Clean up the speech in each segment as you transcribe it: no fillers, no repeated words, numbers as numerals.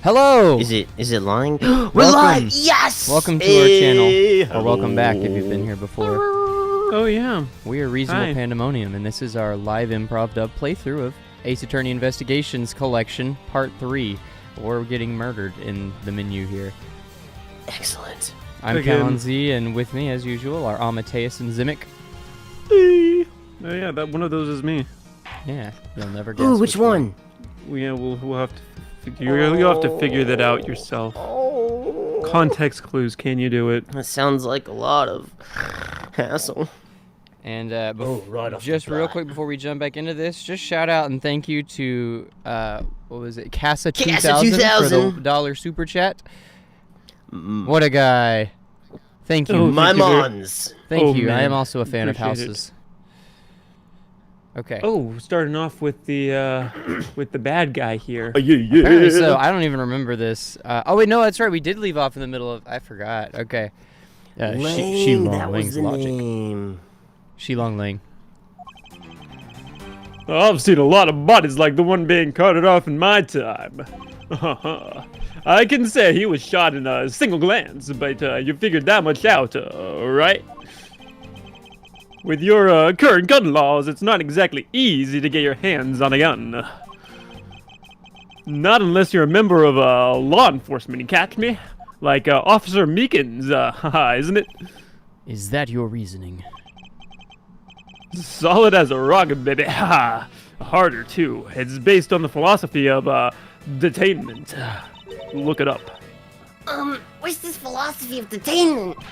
Hello! Is it lying? We're Welcome. live! Yes! Welcome to our channel, or welcome back if you've been here before. Oh yeah. We are Reasonable Hi. Pandemonium, and this is our live Improv Dub playthrough of Ace Attorney Investigations Collection Part 3, or Getting Murdered in the menu here. Excellent. I'm Again. Callan Z, and with me, as usual, are Amateus and Zimic. Oh yeah, that one of those is me. Yeah, you'll never guess. Ooh, which one? We'll have to you'll have to figure that out yourself. Oh. Context clues, can you do it? That sounds like a lot of hassle. And right off just the real bat. quick before we jump back into this, just shout out and thank you to what was it, Casa Casa 2000 for 2000. the dollar super chat. What a guy! Thank you, Oh, My thank you very- mons. thank oh, you. I man. am also a fan of Appreciate it. houses. Okay. Oh, starting off with the bad guy here. Apparently so. I don't even remember this. Oh wait, no, that's right. We did leave off in the middle of. I forgot. Okay. Lane, that was Ling's the logic. name. Shilong Ling. I've seen a lot of bodies like the one being carted off in my time. I can say he was shot in a single glance, but you figured that much out, right? With your current gun laws, it's not exactly easy to get your hands on a gun. Not unless you're a member of law enforcement, you catch me? Like Officer Meekins, isn't it? Is that your reasoning? Solid as a rock, baby. Ha! Harder, too. It's based on the philosophy of detainment. Look it up. What's this philosophy of detainment?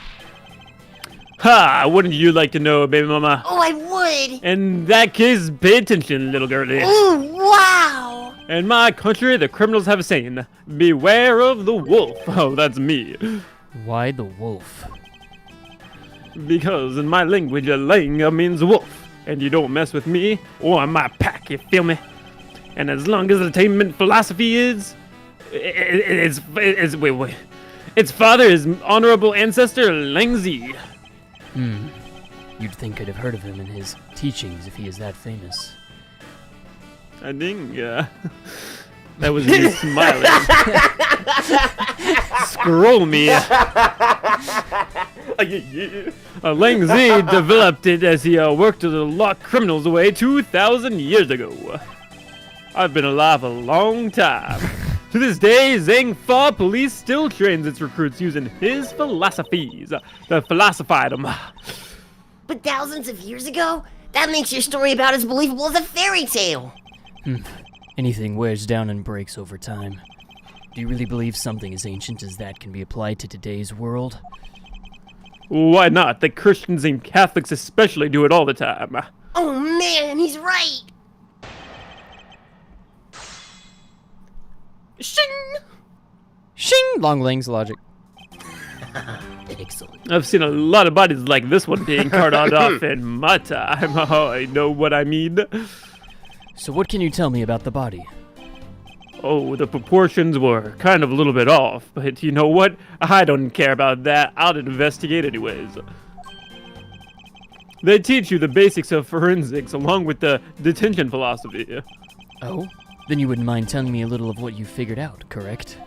Ha! Wouldn't you like to know, baby mama? Oh, I would. In that case, pay attention, little girlie. Ooh, wow. In my country, the criminals have a saying, beware of the wolf. Oh, that's me. Why the wolf? Because in my language, a lang means wolf. And you don't mess with me or my pack, you feel me? And as long as the attainment philosophy is... Its father is honorable ancestor Langzi. You'd think I'd have heard of him and his teachings if he is that famous. I think, that was me smiling. Scroll me. Lang Zi developed it as he worked to lock criminals away 2,000 years ago. I've been alive a long time. To this day, Zhang Fa police still trains its recruits using his philosophies. They philosophied them. But thousands of years ago? That makes your story about as believable as a fairy tale. Anything wears down and breaks over time. Do you really believe something as ancient as that can be applied to today's world? Why not? The Christians and Catholics especially do it all the time. Oh man, he's right. Shing! Shing! Long Ling's logic. Excellent. I've seen a lot of bodies like this one being carted off in my time. Oh, I know what I mean. So what can you tell me about the body? Oh, the proportions were kind of a little bit off, but you know what? I don't care about that. I'll investigate anyways. They teach you the basics of forensics along with the detention philosophy. Oh? Then you wouldn't mind telling me a little of what you figured out, correct?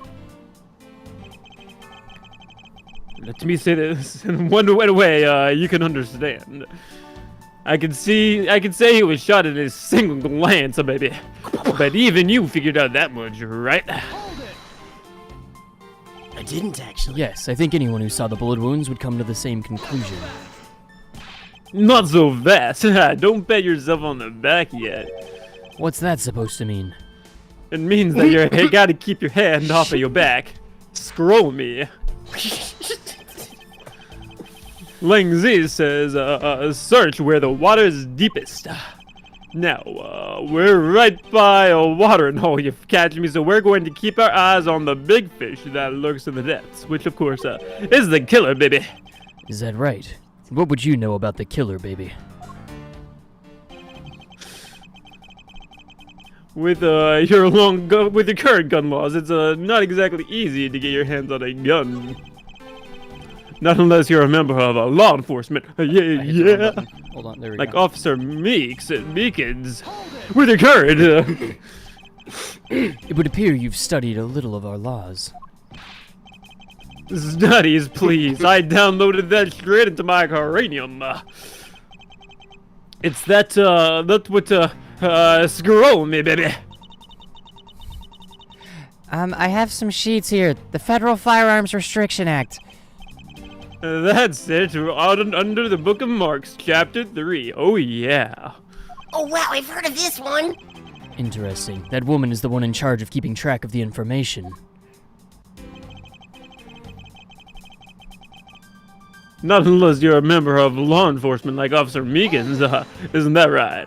Let me say this in one way you can understand. I can say he was shot in a single glance, baby. But even you figured out that much, right? I didn't actually. Yes, I think anyone who saw the bullet wounds would come to the same conclusion. Not so fast. Don't pat yourself on the back yet. What's that supposed to mean? It means that you gotta keep your hand off of your back. Scroll me. Lang Zi says, search where the water is deepest. Now, we're right by a watering hole, you catch me, so we're going to keep our eyes on the big fish that lurks in the depths, which, of course, is the killer, baby. Is that right? What would you know about the killer, baby? With with your current gun laws, it's not exactly easy to get your hands on a gun. Not unless you're a member of law enforcement. Yeah. Hold on, there we Like go. Officer Meekins. With your current It would appear you've studied a little of our laws. Studies, please. I downloaded that straight into my cranium. It's that's what, scroll me, baby. I have some sheets here. The Federal Firearms Restriction Act. That's it. Out under the Book of Marks, Chapter 3. Oh, yeah. Oh wow, I've heard of this one. Interesting. That woman is the one in charge of keeping track of the information. Not unless you're a member of law enforcement like Officer Meekins, isn't that right?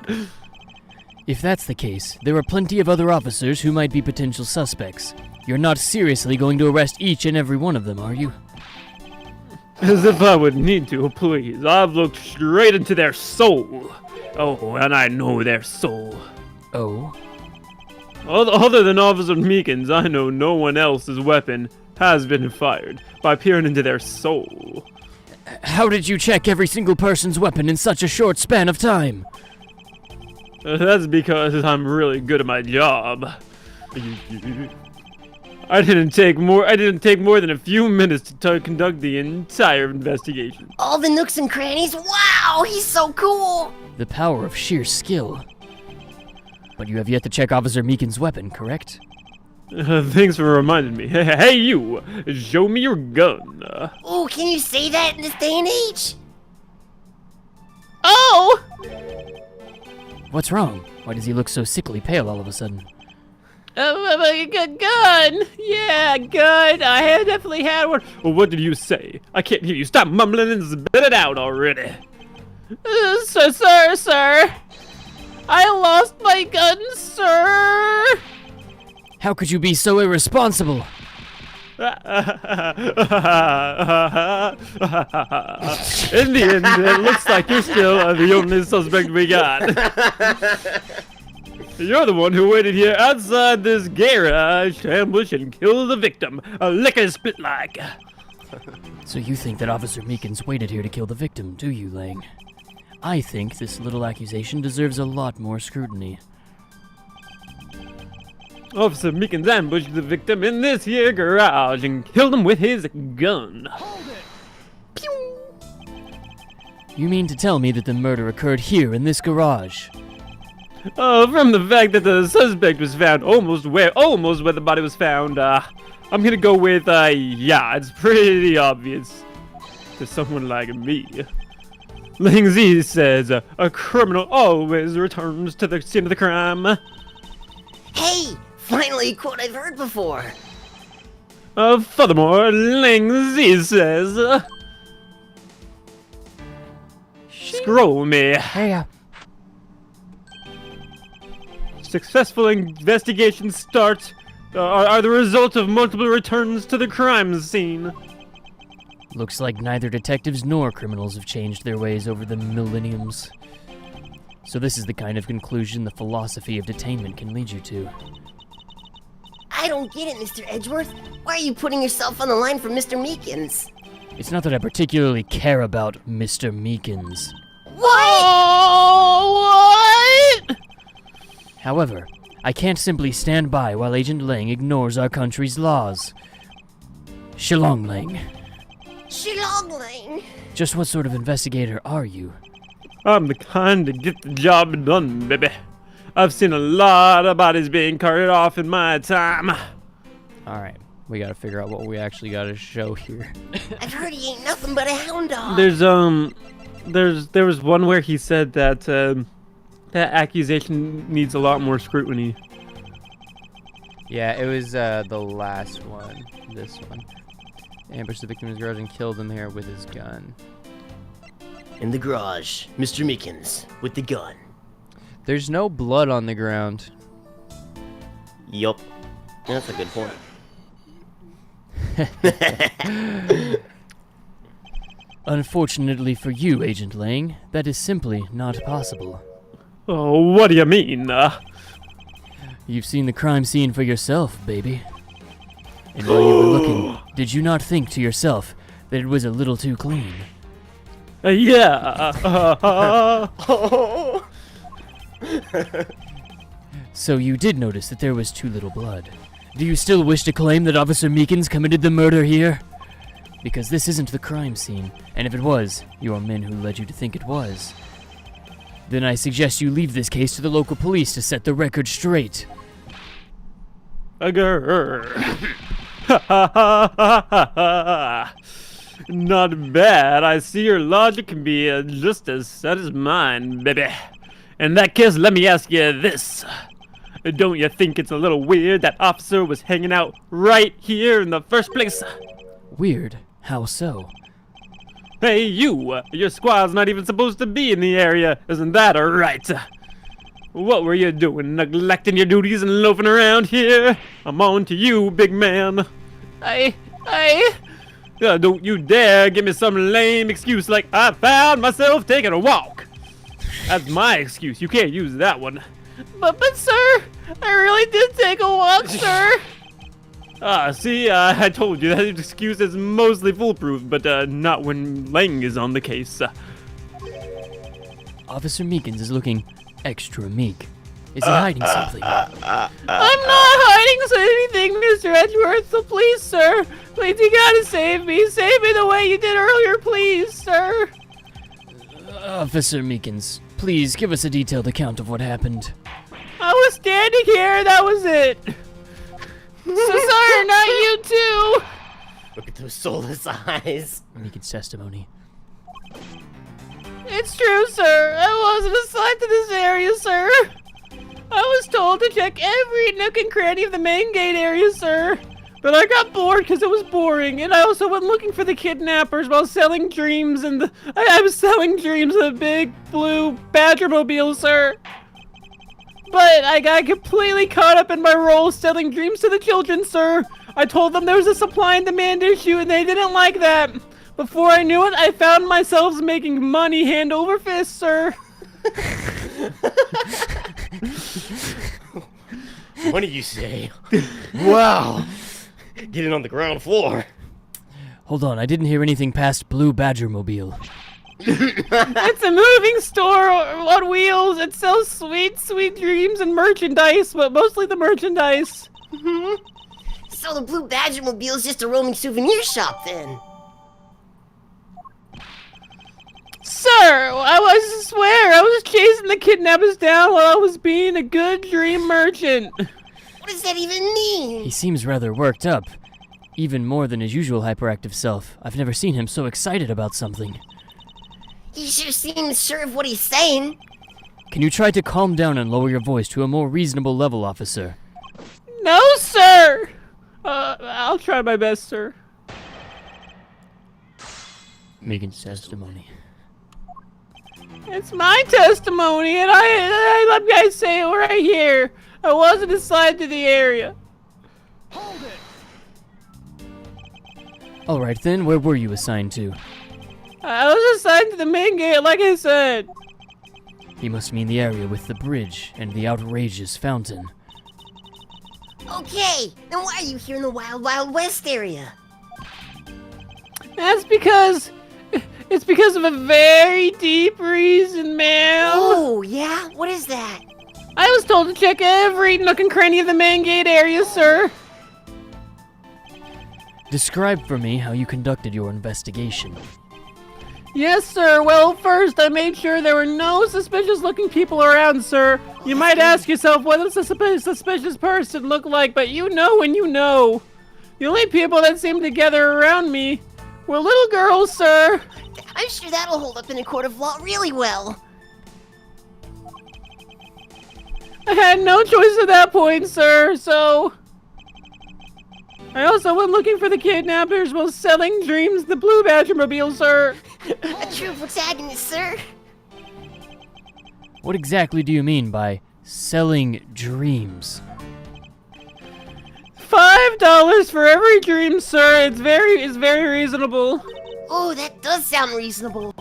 If that's the case, there are plenty of other officers who might be potential suspects. You're not seriously going to arrest each and every one of them, are you? As if I would need to, please. I've looked straight into their soul. Oh, and I know their soul. Oh? Other than Officer Meekins, I know no one else's weapon has been fired by peering into their soul. How did you check every single person's weapon in such a short span of time? That's because I'm really good at my job. I didn't take more than a few minutes to conduct the entire investigation. All the nooks and crannies? Wow, he's so cool! The power of sheer skill. But you have yet to check Officer Meekin's weapon, correct? Thanks for reminding me. Hey, you! Show me your gun. Oh, can you say that in this day and age? Oh! What's wrong? Why does he look so sickly pale all of a sudden? Gun! Yeah, gun! I have definitely had one. Well, what did you say? I can't hear you. Stop mumbling and spit it out already. Sir. I lost my gun, sir! How could you be so irresponsible? In the end, it looks like you're still the only suspect we got. You're the one who waited here outside this garage to ambush and kill the victim, lickety split like. So you think that Officer Meekins waited here to kill the victim, do you, Lang? I think this little accusation deserves a lot more scrutiny. Officer Meekins ambushed the victim in this here garage and killed him with his gun. Pew! You mean to tell me that the murder occurred here in this garage? From the fact that the suspect was found almost where the body was found, I'm gonna go with, yeah, it's pretty obvious to someone like me. Ling Z says, a criminal always returns to the scene of the crime. Hey, finally a quote I've heard before. Furthermore, Ling Z says, scroll me. Hey, Successful investigations start are the result of multiple returns to the crime scene. Looks like neither detectives nor criminals have changed their ways over the millenniums. So this is the kind of conclusion the philosophy of detainment can lead you to. I don't get it, Mr. Edgeworth. Why are you putting yourself on the line for Mr. Meekins? It's not that I particularly care about Mr. Meekins. What? Oh, what? However, I can't simply stand by while Agent Lang ignores our country's laws. Shillong Lang, Shillongling. just what sort of investigator are you? I'm the kind to get the job done, baby. I've seen a lot of bodies being carted off in my time. Alright, we gotta figure out what we actually gotta show here. I've heard he ain't nothing but a hound dog. There was one where he said that that accusation needs a lot more scrutiny. Yeah, it was the last one. This one. Ambushed the victim in his garage and killed him here with his gun. In the garage, Mr. Meekins with the gun. There's no blood on the ground. Yup. That's a good point. Unfortunately for you, Agent Lang, that is simply not possible. Oh, what do you mean? You've seen the crime scene for yourself, baby. And while you were looking, did you not think to yourself that it was a little too clean? Yeah. So you did notice that there was too little blood. Do you still wish to claim that Officer Meekins committed the murder here? Because this isn't the crime scene, and if it was, your men who led you to think it was, then I suggest you leave this case to the local police to set the record straight. Not bad. I see your logic can be just as set as mine, baby. In that case, let me ask you this. Don't you think it's a little weird that officer was hanging out right here in the first place? Weird? How so? Hey, you! Your squad's not even supposed to be in the area, isn't that right? What were you doing, neglecting your duties and loafing around here? I'm on to you, big man. Don't you dare give me some lame excuse like I found myself taking a walk. That's my excuse. You can't use that one. But sir, I really did take a walk, sir. See, I told you that excuse is mostly foolproof, but not when Lang is on the case. Officer Meekins is looking extra meek. Is he hiding something? I'm not hiding anything, Mr. Edgeworth, so please, sir. Please, you gotta save me. Save me the way you did earlier, please, sir. Officer Meekins, please give us a detailed account of what happened. I was standing here, that was it. So, sir, not you too. Look at those soulless eyes. Meekins' testimony. It's true, sir. I wasn't assigned to this area, sir. I was told to check every nook and cranny of the main gate area, sir. But I got bored because it was boring, and I also went looking for the kidnappers while selling dreams, and I was selling dreams of a big blue Badgermobile, sir. But I got completely caught up in my role selling dreams to the children, sir. I told them there was a supply and demand issue, and they didn't like that. Before I knew it, I found myself making money hand over fist, sir. What do you say? Wow. Getting on the ground floor. Hold on, I didn't hear anything past Blue Badgermobile. It's a moving store on wheels. It sells sweet, sweet dreams and merchandise, but mostly the merchandise. So the Blue Badgermobile is just a roaming souvenir shop then? Sir, I swear, I was chasing the kidnappers down while I was being a good dream merchant. What does that even mean? He seems rather worked up. Even more than his usual hyperactive self. I've never seen him so excited about something. He sure seems sure of what he's saying. Can you try to calm down and lower your voice to a more reasonable level, officer? No, sir. I'll try my best, sir. Meekins' testimony. It's my testimony, and I'm gonna say it right here. I wasn't assigned to the area. Alright then, where were you assigned to? I was assigned to the main gate, like I said. He must mean the area with the bridge and the outrageous fountain. Okay, then why are you here in the Wild Wild West area? That's because... It's because of a very deep reason, ma'am. Oh, yeah? What is that? I was told to check every nook and cranny of the main gate area, sir. Describe for me how you conducted your investigation. Yes, sir. Well, first, I made sure there were no suspicious-looking people around, sir. You might ask yourself, what does a suspicious person look like? But you know when you know. The only people that seemed to gather around me were little girls, sir. I'm sure that'll hold up in a court of law really well. I had no choice at that point, sir, so... I also went looking for the kidnappers while selling dreams the Blue Badgermobile, sir. A true protagonist, sir. What exactly do you mean by selling dreams? $5 for every dream, sir. It's very reasonable. Oh, that does sound reasonable.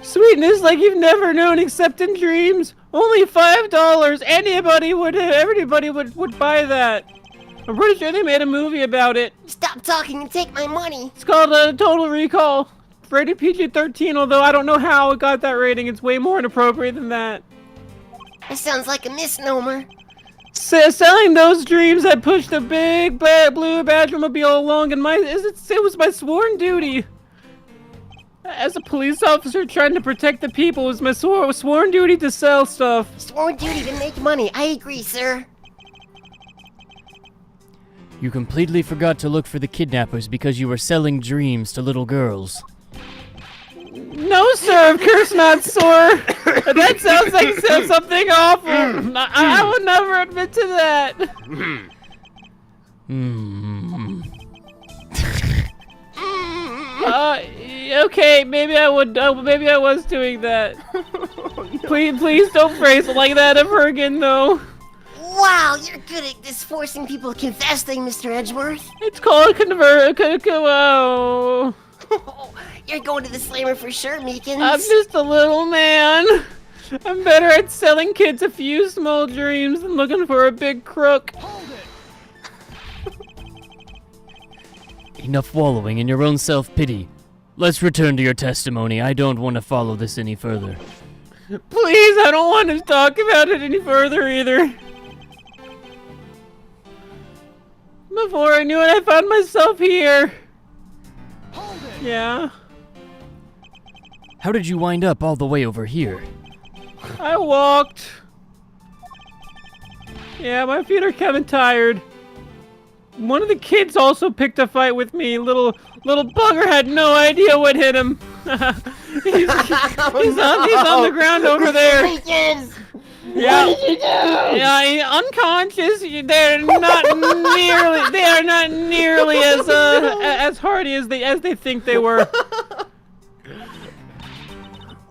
Sweetness like you've never known except in dreams. Only $5. Everybody would buy that. I'm pretty sure they made a movie about it. Stop talking and take my money. It's called Total Recall. Rated PG-13, although I don't know how it got that rating. It's way more inappropriate than that. That sounds like a misnomer. Selling those dreams, I pushed a big blue Badgermobile along, and it was my sworn duty. As a police officer trying to protect the people, it was my sworn duty to sell stuff. Sworn duty to make money. I agree, sir. You completely forgot to look for the kidnappers because you were selling dreams to little girls. No, sir, of course not, sir. That sounds like something awful. I would never admit to that. Hmm. Okay, maybe I would. Maybe I was doing that. Please don't phrase it like that ever again, though. Wow, you're good at this forcing people to confess thing, Mr. Edgeworth. It's called Wow. You're going to the slammer for sure, Meekins. I'm just a little man. I'm better at selling kids a few small dreams than looking for a big crook. Enough wallowing in your own self-pity. Let's return to your testimony. I don't want to follow this any further. Please, I don't want to talk about it any further either. Before I knew it, I found myself here. Yeah. How did you wind up all the way over here? I walked. Yeah, my feet are kind of tired. One of the kids also picked a fight with me. Little bugger had no idea what hit him. he's on the ground over there. Meekins! Yeah. What did you do? Yeah, unconscious. They are not nearly as hardy as they think they were.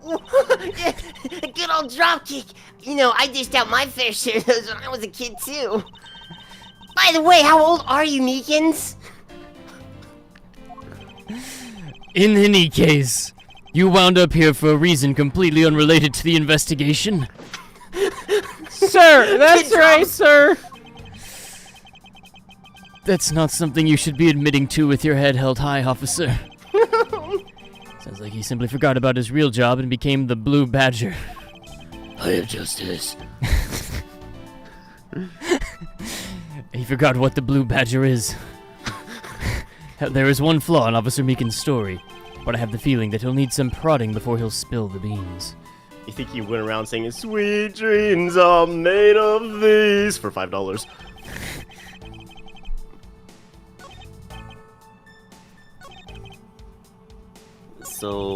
Good old dropkick. You know, I dished out my fair share of those when I was a kid too. By the way, how old are you, Meekins? In any case, you wound up here for a reason completely unrelated to the investigation. Sir, that's right, sir. That's not something you should be admitting to with your head held high, officer. Sounds like he simply forgot about his real job and became the Blue Badger. I have justice. He forgot what the Blue Badger is. There is one flaw in Officer Meekin's story, but I have the feeling that he'll need some prodding before he'll spill the beans. You think he went around singing "Sweet dreams are made of these" for $5?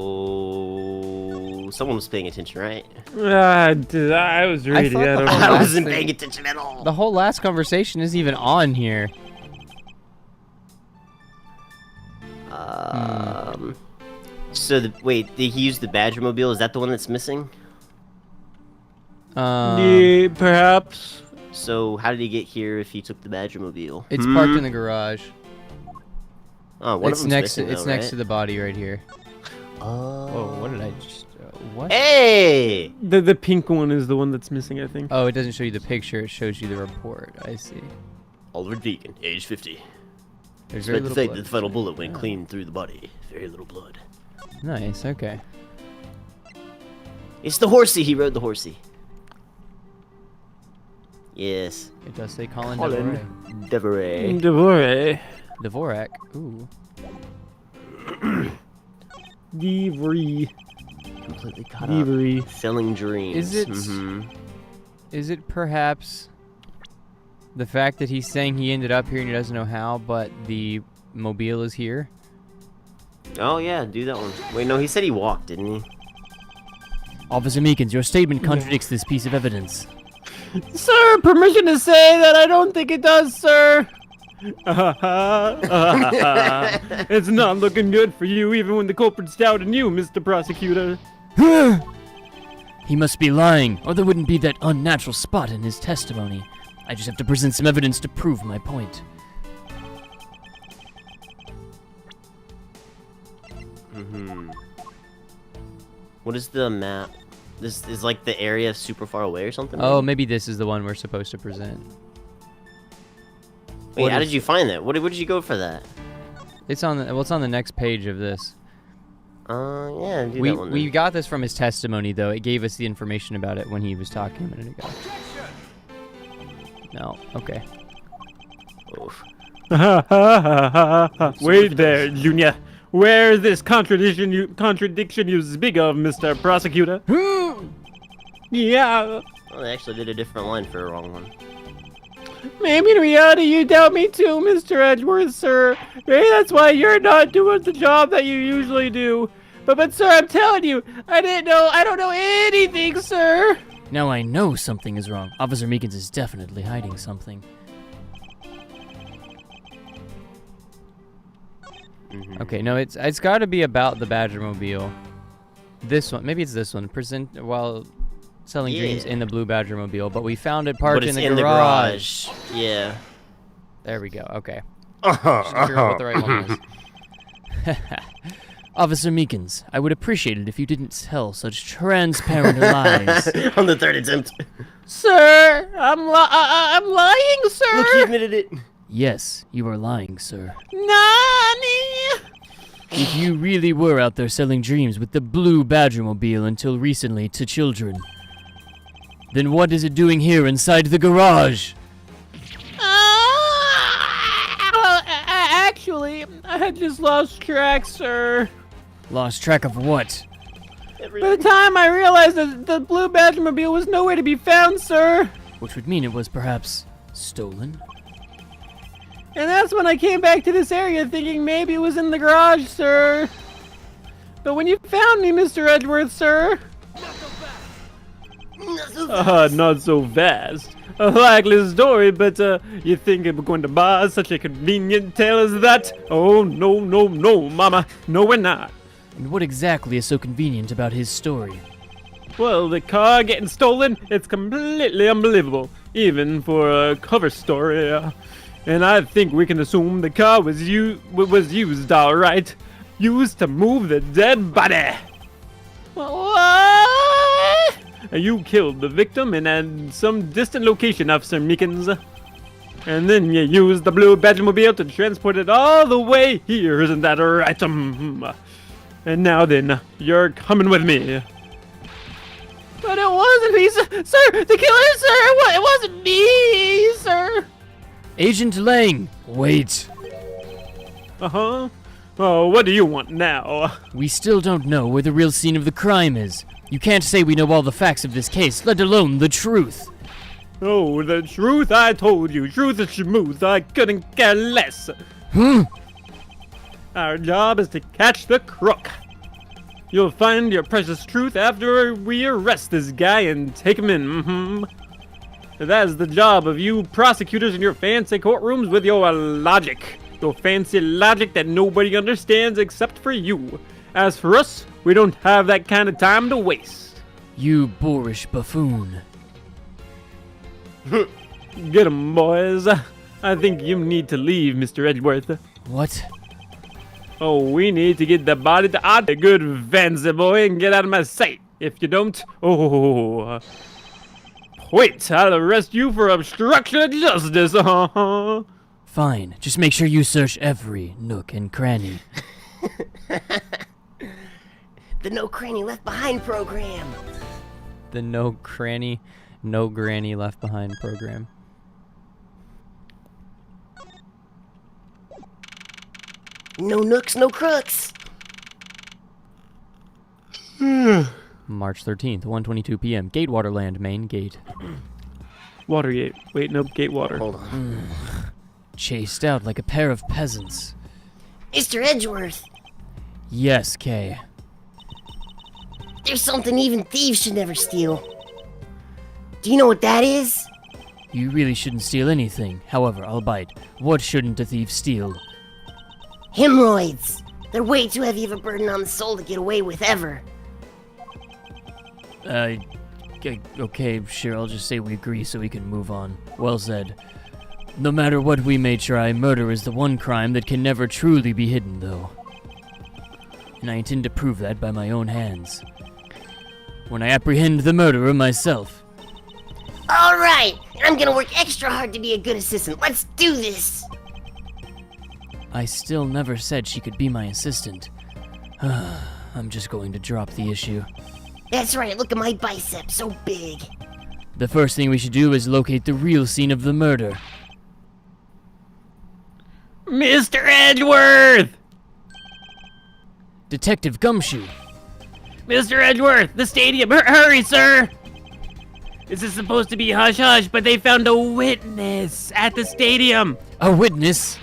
So someone was paying attention, right? I was reading. thought I don't the know. whole- I wasn't thing- paying attention at all. The whole last conversation isn't even on here. So wait, did he use the Badgermobile? Is that the one that's missing? Yeah, perhaps. So how did he get here if he took the Badgermobile? It's parked in the garage. Oh, one It's of them's next. missing, It's though, next right? to the body right here. Oh. Oh, what did I just? What? Hey! The pink one is the one that's missing, I think. Oh, it doesn't show you the picture. It shows you the report. I see. Oliver Deacon, age 50. There's very Despite the little fact blood. that the fatal bullet went clean through the body. Very little blood. Nice. Okay. It's the horsey. He rode the horsey. Yes. It does say Colin Colin. Dvorak. Devoray. Devore. Dvorak. Ooh. Devry. Completely caught up. Devry. Selling dreams. Is it- Mhm. Is it perhaps the fact that he's saying he ended up here and he doesn't know how, but the mobile is here? Oh, yeah, do that one. Wait, no, he said he walked, didn't he? Officer Meekins, your statement contradicts this piece of evidence. Sir, permission to say that I don't think it does, sir. It's not looking good for you, even when the culprit's doubting you, Mr. Prosecutor. He must be lying, or there wouldn't be that unnatural spot in his testimony. I just have to present some evidence to prove my point. What is the map? This is like the area super far away or something? Oh, maybe this is the one we're supposed to present. Wait, what how is- did you find that? What did you go for that? It's on the. Well, it's on the next page of this. Yeah, do We that one. we then. got this from his testimony, though. It gave us the information about it when he was talking a minute ago. No. Okay. Oof. Wait there, Junior. Where is this contradiction you speak of, Mr. Prosecutor? Yeah. Oh, they actually did a different line for a wrong one. Maybe in reality you doubt me too, Mr. Edgeworth, sir. Maybe that's why you're not doing the job that you usually do. But sir, I'm telling you, I don't know anything, sir. Now I know something is wrong. Officer Meekins is definitely hiding something. Okay. No, it's got to be about the Badgermobile. This one. Maybe it's this one. Present while selling dreams Yeah. in the blue Badgermobile, but we found it parked But it's in the garage. Yeah. There we go. Okay. Just figure out what the right one was. Officer Meekins, I would appreciate it if you didn't tell such transparent lies. On the third attempt. Sir, I'm lying, sir. Look, he admitted it. Yes, you are lying, sir. Nani? If you really were out there selling dreams with the blue Badgermobile until recently to children, then what is it doing here inside the garage? Actually, I had just lost track, sir. Lost track of what? By the time I realized that the blue Badgermobile was nowhere to be found, sir. Which would mean it was perhaps stolen? And that's when I came back to this area thinking maybe it was in the garage, sir. But when you found me, Mr. Edgeworth, sir. Not so fast. A likely story, but you think we're going to buy such a convenient tale as that? Oh, no, mama. No, we're not. And what exactly is so convenient about his story? Well, the car getting stolen, it's completely unbelievable, even for a cover story. And I think we can assume the car was used, all right. Used to move the dead body. What? You killed the victim in some distant location, Officer Meekins. And then you used the blue Badgermobile to transport it all the way here, isn't that right? And now then, you're coming with me. But it wasn't me, sir. The killer, sir. It wasn't me, sir. Agent Lang, wait. Uh-huh. Oh, what do you want now? We still don't know where the real scene of the crime is. You can't say we know all the facts of this case, let alone the truth. Oh, the truth, I told you. Truth is smooth. I couldn't care less. Our job is to catch the crook. You'll find your precious truth after we arrest this guy and take him in. That is the job of you prosecutors in your fancy courtrooms with your logic. Your fancy logic that nobody understands except for you. As for us, we don't have that kind of time to waste. You boorish buffoon. Get 'em, boys. I think you need to leave, Mr. Edgeworth. What? Oh, we need to get the body to a good fancy boy and get out of my sight. If you don't, wait, I'll arrest you for obstruction of justice. Fine, just make sure you search every nook and cranny. The No Cranny Left Behind program. The no cranny, no granny left behind program. No nooks, no crooks. March 13th, 1:22 p.m. Gatewaterland, main gate. Watergate. Wait, no, Gatewater. Hold on. Chased out like a pair of peasants. Mr. Edgeworth, Yes, Kay. there's something even thieves should never steal. Do you know what that is? You really shouldn't steal anything. However, I'll bite. What shouldn't a thief steal? Hemorrhoids. They're way too heavy of a burden on the soul to get away with ever. Okay, sure, I'll just say we agree so we can move on. Well said. No matter what we may try, murder is the one crime that can never truly be hidden, though. And I intend to prove that by my own hands. When I apprehend the murderer myself. Alright, I'm gonna work extra hard to be a good assistant. Let's do this! I still never said she could be my assistant. I'm just going to drop the issue. That's right, look at my bicep, so big. The first thing we should do is locate the real scene of the murder. Mr. Edgeworth! Detective Gumshoe. Mr. Edgeworth, the stadium! Hurry, sir! This is supposed to be hush-hush, but they found a witness at the stadium. A witness?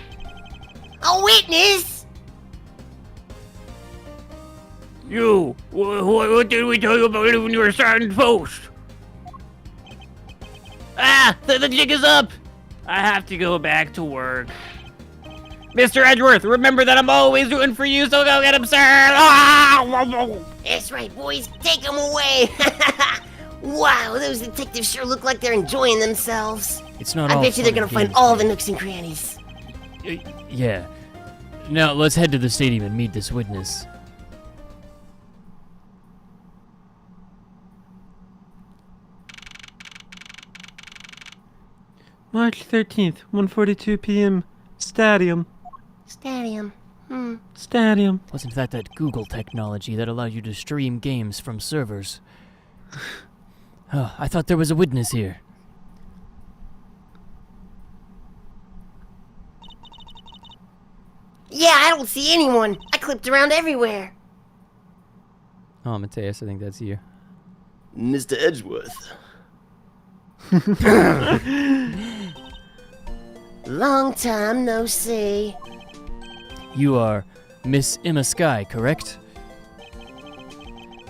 A witness? You, what did we tell you about it when you were starting post? Ah, the jig is up! I have to go back to work. Mr. Edgeworth, remember that I'm always rooting for you, so go get him, sir! Ah! That's right, boys, take him away! Wow, those detectives sure look like they're enjoying themselves. It's not I all bet you they're fun gonna and find games, all man. the nooks and crannies. Yeah. Now, let's head to the stadium and meet this witness. March 13th, 1:42 p.m. Stadium. Stadium. Stadium. Wasn't that Google technology that allowed you to stream games from servers? Oh, I thought there was a witness here. Yeah, I don't see anyone. I clipped around everywhere. Oh, Mateus, I think that's you. Mr. Edgeworth. Long time no see. You are Miss Emma Skye, correct?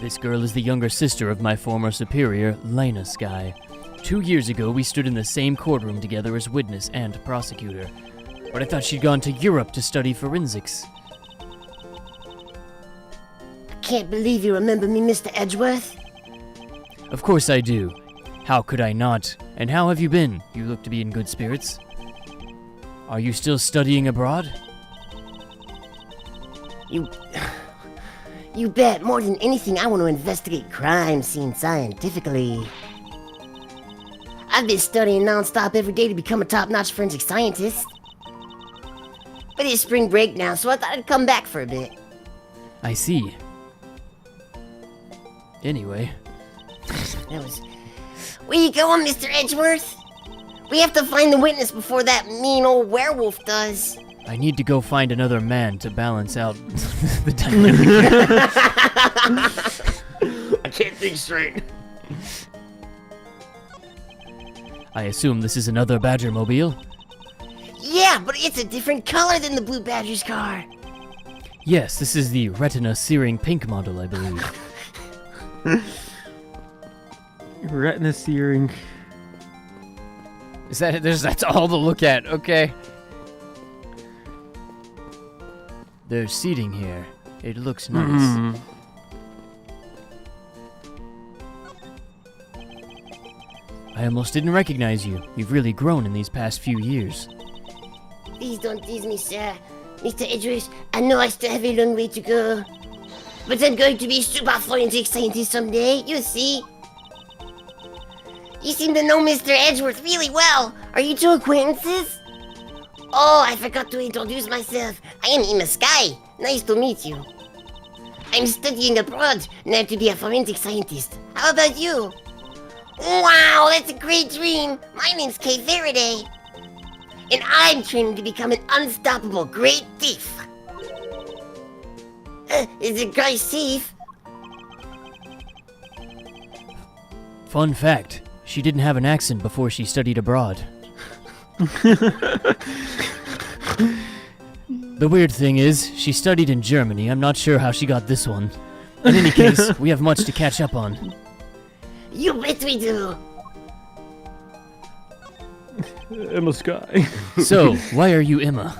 This girl is the younger sister of my former superior, Lena Skye. 2 years ago, we stood in the same courtroom together as witness and prosecutor. But I thought she'd gone to Europe to study forensics. I can't believe you remember me, Mr. Edgeworth. Of course I do. How could I not? And how have you been? You look to be in good spirits. Are you still studying abroad? You bet. More than anything, I want to investigate crime scenes scientifically. I've been studying nonstop every day to become a top-notch forensic scientist. But it's spring break now, so I thought I'd come back for a bit. I see. Anyway, That was... Where you going, Mr. Edgeworth? We have to find the witness before that mean old werewolf does. I need to go find another man to balance out the dynamic. I can't think straight. I assume this is another Badger mobile? Yeah, but it's a different color than the Blue Badger's car. Yes, this is the retina searing pink model, I believe. Retina searing. Is that that's all to look at? Okay. There's seating here. It looks nice. I almost didn't recognize you. You've really grown in these past few years. Please don't tease me, sir. Mr. Edgeworth, I know I still have a long way to go. But I'm going to be a super forensic scientist someday, you see. You seem to know Mr. Edgeworth really well. Are you two acquaintances? Oh, I forgot to introduce myself. I am Emma Skye. Nice to meet you. I'm studying abroad now to be a forensic scientist. How about you? Wow, that's a great dream. My name's Kay Faraday. And I'm training to become an unstoppable great thief. Is it guy thief? Fun fact, she didn't have an accent before she studied abroad. The weird thing is, she studied in Germany. I'm not sure how she got this one. In any case, we have much to catch up on. You bet we do. Emma Skye. So, why are you Emma?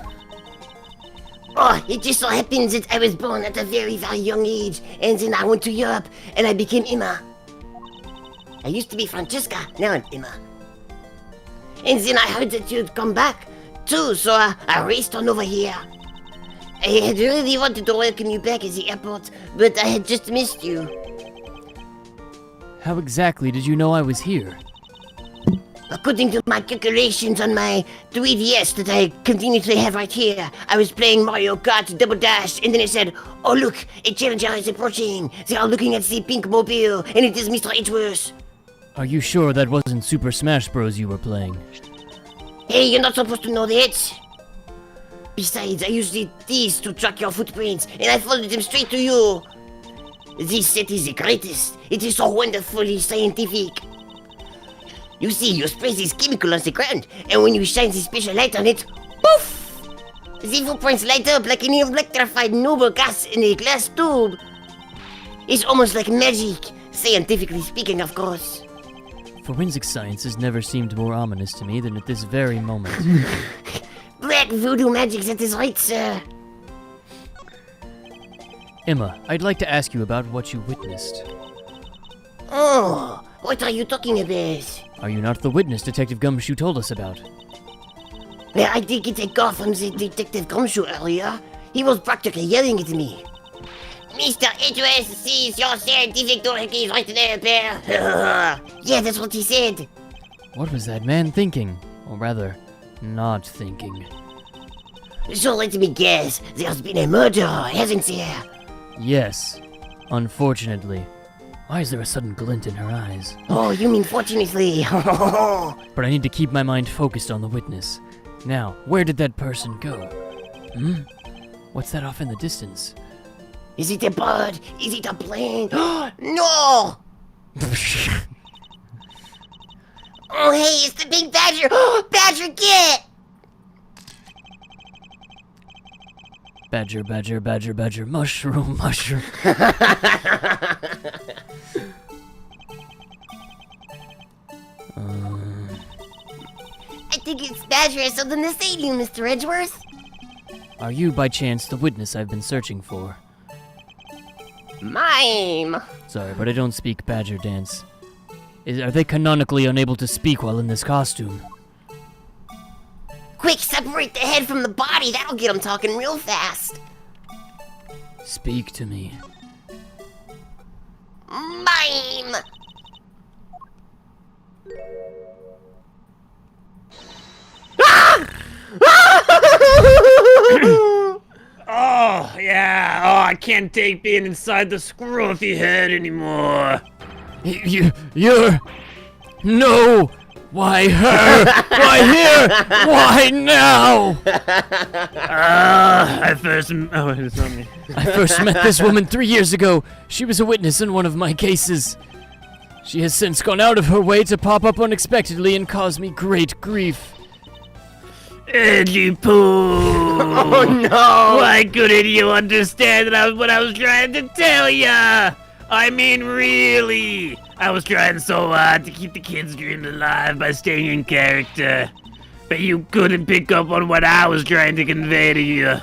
Oh, it just so happens that I was born at a very, very young age, and then I went to Europe, and I became Emma. I used to be Francesca, now I'm Emma. And then I heard that you'd come back, too, so I raced on over here. I had really wanted to welcome you back at the airport, but I had just missed you. How exactly did you know I was here? According to my calculations on my 3DS that I continuously have right here, I was playing Mario Kart Double Dash, and then it said, "Oh look, a challenger is approaching. They are looking at the pink mobile, and it is Mr. Edgeworth." Are you sure that wasn't Super Smash Bros. You were playing? Hey, you're not supposed to know that. Besides, I used these to track your footprints, and I followed them straight to you. This set is the greatest. It is so wonderfully scientific. You see, you spray this chemical on the ground, and when you shine the special light on it, poof! The footprints light up like an electrified noble gas in a glass tube. It's almost like magic, scientifically speaking, of course. Forensic science has never seemed more ominous to me than at this very moment. Black voodoo magic, that is right, sir. Emma, I'd like to ask you about what you witnessed. Oh, what are you talking about? Are you not the witness Detective Gumshoe told us about? Well, I did get a call from the Detective Gumshoe earlier. He was practically yelling at me. "Mr. Edgeworth sees your scientific doohickeys right there, bear." Yeah, that's what he said. What was that man thinking? Or rather, not thinking. So let me guess, there's been a murder, hasn't there? Yes, unfortunately. Why is there a sudden glint in her eyes? Oh, you mean fortunately. But I need to keep my mind focused on the witness. Now, where did that person go? What's that off in the distance? Is it a bird? Is it a plane? No! Oh, hey, it's the big badger! Badger, get! Badger, badger, badger, badger, mushroom, mushroom. I think it's Badger has something to say to you, Mr. Edgeworth. Are you, by chance, the witness I've been searching for? Mime! Sorry, but I don't speak badger dance. Are they canonically unable to speak while in this costume? Quick, separate the head from the body. That'll get them talking real fast. Speak to me. Mime! Oh, yeah. Oh, I can't take being inside the scruffy head anymore. You're... No! Why her? Why here? Why now? I first... Oh, it's not me. I first met this woman 3 years ago. She was a witness in one of my cases. She has since gone out of her way to pop up unexpectedly and cause me great grief. Edgy poo! Oh no! Why couldn't you understand what I was trying to tell ya? I mean, really! I was trying so hard to keep the kids' dreams alive by staying in character. But you couldn't pick up on what I was trying to convey to you.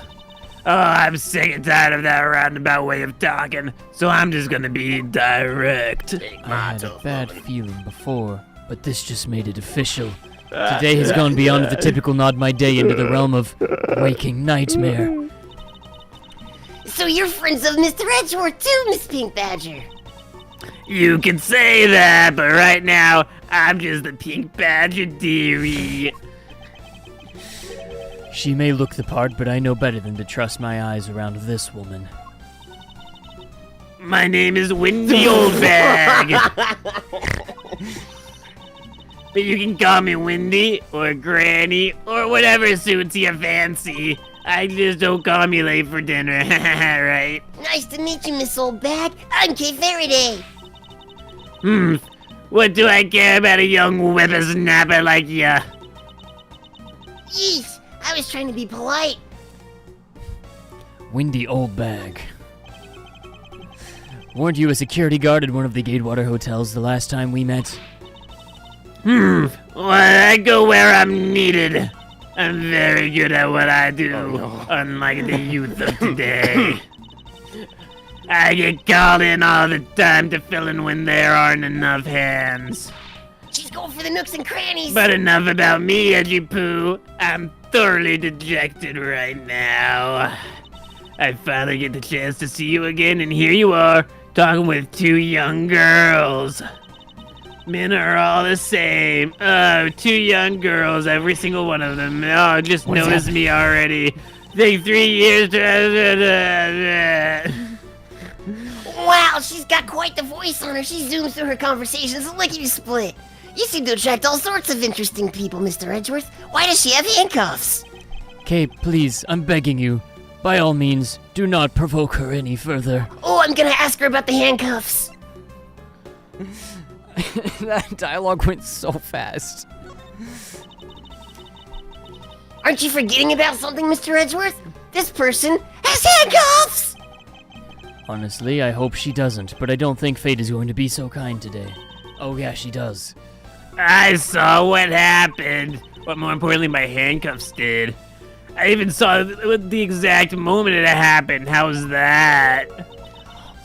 Oh, I'm sick and tired of that roundabout way of talking, so I'm just gonna be direct. I had a bad feeling before, but this just made it official. Today has gone beyond the typical nod my day into the realm of waking nightmare. So you're friends of Mr. Edgeworth too, Miss Pink Badger. You can say that, but right now, I'm just the Pink Badger dearie. She may look the part, but I know better than to trust my eyes around this woman. My name is Windy Oldbag. But you can call me Windy, or Granny, or whatever suits your fancy. I just don't call me late for dinner, right? Nice to meet you, Miss Oldbag. I'm Kay Faraday. What do I care about a young whippersnapper like ya? Yeesh, I was trying to be polite. Windy old bag. Weren't you a security guard at one of the Gatewater hotels the last time we met? Well, I go where I'm needed. I'm very good at what I do, unlike the youth of today. I get called in all the time to fill in when there aren't enough hands. She's going for the nooks and crannies. But enough about me, Edgy Poo. I'm thoroughly dejected right now. I finally get the chance to see you again, and here you are, talking with two young girls. Men are all the same. Oh, 2 young girls, every single one of them. Oh, just What's noticed me already. Take 3 years to... Wow, she's got quite the voice on her. She zooms through her conversations lickety split. You seem to attract all sorts of interesting people, Mr. Edgeworth. Why does she have handcuffs? Kay, please, I'm begging you. By all means, do not provoke her any further. Oh, I'm gonna ask her about the handcuffs. That dialogue went so fast. Aren't you forgetting about something, Mr. Edgeworth? This person has handcuffs! Honestly, I hope she doesn't, but I don't think fate is going to be so kind today. Oh yeah, she does. I saw what happened. What more importantly, my handcuffs did. I even saw the exact moment it happened. How's that?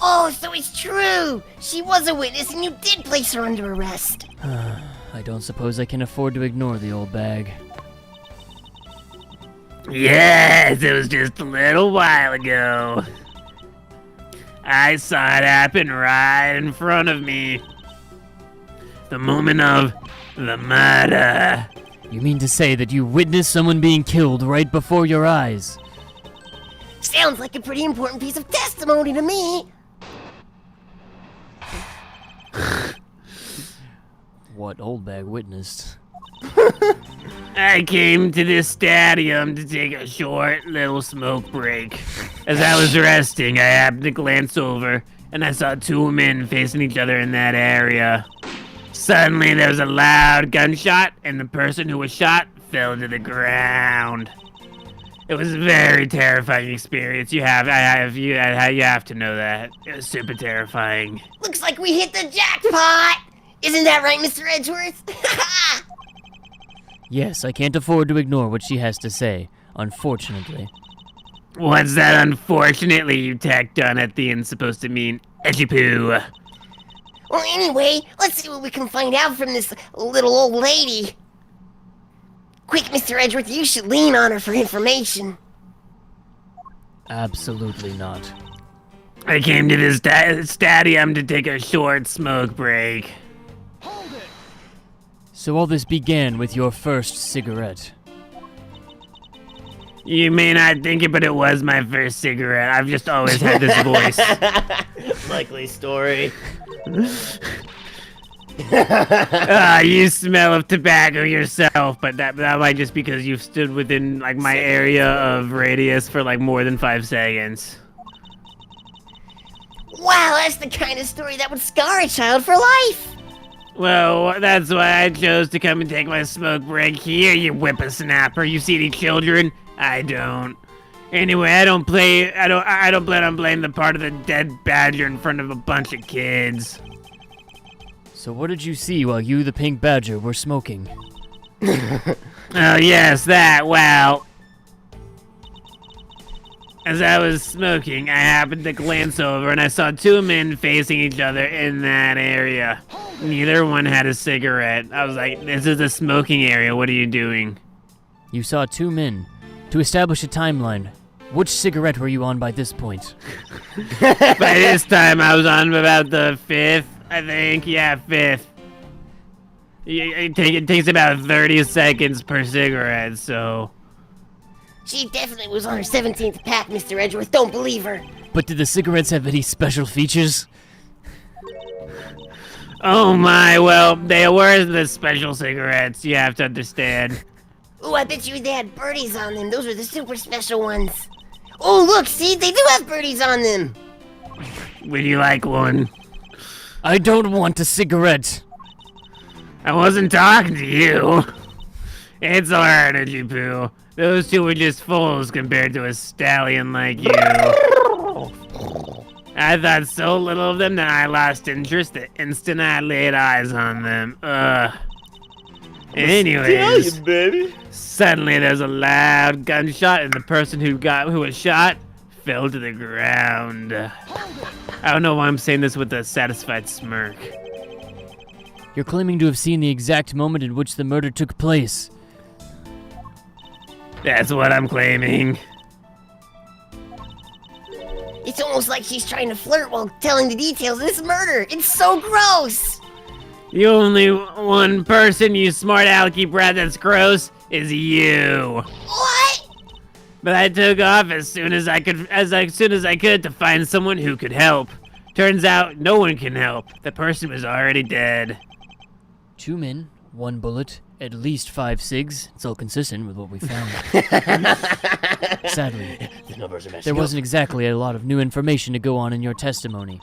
Oh, so it's true! She was a witness and you did place her under arrest. I don't suppose I can afford to ignore the old bag. Yes, it was just a little while ago. I saw it happen right in front of me. The moment of the murder. You mean to say that you witnessed someone being killed right before your eyes? Sounds like a pretty important piece of testimony to me. What old bag witnessed? I came to this stadium to take a short little smoke break. As I was resting, I happened to glance over, and I saw 2 men facing each other in that area. Suddenly, there was a loud gunshot, and the person who was shot fell to the ground. It was a very terrifying experience. You have to know that. It was super terrifying. Looks like we hit the jackpot! Isn't that right, Mr. Edgeworth? Yes, I can't afford to ignore what she has to say, unfortunately. What's that unfortunately you tacked on at the end supposed to mean? Edgy poo. Well, anyway, let's see what we can find out from this little old lady. Quick, Mr. Edgeworth, you should lean on her for information. Absolutely not. I came to this stadium to take a short smoke break. So all this began with your first cigarette. You may not think it, but it was my first cigarette. I've just always had this voice. Likely story. You smell of tobacco yourself, but that might just because you've stood within like my area of radius for like more than 5 seconds. Wow, that's the kind of story that would scar a child for life. Well, that's why I chose to come and take my smoke break here, you whippersnapper. You see any children? I don't. Anyway, I don't plan on playing the part of the dead badger in front of a bunch of kids. So what did you see while you, the pink badger, were smoking? Oh, yes, that. Well, as I was smoking, I happened to glance over and I saw 2 men facing each other in that area. Neither one had a cigarette. I was like, this is a smoking area. What are you doing? You saw 2 men. To establish a timeline, which cigarette were you on by this point? By this time, I was on about the 5th, I think. Yeah, 5th. It takes about 30 seconds per cigarette, so... She definitely was on her 17th pack, Mr. Edgeworth. Don't believe her. But did the cigarettes have any special features? Oh my, well, they were the special cigarettes, you have to understand. Ooh, I bet you they had birdies on them. Those were the super special ones. Oh, look, see? They do have birdies on them. Would you like one? I don't want a cigarette. I wasn't talking to you. It's alright, Edgy Poo. Those 2 were just fools compared to a stallion like you. I thought so little of them that I lost interest the instant I laid eyes on them. Anyways, Stallion, baby. suddenly there's a loud gunshot and the person who was shot fell to the ground. I don't know why I'm saying this with a satisfied smirk. You're claiming to have seen the exact moment in which the murder took place. That's what I'm claiming. It's almost like she's trying to flirt while telling the details of this murder. It's so gross. The only one person, you smart alecky brat, that's gross is you. What? But I took off as soon as I could to find someone who could help. Turns out no one can help. The person was already dead. 2 men, 1 bullet, at least 5 cigs. It's all consistent with what we found. Sadly, The numbers are messing there up. wasn't exactly a lot of new information to go on in your testimony.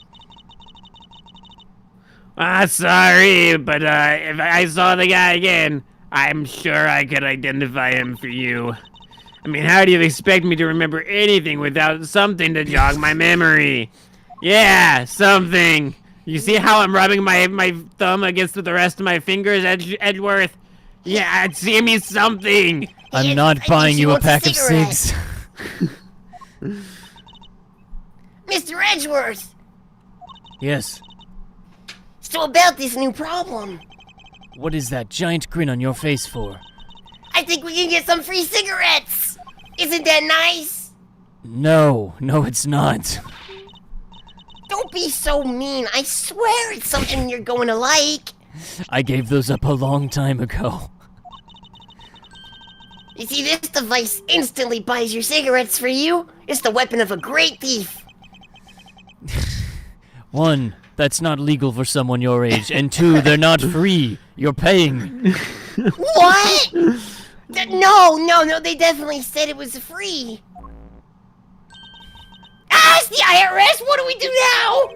Sorry, but if I saw the guy again, I'm sure I could identify him for you. I mean, how do you expect me to remember anything without something to jog my memory? Yeah, something. You see how I'm rubbing my thumb against the rest of my fingers, Edgeworth? Yeah, give me something. I'm Yes, not I think buying she you a wants a pack of cigarette. cigs. Mr. Edgeworth, Yes. so about this new problem. What is that giant grin on your face for? I think we can get some free cigarettes. Isn't that nice? No, it's not. Don't be so mean. I swear it's something you're going to like. I gave those up a long time ago. You see, this device instantly buys your cigarettes for you. It's the weapon of a great thief. 1, that's not legal for someone your age, and 2, they're not free. You're paying. What? No, they definitely said it was free. Ah, it's the IRS! What do we do now?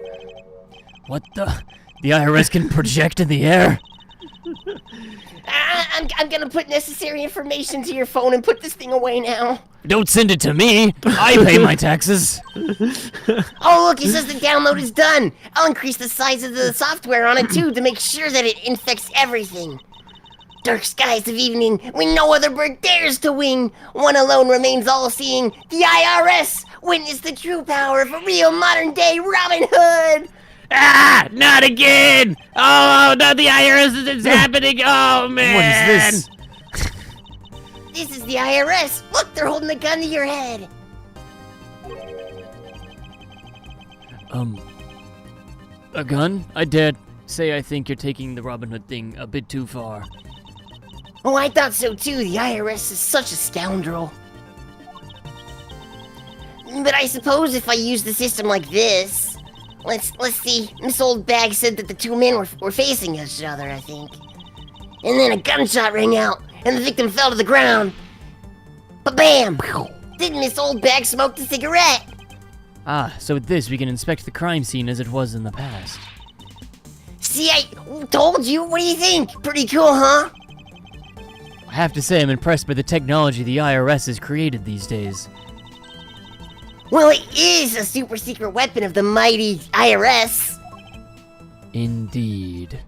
What the? The IRS can project in the air? I'm gonna put necessary information to your phone and put this thing away now. Don't send it to me. I pay my taxes. Oh, look, it says the download is done. I'll increase the size of the software on it too to make sure that it infects everything. Dark skies of evening, when no other bird dares to wing. One alone remains all-seeing. The IRS! Witness the true power of a real modern-day Robin Hood! Ah, not again! Oh, no, the IRS is happening. Oh, man. What is this? This is the IRS! Look, they're holding a gun to your head! A gun? I dare say I think you're taking the Robin Hood thing a bit too far. Oh, I thought so too. The IRS is such a scoundrel. But I suppose if I use the system like this... Let's see. Miss Old Bag said that the 2 men were facing each other, I think. And then a gunshot rang out, and the victim fell to the ground. Ba-bam! Didn't Miss Old Bag smoke the cigarette? Ah, so with this we can inspect the crime scene as it was in the past. See, I told you. What do you think? Pretty cool, huh? I have to say I'm impressed by the technology the IRS has created these days. Well, it is a super secret weapon of the mighty IRS. Indeed.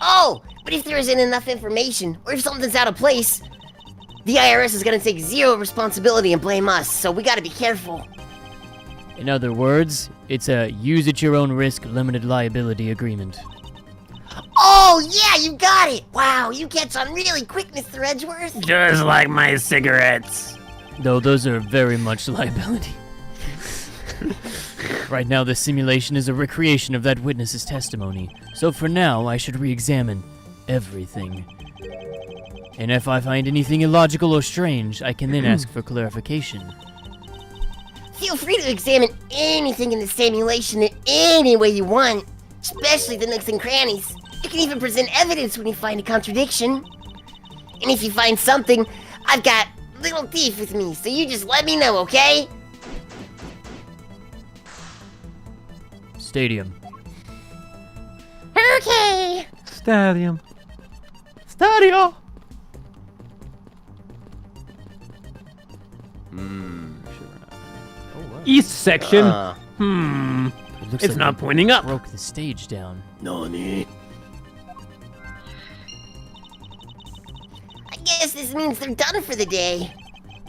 Oh, but if there isn't enough information, or if something's out of place, the IRS is gonna take zero responsibility and blame us, so we gotta be careful. In other words, it's a use at your own risk limited liability agreement. Oh, yeah, you got it! Wow, you catch on really quick, Mr. Edgeworth. Just like my cigarettes. Though those are very much liability. Right now, the simulation is a recreation of that witness's testimony, so for now, I should re-examine everything. And if I find anything illogical or strange, I can then ask for clarification. Feel free to examine anything in the simulation in any way you want, especially the nooks and crannies. You can even present evidence when you find a contradiction. And if you find something, I've got Little Thief with me, so you just let me know, okay? Stadium. Okay. Stadium. Stadio. East section. It looks It's like not they pointing up. broke the stage down. Nani? I guess this means they're done for the day.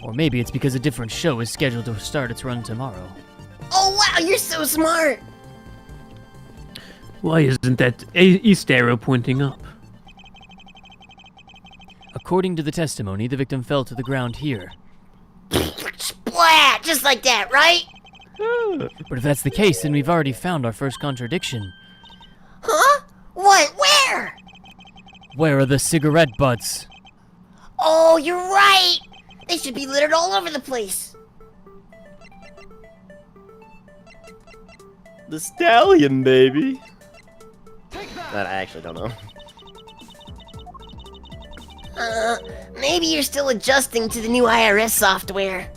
Or maybe it's because a different show is scheduled to start its run tomorrow. Oh, wow, you're so smart. Why isn't that east arrow pointing up? According to the testimony, the victim fell to the ground here. Splat! Just like that, right? But if that's the case, then we've already found our first contradiction. Huh? What? Where? Where are the cigarette butts? Oh, you're right! They should be littered all over the place. The stallion, baby. That I actually don't know. Maybe you're still adjusting to the new IRS software.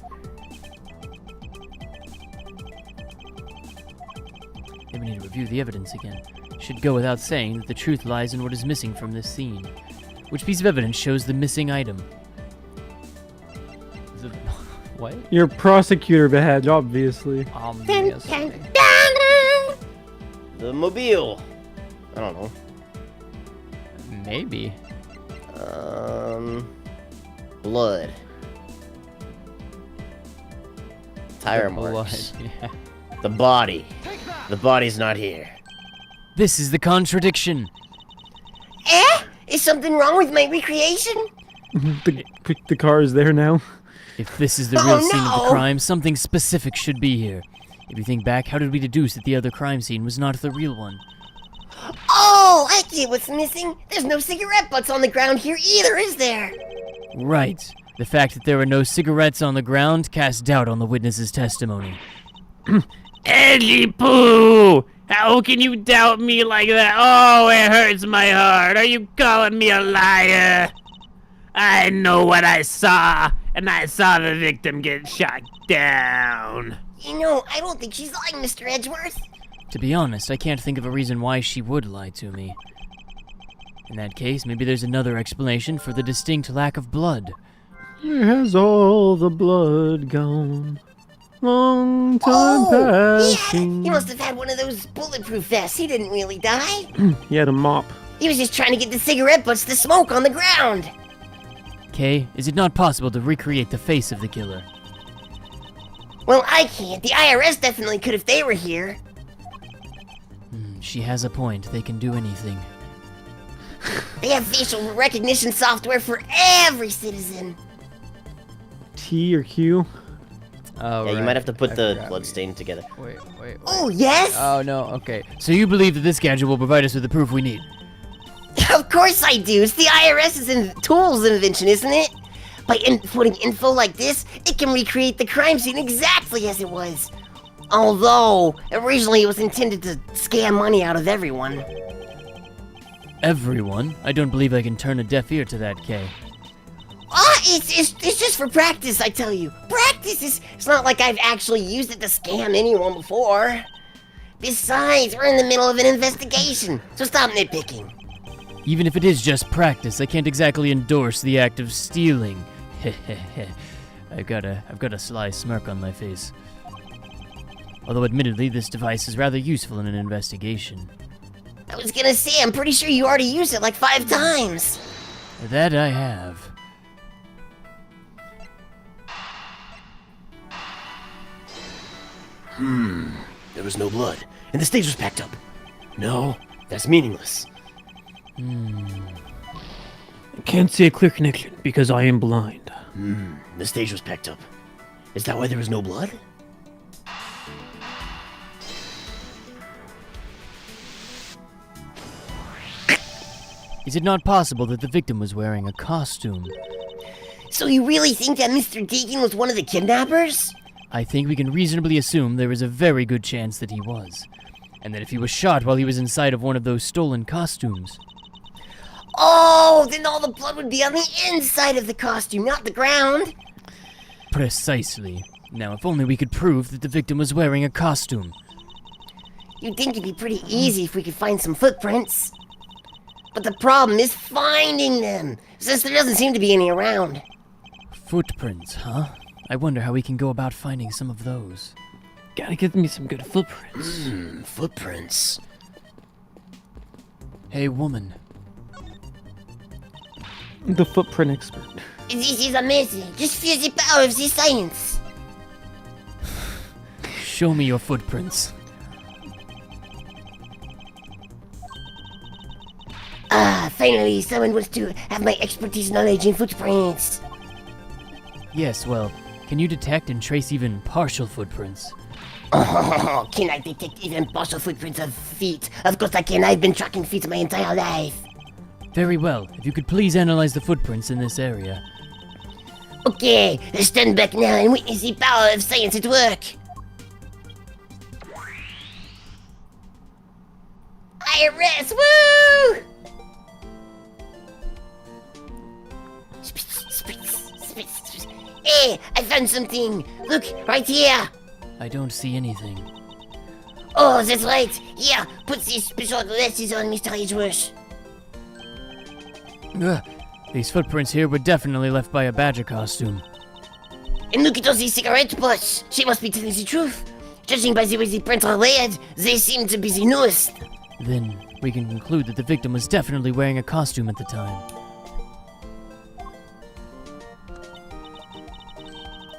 Then we need to review the evidence again. Should go without saying that the truth lies in what is missing from this scene. Which piece of evidence shows the missing item? Is it, what? Your prosecutor badge, obviously. Yes. The mobile. I don't know. Maybe. Blood. Tire Blood, marks. yeah. The body. The body's not here. This is the contradiction. Eh? Is something wrong with my recreation? The car is there now. If this is the Oh, real scene of the no. crime, something specific should be here. If you think back, how did we deduce that the other crime scene was not the real one? Oh, I get what's missing. There's no cigarette butts on the ground here either, is there? Right. The fact that there were no cigarettes on the ground casts doubt on the witness's testimony. Edgy Poo! How can you doubt me like that? Oh, it hurts my heart. Are you calling me a liar? I know what I saw, and I saw the victim get shot down. You know, I don't think she's lying, Mr. Edgeworth. To be honest, I can't think of a reason why she would lie to me. In that case, maybe there's another explanation for the distinct lack of blood. Where has all the blood gone? Long time passing. He must have had one of those bulletproof vests. He didn't really die. He had a mop. He was just trying to get the cigarette butts to smoke on the ground. Kay, is it not possible to recreate the face of the killer? Well, I can't. The IRS definitely could if they were here. She has a point. They can do anything. They have facial recognition software for every citizen. T or Q? Oh, Yeah, you right. might have to put I the forgot. bloodstain together. Wait. Oh, yes? Oh, no, okay. So you believe that this gadget will provide us with the proof we need? Of course I do. It's the IRS's tools invention, isn't it? By inputting info like this, it can recreate the crime scene exactly as it was. Although, originally it was intended to scam money out of everyone. Everyone? I don't believe I can turn a deaf ear to that, Kay. It's just for practice, I tell you. Practice is, it's not like I've actually used it to scam anyone before. Besides, we're in the middle of an investigation, so stop nitpicking. Even if it is just practice, I can't exactly endorse the act of stealing. I've got a sly smirk on my face. Although admittedly, this device is rather useful in an investigation. I was gonna say, I'm pretty sure you already used it like 5 times. That I have. There was no blood, and the stage was packed up. No, that's meaningless. I can't see a clear connection because I am blind. The stage was packed up. Is that why there was no blood? Is it not possible that the victim was wearing a costume? So you really think that Mr. Deacon was one of the kidnappers? I think we can reasonably assume there is a very good chance that he was. And that if he was shot while he was inside of one of those stolen costumes. Oh, then all the blood would be on the inside of the costume, not the ground. Precisely. Now, if only we could prove that the victim was wearing a costume. You'd think it'd be pretty easy if we could find some footprints. But the problem is finding them, since there doesn't seem to be any around. Footprints, huh? I wonder how we can go about finding some of those. Gotta get me some good footprints. Footprints. Hey, woman. The footprint expert. This is amazing. Just feel the power of the science. Show me your footprints. Ah, finally, someone wants to have my expertise knowledge in footprints. Yes, well, can you detect and trace even partial footprints? Oh, can I detect even partial footprints of feet? Of course I can. I've been tracking feet my entire life. Very well. If you could please analyze the footprints in this area. Okay, let's stand back now and witness the power of science at work. IRS, woo! Spritz. Hey, I found something. Look, right here. I don't see anything. Oh, that's right. Here, put these special glasses on, Mr. Edgeworth. Ugh. These footprints here were definitely left by a badger costume. And look at all these cigarette butts. She must be telling the truth. Judging by the way the prints are layered, they seem to be the newest. Then we can conclude that the victim was definitely wearing a costume at the time.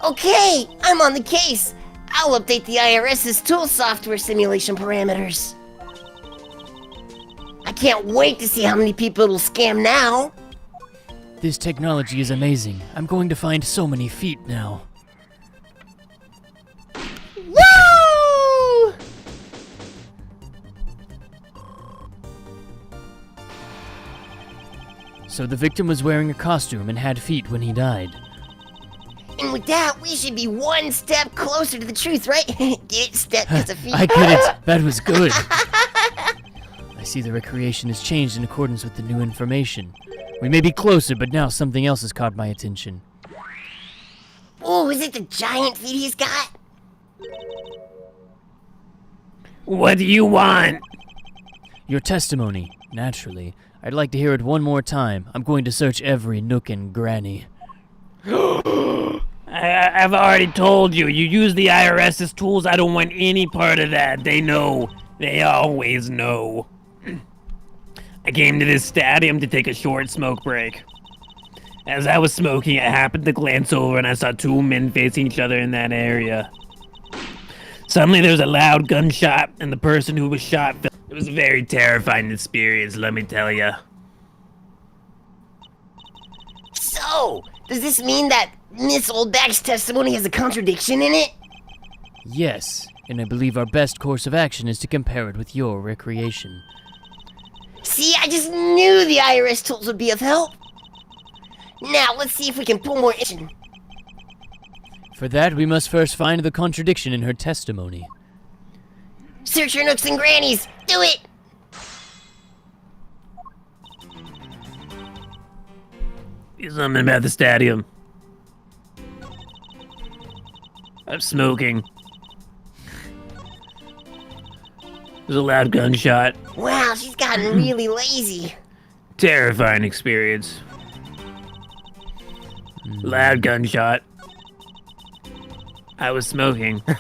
Okay, I'm on the case. I'll update the IRS's tool software simulation parameters. I can't wait to see how many people it'll scam now. This technology is amazing. I'm going to find so many feet now. Woo! So the victim was wearing a costume and had feet when he died. And with that, we should be one step closer to the truth, right? Get it? Step because of feet. I get it. That was good. I see the recreation has changed in accordance with the new information. We may be closer, but now something else has caught my attention. Oh, is it the giant feet he's got? What do you want? Your testimony, naturally. I'd like to hear it one more time. I'm going to search every nook and granny. I've already told you. You use the IRS's tools. I don't want any part of that. They know. They always know. I came to this stadium to take a short smoke break. As I was smoking, I happened to glance over and I saw two men facing each other in that area. Suddenly there was a loud gunshot and the person who was shot fell. It was a very terrifying experience, let me tell you. So, does this mean that Miss Oldback's testimony has a contradiction in it? Yes, and I believe our best course of action is to compare it with your recreation. See, I just knew the IRS tools would be of help. Now, let's see if we can pull more information. For that, we must first find the contradiction in her testimony. Search your nooks and grannies. Do it. Something about the stadium. I'm smoking. There's a loud gunshot. Wow, she's gotten really lazy. Terrifying experience. Loud gunshot. I was smoking. How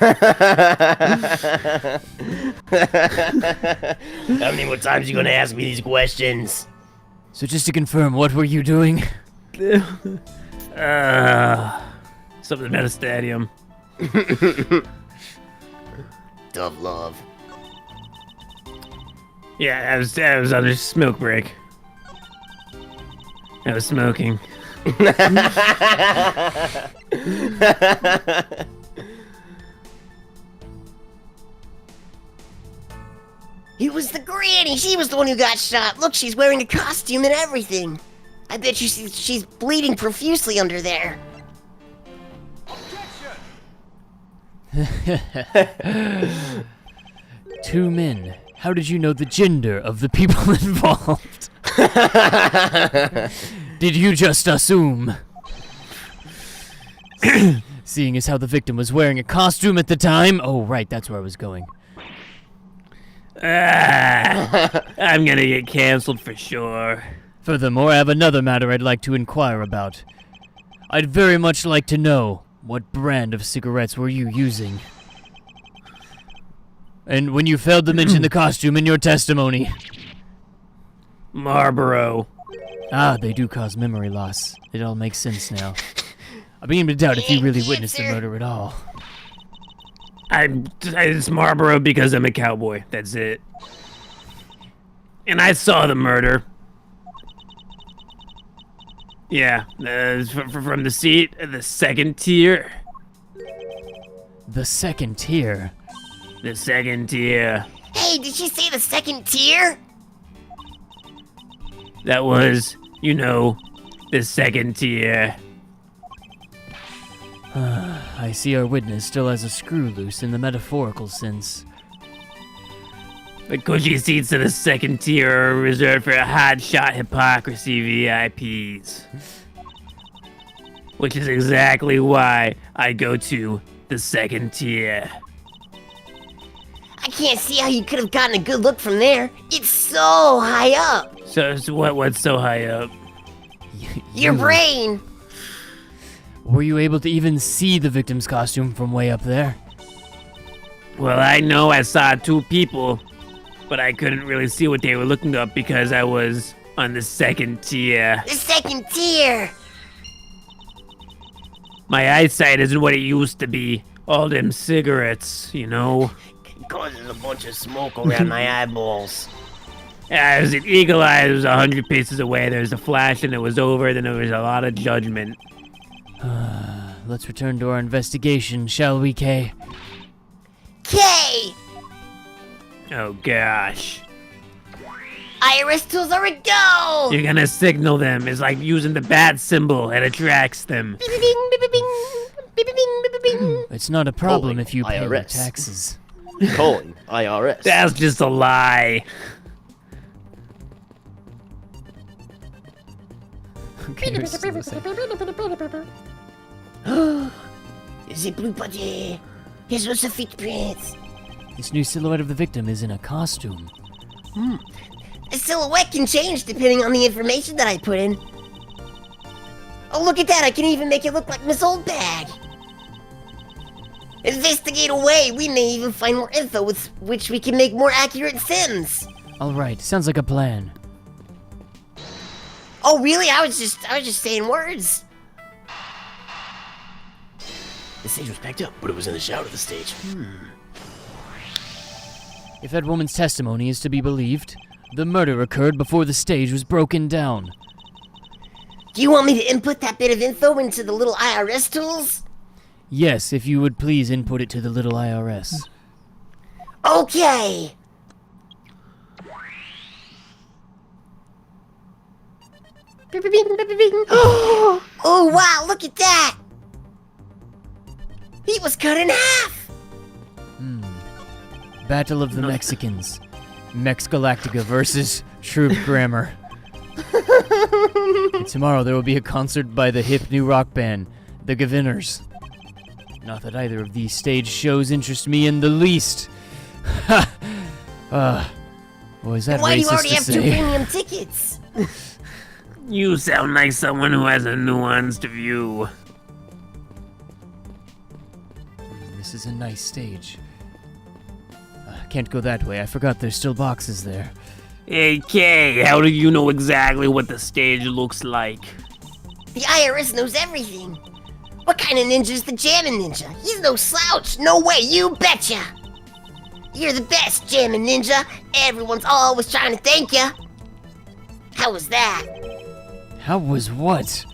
many more times are you gonna ask me these questions? So just to confirm, what were you doing? Something about a stadium. Tough love. Yeah, I was on a smoke break. I was smoking. It was the granny. She was the one who got shot. Look, she's wearing a costume and everything. I bet you she's bleeding profusely under there. Two men. How did you know the gender of the people involved? Did you just assume? Seeing as how the victim was wearing a costume at the time? Oh, right, that's where I was going. I'm gonna get canceled for sure. Furthermore, I have another matter I'd like to inquire about. I'd very much like to know, what brand of cigarettes were you using? And when you failed to mention the costume in your testimony. Marlboro. Ah, they do cause memory loss. It all makes sense now. I begin to doubt if you really witnessed the murder at all. It's Marlboro because I'm a cowboy. That's it. And I saw the murder. Yeah, from the seat of the second tier. The second tier. The second tier. Hey, did she say the second tier? That was, the second tier. I see our witness still has a screw loose in the metaphorical sense. The cushy seats of the second tier are reserved for hotshot hypocrisy VIPs. Which is exactly why I go to the second tier. I can't see how you could have gotten a good look from there. It's so high up. So what's so high up? Your brain. Were you able to even see the victim's costume from way up there? Well, I know I saw two people, but I couldn't really see what they were looking up because I was on the second tier. The second tier. My eyesight isn't what it used to be. All them cigarettes, Causes a bunch of smoke around my eyeballs. As an eagle eye was 100 paces away, there was a flash and it was over, then there was a lot of judgment. Let's return to our investigation, shall we, Kay? K! Oh gosh. IRS tools are a go! You're gonna signal them. It's like using the bat symbol. It attracts them. Beep, beep, bing, beep, beep, bing. Beep, beep, bing, beep, beep, bing. It's not a problem Calling if you pay your IRS. taxes. Calling IRS. That's just a lie. Okay, you're still the same. C'est plus pas de... Here's what's the footprints. This new silhouette of the victim is in a costume. The silhouette can change depending on the information that I put in. Oh, look at that. I can even make it look like Miss Oldbag. Investigate away. We may even find more info with which we can make more accurate sims. Alright, sounds like a plan. Oh, really? I was just saying words. The stage was packed up, but it was in the shadow of the stage. If that woman's testimony is to be believed, the murder occurred before the stage was broken down. Do you want me to input that bit of info into the little IRS tools? Yes, if you would please input it to the little IRS. Okay. Oh, wow, look at that. He was cut in half. Battle of the Mexicans. Mex Galactica versus Troop Grammar. And tomorrow there will be a concert by the hip new rock band, the Gavinners. Not that either of these stage shows interest me in the least. Ha! Was that Why do you racist already to have 2 say? premium tickets? You sound like someone who has a nuanced view. This is a nice stage. Can't go that way. I forgot there's still boxes there. Hey, Kay, how do you know exactly what the stage looks like? The IRS knows everything. What kind of ninja's the Jammin' Ninja? He's no slouch. No way, you betcha. You're the best, Jammin' Ninja. Everyone's always trying to thank ya. How was that? How was what?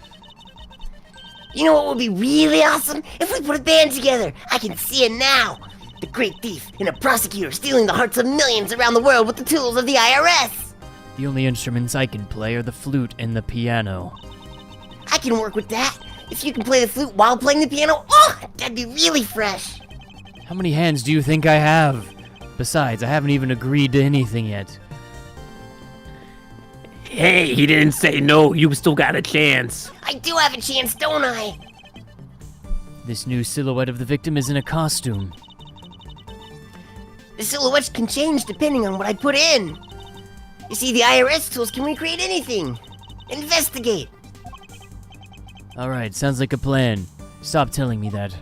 You know what would be really awesome? If we put a band together. I can see it now. The great thief and a prosecutor stealing the hearts of millions around the world with the tools of the IRS. The only instruments I can play are the flute and the piano. I can work with that. If you can play the flute while playing the piano, oh, that'd be really fresh. How many hands do you think I have? Besides, I haven't even agreed to anything yet. Hey, he didn't say no. You still got a chance. I do have a chance, don't I? This new silhouette of the victim is in a costume. The silhouettes can change depending on what I put in. You see, the IRS tools can recreate anything. Investigate. Alright, sounds like a plan. Stop telling me that.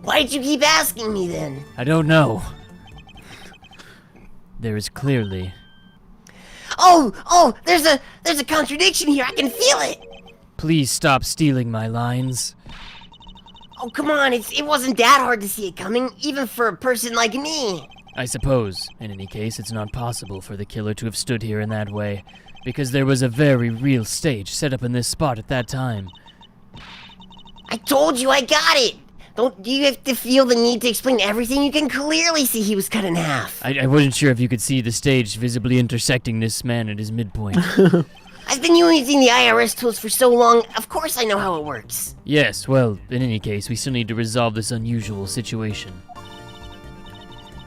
Why'd you keep asking me then? I don't know. There is clearly... Oh, there's a contradiction here. I can feel it. Please stop stealing my lines. Oh, come on. It wasn't that hard to see it coming, even for a person like me. I suppose, in any case, it's not possible for the killer to have stood here in that way, because there was a very real stage set up in this spot at that time. I told you I got it. Do you have to feel the need to explain everything? You can clearly see he was cut in half. I wasn't sure if you could see the stage visibly intersecting this man at his midpoint. I've been using the IRS tools for so long, of course I know how it works. Yes, well, in any case, we still need to resolve this unusual situation.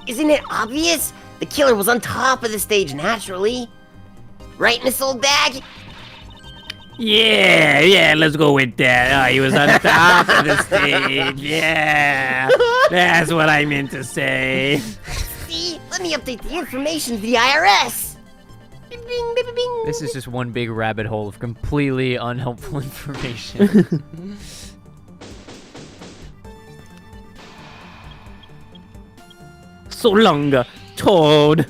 Isn't it obvious? The killer was on top of the stage naturally. Right, Miss Old Bag? Yeah, let's go with that. He was on top of the stage. Yeah, that's what I meant to say. See? Let me update the information to the IRS. Bing, bing, bing, bing, bing. This is just one big rabbit hole of completely unhelpful information. So long, Toad.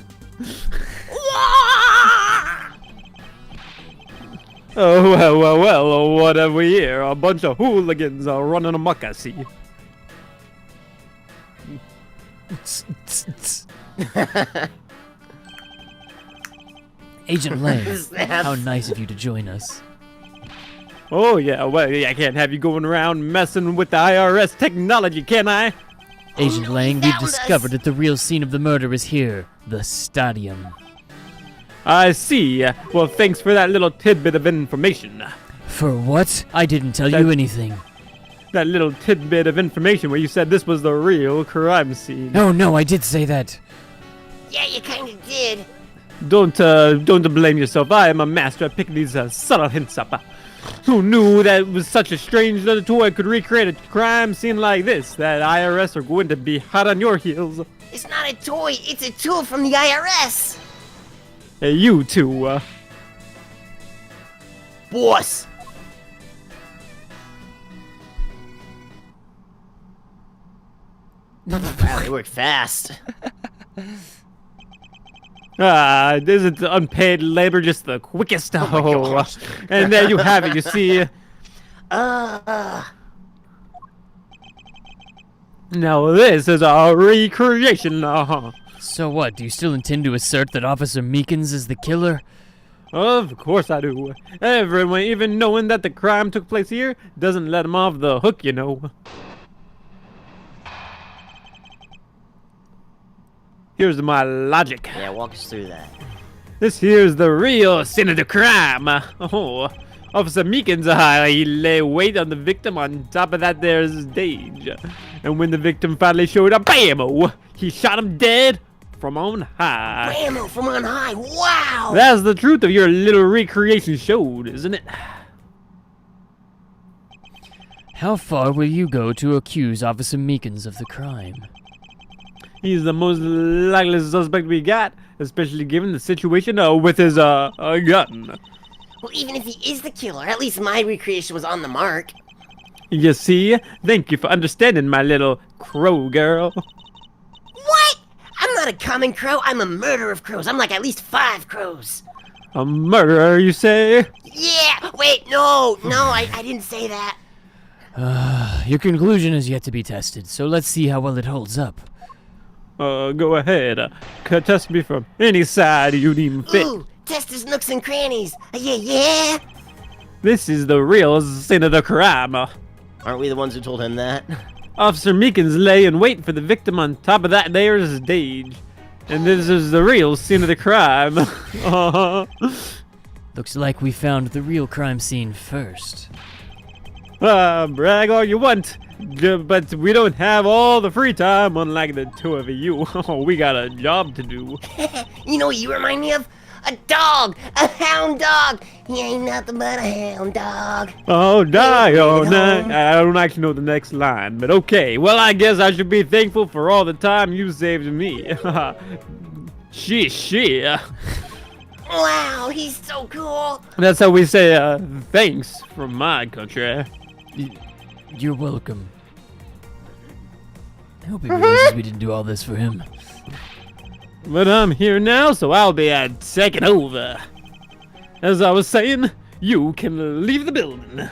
Oh, well, what have we here? A bunch of hooligans running amok, I see. Agent Lang, Snap. how nice of you to join us. Oh, yeah, well, I can't have you going around messing with the IRS technology, can I? Agent no, Lang, he we've found us. discovered that the real scene of the murder is here, the stadium. I see. Well, thanks for that little tidbit of information. For what? I didn't tell you anything. That little tidbit of information where you said this was the real crime scene. No, I did say that. Yeah, you kinda did. Don't blame yourself. I am a master at picking these subtle hints up. Who knew that it was such a strange little toy could recreate a crime scene like this? That IRS are going to be hot on your heels. It's not a toy, it's a tool from the IRS. Hey, you two. Boss. Wow, they work fast. Isn't unpaid labor just the quickest? Oh, and there you have it. You see. Now this is a recreation. So what, do you still intend to assert that Officer Meekins is the killer? Of course I do. Everyone, even knowing that the crime took place here, doesn't let him off the hook, you know. Here's my logic. Yeah, walk us through that. This here's the real scene of the crime. Oh, Officer Meekins, he lay wait on the victim on top of that there's stage. And when the victim finally showed up, bam! He shot him dead from on high. Whammo from on high, wow! That's the truth of your little recreation showed, isn't it? How far will you go to accuse Officer Meekins of the crime? He's the most likely suspect we got, especially given the situation with his gun. Well, even if he is the killer, at least my recreation was on the mark. You see? Thank you for understanding, my little crow girl. What? I'm not a common crow, I'm a murderer of crows. I'm like at least 5 crows. A murderer, you say? Yeah, wait, no, I didn't say that. Your conclusion is yet to be tested, so let's see how well it holds up. Go ahead. Contest me from any side you deem fit. Ooh, test his nooks and crannies. Yeah. This is the real scene of the crime. Aren't we the ones who told him that? Officer Meekins lay in wait for the victim on top of that there's stage. And this is the real scene of the crime. Looks like we found the real crime scene first. Brag all you want, but we don't have all the free time, unlike the two of you. We got a job to do. You know what you remind me of? A dog! A hound dog! He ain't nothing but a hound dog. Oh, die all night. I don't actually know the next line, but okay. Well, I guess I should be thankful for all the time you saved me. She. Wow, he's so cool. That's how we say thanks from my country. You're welcome. I hope he realizes we didn't do all this for him. But I'm here now, so I'll be taking over. As I was saying, you can leave the building.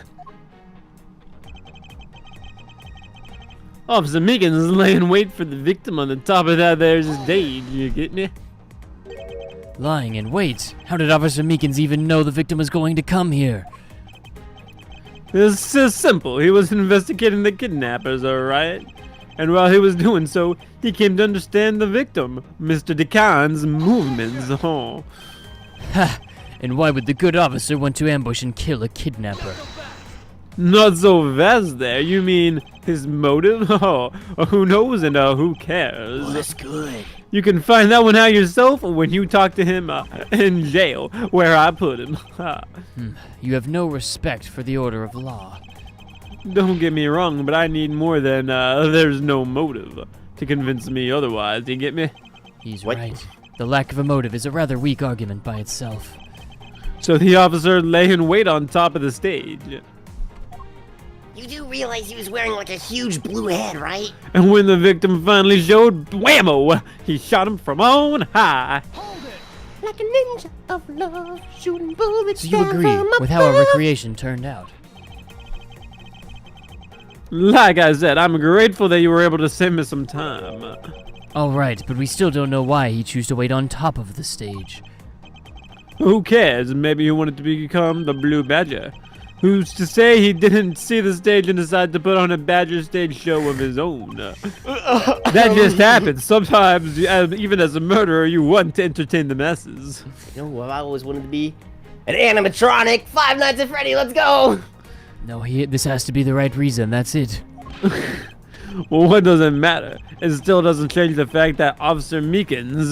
Officer Meekins lay in wait for the victim on the top of that there's stage, you get me? Lying in wait? How did Officer Meekins even know the victim was going to come here? This is simple. He was investigating the kidnappers, alright? And while he was doing so, he came to understand the victim, Mr. Decan's movements. Oh. Ha! And why would the good officer want to ambush and kill a kidnapper? Not so fast there. You mean his motive? Oh, who knows and who cares? That's good. You can find that one out yourself when you talk to him in jail, where I put him. You have no respect for the order of law. Don't get me wrong, but I need more than there's no motive to convince me otherwise. You get me? He's What? right. The lack of a motive is a rather weak argument by itself. So the officer lay in wait on top of the stage. You do realize he was wearing like a huge blue head, right? And when the victim finally showed, whammo! He shot him from on high. Like a ninja of love, shooting bullets. So you agree with how our recreation turned out? Like I said, I'm grateful that you were able to save me some time. Alright, but we still don't know why he chose to wait on top of the stage. Who cares? Maybe he wanted to become the Blue Badger. Who's to say he didn't see the stage and decide to put on a Badger stage show of his own? That just happens. Sometimes, even as a murderer, you want to entertain the masses. You know what I always wanted to be? An animatronic. Five Nights at Freddy. Let's go. No, this has to be the right reason, that's it. Well, what does it matter? It still doesn't change the fact that Officer Meekins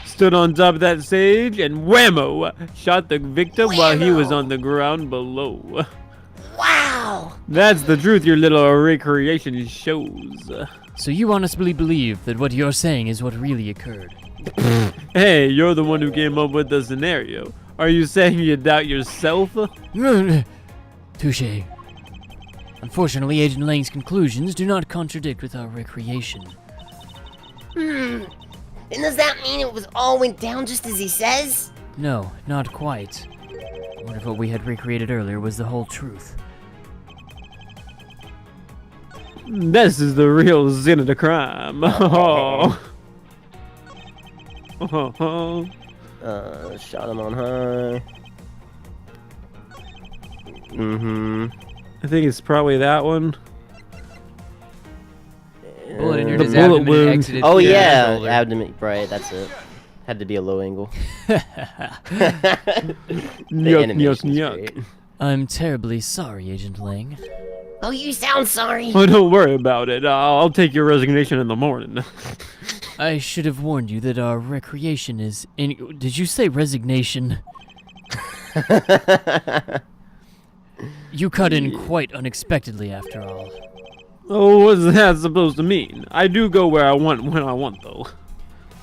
stood on top of that stage and whammo! Shot the victim while he was on the ground below. Wow! That's the truth your little recreation shows. So you honestly believe that what you're saying is what really occurred? Hey, you're the one who came up with the scenario. Are you saying you doubt yourself? Touché. Unfortunately, Agent Lang's conclusions do not contradict with our recreation. And does that mean it was all went down just as he says? No, not quite. What if what we had recreated earlier was the whole truth? This is the real sin of the crime. Shot him on high. I think it's probably that one. Bullet entered The his bullet abdomen wound. and exited Oh through the yeah, shoulder. abdomen. Right, that's it. Had to be a low angle. Yuck, animation's yuck. great. I'm terribly sorry, Agent Lang. Oh, you sound sorry. Oh, don't worry about it. I'll take your resignation in the morning. I should have warned you that our recreation is in. Did you say resignation? You cut in quite unexpectedly, after all. Oh, what's that supposed to mean? I do go where I want when I want, though.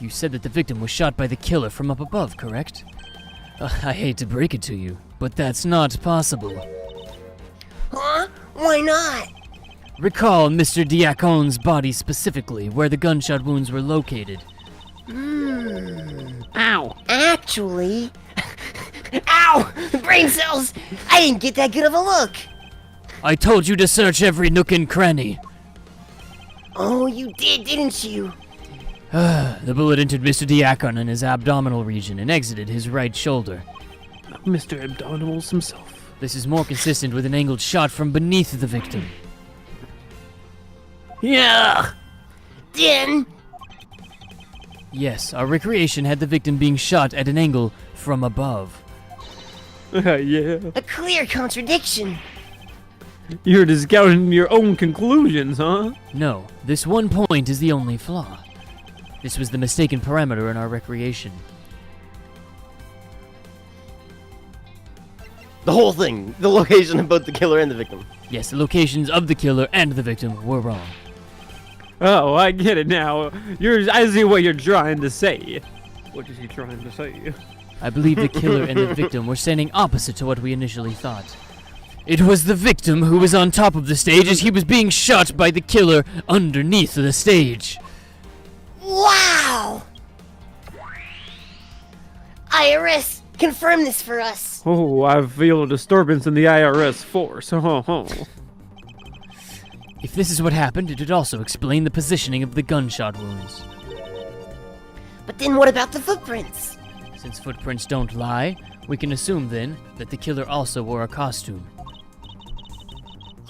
You said that the victim was shot by the killer from up above, correct? I hate to break it to you, but that's not possible. Huh? Why not? Recall Mr. Diacon's body specifically, where the gunshot wounds were located. Ow. Actually... Ow! Brain cells! I didn't get that good of a look! I told you to search every nook and cranny. Oh, you did, didn't you? The bullet entered Mr. Diacon in his abdominal region and exited his right shoulder. Mr. Abdominals himself. This is more consistent with an angled shot from beneath the victim. Yeah. Then... Yes, our recreation had the victim being shot at an angle from above. Yeah. a clear contradiction. You're discounting your own conclusions, huh? No, this one point is the only flaw. This was the mistaken parameter in our recreation. The whole thing. The location of both the killer and the victim. Yes, the locations of the killer and the victim were wrong. Oh, I get it now. I see what you're trying to say. What is he trying to say? I believe the killer and the victim were standing opposite to what we initially thought. It was the victim who was on top of the stage as he was being shot by the killer underneath the stage. Wow! IRS, confirm this for us. Oh, I feel a disturbance in the IRS force. If this is what happened, it would also explain the positioning of the gunshot wounds. But then what about the footprints? Since footprints don't lie, we can assume then that the killer also wore a costume.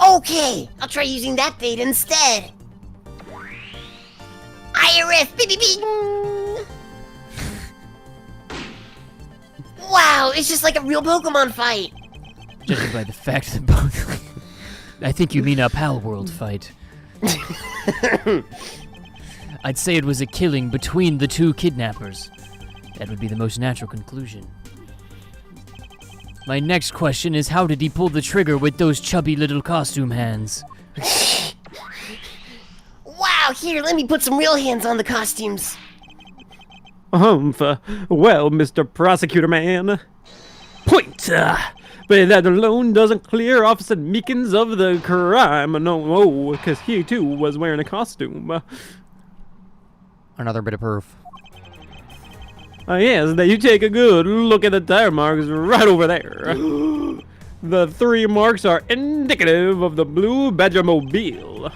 Okay, I'll try using that data instead. IRF, baby bing! Wow, it's just like a real Pokemon fight. Judging by the fact that both... I think you mean a Pal World fight. I'd say it was a killing between the two kidnappers. That would be the most natural conclusion. My next question is, how did he pull the trigger with those chubby little costume hands? Wow, here, let me put some real hands on the costumes. Well, Mr. Prosecutor Man. Point! But that alone doesn't clear Officer Meekins of the crime. No, because he too was wearing a costume. Another bit of proof. Yes, now you take a good look at the tire marks right over there. The 3 marks are indicative of the blue Badger mobile.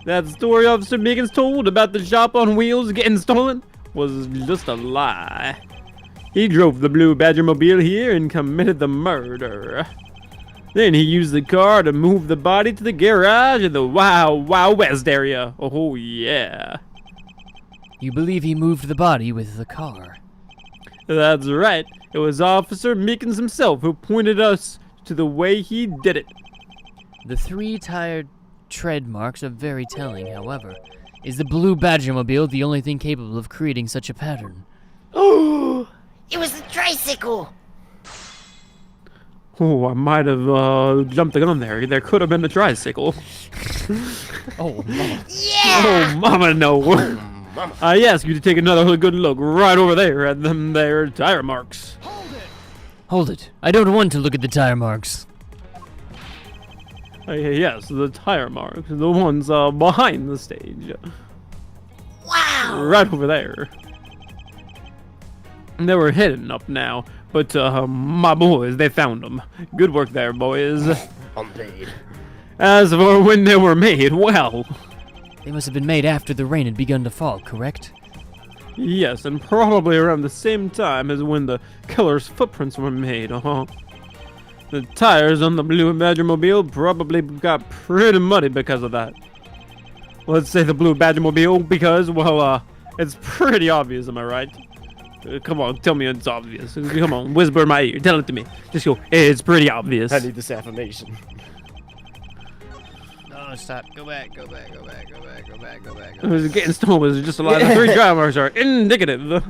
That story Officer Meekins told about the shop on wheels getting stolen was just a lie. He drove the blue Badger mobile here and committed the murder. Then he used the car to move the body to the garage in the Wild West area. Oh yeah. You believe he moved the body with the car? That's right. It was Officer Meekins himself who pointed us to the way he did it. The 3 tire tread marks are very telling, however. Is the blue Badger mobile the only thing capable of creating such a pattern? Oh, it was the tricycle. Oh, I might have jumped the gun there. There could have been a tricycle. Oh, Mama. Yeah. Oh, Mama, no. I ask you to take another good look right over there at them there tire marks. Hold it. I don't want to look at the tire marks. Yes, the tire marks. The ones behind the stage. Wow. Right over there. They were hidden up now, but my boys, they found them. Good work there, boys. Unpaid. As for when they were made, well... They must have been made after the rain had begun to fall, correct? Yes, and probably around the same time as when the killer's footprints were made, The tires on the blue Badger mobile probably got pretty muddy because of that. Let's say the blue Badger mobile because, well, it's pretty obvious, am I right? Come on, tell me it's obvious. Come on, whisper in my ear, tell it to me. Just go, it's pretty obvious. I need this affirmation. No, stop. Go back. Go back. It was getting stolen, was just a lot of 3 tire marks are indicative.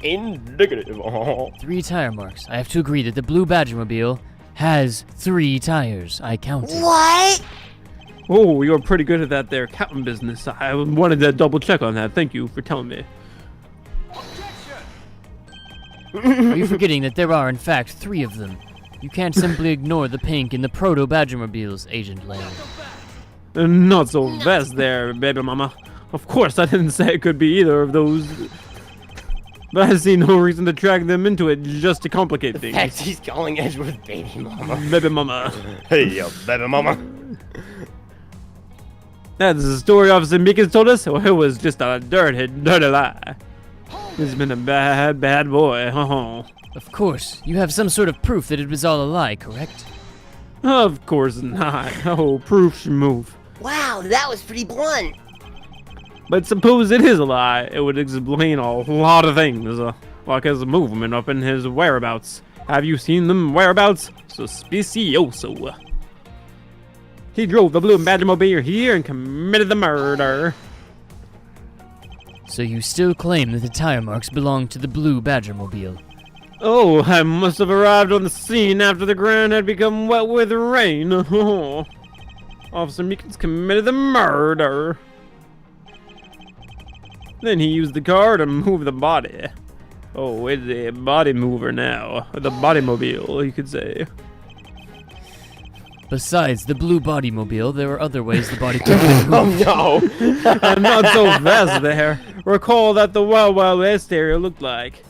Indicative. Oh. 3 tire marks. I have to agree that the blue Badger mobile has 3 tires. I counted. What? Oh, you're pretty good at that there counting business. I wanted to double check on that. Thank you for telling me. Are you forgetting that there are, in fact, 3 of them? You can't simply ignore the pink in the proto-Badger mobiles, Agent Land. Not so fast there, baby mama. Of course, I didn't say it could be either of those. But I see no reason to track them into it just to complicate things. Fact, he's calling Edgeworth baby mama. Baby mama. Hey, yo, baby mama. That's the story Officer Meekins told us. Well, it was just a dirty lie. He's been a bad boy. Of course, you have some sort of proof that it was all a lie, correct? Of course not. Oh, proof schmoof. Wow, that was pretty blunt. But suppose it is a lie, it would explain a lot of things, like his movement up in his whereabouts. Have you seen them whereabouts? Suspicioso. He drove the blue Badger mobile here and committed the murder. So you still claim that the tire marks belong to the blue Badger mobile? Oh, I must have arrived on the scene after the ground had become wet with rain. Officer Meekins committed the murder. Then he used the car to move the body. Oh, it's a body mover now. The body mobile, you could say. Besides the blue body mobile, there are other ways the body could be moved. Oh no! I'm not so fast there. Recall that the Wild West area looked like.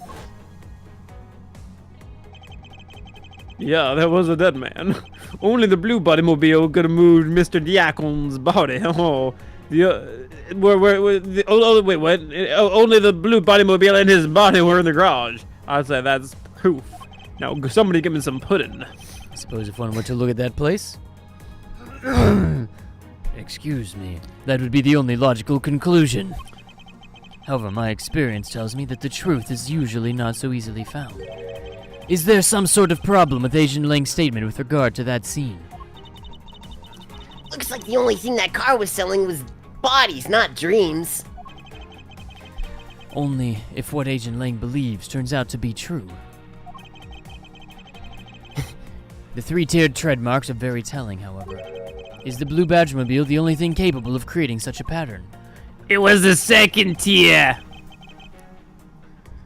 Yeah, there was a dead man. Only the blue body mobile could have moved Mr. Diacon's body. Oh, wait, what? Only the blue body mobile and his body were in the garage. I'd say that's proof. Now, somebody give me some pudding. I suppose if one were to look at that place. Excuse me. That would be the only logical conclusion. However, my experience tells me that the truth is usually not so easily found. Is there some sort of problem with Agent Lang's statement with regard to that scene? Looks like the only thing that car was selling was bodies, not dreams. Only if what Agent Lang believes turns out to be true. The three-tiered tread marks are very telling, however. Is the blue Badgermobile the only thing capable of creating such a pattern? It was the second tier.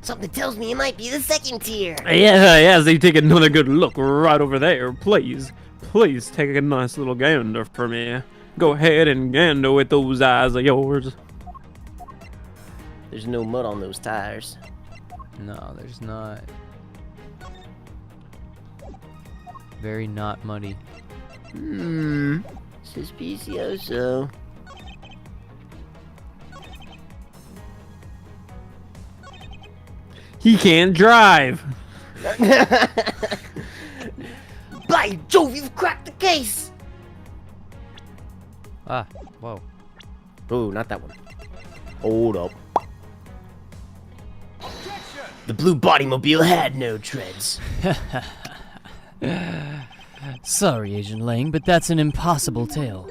Something tells me it might be the second tier. Yeah, so you take another good look right over there, please. Please take a nice little gander for me. Go ahead and gander with those eyes of yours. There's no mud on those tires. No, there's not. Very not muddy. Suspicioso. He can't drive. By Jove, you've cracked the case! Ah, whoa. Oh, not that one. Hold up. The blue bodymobile had no treads. Sorry, Agent Lang, but that's an impossible tale.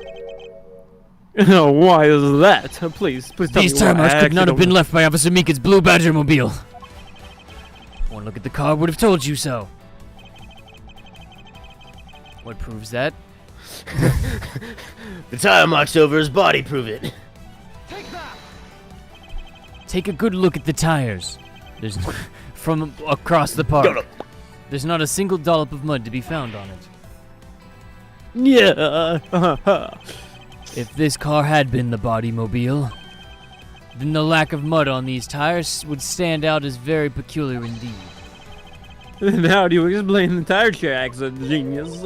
Why is that? Please tell These me tire why. marks I could not actually have been don't- left by Officer Meekin's blue Badgermobile. One look at the car would have told you so. What proves that? The tire marks over his body prove it. Take a good look at the tires. There's from across the park. There's not a single dollop of mud to be found on it. Yeah. If this car had been the bodymobile, then the lack of mud on these tires would stand out as very peculiar indeed. Then how do you explain the tire tracks, genius?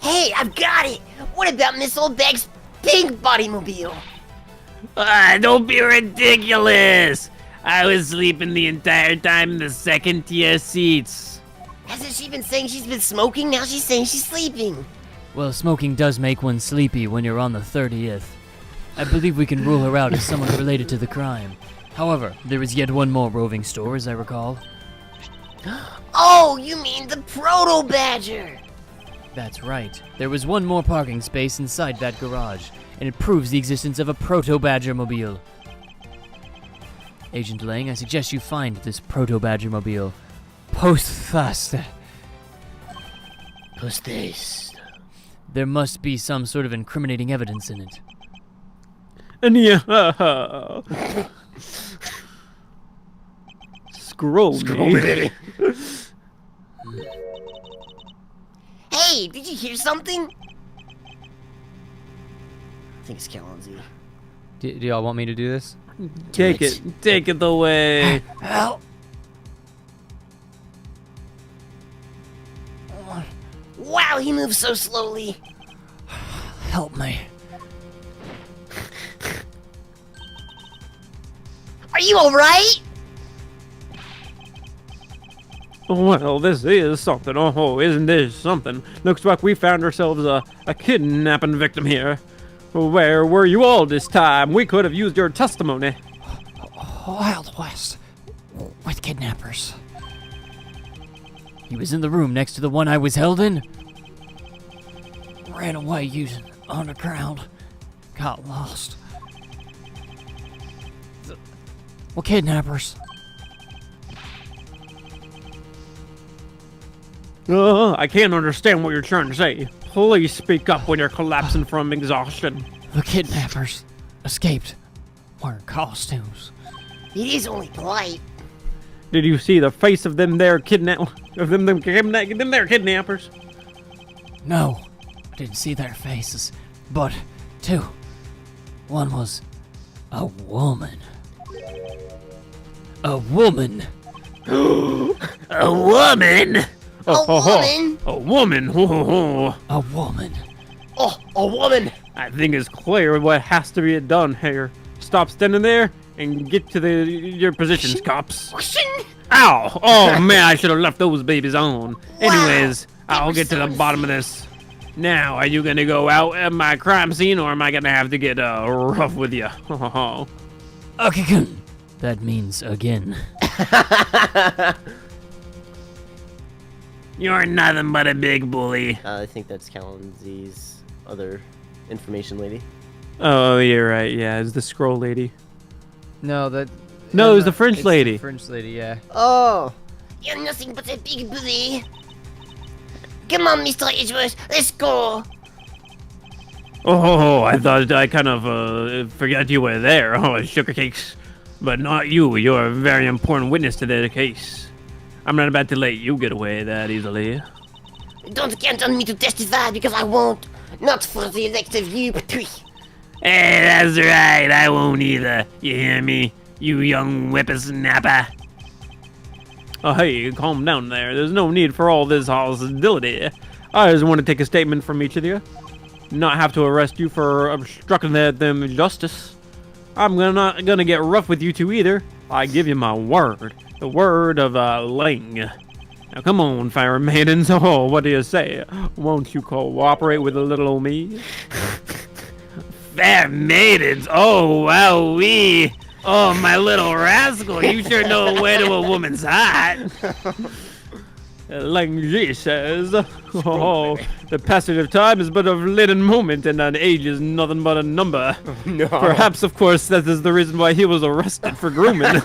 Hey, I've got it! What about Miss Oldbag's pink bodymobile? Don't be ridiculous! I was sleeping the entire time in the second tier seats. Hasn't she been saying she's been smoking? Now she's saying she's sleeping. Well, smoking does make one sleepy when you're on the 30th. I believe we can rule her out as someone related to the crime. However, there is yet one more roving store, as I recall. Oh, you mean the Proto Badger? That's right. There was one more parking space inside that garage, and it proves the existence of a Proto-Badgermobile. Agent Lang, I suggest you find this Proto-Badgermobile. Post faster. Post haste. There must be some sort of incriminating evidence in it. And yeah. Scroll me. Hey, did you hear something? I think it's Kalenzi. Do y'all want me to do this? Take it away. Help! Wow, he moves so slowly. Help me. Are you alright? Well, this is something. Oh, isn't this something? Looks like we found ourselves a kidnapping victim here. Where were you all this time? We could have used your testimony. Wild West. With kidnappers. He was in the room next to the one I was held in. Ran away using underground. Got lost. Well, kidnappers. I can't understand what you're trying to say. Please speak up when you're collapsing from exhaustion. The kidnappers escaped wearing costumes. It is only polite. Did you see the face of them there kidnappers? No, I didn't see their faces, but two. One was a woman. A woman. A woman? A woman? A woman. A woman. Oh, a woman! I think it's clear what has to be done here. Stop standing there and get to your positions, cops. Ow! Oh man, I should have left those babies on. Anyways, I'll get to the bottom of this. Now, are you gonna go out at my crime scene, or am I gonna have to get rough with you? Okay, that means again. You're nothing but a big bully. I think that's Callanzy's other information lady. Oh, you're right. Yeah, it's the scroll lady. No, that. No, it was the French it's lady. The French lady, yeah. Oh! You're nothing but a big bully. Come on, Mr. Edgeworth, let's go. Oh, I thought I kind of forgot you were there. Oh, sugar cakes. But not you. You're a very important witness to the case. I'm not about to let you get away that easily. Don't count on me to testify because I won't. Not for the elect of you, Patui. Hey, that's right. I won't either. You hear me? You young whippersnapper. Oh, hey, calm down there. There's no need for all this hostility. I just want to take a statement from each of you. Not have to arrest you for obstructing them justice. I'm not gonna get rough with you two either. I give you my word. The word of Ling. Now come on, fire maidens. Oh, what do you say? Won't you cooperate with the little old me? Fair maidens? Oh, wowee. Oh, my little rascal. You sure know a way to a woman's heart. Like G says, oh, the passage of time is but a flitting moment, and an age is nothing but a number. No. Perhaps, of course, that is the reason why he was arrested for grooming.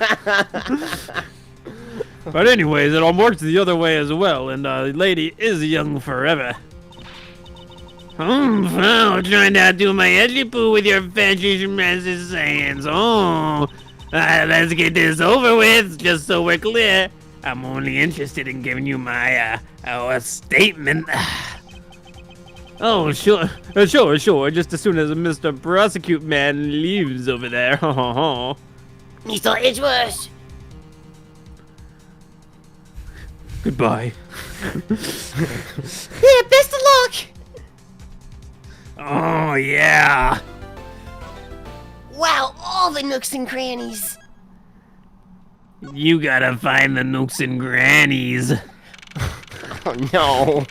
But anyways, it all works the other way as well, and the lady is young forever. Oh, trying to outdo my edgy poo with your fancy messy sayings. Oh, let's get this over with, just so we're clear. I'm only interested in giving you my statement. Oh, sure, sure. Just as soon as Mr. Prosecute Man leaves over there. Mr. Edgeworth. Goodbye. Yeah, best of luck. Oh, yeah. Wow, all the nooks and crannies. You gotta find the nooks and grannies. Oh, no.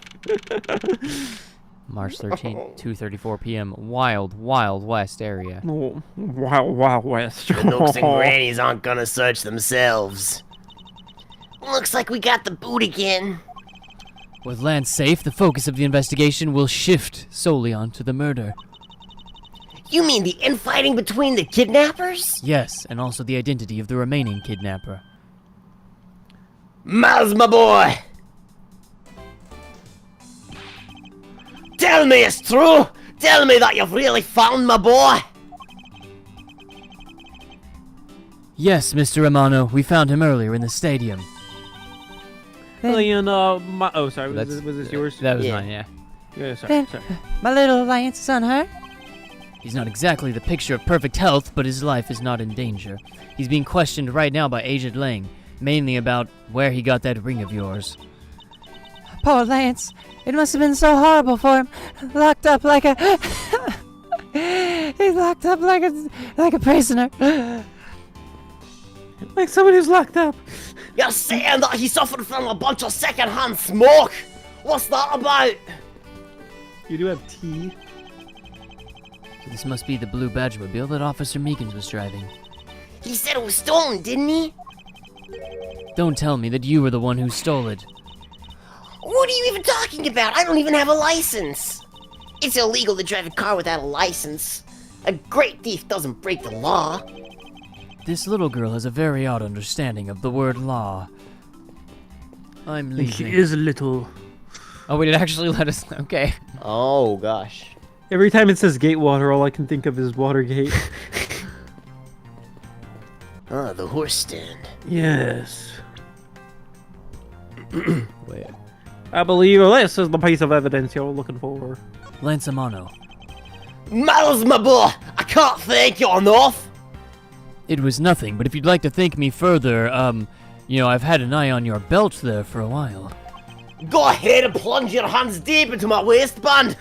March 13th, 2:34 p.m. Wild, Wild West area. Oh, wow, West. The nooks and grannies aren't gonna search themselves. Looks like we got the boot again. With Lance safe, the focus of the investigation will shift solely onto the murder. You mean the infighting between the kidnappers? Yes, and also the identity of the remaining kidnapper. Miles, my boy! Tell me it's true! Tell me that you've really found my boy! Yes, Mr. Romano, we found him earlier in the stadium. Oh, sorry, was this yours? That was Yeah. mine, yeah. Yeah, sorry. My little alliance is unhurt. He's not exactly the picture of perfect health, but his life is not in danger. He's being questioned right now by Agent Lang, mainly about where he got that ring of yours. Poor Lance. It must have been so horrible for him. Locked up like a... He's locked up like a prisoner. Like somebody who's locked up. You're saying that he suffered from a bunch of secondhand smoke? What's that about? You do have tea. So this must be the blue Badgermobile that Officer Meekins was driving. He said it was stolen, didn't he? Don't tell me that you were the one who stole it. What are you even talking about? I don't even have a license. It's illegal to drive a car without a license. A great thief doesn't break the law. This little girl has a very odd understanding of the word law. I'm leaving. She is a little. Oh, wait, it actually let us... Okay. Oh, gosh. Every time it says Gatewater, all I can think of is Watergate. Ah, the horse stand. Yes. Wait. I believe this is the piece of evidence you're looking for. Lance Amano. Miles, my boy, I can't thank you enough. It was nothing, but if you'd like to thank me further, you know, I've had an eye on your belt there for a while. Go ahead and plunge your hands deep into my waistband.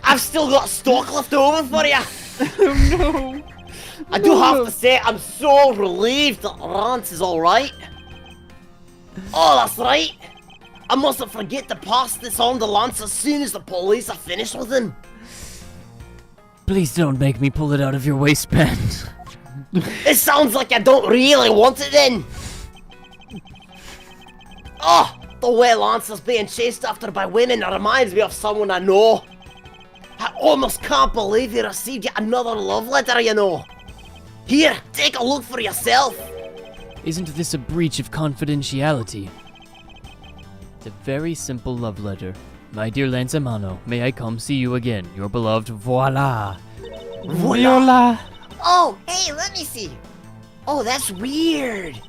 I've still got stock left over for you. Oh no. I do have to say, I'm so relieved that Lance is alright. Oh, that's right. I mustn't forget to pass this on to Lance as soon as the police are finished with him. Please don't make me pull it out of your waistband. It sounds like I don't really want it then. Oh, the way Lance is being chased after by women reminds me of someone I know. I almost can't believe he received yet another love letter, you know. Here, take a look for yourself. Isn't this a breach of confidentiality? It's a very simple love letter. My dear Lanzamano, may I come see you again? Your beloved voila. Viola. Oh, hey, let me see. Oh, that's weird.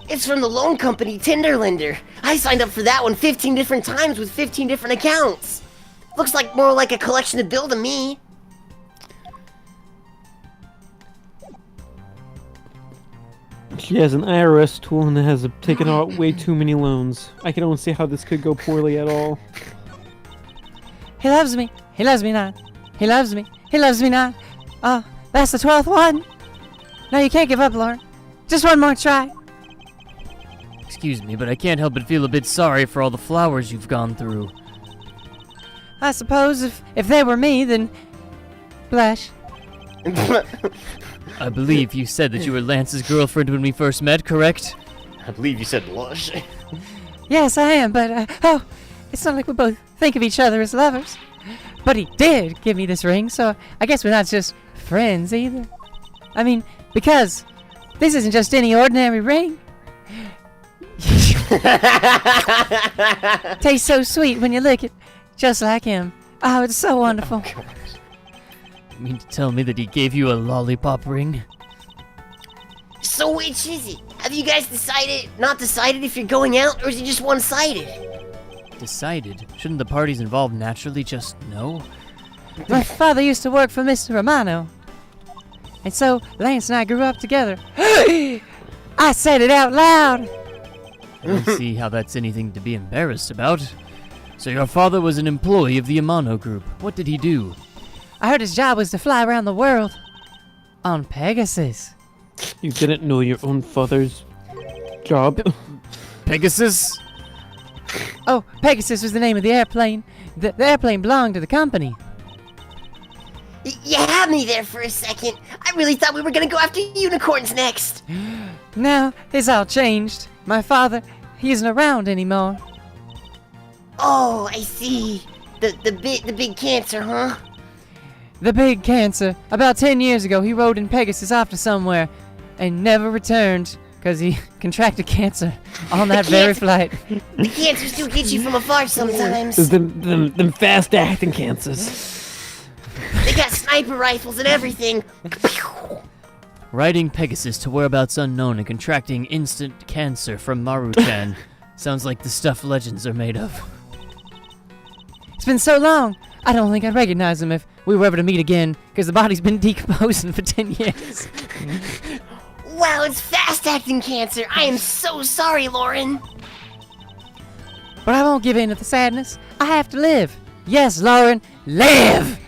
It's from the loan company Tinderlender. I signed up for that one 15 different times with 15 different accounts. Looks like more like a collection of bill to me. She has an IRS tool and has taken out way too many loans. I can only see how this could go poorly at all. He loves me. He loves me not. He loves me. He loves me not. Oh, that's the 12th one. No, you can't give up, Lauren. Just one more try. Excuse me, but I can't help but feel a bit sorry for all the flowers you've gone through. I suppose if they were me, then blush. I believe you said that you were Lance's girlfriend when we first met, correct? I believe you said blush. Yes, I am, but oh, it's not like we both think of each other as lovers. But he did give me this ring, so I guess we're not just friends either. I mean, because this isn't just any ordinary ring. Tastes so sweet when you lick it, just like him. Oh, it's so wonderful. You mean to tell me that he gave you a lollipop ring? So which is it? Have you guys not decided if you're going out, or is it just one-sided? Decided? Shouldn't the parties involved naturally just know? My father used to work for Mr. Romano. And so Lance and I grew up together. I said it out loud. I don't see how that's anything to be embarrassed about. So your father was an employee of the Amano Group. What did he do? I heard his job was to fly around the world on Pegasus. You didn't know your own father's job? Pegasus? Oh, Pegasus was the name of the airplane. The airplane belonged to the company. You had me there for a second. I really thought we were gonna go after unicorns next. Now, it's all changed. My father, he isn't around anymore. Oh, I see. The big cancer, huh? The big cancer. About 10 years ago, he rode in Pegasus off to somewhere and never returned because he contracted cancer on that very flight. The cancer still gets you from afar sometimes. Them fast-acting cancers. They got sniper rifles and everything. Riding Pegasus to whereabouts unknown and contracting instant cancer from Maruchan. Sounds like the stuff legends are made of. It's been so long, I don't think I'd recognize him if we were ever to meet again, because the body's been decomposing for 10 years. Wow, it's fast-acting cancer. I am so sorry, Lauren. But I won't give in to the sadness. I have to live. Yes, Lauren, live!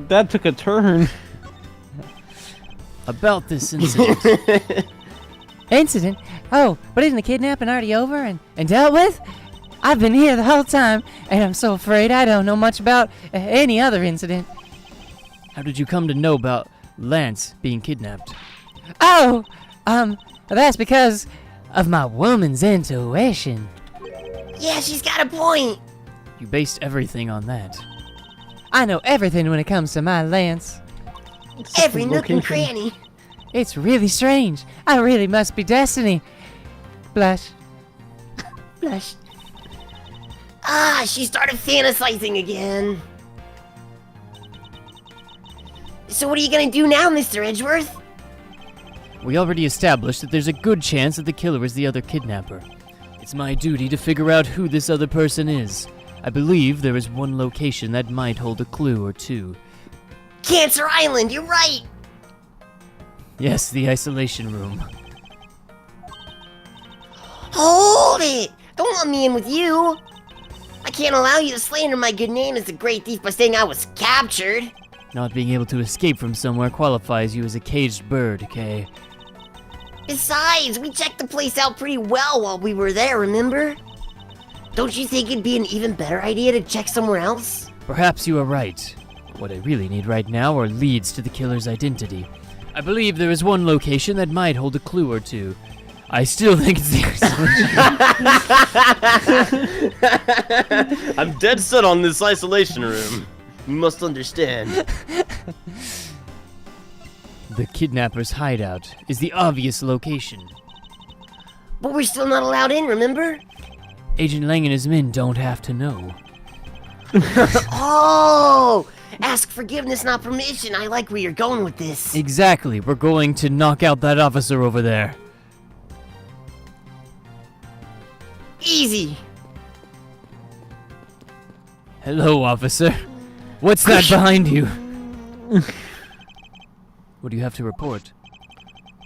That took a turn. About this incident. Incident? Oh, but isn't the kidnapping already over and dealt with? I've been here the whole time, and I'm so afraid I don't know much about any other incident. How did you come to know about Lance being kidnapped? Oh, that's because of my woman's intuition. Yeah, she's got a point. You based everything on that. I know everything when it comes to my Lance. Every nook and cranny. It's really strange. I really must be destiny. Blush. Blush. Ah, she started fantasizing again. So what are you gonna do now, Mr. Edgeworth? We already established that there's a good chance that the killer is the other kidnapper. It's my duty to figure out who this other person is. I believe there is one location that might hold a clue or two. Cancer Island, you're right. Yes, the isolation room. Hold it! Don't let me in with you. I can't allow you to slander my good name as a great thief by saying I was captured. Not being able to escape from somewhere qualifies you as a caged bird, okay? Besides, we checked the place out pretty well while we were there, remember? Don't you think it'd be an even better idea to check somewhere else? Perhaps you are right. What I really need right now are leads to the killer's identity. I believe there is one location that might hold a clue or two. I still think it's the isolation. I'm dead set on this isolation room. You must understand. The kidnapper's hideout is the obvious location. But we're still not allowed in, remember? Agent Lang and his men don't have to know. Oh! Ask forgiveness, not permission. I like where you're going with this. Exactly. We're going to knock out that officer over there. Easy. Hello, officer. What's that behind you? What do you have to report?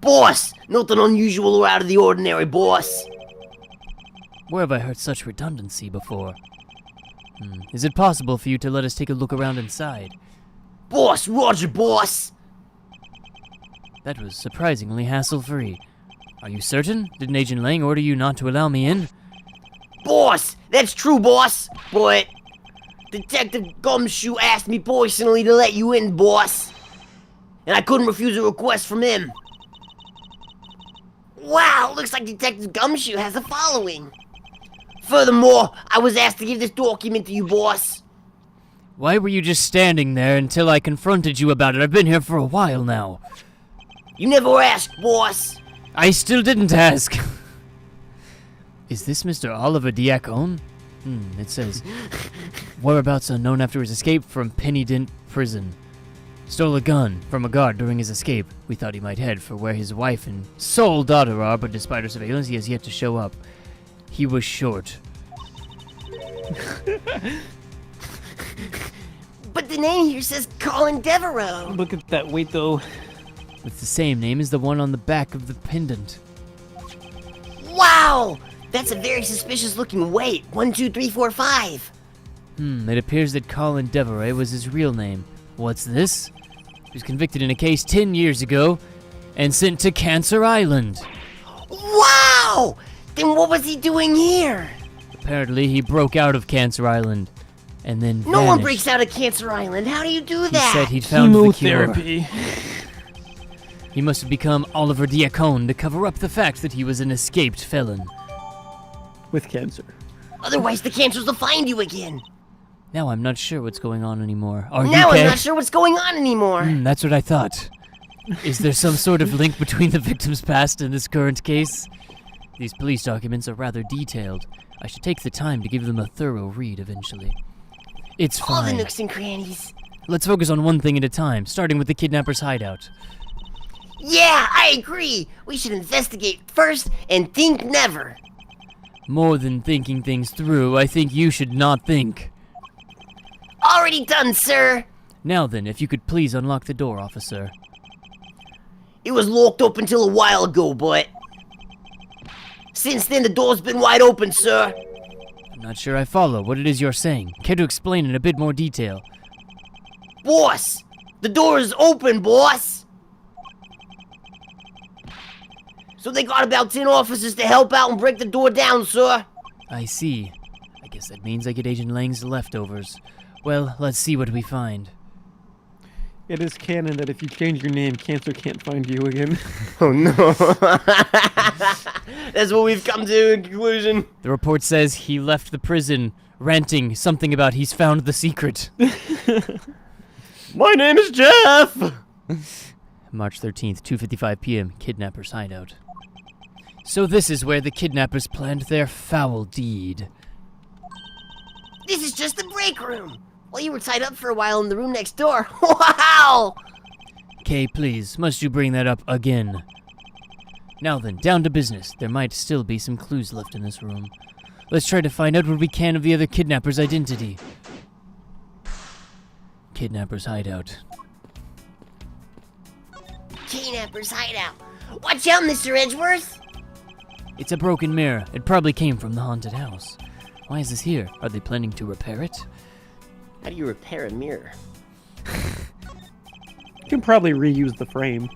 Boss! Nothing unusual or out of the ordinary, boss. Where have I heard such redundancy before? Is it possible for you to let us take a look around inside? Boss, roger, boss. That was surprisingly hassle-free. Are you certain? Didn't Agent Lang order you not to allow me in? Boss, that's true, boss. But Detective Gumshoe asked me personally to let you in, boss. And I couldn't refuse a request from him. Wow, looks like Detective Gumshoe has a following. Furthermore, I was asked to give this document to you, boss. Why were you just standing there until I confronted you about it? I've been here for a while now. You never asked, boss. I still didn't ask. Is this Mr. Oliver Diacon? It says, whereabouts unknown after his escape from Pennydent Prison. Stole a gun from a guard during his escape. We thought he might head for where his wife and sole daughter are, but despite our surveillance, he has yet to show up. He was short. But the name here says Colin Devereaux. Look at that weight, though. With the same name as the one on the back of the pendant. Wow! That's a very suspicious looking weight. 1, 2, 3, 4, 5. It appears that Colin Devereaux was his real name. What's this? He was convicted in a case 10 years ago and sent to Cancer Island. Wow! Then what was he doing here? Apparently, he broke out of Cancer Island and then No one vanished. breaks out of Cancer Island. How do you do He that? said he'd found the cure. Chemotherapy. He must have become Oliver Diacon to cover up the fact that he was an escaped felon. With cancer. Otherwise, the cancers will find you again. Now I'm not sure what's going on anymore. Are you Now okay? I'm not sure what's going on anymore. That's what I thought. Is there some sort of link between the victim's past and this current case? These police documents are rather detailed. I should take the time to give them a thorough read eventually. It's All the fine. nooks and crannies. Let's focus on one thing at a time, starting with the kidnapper's hideout. Yeah, I agree. We should investigate first and think never. More than thinking things through, I think you should not think. Already done, sir. Now then, if you could please unlock the door, officer. It was locked up until a while ago, but since then the door's been wide open, sir. I'm not sure I follow what it is you're saying. Care to explain in a bit more detail? Boss, the door is open, boss. So they got about 10 officers to help out and break the door down, sir. I see. I guess that means I get Agent Lang's leftovers. Well, let's see what we find. It is canon that if you change your name, cancer can't find you again. Oh no. That's what we've come to in conclusion. The report says he left the prison ranting something about he's found the secret. My name is Jeff. March 13th, 2:55 p.m., kidnapper's hideout. So this is where the kidnappers planned their foul deed. This is just the break room. Well, you were tied up for a while in the room next door. Wow! Kay, please, must you bring that up again? Now then, down to business. There might still be some clues left in this room. Let's try to find out what we can of the other kidnapper's identity. Kidnapper's hideout. Kidnapper's hideout. Watch out, Mr. Edgeworth. It's a broken mirror. It probably came from the haunted house. Why is this here? Are they planning to repair it? How do you repair a mirror? You can probably reuse the frame.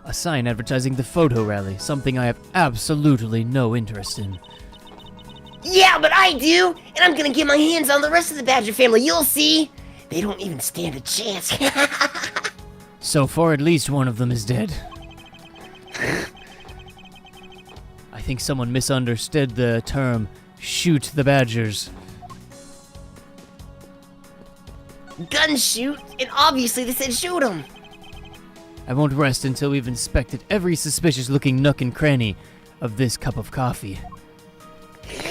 A A sign advertising the photo rally, something I have absolutely no interest in. Yeah, but I do, and I'm gonna get my hands on the rest of the Badger family. You'll see. They don't even stand a chance. So far, at least one of them is dead. I think someone misunderstood the term shoot the badgers. Gun shoot, and obviously they said shoot them. I won't rest until we've inspected every suspicious-looking nook and cranny of this cup of coffee.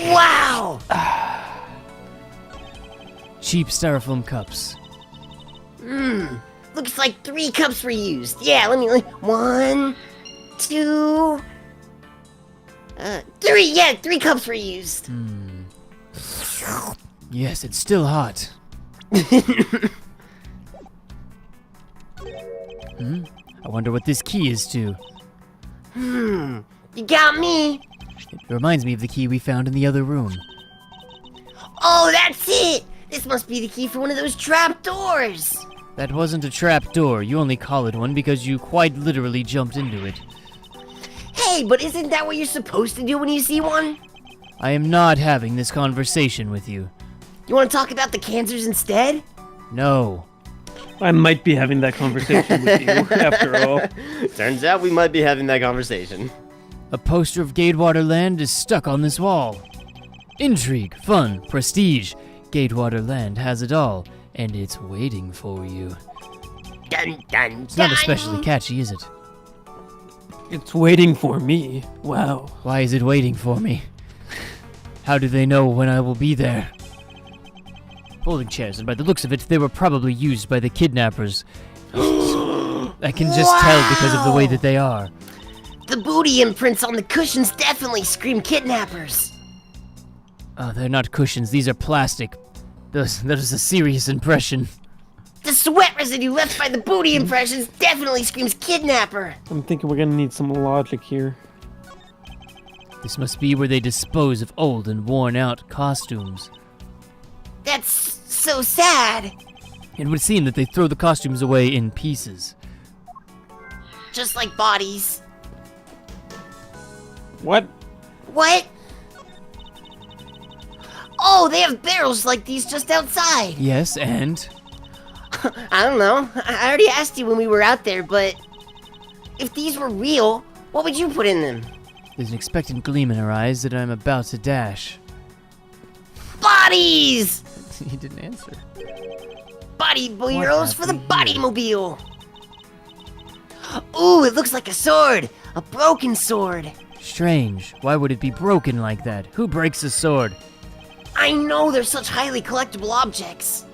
Wow! Cheap styrofoam cups. Looks like 3 cups were used. Yeah, let me 1, 2, 3. Yeah, 3 cups were used. Yes, it's still hot. I wonder what this key is to. You got me. It reminds me of the key we found in the other room. Oh, that's it. This must be the key for one of those trap doors. That wasn't a trap door. You only call it one because you quite literally jumped into it. Hey, but isn't that what you're supposed to do when you see one? I am not having this conversation with you. You want to talk about the cancers instead? No. I might be having that conversation with you, after all. Turns out we might be having that conversation. A poster of Gatewater Land is stuck on this wall. Intrigue, fun, prestige. Gatewater Land has it all, and it's waiting for you. Dun dun It's not especially catchy, is it? It's waiting for me. Wow. Why is it waiting for me? How do they know when I will be there? Folding chairs, and by the looks of it, they were probably used by the kidnappers. I can just tell because of the way that they are. The booty imprints on the cushions definitely scream kidnappers. Oh, they're not cushions, these are plastic. That is a serious impression. The sweat residue left by the booty impressions definitely screams kidnapper. I'm thinking we're gonna need some logic here. This must be where they dispose of old and worn out costumes. That's so sad. It would seem that they throw the costumes away in pieces. Just like bodies. What? What? Oh, they have barrels like these just outside. Yes, and? I don't know. I already asked you when we were out there, but if these were real, what would you put in them? There's an expectant gleam in her eyes that I'm about to dash. Bodies! He didn't answer. Body have bureaus for the we here? bodymobile. Ooh, it looks like a sword. A broken sword. Strange. Why would it be broken like that? Who breaks a sword? I know they're such highly collectible objects.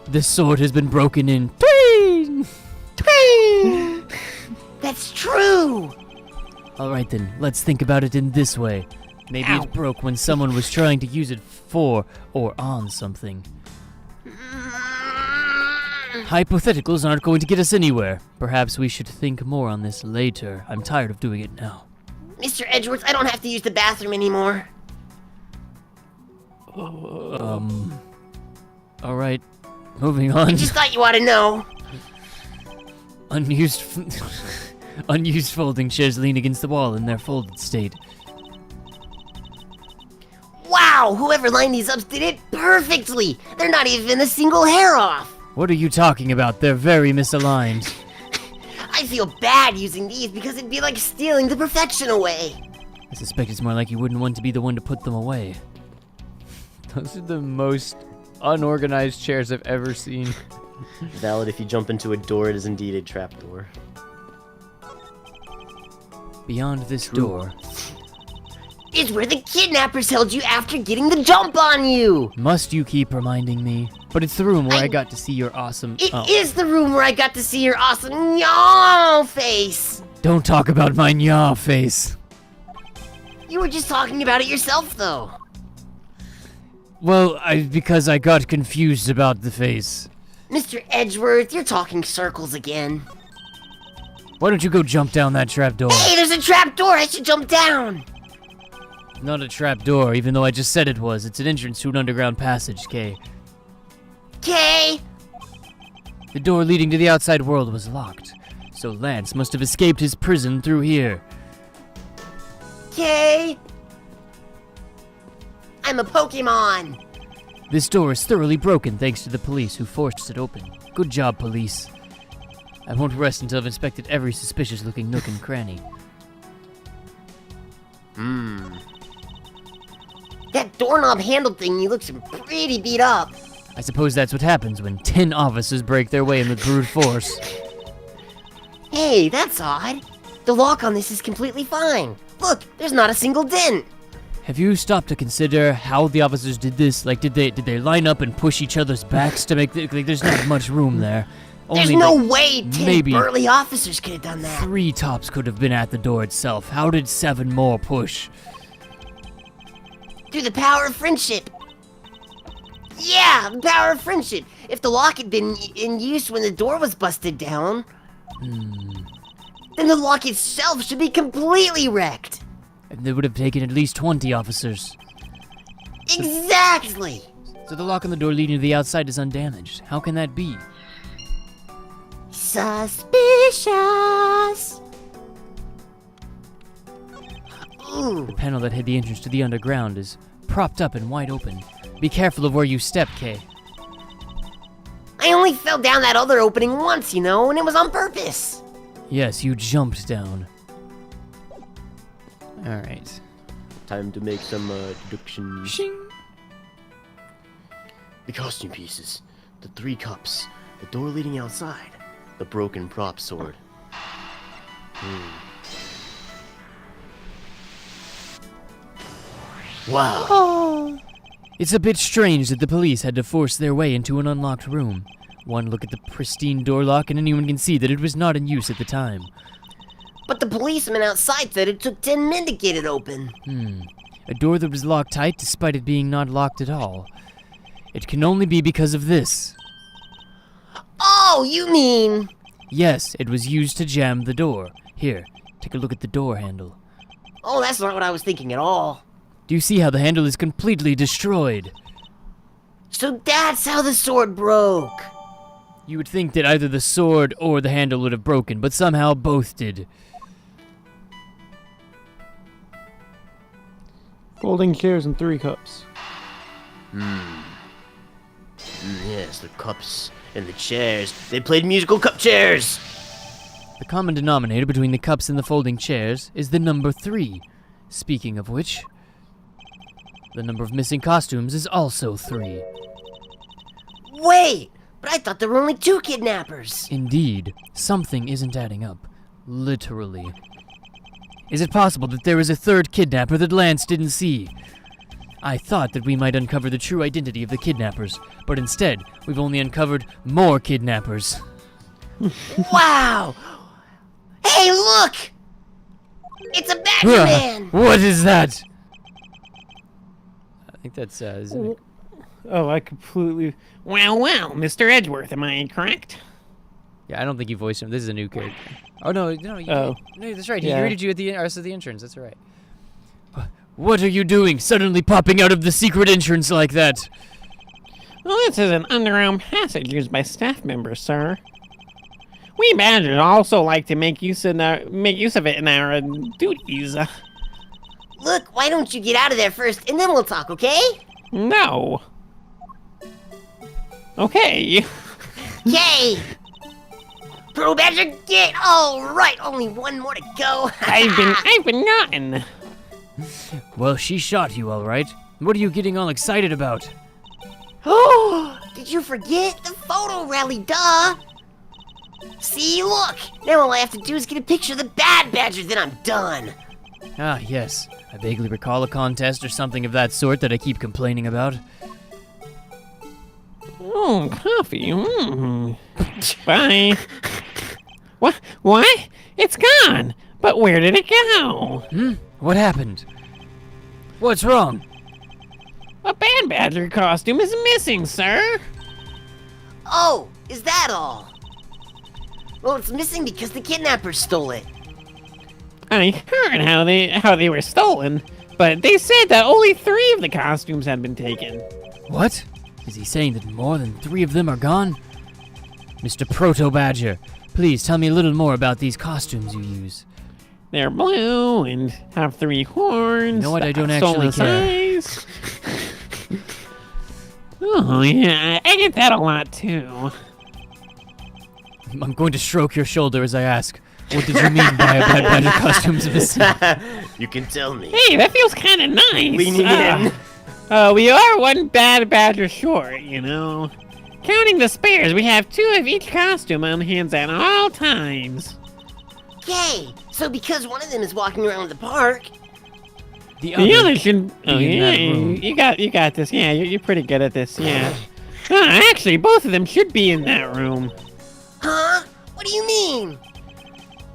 This sword has been broken in twain! That's true. Alright then, let's think about it in this way. Maybe Ow. it broke when someone was trying to use it for or on something. Hypotheticals aren't going to get us anywhere. Perhaps we should think more on this later. I'm tired of doing it now. Mr. Edgeworth, I don't have to use the bathroom anymore. Alright, moving on. Just thought you ought to know. Unused unused folding chairs lean against the wall in their folded state. Wow, whoever lined these up did it perfectly. They're not even a single hair off. What are you talking about? They're very misaligned. I feel bad using these because it'd be like stealing the perfection away. I suspect it's more like you wouldn't want to be the one to put them away. Those are the most unorganized chairs I've ever seen. Valid, if you jump into a door, it is indeed a trapdoor. Beyond this door, Is where the kidnappers held you after getting the jump on you. must you keep reminding me? But it's the room where I got to see your awesome... It is the room where I got to see your awesome yaw face. Don't talk about my nya face. You were just talking about it yourself, though. Well, because I got confused about the face. Mr. Edgeworth, you're talking circles again. Why don't you go jump down that trap door? Hey, there's a trap door. I should jump down. Not a trap door, even though I just said it was. It's an entrance to an underground passage, Kay. Okay. The door leading to the outside world was locked. So Lance must have escaped his prison through here. Okay. I'm a Pokemon. This door is thoroughly broken thanks to the police who forced it open. Good job, police. I won't rest until I've inspected every suspicious-looking nook and cranny. That doorknob handle thingy looks pretty beat up. I suppose that's what happens when 10 officers break their way in with brute force. Hey, that's odd. The lock on this is completely fine. Look, there's not a single dent. Have you stopped to consider how the officers did this? Like, did they line up and push each other's backs to make like, there's not much room there. There's Only no like way 10 maybe burly officers could have done that. 3 tops could have been at the door itself. How did 7 more push? Through the power of friendship. Yeah, the power of friendship. If the lock had been in use when the door was busted down, then the lock itself should be completely wrecked. And they would have taken at least 20 officers. Exactly. So the lock on the door leading to the outside is undamaged. How can that be? Suspicious. Ooh. The panel that hid the entrance to the underground is propped up and wide open. Be careful of where you step, Kay. I only fell down that other opening once, you know, and it was on purpose. Yes, you jumped down. Alright. Time to make some deductions. Shing! The costume pieces, the 3 cups, the door leading outside, the broken prop sword. Wow. It's a bit strange that the police had to force their way into an unlocked room. One look at the pristine door lock and anyone can see that it was not in use at the time. But the policeman outside said it took 10 men to get it open. A door that was locked tight despite it being not locked at all. It can only be because of this. Oh, you mean... Yes, it was used to jam the door. Here, take a look at the door handle. Oh, that's not what I was thinking at all. Do you see how the handle is completely destroyed? So that's how the sword broke. You would think that either the sword or the handle would have broken, but somehow both did. Folding chairs and 3 cups. Yes, the cups and the chairs. They played musical cup chairs. The common denominator between the cups and the folding chairs is the number 3. Speaking of which, the number of missing costumes is also 3. Wait, but I thought there were only 2 kidnappers. Indeed, something isn't adding up. Literally. Is it possible that there is a 3rd kidnapper that Lance didn't see? I thought that we might uncover the true identity of the kidnappers, but instead, we've only uncovered more kidnappers. Wow! Hey, look! It's a Badger Man! What is that? I think that's, isn't it? Oh, I completely... Well, Mr. Edgeworth, am I correct? Yeah, I don't think you voiced him. This is a new character. Oh, no, you, Oh. no, that's right. He Yeah. greeted you at the rest of the entrance. That's all right. What are you doing, suddenly popping out of the secret entrance like that? Well, this is an underground passage used by staff members, sir. We Badgers also like to make use of it in our duties. Look, why don't you get out of there first, and then we'll talk, okay? No. Okay. Yay! Pro Badger, get all right. Only one more to go. I've been gotten. Well, she shot you, all right. What are you getting all excited about? Oh, did you forget the photo rally? Duh. See, look. Now all I have to do is get a picture of the bad Badger, then I'm done. Ah, yes. I vaguely recall a contest or something of that sort that I keep complaining about. Oh, coffee. Bye. What? It's gone. But where did it go? What happened? What's wrong? A bad Badger costume is missing, sir. Oh, is that all? Well, it's missing because the kidnappers stole it. I heard how they were stolen, but they said that only 3 of the costumes had been taken. What? Is he saying that more than 3 of them are gone? Mr. Proto Badger, Please tell me a little more about these costumes you use. They're blue and have 3 horns. You know what? I don't got actually soulless care. eyes. Oh, yeah. I get that a lot, too. I'm going to stroke your shoulder as I ask, what did you mean by a Bad Badger costumes missing? You can tell me. Hey, that feels kind of nice. Leaning in. We are one bad badger short, you know. Counting the spares, we have 2 of each costume on hands at all times. Okay, so because one of them is walking around the park, The other should. Oh be in that yeah, room. you got this. Yeah, you're pretty good at this. Yeah. Actually, both of them should be in that room. huh? What do you mean?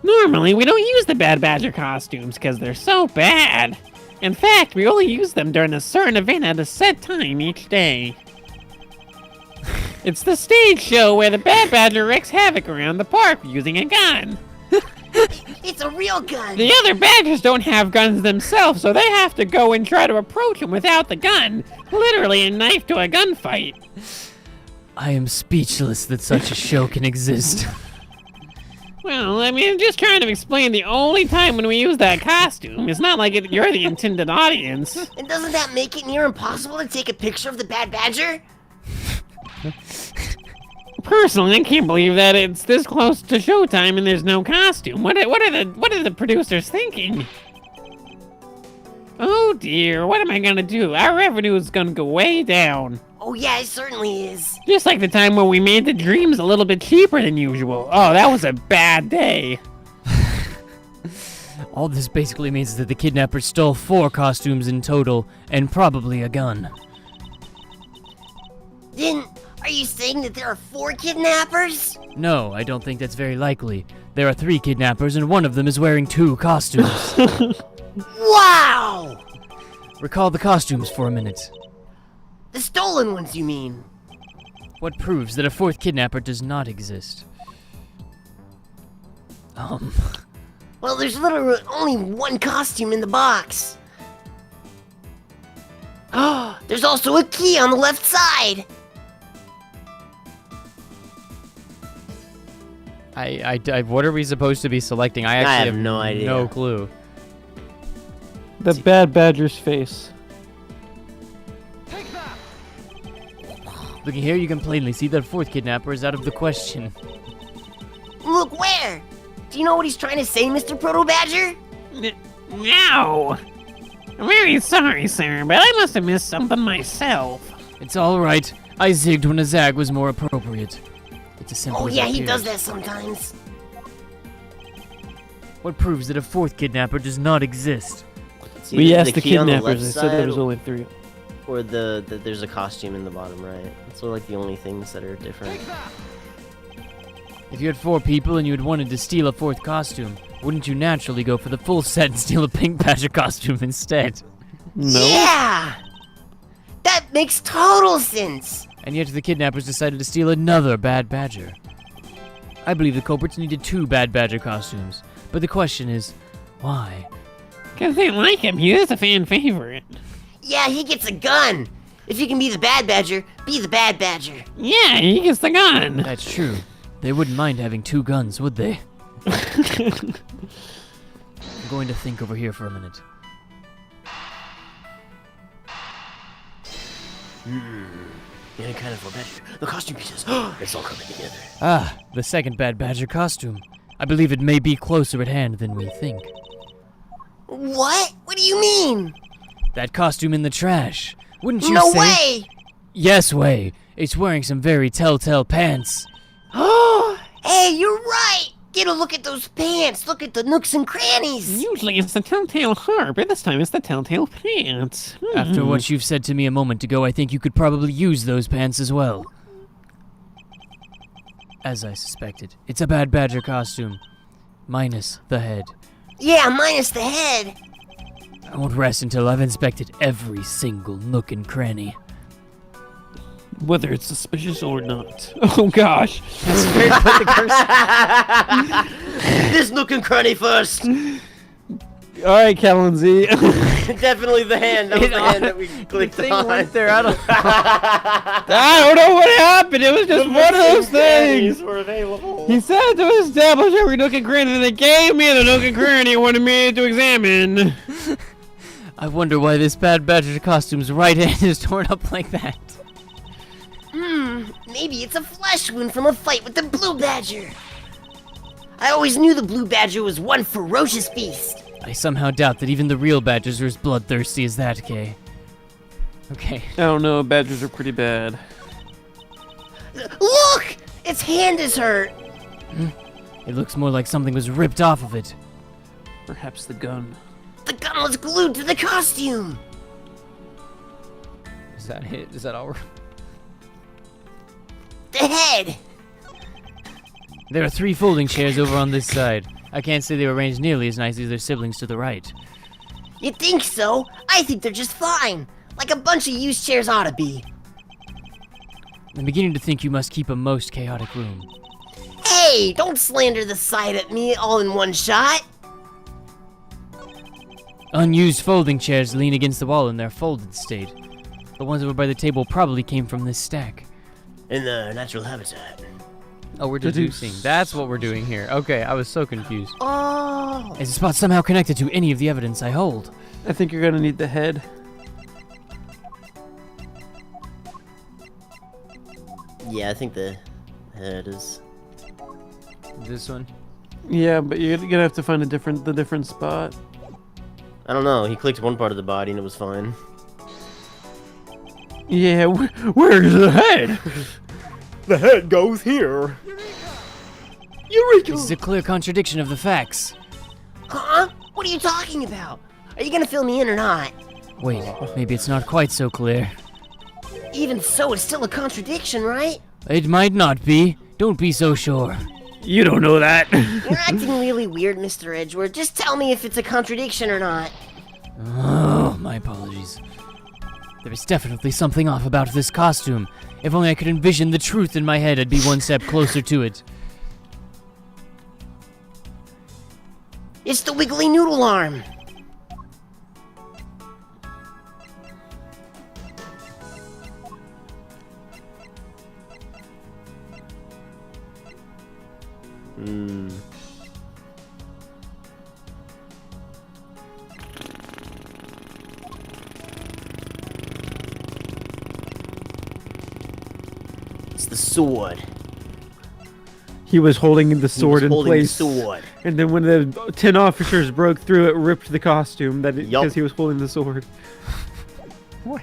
Normally, we don't use the Bad Badger costumes because they're so bad. In fact, we only use them during a certain event at a set time each day. It's the stage show where the Bad Badger wreaks havoc around the park using a gun. It's a real gun. The other badgers don't have guns themselves, so they have to go and try to approach him without the gun. Literally a knife to a gunfight. I am speechless that such a show can exist. Well, I mean, I'm just trying to explain the only time when we use that costume. It's not like you're the intended audience. And doesn't that make it near impossible to take a picture of the Bad Badger? Personally, I can't believe that it's this close to showtime and there's no costume. What are the producers thinking? Oh dear, what am I gonna do? Our revenue is gonna go way down. Oh yeah, it certainly is. Just like the time when we made the dreams a little bit cheaper than usual. Oh, that was a bad day. All this basically means that the kidnappers stole 4 costumes in total, and probably a gun. Then, are you saying that there are 4 kidnappers? No, I don't think that's very likely. There are 3 kidnappers, and one of them is wearing 2 costumes. Wow! Recall the costumes for a minute. The stolen ones, you mean? What proves that a 4th kidnapper does not exist? Well, there's literally only 1 costume in the box. Oh, there's also a key on the left side. What are we supposed to be selecting? I actually have no idea. No clue. The Bad Badger's face. Looking here, you can plainly see that 4th kidnapper is out of the question. Look where? Do you know what he's trying to say, Mr. Proto Badger? No. I'm very sorry, sir, but I must have missed something myself. It's alright. I zigged when a zag was more appropriate. It's as simple Oh as yeah, that he appears. does that sometimes. What proves that a 4th kidnapper does not exist? It's We either asked the key on kidnappers. left They said there was side only 3. or the there's a costume in the bottom right. Those are like the only things that are different. If you had 4 people and you had wanted to steal a 4th costume, wouldn't you naturally go for the full set and steal a Pink Badger costume instead? No. Yeah! That makes total sense. And yet the kidnappers decided to steal another Bad Badger. I believe the culprits needed 2 Bad Badger costumes, but the question is, why? Because they like him. He is a fan favorite. Yeah, he gets a gun. If you can be the Bad Badger, be the Bad Badger. Yeah, he gets the gun. That's true. They wouldn't mind having 2 guns, would they? I'm going to think over here for a minute. Yeah, I kind of feel better. The costume pieces. It's all coming together. Ah, the second Bad Badger costume. I believe it may be closer at hand than we think. What? What do you mean? That costume in the trash. Wouldn't you No say? way! Yes way. It's wearing some very telltale pants. Oh, hey, you're right. Get a look at those pants. Look at the nooks and crannies. Usually it's the telltale harp, but this time it's the telltale pants. After what you've said to me a moment ago, I think you could probably use those pants as well. As I suspected, it's a Bad Badger costume. Minus the head. Yeah, minus the head. I won't rest until I've inspected every single nook and cranny. Whether it's suspicious or not. Oh gosh. This nook and cranny first. Alright, Callanzy. Definitely the hand. That was the hand that we clicked on. Went there. I don't. I don't know what happened. It was just one of those things. thing. Were available. He said to establish every nook and cranny, and they gave me the nook and cranny he wanted me to examine. I wonder why this bad badger costume's right hand is torn up like that. Maybe it's a flesh wound from a fight with the blue badger. I always knew the blue badger was one ferocious beast. I somehow doubt that even the real badgers are as bloodthirsty as that, Kay. Okay. I don't know. Badgers are pretty bad. Look! Its hand is hurt. It looks more like something was ripped off of it. Perhaps the gun. The gun was glued to the costume. Is that it? Is that all? The head. There are 3 folding chairs over on this side. I can't say they were arranged nearly as nice as their siblings to the right. You think so? I think they're just fine. Like a bunch of used chairs ought to be. I'm beginning to think you must keep a most chaotic room. Hey, don't slander the side at me all in one shot. Unused folding chairs lean against the wall in their folded state. The ones over by the table probably came from this stack. In the natural habitat. Oh, we're deducing. That's what we're doing here. Okay, I was so confused. Oh. Is the spot somehow connected to any of the evidence I hold? I think you're gonna need the head. Yeah, I think the head is. This one? Yeah, but you're gonna have to find the different spot. I don't know. He clicked one part of the body and it was fine. Yeah, where's the head? The head goes here. This is a clear contradiction of the facts. Huh? What are you talking about? Are you gonna fill me in or not? Wait, maybe it's not quite so clear. Even so, it's still a contradiction, right? It might not be. Don't be so sure. You don't know that. You're acting really weird, Mr. Edgeworth. Just tell me if it's a contradiction or not. Oh, my apologies. There is definitely something off about this costume. If only I could envision the truth in my head, I'd be one step closer to it. It's the wiggly noodle arm. It's the sword. He was holding the sword in holding place. the sword. And then when the 10 officers broke through, it ripped the costume Yup. because he was holding the sword. What?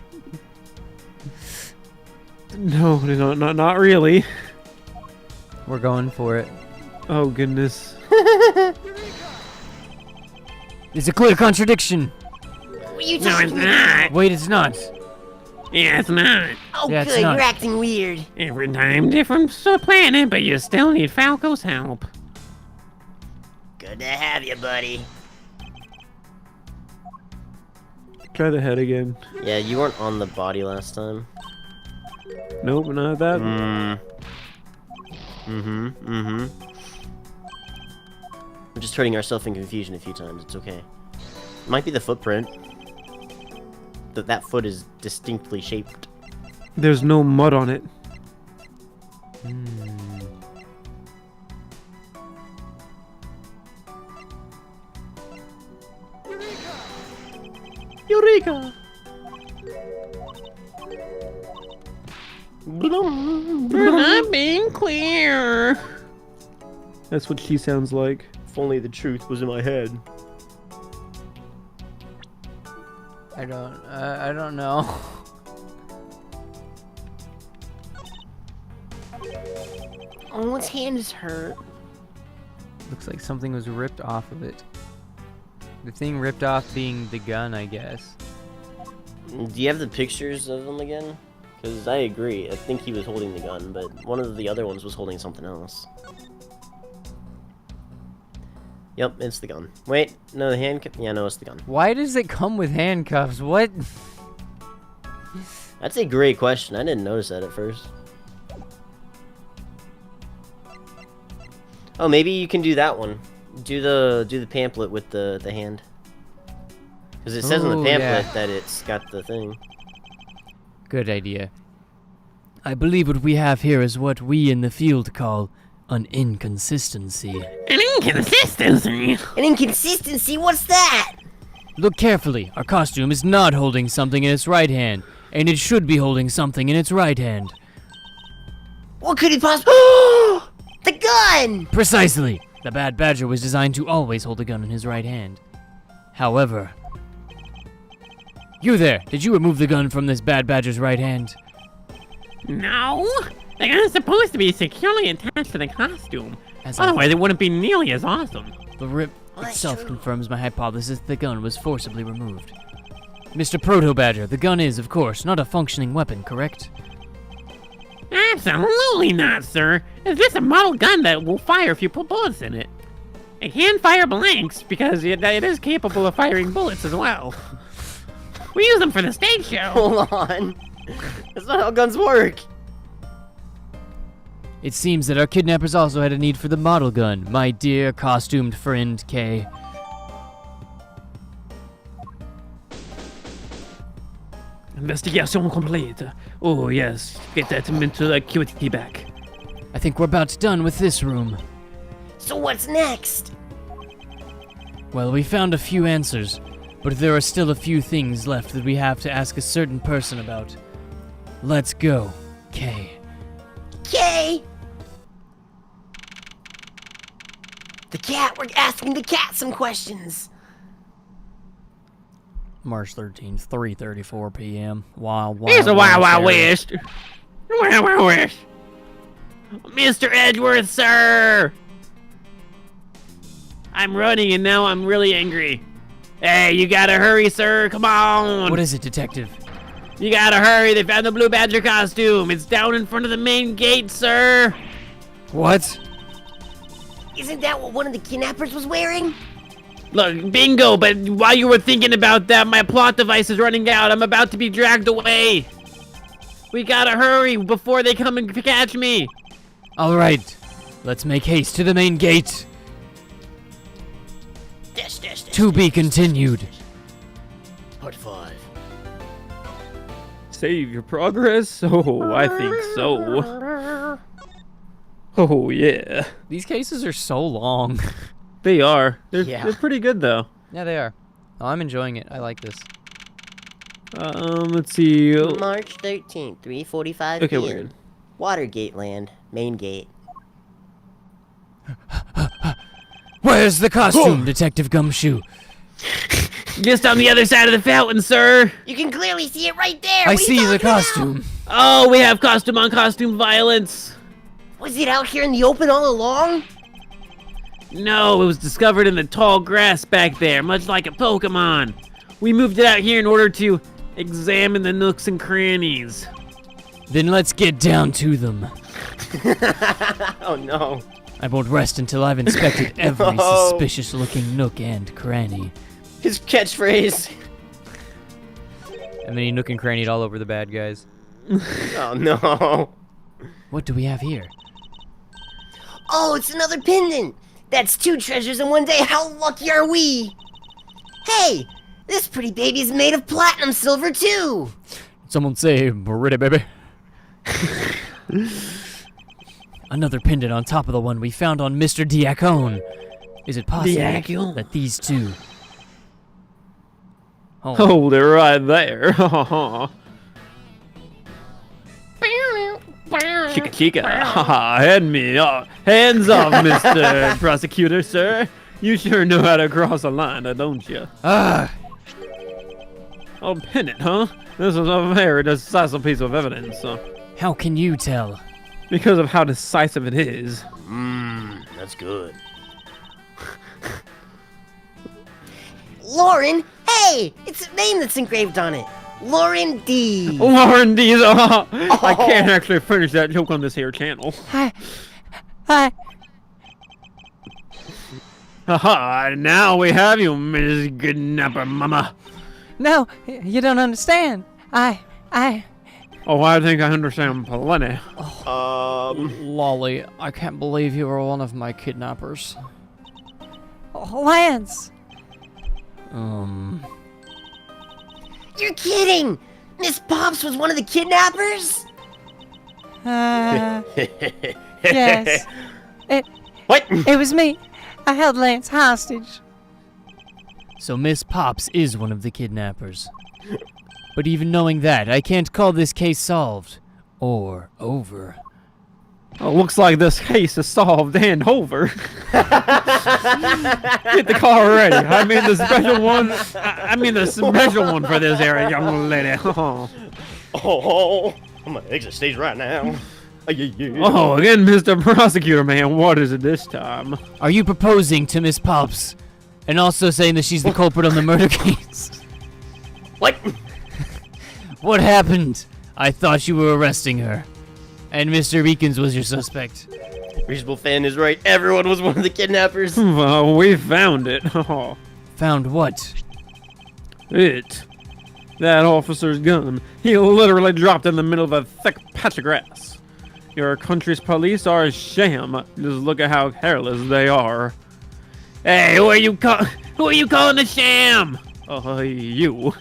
No, not really. We're going for it. Oh goodness. It's a clear contradiction. What are you No, it's talking about? not. Wait, it's not. Yeah, it's not. Oh, Yeah, it's good. not. You're acting weird. Every time different planet, but you still need Falco's help. Good to have you, buddy. Try the head again. Yeah, you weren't on the body last time. Nope, not that. We're just turning ourselves in confusion a few times. It's okay. Might be the footprint. That foot is distinctly shaped. There's no mud on it. Eureka! We're not being clear. That's what she sounds like. If only the truth was in my head. I don't know. Oh, its hand is hurt. Looks like something was ripped off of it. The thing ripped off being the gun, I guess. Do you have the pictures of him again? Because I agree. I think he was holding the gun, but one of the other ones was holding something else. Yep, it's the gun. Wait, no, the hand... Yeah, no, it's the gun. Why does it come with handcuffs? What? That's a great question. I didn't notice that at first. Oh, maybe you can do that one. Do the pamphlet with the hand. Because it says on the Ooh, pamphlet yeah. that it's got the thing. Good idea. I believe what we have here is what we in the field call an inconsistency. An inconsistency? An inconsistency? What's that? Look carefully. Our costume is not holding something in its right hand, and it should be holding something in its right hand. What could it possibly... The gun! Precisely. The Bad Badger was designed to always hold a gun in his right hand. However... You there, did you remove the gun from this Bad Badger's right hand? No. The gun is supposed to be securely attached to the costume. As Otherwise, it wouldn't be nearly as awesome. The rip Well, that's itself true. confirms my hypothesis the gun was forcibly removed. Mr. Proto-Badger, the gun is, of course, not a functioning weapon, correct? Absolutely not, sir. It's just a model gun that will fire if you put bullets in it. It can fire blanks because it is capable of firing bullets as well. We use them for the stage show. Hold on. That's not how guns work. It seems that our kidnappers also had a need for the model gun, my dear costumed friend Kay. Investigation complete. Oh, yes. Get that mental acuity back. I think we're about done with this room. So what's next? Well, we found a few answers, but there are still a few things left that we have to ask a certain person about. Let's go, Kay. Kay! The cat, we're asking the cat some questions. March 13th, 3:34 p.m. Wild, Here's a wild, wild West west. Wild, wild west. Mr. Edgeworth, sir! I'm running and now I'm really angry. Hey, you gotta hurry, sir. Come on. What is it, detective? You gotta hurry. They found the Blue Badger costume. It's down in front of the main gate, sir. What? Isn't that what one of the kidnappers was wearing? Look, bingo, but while you were thinking about that, my plot device is running out. I'm about to be dragged away. We gotta hurry before they come and catch me. All right, let's make haste to the main gate. To be continued. Part 5. Save your progress? Oh, I think so. Oh, yeah. These cases are so long. They are. They're, Yeah. they're pretty good, though. Yeah, they are. Oh, I'm enjoying it. I like this. Let's see. March 13th, 3:45 Okay, p.m. we're good. Watergate land, main gate. Where's the costume, Detective Gumshoe? Just on the other side of the fountain, sir. You can clearly see it right there. I What are you see the talking about? costume. Oh, we have costume on costume violence. Was it out here in the open all along? No, it was discovered in the tall grass back there, much like a Pokemon. We moved it out here in order to examine the nooks and crannies. Then let's get down to them. Oh no. I won't rest until I've inspected every No. suspicious-looking nook and cranny. His catchphrase. And then he nook and crannied all over the bad guys. Oh no. What do we have here? Oh, it's another pendant. That's 2 treasures in one day. How lucky are we? Hey, this pretty baby is made of platinum silver too. Someone say, "Pretty baby." Another pendant on top of the one we found on Mr. Diacone. Is it possible Diacone? that these two... Oh, Hold it right there. Chica chica. Hand me off. Hands off, Mr. Prosecutor, sir. You sure know how to cross a line, don't you? ah, Oh, pendant, huh? This is a very decisive piece of evidence, how can you tell? because of how decisive it is. That's good. Lauren, hey, it's a name that's engraved on it. Lauren D. Lauren D's. I can't actually finish that joke on this here channel. Hi. Haha, now we have you, Miss Kidnapper Mama. No, you don't understand. I. Oh, I think I understand plenty. Lolly, I can't believe you were one of my kidnappers. Oh, Lance. You're kidding. Miss Pops was one of the kidnappers? Yes. What? It was me. I held Lance hostage. So Miss Pops is one of the kidnappers. But even knowing that, I can't call this case solved. Or over. Oh, looks like this case is solved and over. Get the car ready. I mean the special one. I mean the special one for this area, young lady. Oh, I'm gonna exit stage right now. Oh, again, Mr. Prosecutor Man, what is it this time? Are you proposing to Miss Pops? And also saying that she's the culprit on the murder case? What? What happened? I thought you were arresting her. And Mr. Meekins was your suspect. Reasonable fan is right. Everyone was one of the kidnappers. Well, we found it. Oh, Found what? it. That officer's gun. He literally dropped in the middle of a thick patch of grass. Your country's police are a sham. Just look at how careless they are. Hey, who are you calling a sham? You.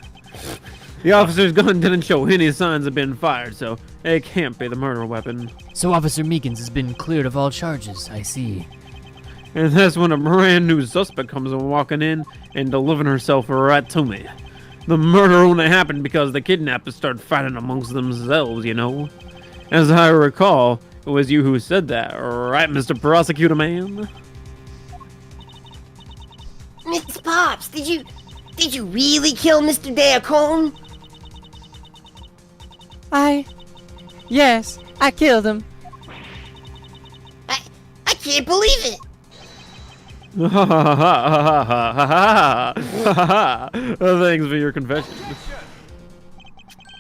The officer's gun didn't show any signs of being fired, so it can't be the murder weapon. So Officer Meekins has been cleared of all charges, I see. And that's when a brand new suspect comes walking in and delivering herself right to me. The murder only happened because the kidnappers started fighting amongst themselves, you know. As I recall, it was you who said that, right, Mr. Prosecutor Man? Miss Pops, did you really kill Mr. Deacon? Yes, I killed him. I can't believe it. Thanks for your confession.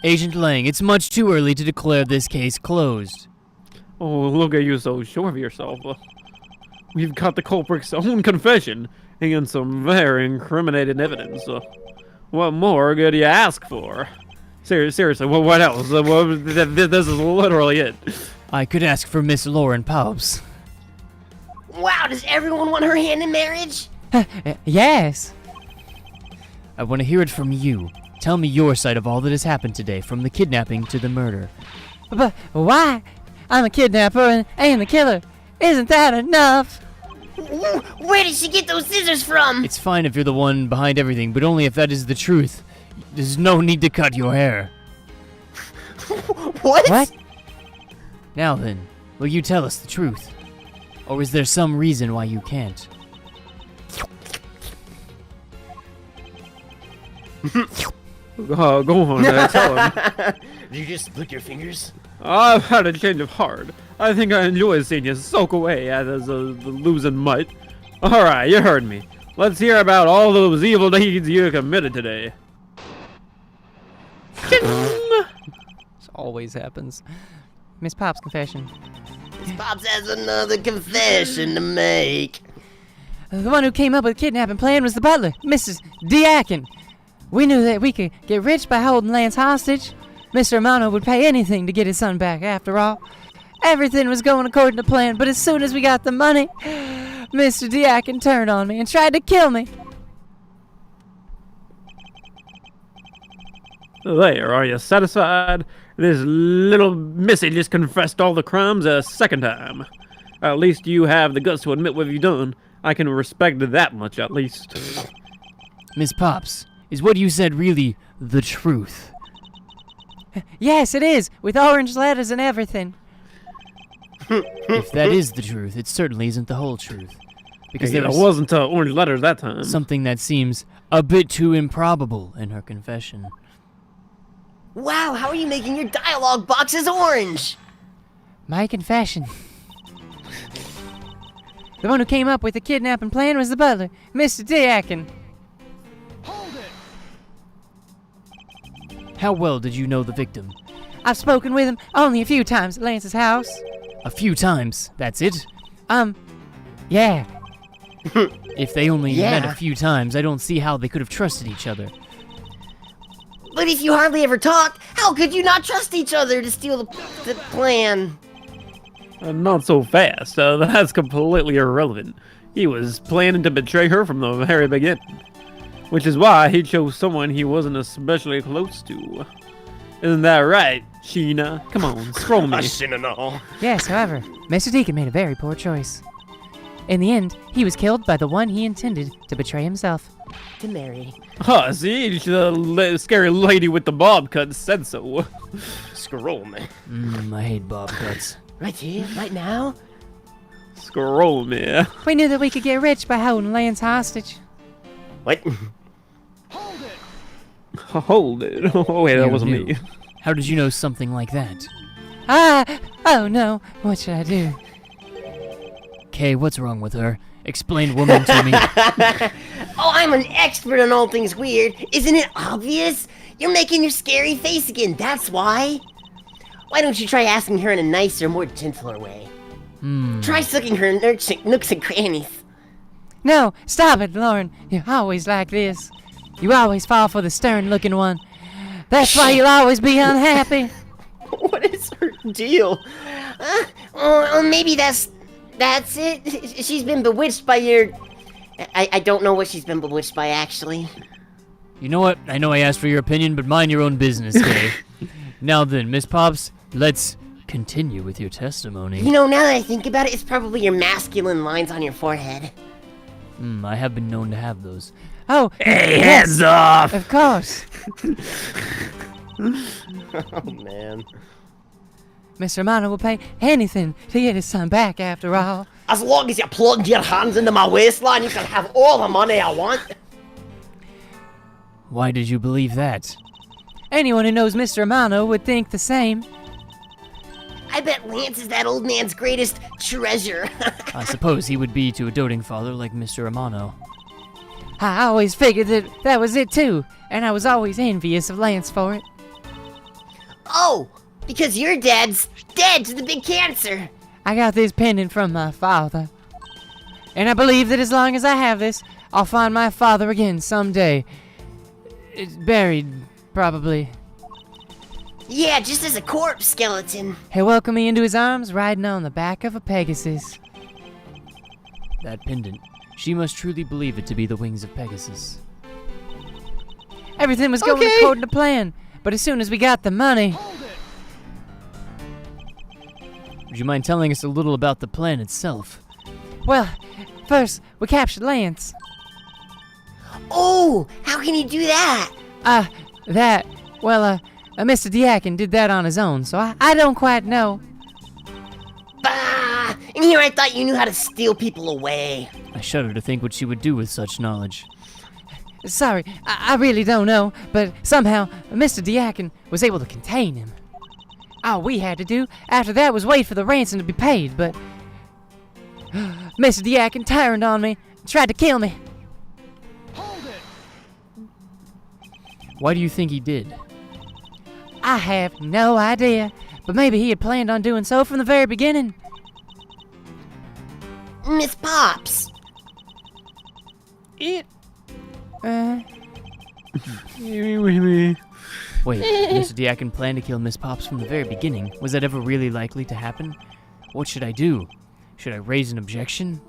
Agent Lang, it's much too early to declare this case closed. Oh, look at you so sure of yourself. We've got the culprit's own confession and some very incriminating evidence. What more could you ask for? Seriously, what else? This is literally it. I could ask for Miss Lauren Pops. Wow, does everyone want her hand in marriage? Yes. I want to hear it from you. Tell me your side of all that has happened today, from the kidnapping to the murder. But why? I'm a kidnapper and the killer. Isn't that enough? Where did she get those scissors from? It's fine if you're the one behind everything, but only if that is the truth. There's no need to cut your hair. What? Now then, will you tell us the truth? Or is there some reason why you can't? Go on, tell him. Did you just split your fingers? I've had a change of heart. I think I enjoy seeing you soak away as the losing mutt. Alright, you heard me. Let's hear about all those evil deeds you committed today. This always happens. Miss Pop's confession. Miss Pops has another confession to make. The one who came up with the kidnapping plan was the butler, Mrs. Diakin. We knew that we could get rich by holding Lance hostage. Mr. Romano would pay anything to get his son back, after all. Everything was going according to plan, but as soon as we got the money, Mr. Diakin turned on me and tried to kill me. There, are you satisfied? This little missy just confessed all the crimes a second time. At least you have the guts to admit what you've done. I can respect that much, at least. Miss Pops, is what you said really the truth? Yes, it is, with orange letters and everything. If that is the truth, it certainly isn't the whole truth. Because there It was wasn't orange letters that time. something that seems a bit too improbable in her confession. Wow, how are you making your dialogue boxes orange? My confession. The one who came up with the kidnapping plan was the butler, Mr. Diakin. How well did you know the victim? I've spoken with him only a few times at Lance's house. A few times, that's it? Yeah. If they only Yeah. met a few times, I don't see how they could have trusted each other. But if you hardly ever talk, how could you not trust each other to steal the plan? Not so fast. That's completely irrelevant. He was planning to betray her from the very beginning. Which is why he chose someone he wasn't especially close to. Isn't that right, Sheena? Come on, scroll me. Yes, however, Mr. Deacon made a very poor choice. In the end, he was killed by the one he intended to betray himself. To marry. Huh, see? The scary lady with the bob cut said so. Scroll me. I hate bob cuts. Right here, right now. Scroll me. We knew that we could get rich by holding Lance hostage. What? Hold it. Oh, wait, that You wasn't knew. me. How did you know something like that? Oh no, what should I do? Kay, what's wrong with her? Explain woman to me. Oh, I'm an expert on all things weird. Isn't it obvious? You're making your scary face again, that's why. Why don't you try asking her in a nicer, more gentler way? Try sucking her nooks and crannies. No, stop it, Lauren. You're always like this. You always fall for the stern-looking one. That's why you'll always be unhappy. What is her deal? Maybe that's it. She's been bewitched by your... I don't know what she's been bewitched by, actually. You know what? I know I asked for your opinion, but mind your own business, Kay. Now then, Miss Pops, let's continue with your testimony. You know, now that I think about it, it's probably your masculine lines on your forehead. I have been known to have those. Oh, Hey, yes, hands off! of course. Oh, man. Mr. Romano will pay anything to get his son back, after all. As long as you plug your hands into my waistline, you can have all the money I want. Why did you believe that? Anyone who knows Mr. Romano would think the same. I bet Lance is that old man's greatest treasure. I suppose he would be to a doting father like Mr. Romano. I always figured that was it too, and I was always envious of Lance for it. Oh, because your dad's dead to the big cancer. I got this pendant from my father. And I believe that as long as I have this, I'll find my father again someday. It's buried, probably. Yeah, just as a corpse skeleton. He'll welcome me into his arms riding on the back of a Pegasus. That pendant. She must truly believe it to be the wings of Pegasus. Everything was going according to plan, but as soon as we got the money... Would you mind telling us a little about the plan itself? Well, first, we captured Lance. Oh, how can you do that? Mr. Diakin did that on his own, so I don't quite know. Bah! And here I thought you knew how to steal people away. I shudder to think what she would do with such knowledge. Sorry, I really don't know, but somehow Mr. Diakin was able to contain him. All we had to do after that was wait for the ransom to be paid, but Mr. Diakin turned on me and tried to kill me. Why do you think he did? I have no idea, but maybe he had planned on doing so from the very beginning. Miss Pops. Wait, Mr. Diakin planned to kill Miss Pops from the very beginning. Was that ever really likely to happen? What should I do? Should I raise an objection?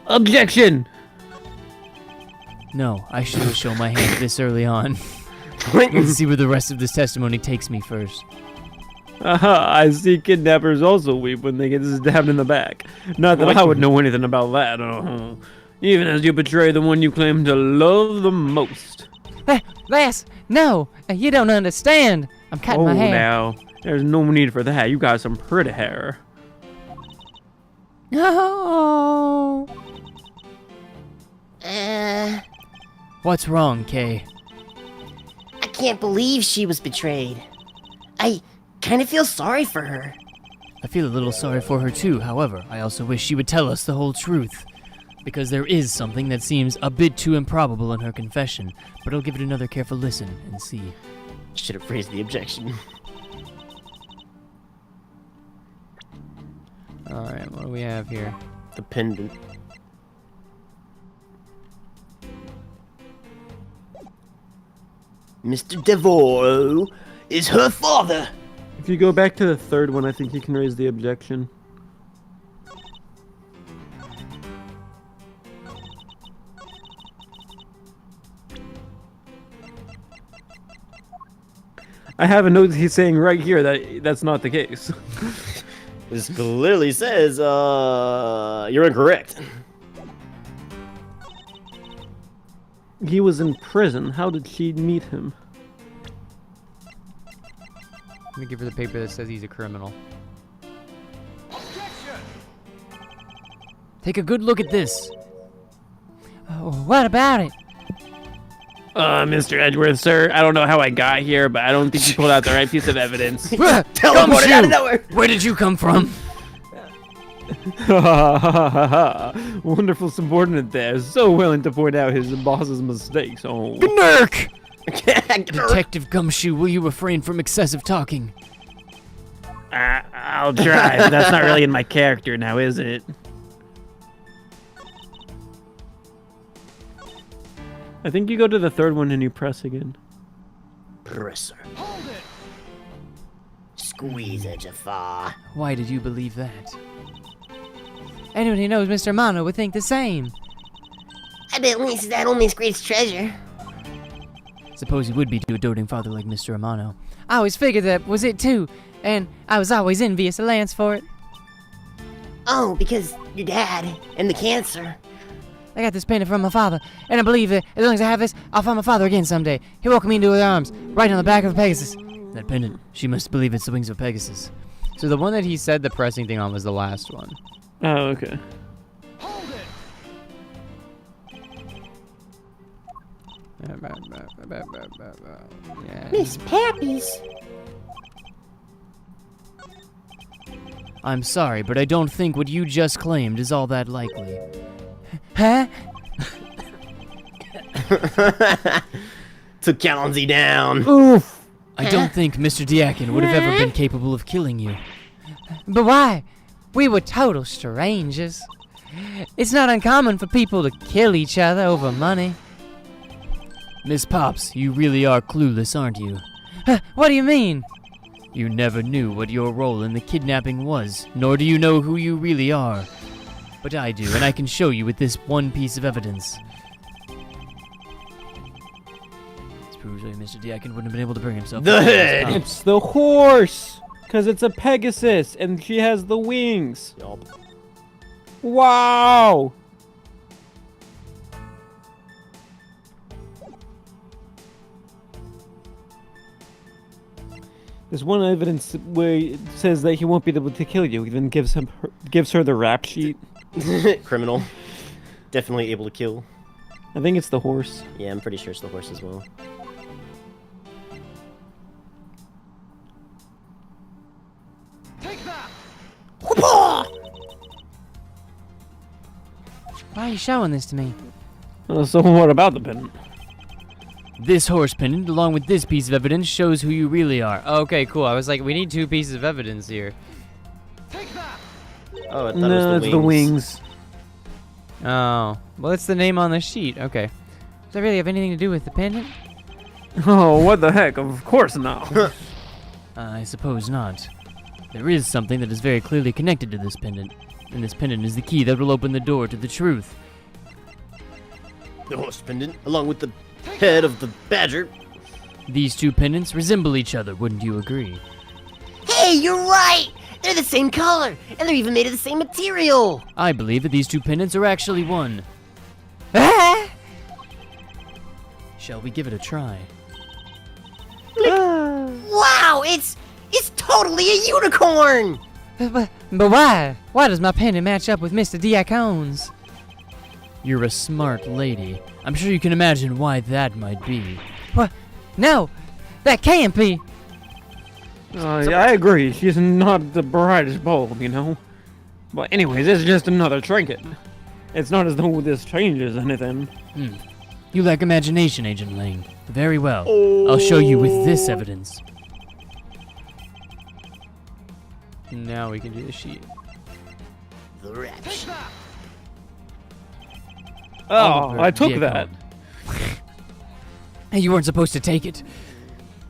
Objection! No, I shouldn't show my hand this early on. Let's see where the rest of this testimony takes me first. I see kidnappers also weep when they get stabbed in the back. Not that I would know anything about that. Even as you betray the one you claim to love the most. Lass, no, you don't understand. I'm cutting my hair. Now, there's no need for that. You got some pretty hair. No. What's wrong, Kay? I can't believe she was betrayed. I kind of feel sorry for her. I feel a little sorry for her too, however, I also wish she would tell us the whole truth. Because there is something that seems a bit too improbable in her confession, but I'll give it another careful listen and see. Should have raised the objection. Alright, what do we have here? The pendant. Mr. Devoe is her father. If you go back to the third one, I think you can raise the objection. I have a note he's saying right here that that's not the case. This clearly says, you're incorrect. He was in prison. How did she meet him? Let me give her the paper that says he's a criminal. Take a good look at this. Oh, what about it? Mr. Edgeworth, sir, I don't know how I got here, but I don't think you pulled out the right piece of evidence. Teleported out of nowhere. Where did you come from? Wonderful subordinate there, so willing to point out his boss's mistakes. Oh, Gnurk! Detective Gumshoe, will you refrain from excessive talking? I'll try. But that's not really in my character now, is it? I think you go to the third one and you press again. Presser. Squeeze it, Jafar. Why did you believe that? Anyone who knows Mr. Mono would think the same. I bet Lisa that old Miss Great's treasure. Suppose you would be to a doting father like Mr. Amano. I always figured that was it too, and I was always envious of Lance for it. Oh, because your dad and the cancer. I got this painting from my father, and I believe that as long as I have this, I'll find my father again someday. He'll welcome me into his arms, right on the back of a Pegasus. That pendant, she must believe it's the wings of Pegasus. So the one that he said the pressing thing on was the last one. Oh, okay. Yeah. Miss Pappy's. I'm sorry, but I don't think what you just claimed is all that likely. Huh? Took Callanzy down. Oof. I don't think Mr. Diakin would have ever been capable of killing you. But why? We were total strangers. It's not uncommon for people to kill each other over money. Miss Pops, you really are clueless, aren't you? What do you mean? You never knew what your role in the kidnapping was, nor do you know who you really are. But I do, and I can show you with this one piece of evidence. This proves why Mr. Diakin wouldn't have been able to bring himself. The up to head. Miss Pops. It's the horse! Because it's a Pegasus, and she has the wings. Yup. Wow! There's one evidence where it says that he won't be able to kill you. He then gives her the rap sheet. Criminal. Definitely able to kill. I think it's the horse. Yeah, I'm pretty sure it's the horse as well. Why are you showing this to me? So what about the pendant? This horse pendant, along with this piece of evidence, shows who you really are. Okay, cool. I was like, we need 2 pieces of evidence here. Oh, I thought No, it was it's the wings. Oh, well, it's the name on the sheet. Okay. Does that really have anything to do with the pendant? Oh, what the heck? Of course not. I suppose not. There is something that is very clearly connected to this pendant, and this pendant is the key that will open the door to the truth. The horse pendant, along with the head of the badger. These 2 pendants resemble each other, wouldn't you agree? Hey, you're right! They're the same color, and they're even made of the same material! I believe that these 2 pendants are actually one. Ah! Shall we give it a try? Wow, it's totally a unicorn! But why? Why does my pendant match up with Mr. Diacon's? You're a smart lady. I'm sure you can imagine why that might be. What? No! That can't be! Yeah, I agree. She's not the brightest bulb, you know. But anyways, it's just another trinket. It's not as though this changes anything. You lack imagination, Agent Lang. Very well. I'll show you with this evidence. Now we can do the sheet. The rap sheet. Oh, Oliver I took Diacon. that. Hey, you weren't supposed to take it.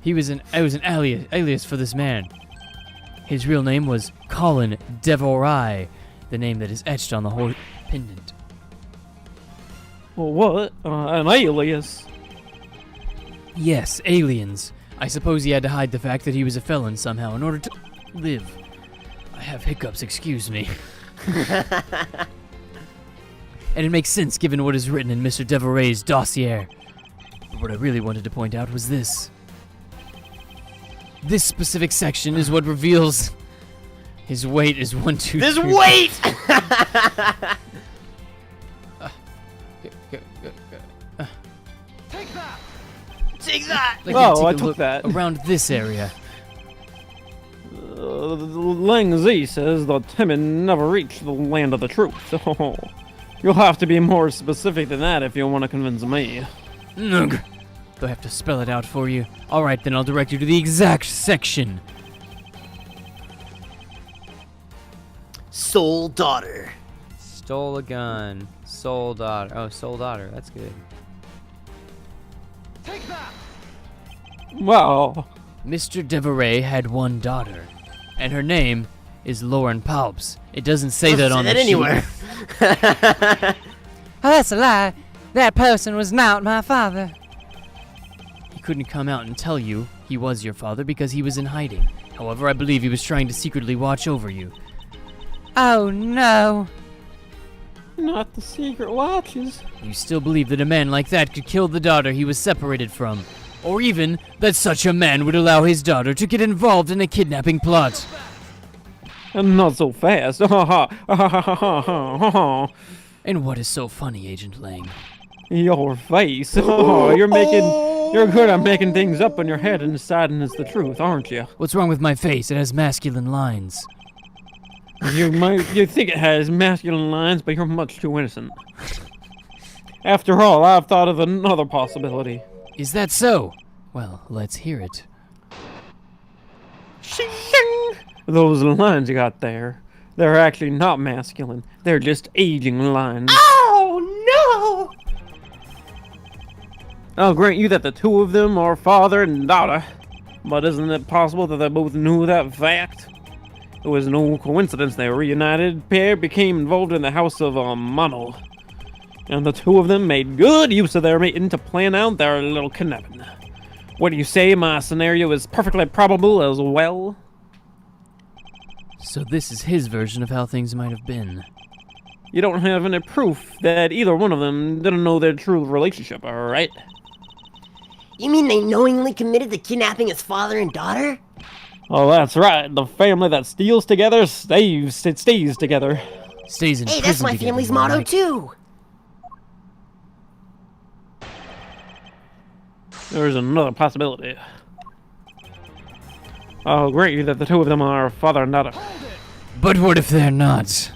I was an alias for this man. His real name was Colin Devorai, the name that is etched on the whole pendant. Well, what? An alias? Yes, aliens. I suppose he had to hide the fact that he was a felon somehow in order to live. I have hiccups, excuse me. And it makes sense given what is written in Mr. Devoray's dossier. But what I really wanted to point out was this. This specific section is what reveals his weight is 1, 2, This 3. weight! Take that! Like Oh, I a took look that. around this area. Lang Z says the timid never reached the land of the truth. Oh, you'll have to be more specific than that if you want to convince me. Ugh. Do I have to spell it out for you? Alright, then I'll direct you to the exact section. Soul daughter. Stole a gun. Soul daughter. Oh, soul daughter. That's good. Well, Mr. Devoray had one daughter, and her name is Lauren Palps. It doesn't say that on the sheet. anywhere. Oh, that's a lie. That person was not my father. He couldn't come out and tell you he was your father because he was in hiding. However, I believe he was trying to secretly watch over you. Oh, no. not the secret watches. You still believe that a man like that could kill the daughter he was separated from? Or even that such a man would allow his daughter to get involved in a kidnapping plot? And not so fast. And what is so funny, Agent Lang? Your face. You're good at making things up in your head and deciding it's the truth, aren't you? What's wrong with my face? It has masculine lines. You think it has masculine lines, but you're much too innocent. After all, I've thought of another possibility. Is that so? Well, let's hear it. Those lines you got there, they're actually not masculine. They're just aging lines. Oh, no! I'll grant you that the two of them are father and daughter. But isn't it possible that they both knew that fact? It was no coincidence their reunited pair became involved in the house of Mono. And the two of them made good use of their meeting to plan out their little kidnapping. What do you say my scenario is perfectly probable as well? So this is his version of how things might have been. You don't have any proof that either one of them didn't know their true relationship, alright? You mean they knowingly committed the kidnapping as father and daughter? Oh, that's right. The family that steals together stays together. Stays in Hey, prison that's my together, family's all motto right. too. There's another possibility. I'll grant you that the two of them are father and daughter. But what if they're not?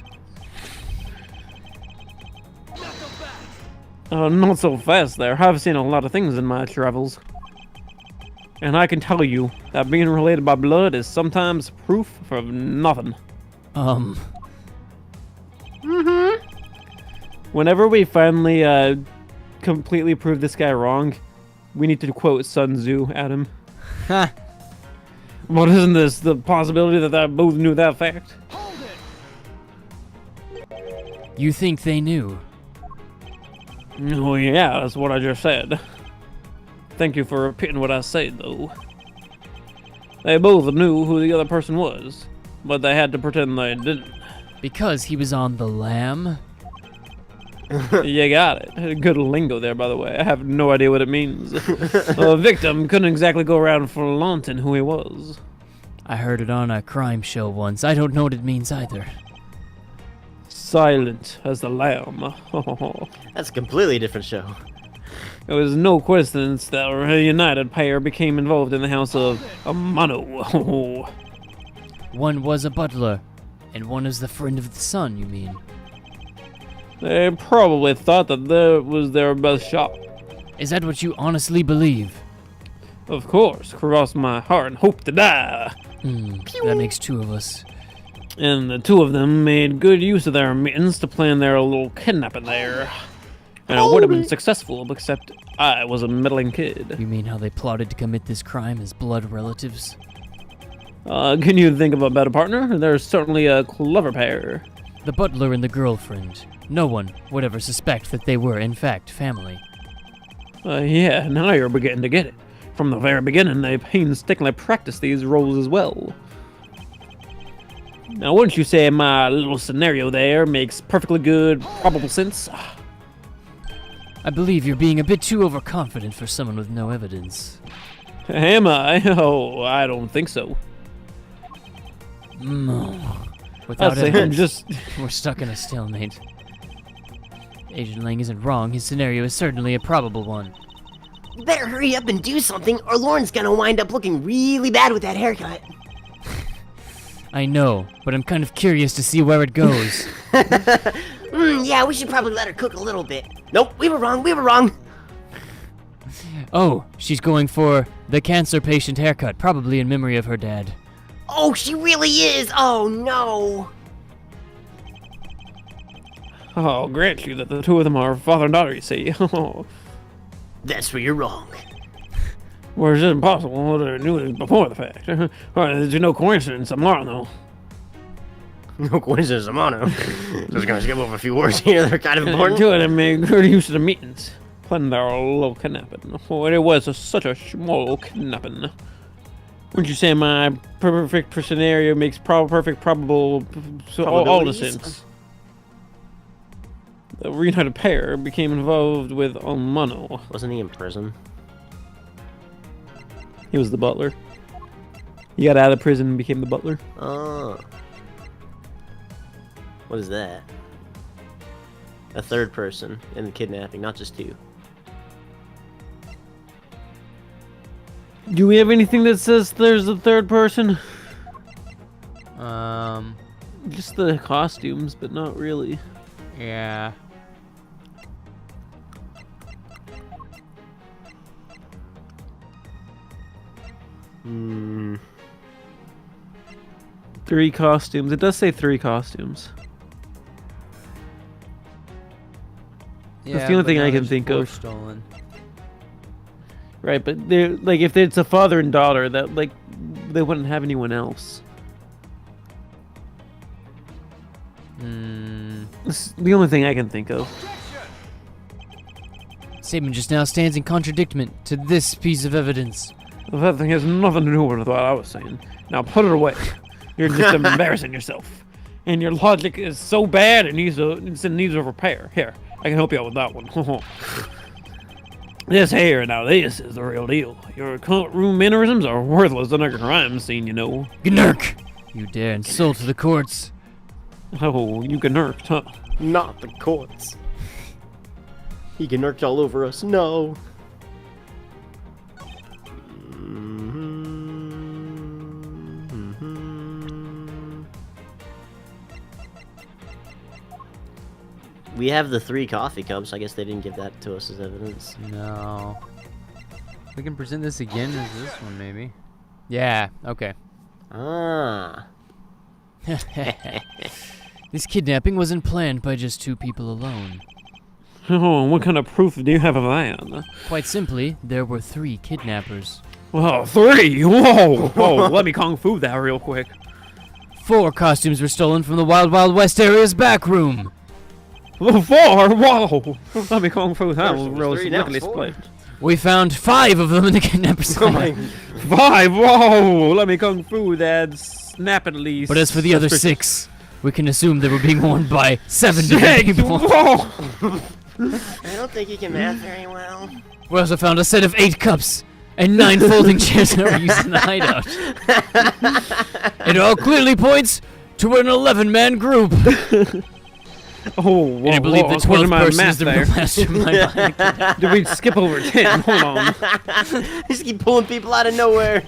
Not so fast there. I've seen a lot of things in my travels. And I can tell you that being related by blood is sometimes proof of nothing. Whenever we finally completely prove this guy wrong, we need to quote Sun Tzu at him. Ha! But isn't this the possibility that they both knew that fact? You think they knew? Oh yeah, that's what I just said. Thank you for repeating what I said, though. They both knew who the other person was, but they had to pretend they didn't. Because he was on the lam? You got it. Good lingo there, by the way. I have no idea what it means. A victim couldn't exactly go around flaunting who he was. I heard it on a crime show once. I don't know what it means either. Silent as the lamb. That's a completely different show. It was no coincidence that a reunited pair became involved in the house of Mono. One was a butler, and one is the friend of the son, you mean? They probably thought that was their best shot. Is that what you honestly believe? Of course, cross my heart and hope to die. That makes two of us. And the two of them made good use of their meetings to plan their little kidnapping there. And it would have been successful, except I was a meddling kid. You mean how they plotted to commit this crime as blood relatives? Can you think of a better partner? They're certainly a clever pair. The butler and the girlfriend. No one would ever suspect that they were, in fact, family. Yeah, now you're beginning to get it. From the very beginning, they painstakingly practiced these roles as well. Now, wouldn't you say my little scenario there makes perfectly good, probable sense? I believe you're being a bit too overconfident for someone with no evidence. Am I? Oh, I don't think so. Without I'd say I'm evidence, just... we're stuck in a stalemate. Agent Lang isn't wrong. His scenario is certainly a probable one. You better hurry up and do something, or Lauren's gonna wind up looking really bad with that haircut. I know, but I'm kind of curious to see where it goes. Yeah, we should probably let her cook a little bit. Nope, we were wrong. Oh, she's going for the cancer patient haircut, probably in memory of her dad. Oh, she really is! Oh, no! I'll grant you that the two of them are father and daughter, you see. That's where you're wrong. Or is it impossible to do it before the fact? There's no coincidence, I'm not, no. No coincidence, I'm on it. Just gonna skip over a few words here that are kind of important. Good, I made good use of the meetings. Planning their little kidnapping. Oh, it was such a small kidnapping. Wouldn't you say my perfect scenario makes perfect probable so all the sense? The reunited pair became involved with Mono. Wasn't he in prison? He was the butler. He got out of prison and became the butler. Oh. What is that? A third person in the kidnapping, not just two. Do we have anything that says there's a third person? Just the costumes, but not really. Yeah. Hmm. 3 costumes. It does say 3 costumes. Yeah, the only but thing now I can there's think 4 of. stolen. Right, but they're like if it's a father and daughter, that like they wouldn't have anyone else. It's the only thing I can think of. Statement just now stands in contradiction to this piece of evidence. That thing has nothing to do with what I was saying. Now put it away. You're just embarrassing yourself. And your logic is so bad it needs a repair. Here, I can help you out with that one. This here, now this is the real deal. Your courtroom mannerisms are worthless on a crime scene, you know. Gnurk! You dare insult the courts. Oh, you gnurked, huh? Not the courts. He gnurked all over us. No. We have the 3 coffee cups. I guess they didn't give that to us as evidence. No. We can present this again as this one, maybe. Yeah, okay. Ah. This kidnapping wasn't planned by just 2 people alone. Oh, what kind of proof do you have of that? Quite simply, there were 3 kidnappers. Oh, 3! Whoa! Whoa, let me kung fu that real quick. 4 costumes were stolen from the Wild Wild West area's back room. 4! Whoa! Let me kung fu that First it was real 3, now it's significantly 4. split. We found 5 of them in the kidnapper's Oh my. 5! Whoa! Let me kung fu that snappily. But as for the other 6, we can assume they were being worn by 7 different 6! people. Whoa! I don't think you can math very well. We also found a set of 8 cups and 9 folding chairs that were used in the hideout. It all clearly points to an 11-man group. Oh, whoa, And I believe the according to 12th my person math is the there. real mastermind behind it. Did we skip over 10? Hold on. Just keep pulling people out of nowhere.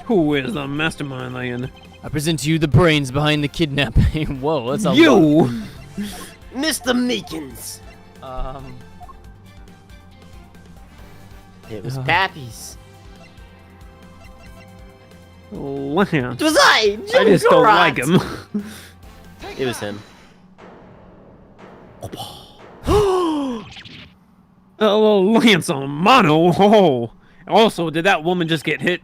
Who is the mastermind then? I present to you the brains behind the kidnapping. Whoa, that's a lot. You! Mr. Meekins. It was Pappy's. Lance. It was I just don't like him. It was him. Oh, Lance on mono. Oh. Also, did that woman just get hit?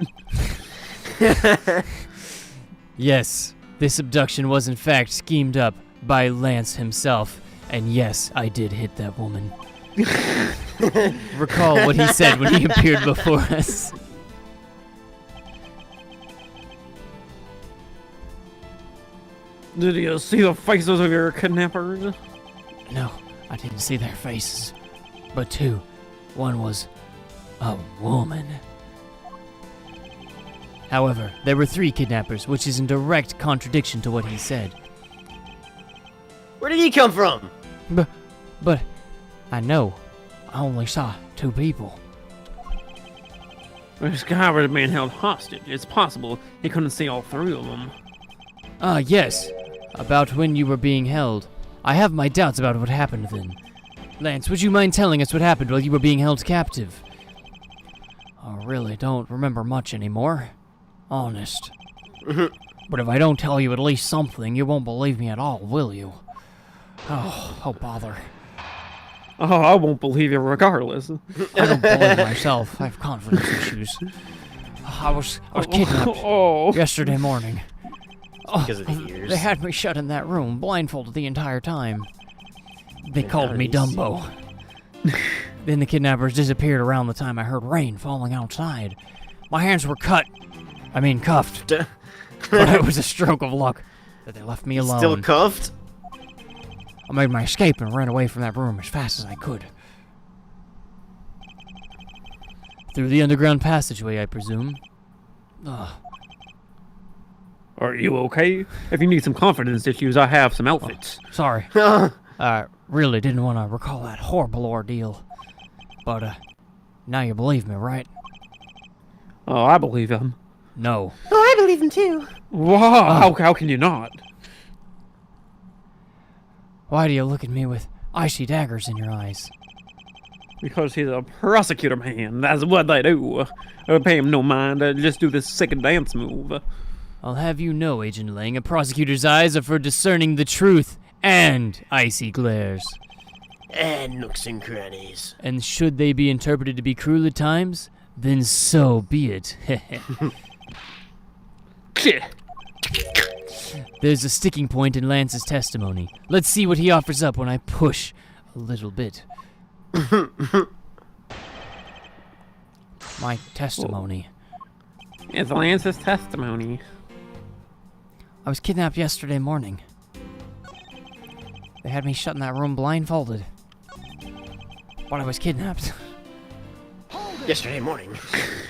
Yes, this abduction was in fact schemed up by Lance himself. And yes, I did hit that woman. recall what he said when he appeared before us. Did you see the faces of your kidnappers? No, I didn't see their faces. But two. One was a woman. However, there were 3 kidnappers, which is in direct contradiction to what he said. Where did he come from? But I know. I only saw 2 people. This guy was being held hostage. It's possible he couldn't see all 3 of them. Yes. About when you were being held. I have my doubts about what happened then. Lance, would you mind telling us what happened while you were being held captive? I really don't remember much anymore. Honest. But if I don't tell you at least something, you won't believe me at all, will you? Oh, bother. Oh, I won't believe you regardless. I don't believe myself. I have confidence issues. I was kidnapped yesterday morning. Because of the ears. They had me shut in that room, blindfolded the entire time. They called me Dumbo. Then the kidnappers disappeared around the time I heard rain falling outside. My hands were cuffed. But it was a stroke of luck that they left me alone. Still cuffed? I made my escape and ran away from that room as fast as I could. Through the underground passageway, I presume. Are you okay? If you need some confidence issues, I have some outfits. Sorry. I really didn't want to recall that horrible ordeal. But, now you believe me, right? Oh, I believe him. No. Oh, I believe him too. Wow, how can you not? Why do you look at me with icy daggers in your eyes? Because he's a prosecutor man. That's what they do. Pay him no mind. Just do this sick dance move. I'll have you know, Agent Lang, a prosecutor's eyes are for discerning the truth and icy glares. And nooks and crannies. And should they be interpreted to be cruel at times, then so be it. There's a sticking point in Lance's testimony. Let's see what he offers up when I push a little bit. My testimony. It's Lance's testimony. I was kidnapped yesterday morning. They had me shut in that room blindfolded. But I was kidnapped. Yesterday morning.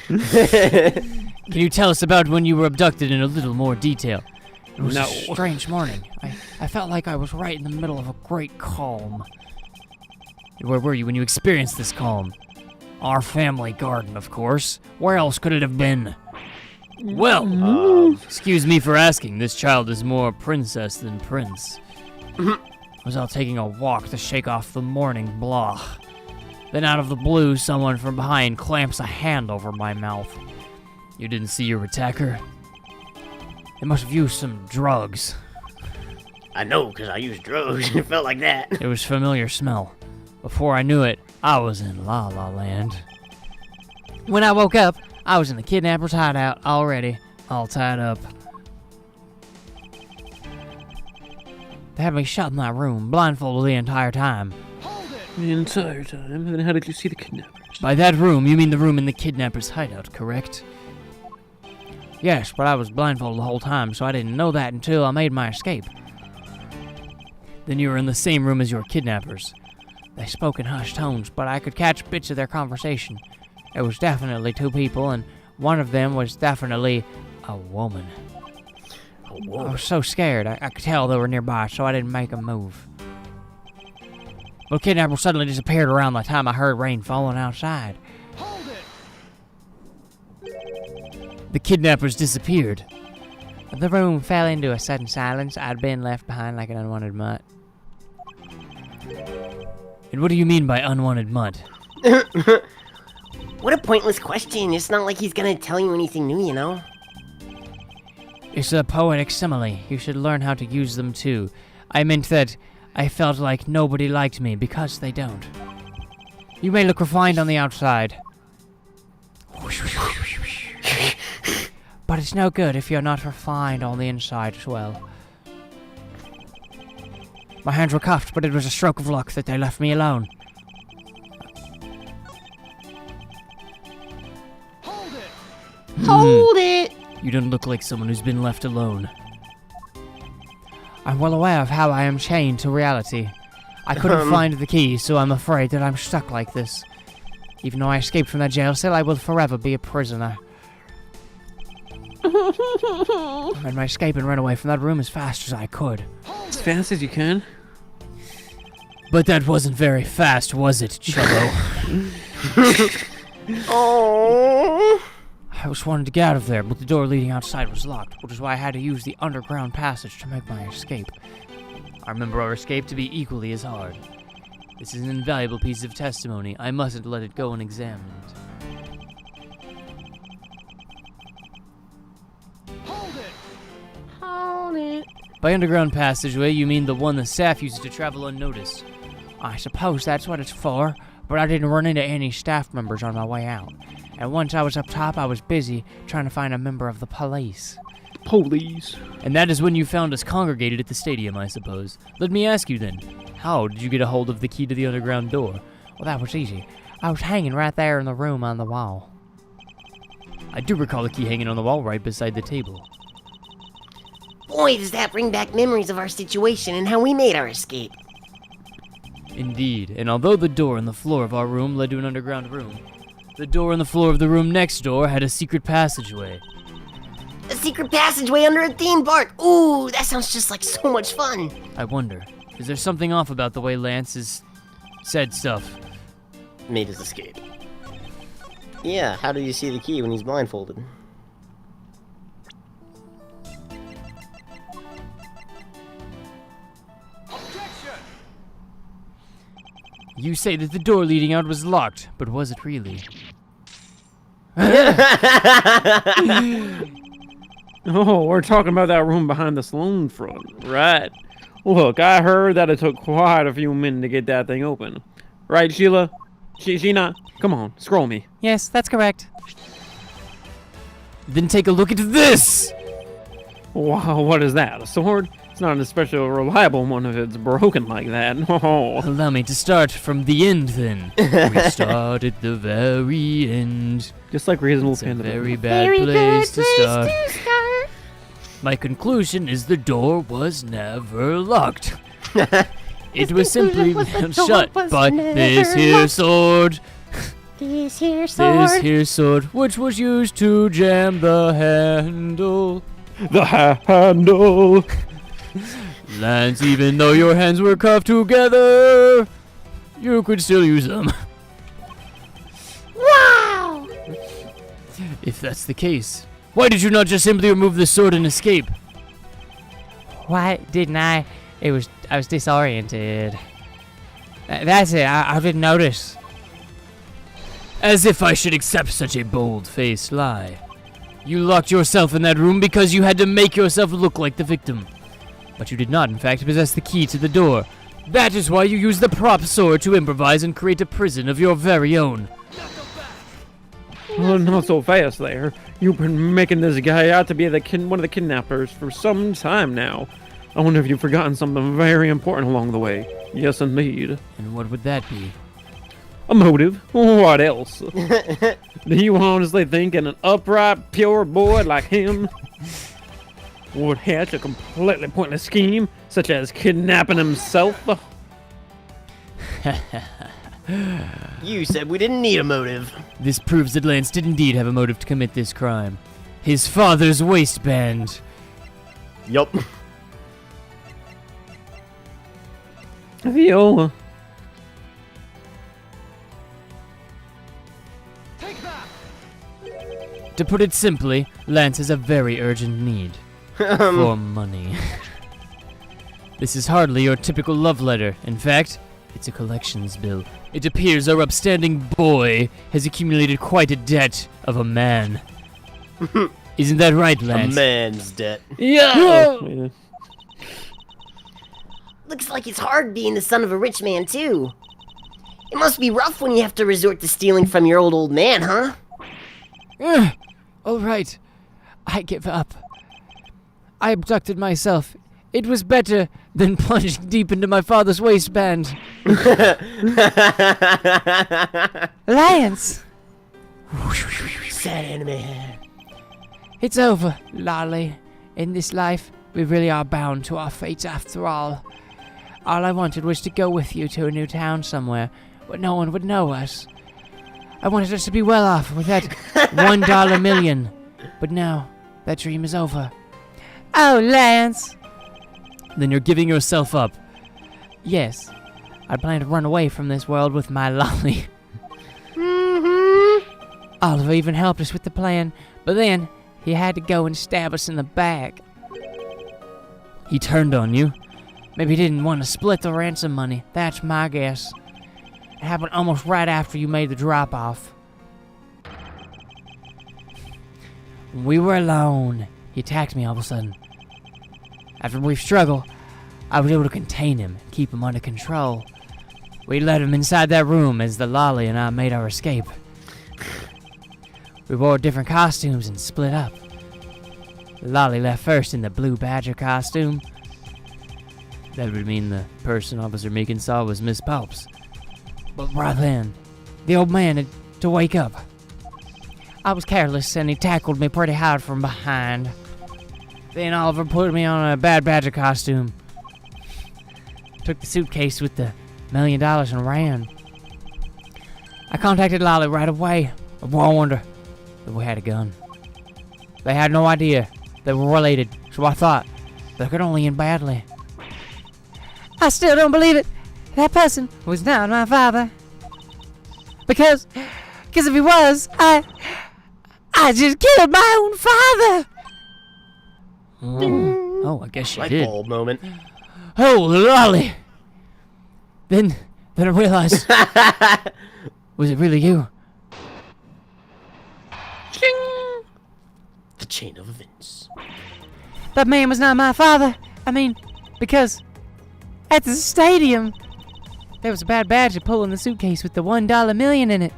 Can you tell us about when you were abducted in a little more detail? It was No. a strange morning. I felt like I was right in the middle of a great calm. Where were you when you experienced this calm? Our family garden, of course. Where else could it have been? Well, excuse me for asking. This child is more princess than prince. I was out taking a walk to shake off the morning blah. Then out of the blue, someone from behind clamps a hand over my mouth. You didn't see your attacker? They must have used some drugs. I know, because I used drugs. It felt like that. It was familiar smell. Before I knew it, I was in La La Land. When I woke up, I was in the kidnapper's hideout already, all tied up. They had me shut in that room, blindfolded the entire time. The entire time? Then how did you see the kidnappers? By that room, you mean the room in the kidnapper's hideout, correct? Yes, but I was blindfolded the whole time, so I didn't know that until I made my escape. Then you were in the same room as your kidnappers. They spoke in hushed tones, but I could catch bits of their conversation. It was definitely 2 people, and one of them was definitely a woman. I was so scared, I could tell they were nearby, so I didn't make a move. But the kidnapper suddenly disappeared around the time I heard rain falling outside. The kidnappers disappeared. The room fell into a sudden silence. I'd been left behind like an unwanted mutt. And what do you mean by unwanted mutt? What a pointless question. It's not like he's gonna tell you anything new, you know? It's a poetic simile. You should learn how to use them too. I meant that I felt like nobody liked me because they don't. You may look refined on the outside, but it's no good if you're not refined on the inside as well. My hands were cuffed, but it was a stroke of luck that they left me alone. Hold it! You don't look like someone who's been left alone. I'm well aware of how I am chained to reality. I couldn't find the key, so I'm afraid that I'm stuck like this. Even though I escaped from that jail cell, I will forever be a prisoner. I made my escape and ran away from that room as fast as I could. As fast as you can. But that wasn't very fast, was it, Cello? Oh. I just wanted to get out of there, but the door leading outside was locked, which is why I had to use the underground passage to make my escape. I remember our escape to be equally as hard. This is an invaluable piece of testimony. I mustn't let it go unexamined. Hold it. By underground passageway, you mean the one the staff uses to travel unnoticed. I suppose that's what it's for, but I didn't run into any staff members on my way out. And once I was up top, I was busy trying to find a member of the police. Police. And that is when you found us congregated at the stadium, I suppose. Let me ask you then, how did you get a hold of the key to the underground door? Well, that was easy. I was hanging right there in the room on the wall. I do recall the key hanging on the wall right beside the table. Boy, does that bring back memories of our situation and how we made our escape. Indeed, and although the door in the floor of our room led to an underground room, the door in the floor of the room next door had a secret passageway. A secret passageway under a theme park. Ooh, that sounds just like so much fun. I wonder, is there something off about the way Lance has said stuff? Made his escape. Yeah, how do you see the key when he's blindfolded? You say that the door leading out was locked, but was it really? Oh, we're talking about that room behind the saloon front, right? Look, I heard that it took quite a few minutes to get that thing open. Right, Sheila? Sheena? Come on, scroll me. Yes, that's correct. Then take a look at this! Wow, what is that? A sword? It's not an especially reliable one if it's broken like that. Oh. Allow me to start from the end then. We start at the very end. Just like Reasonable It's a Panda. very bad place to start. My conclusion is the door was never locked. It was simply shut by this here sword. This here This here sword, which was used to jam the handle. The handle. Lance, even though your hands were cuffed together, you could still use them. Wow! If that's the case, why did you not just simply remove the sword and escape? Why didn't I? I was disoriented. That's it. I didn't notice. As if I should accept such a bold-faced lie. You locked yourself in that room because you had to make yourself look like the victim. But you did not, in fact, possess the key to the door. That is why you used the prop sword to improvise and create a prison of your very own. Oh, not so fast there. You've been making this guy out to be one of the kidnappers for some time now. I wonder if you've forgotten something very important along the way. Yes, indeed. And what would that be? A motive? What else? Do you honestly think an upright, pure boy like him would hatch a completely pointless scheme, such as kidnapping himself? You said we didn't need a motive. This proves that Lance did indeed have a motive to commit this crime. His father's waistband. Yup. Viola. To put it simply, Lance has a very urgent need. For money. This is hardly your typical love letter. In fact, it's a collections bill. It appears our upstanding boy has accumulated quite a debt of a man. Isn't that right, A Lance? man's debt. Yeah. Looks like it's hard being the son of a rich man, too. It must be rough when you have to resort to stealing from your old man, huh? All right. I give up. I abducted myself. It was better than plunging deep into my father's waistband. Lance! Sad anime. It's over, Lolly. In this life, we really are bound to our fates after all. All I wanted was to go with you to a new town somewhere where no one would know us. I wanted us to be well off with that $1 million. But now, that dream is over. Oh, Lance! Then you're giving yourself up. Yes, I plan to run away from this world with my Lolly. Oliver even helped us with the plan, but then he had to go and stab us in the back. He turned on you. Maybe he didn't want to split the ransom money. That's my guess. It happened almost right after you made the drop-off. When we were alone, he attacked me all of a sudden. After a brief struggle, I was able to contain him, keep him under control. We led him inside that room as the Lolly and I made our escape. We wore different costumes and split up. Lolly left first in the blue badger costume. That would mean the person Officer Meekins saw was Miss Palps. But right then, the old man had to wake up. I was careless and he tackled me pretty hard from behind. Then Oliver put me on a bad badger costume. Took the suitcase with the $1 million and ran. I contacted Lolly right away. I warned her that we had a gun. They had no idea they were related, so I thought they could only end badly. I still don't believe it. That person was not my father. Because if he was, I just killed my own father. Oh, I guess you Light did. bulb moment. Oh, Lolly! Then I realized, was it really you? The chain of events. That man was not my father. I mean, because at the stadium, there was a bad badger pulling the suitcase with the $1 million in it.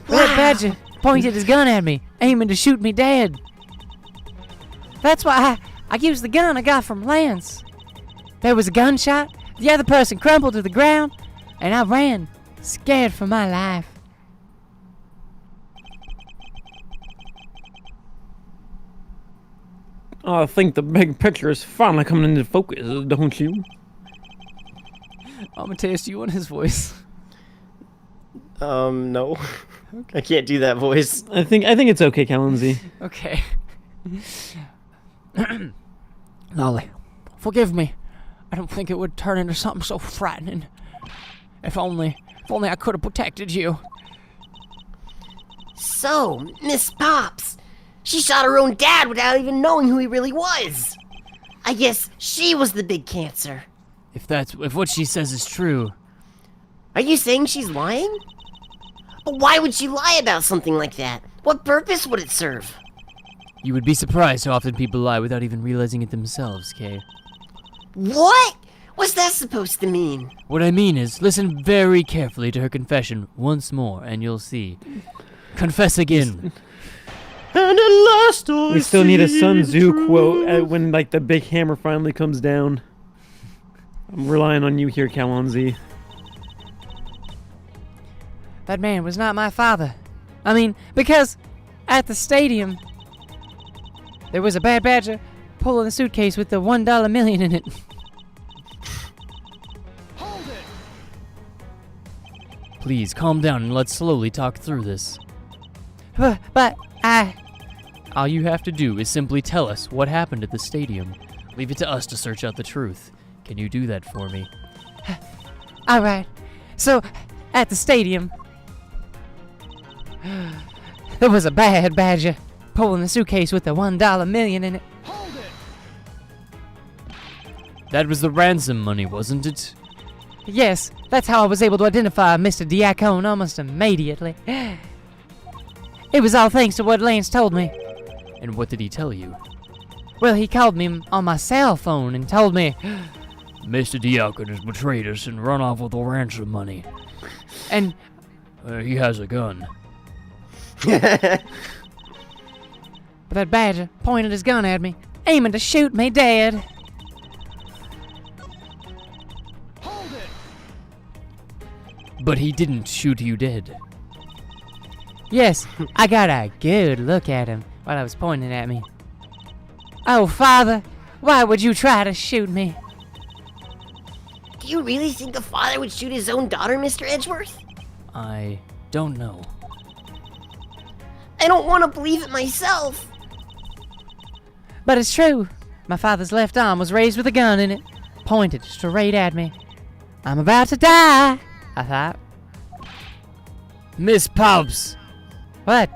That badger pointed his gun at me, aiming to shoot me dead. That's why I used the gun I got from Lance. There was a gunshot, the other person crumpled to the ground, and I ran, scared for my life. I think the big picture is finally coming into focus, don't you? I'm gonna test you on his voice. No. I can't do that voice. I think it's okay, Callanzy. Okay. Lolly, forgive me. I don't think it would turn into something so frightening. If only I could have protected you. So, Miss Pops, she shot her own dad without even knowing who he really was. I guess she was the big cancer. If what she says is true, Are you saying she's lying? But why would she lie about something like that? What purpose would it serve? you would be surprised how often people lie without even realizing it themselves, Kay. What? What's that supposed to mean? What I mean is, listen very carefully to her confession once more, and you'll see. Confess again. And at last I We still need a see Sun the Tzu quote truth. when like the big hammer finally comes down. I'm relying on you here, Callanzy. That man was not my father. I mean, because at the stadium, there was a bad badger pulling a suitcase with the $1 million in it. Please, calm down and let's slowly talk through this. But All you have to do is simply tell us what happened at the stadium. Leave it to us to search out the truth. Can you do that for me? alright. So, at the stadium, there was a bad badger pulling a suitcase with the $1 million in it. That was the ransom money, wasn't it? Yes, that's how I was able to identify Mr. Diacone almost immediately. It was all thanks to what Lance told me. And what did he tell you? Well, he called me on my cell phone and told me, Mr. Diakon has betrayed us and run off with the ransom money. and He has a gun. but that badger pointed his gun at me, aiming to shoot me dead. But he didn't shoot you dead. Yes, I got a good look at him while I was pointing at me. Oh, Father, why would you try to shoot me? Do you really think a father would shoot his own daughter, Mr. Edgeworth? I don't know. I don't want to believe it myself. But it's true. My father's left arm was raised with a gun in it, pointed straight at me. I'm about to die, I thought. Miss Pops, What?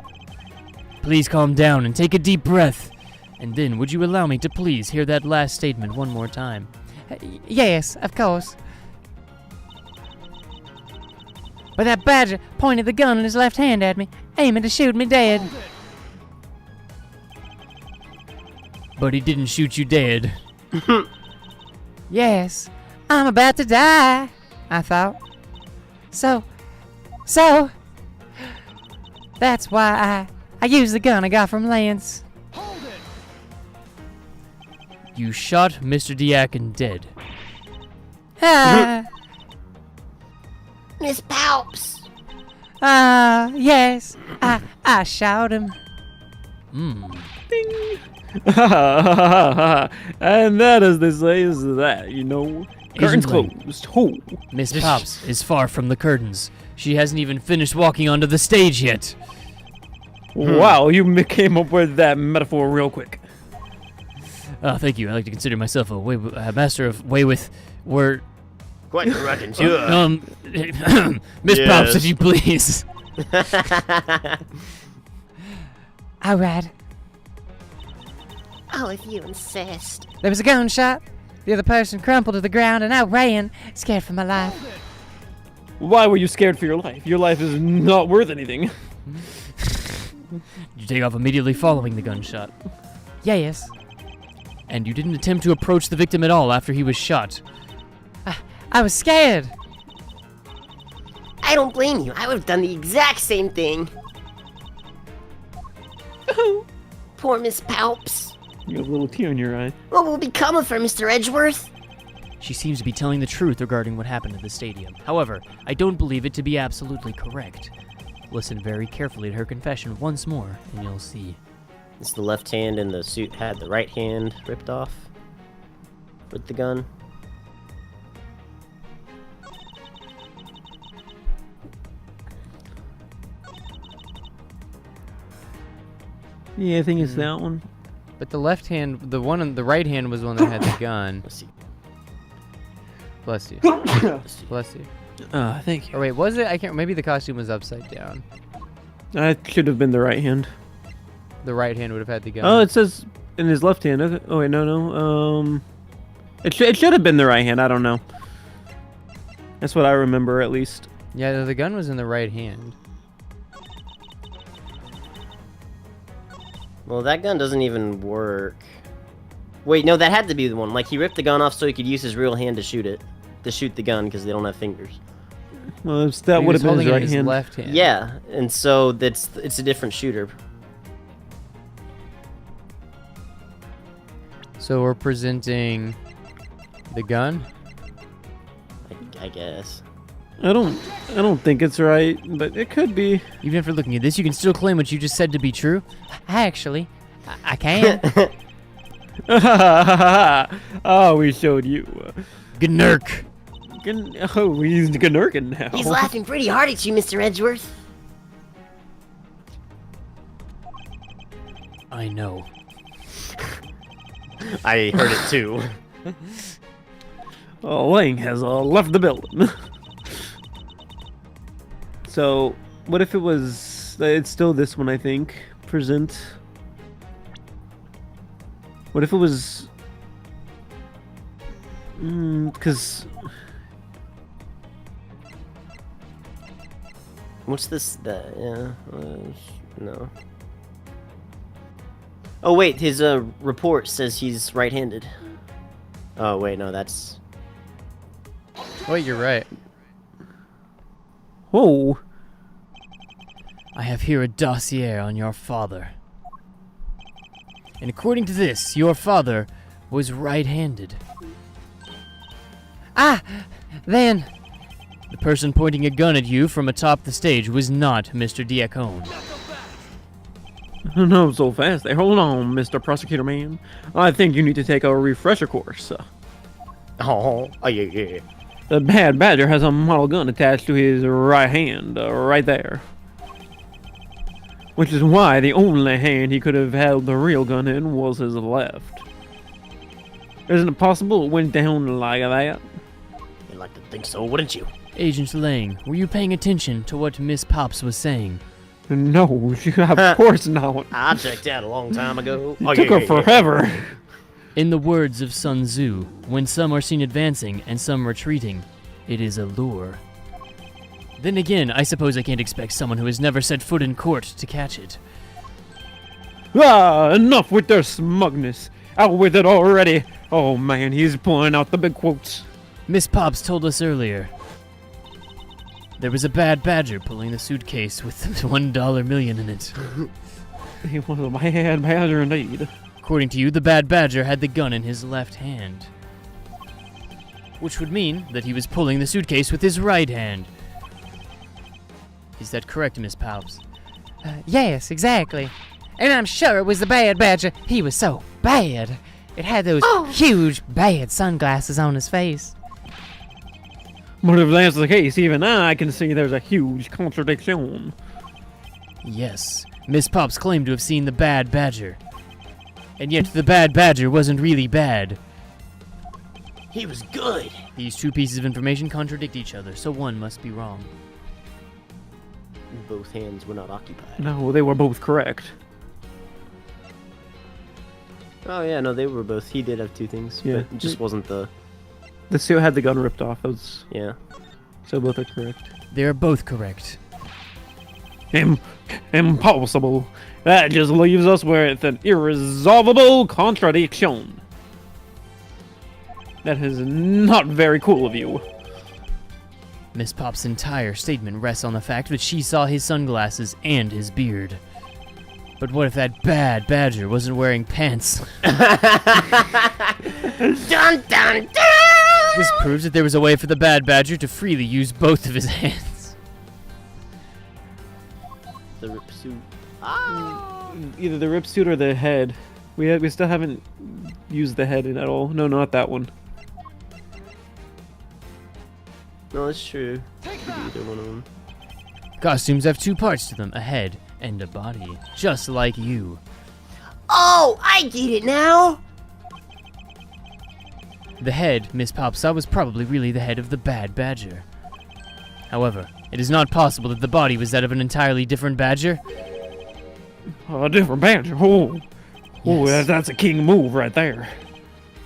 please calm down and take a deep breath. And then, would you allow me to please hear that last statement one more time? Yes, of course. But that badger pointed the gun in his left hand at me, aiming to shoot me dead. But he didn't shoot you dead. Yes, I'm about to die, I thought. So, that's why I used the gun I got from Lance. You shot Mr. Diakon dead. Ah, Miss Palps. yes, I shot him. And that, as they say, is that, you know. Curtains Agent closed. Ho. Miss Pops is far from the curtains. She hasn't even finished walking onto the stage yet. Wow, you came up with that metaphor real quick. Thank you. I like to consider myself a master of way with word. Quite correct, sure. Miss Pops, Yes. if you please. All right. Oh, if you insist. There was a gunshot. The other person crumpled to the ground, and I ran, scared for my life. Why were you scared for your life? Your life is not worth anything. You take off immediately following the gunshot. Yes. And you didn't attempt to approach the victim at all after he was shot. I was scared. I don't blame you. I would have done the exact same thing. Poor Miss Palps. You have a little tear in your eye. What will become of her, Mr. Edgeworth? She seems to be telling the truth regarding what happened at the stadium. However, I don't believe it to be absolutely correct. Listen very carefully to her confession once more, and you'll see. It's the left hand in the suit had the right hand ripped off with the gun. Yeah, I think it's that one. But the left hand, the one on the right hand was the one that had the gun. Let's see. Bless you. Bless you. Thank Or wait, was it? I can't. Maybe the costume was upside down. That should have been the right hand. The right hand would have had the gun. Oh, it says in his left hand. Okay. Oh wait, no. It should have been the right hand. I don't know. That's what I remember, at least. Yeah, the gun was in the right hand. Well, that gun doesn't even work. Wait, no, that had to be the one. Like, he ripped the gun off so he could use his real hand to shoot it. To shoot the gun, because they don't have fingers. Well, that He would was have been holding his it in right his hand. left hand. Yeah, and so it's a different shooter. So we're presenting the gun. I guess. I don't think it's right, but it could be. Even after looking at this, you can still claim what you just said to be true. Actually, I can. Oh, we showed you. Gnurk. Oh, he's gnurking now. He's laughing pretty hard at you, Mr. Edgeworth. I know. I heard it too. Oh, Lang has left the building. So, what if it was... It's still this one, I think. Present. What if it was... Because... What's this? No. Oh wait, his report says he's right-handed. Oh wait, no, that's... Wait, you're right. Whoa. I have here a dossier on your father. And according to this, your father was right-handed. Then The person pointing a gun at you from atop the stage was not Mr. Diakon. No, so fast there. Hold on, Mr. Prosecutor Man. I think you need to take a refresher course. Oh, yeah. The Bad Badger has a model gun attached to his right hand, right there. Which is why the only hand he could have held the real gun in was his left. Isn't it possible it went down like that? You'd like to think so, wouldn't you? Agent Lang, were you paying attention to what Miss Pops was saying? No, of course not. I checked out a long time ago. It took her forever. In the words of Sun Tzu, when some are seen advancing and some retreating, it is a lure. Then again, I suppose I can't expect someone who has never set foot in court to catch it. Ah, enough with their smugness. Out with it already. Oh man, he's pulling out the big quotes. Miss Pops told us earlier. There was a bad badger pulling the suitcase with the $1 million in it. He was a bad badger indeed. According to you, the bad badger had the gun in his left hand. Which would mean that he was pulling the suitcase with his right hand. Is that correct, Miss Pops? Yes, exactly. And I'm sure it was the bad badger. He was so bad. It had those huge bad sunglasses on his face. But if that's the case, even I can see there's a huge contradiction. Yes, Miss Pops claimed to have seen the bad badger. And yet the bad badger wasn't really bad. He was good. These two pieces of information contradict each other, so one must be wrong. Both hands were not occupied. No, they were both correct. Oh yeah, no, they were both. He did have two things, Yeah. but it just wasn't the. The suit had the gun ripped off. Those, Yeah. so both are correct. They are both correct. Impossible. That just leaves us with an irresolvable contradiction. That is not very cool of you. Miss Pop's entire statement rests on the fact that she saw his sunglasses and his beard. But what if that bad badger wasn't wearing pants? Dun dun dun! This proves that there was a way for the bad badger to freely use both of his hands. The rip suit. Either the rip suit or the head. We still haven't used the head in at all. No, not that one. No, that's true. Could be either one of them. Costumes have two parts to them, a head and a body. Just like you. Oh, I get it now! The head Miss Pop saw was probably really the head of the bad badger. However, it is not possible that the body was that of an entirely different badger. A different badger. Oh, Yes. that's a king move right there.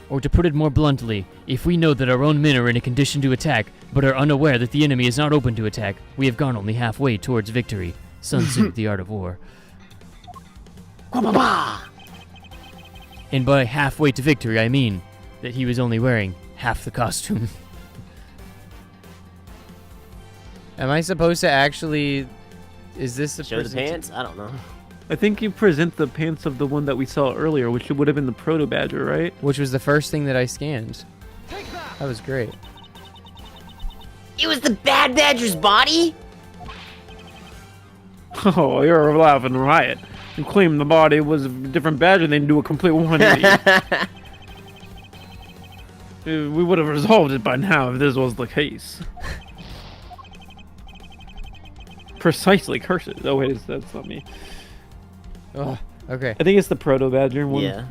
Or to put it more bluntly, if we know that our own men are in a condition to attack, but are unaware that the enemy is not open to attack, we have gone only halfway towards victory. Sun Tzu, The Art of War. And by halfway to victory, I mean that he was only wearing half the costume. Am I supposed to actually... Is this the Show the pants? I don't know. I think you present the pants of the one that we saw earlier, which would have been the proto badger, right? Which was the first thing that I scanned. That was great. It was the bad badger's body? Oh, you're a laughing riot. You claim the body was a different badger, then do a complete 180. We would have resolved it by now if this was the case. Precisely, curses. Oh wait, that's not me. Oh, okay. I think it's the proto badger one. Yeah.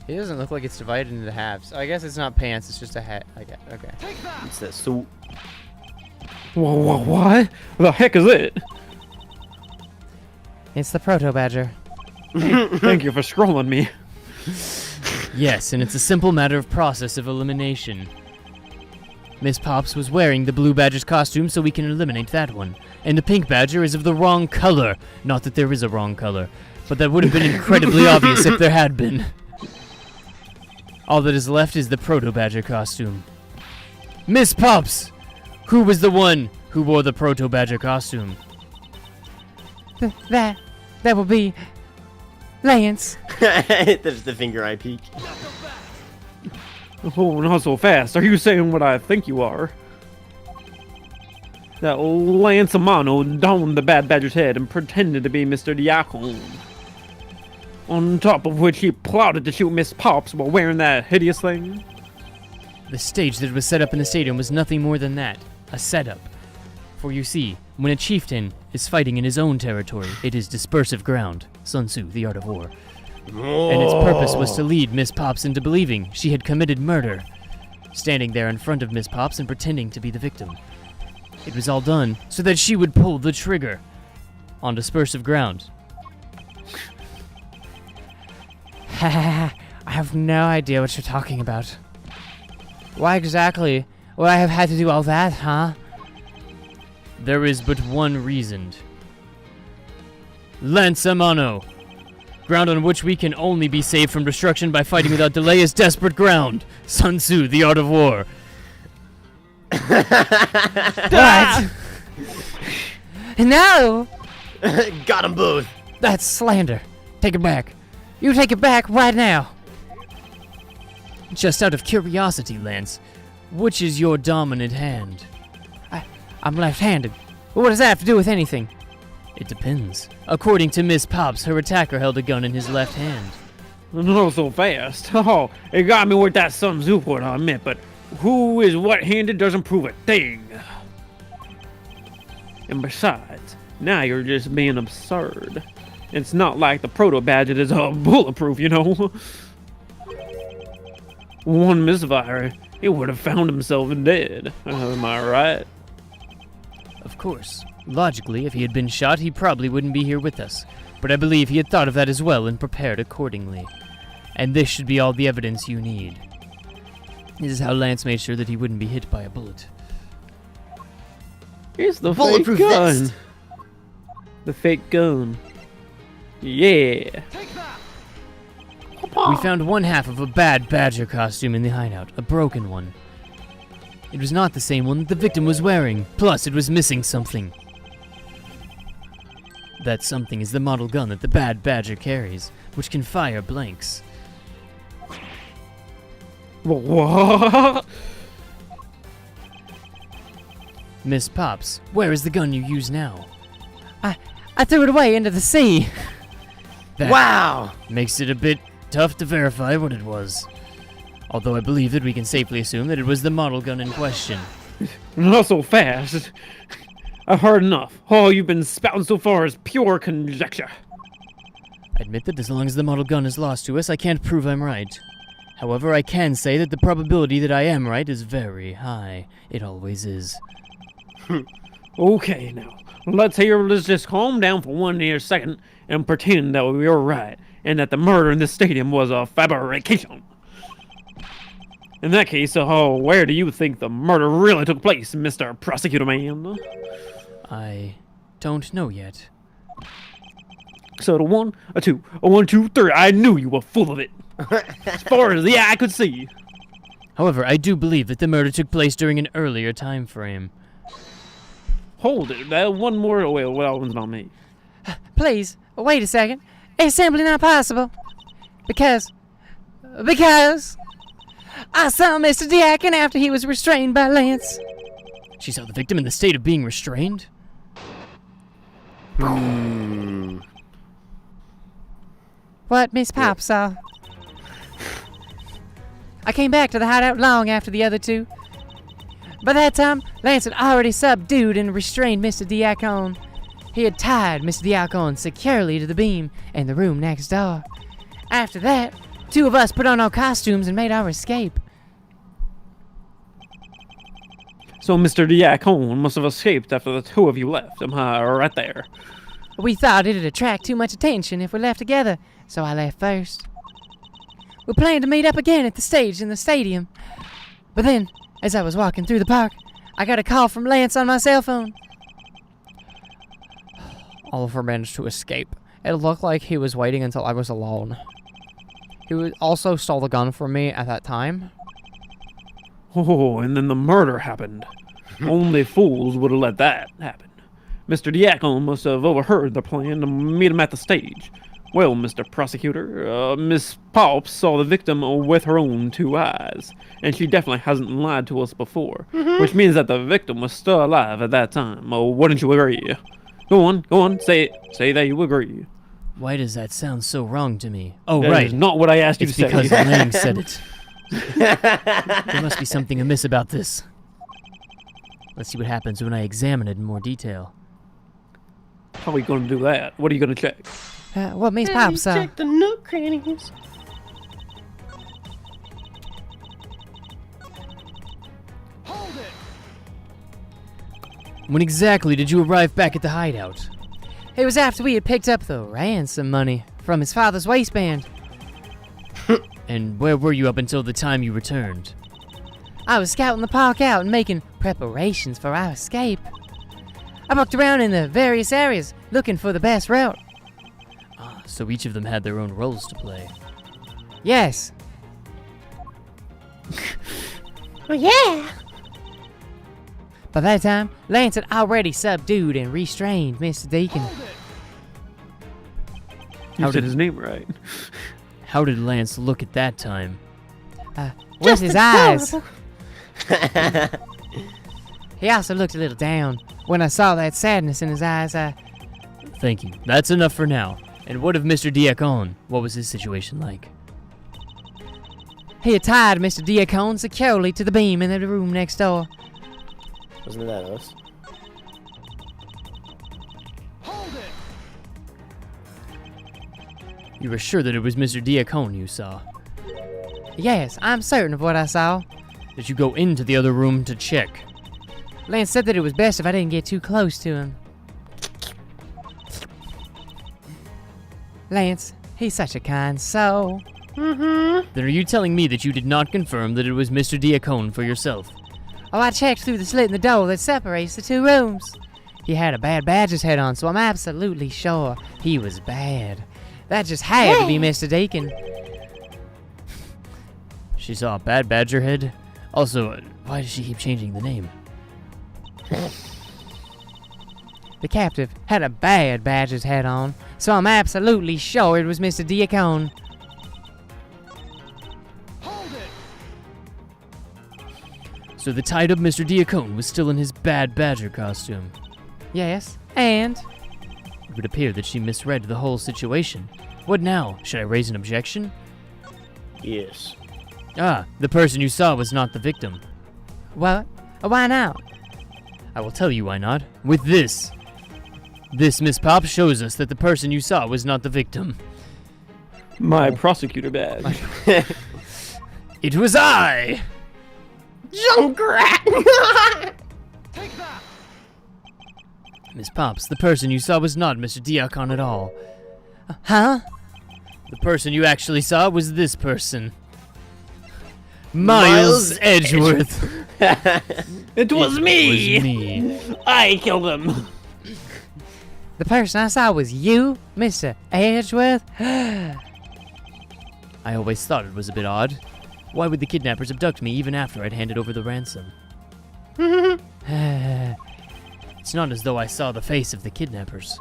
It doesn't look like it's divided into halves. I guess it's not pants, it's just a hat. I guess. Okay. It's that suit. Whoa, what? The heck is it? It's the proto badger. Thank you for scrolling me. Yes, and it's a simple matter of process of elimination. Miss Pops was wearing the blue badger's costume, so we can eliminate that one. And the pink badger is of the wrong color. Not that there is a wrong color, but that would have been incredibly obvious if there had been. All that is left is the proto badger costume. Miss Pops! Who was the one who wore the proto badger costume? That will be Lance. There's the finger eye peek. Oh, not so fast. Are you saying what I think you are? that Lance Amano donned the Bad Badger's head and pretended to be Mr. Diacon. On top of which he plotted to shoot Miss Pops while wearing that hideous thing. The stage that was set up in the stadium was nothing more than that, a setup. For you see, when a chieftain is fighting in his own territory, it is dispersive ground, Sun Tzu, the art of war. And its purpose was to lead Miss Pops into believing she had committed murder, standing there in front of Miss Pops and pretending to be the victim. It was all done so that she would pull the trigger on dispersive ground. I have no idea what you're talking about. Why exactly would I have had to do all that, huh? There is but one reason. Lance Amano. Ground on which we can only be saved from destruction by fighting without delay is desperate ground. Sun Tzu, the art of war. What? No! Got them both. That's slander. Take it back. You take it back right now. Just out of curiosity, Lance, which is your dominant hand? I'm left-handed. What does that have to do with anything? It depends. According to Miss Pops, her attacker held a gun in his left hand. Not so fast. Oh, it got me with that Sun Tzu part, I admit, but who is what-handed doesn't prove a thing. And besides, now you're just being absurd. It's not like the proto-badget is bulletproof, you know? One misfire, he would have found himself dead. Am I right? Of course. Logically, if he had been shot, he probably wouldn't be here with us. But I believe he had thought of that as well and prepared accordingly. And this should be all the evidence you need. This is how Lance made sure that he wouldn't be hit by a bullet. It's the Bulletproof fake gun. vest. The fake gun. Yeah. We found one half of a bad badger costume in the hideout, a broken one. It was not the same one that the victim was wearing, plus it was missing something. That something is the model gun that the bad badger carries, which can fire blanks. What? Miss Pops, where is the gun you use now? I threw it away into the sea. That Wow. makes it a bit tough to verify what it was. Although I believe that we can safely assume that it was the model gun in question. Not so fast. I've heard enough. All you've been spouting so far is pure conjecture. I admit that as long as the model gun is lost to us, I can't prove I'm right. However, I can say that the probability that I am right is very high. It always is. Okay, now, let's just calm down for 1 near second and pretend that we were right, and that the murder in this stadium was a fabrication. In that case, where do you think the murder really took place, Mr. Prosecutor Man? I don't know yet. So a 1, a 2, a 1, 2, 3. I knew you were full of it. As far as the eye could see. However, I do believe that the murder took place during an earlier time frame. Hold it. That one more. Well, that one's not me. Please, wait a second. It's simply not possible. Because I saw Mr. Diacon after he was restrained by Lance. She saw the victim in the state of being restrained? What Miss Pops saw. I came back to the hideout long after the other two. By that time, Lance had already subdued and restrained Mr. Diacon. He had tied Mr. Diacon securely to the beam in the room next door. After that, two of us put on our costumes and made our escape. So Mr. Diacon must have escaped after the two of you left. Am I right there? We thought it'd attract too much attention if we left together, so I left first. We planned to meet up again at the stage in the stadium. But then, as I was walking through the park, I got a call from Lance on my cell phone. Oliver managed to escape. It looked like he was waiting until I was alone. He also stole the gun from me at that time. Oh, and then the murder happened. Only fools would have let that happen. Mr. Diacon must have overheard the plan to meet him at the stage. Well, Mr. Prosecutor, Miss Pops saw the victim with her own 2 eyes, and she definitely hasn't lied to us before, which means that the victim was still alive at that time. Wouldn't you agree? Go on, say it. Say that you agree. Why does that sound so wrong to me? Oh, That right. is not what I asked you It's to because say. Lang said it. There must be something amiss about this. Let's see what happens when I examine it in more detail. How are you going to do that? What are you going to check? Well, Miss Pops, Check the nook crannies. When exactly did you arrive back at the hideout? it was after we had picked up the ransom money from his father's waistband. And where were you up until the time you returned? I was scouting the park out and making preparations for our escape. I walked around in the various areas looking for the best route. So each of them had their own roles to play. Yes, Oh, yeah. by that time, Lance had already subdued and restrained Mr. Deacon. You said his name right. How did Lance look at that time? With his eyes. He also looked a little down. When I saw that sadness in his eyes, Thank you. That's enough for now. And what of Mr. Diacon? What was his situation like? he had tied Mr. Deacon securely to the beam in the room next door. Wasn't that us? You were sure that it was Mr. Diacon you saw. Yes, I'm certain of what I saw. Did you go into the other room to check? Lance said that it was best if I didn't get too close to him. Lance, he's such a kind soul. Then are you telling me that you did not confirm that it was Mr. Diacon for yourself? Oh, I checked through the slit in the door that separates the 2 rooms. He had a bad badger's head on, so I'm absolutely sure he was bad. That just had to be Mr. Deacon. She saw a bad badger head? Also, why does she keep changing the name? The captive had a bad badger's head on, so I'm absolutely sure it was Mr. Deacon. So the tied-up Mr. Diacon was still in his bad badger costume. Yes, and It would appear that she misread the whole situation. What now? Should I raise an objection? Yes. The person you saw was not the victim. what? Why not? I will tell you why not. With this. This, Miss Pop, shows us that the person you saw was not the victim. My prosecutor badge. It was I! Junkrat. Miss Pops, the person you saw was not Mr. Diacon at all. Huh? The person you actually saw was this person. Miles Edgeworth. It was me! Was me. I killed him! The person I saw was you, Mr. Edgeworth? I always thought it was a bit odd. Why would the kidnappers abduct me even after I'd handed over the ransom? It's not as though I saw the face of the kidnappers.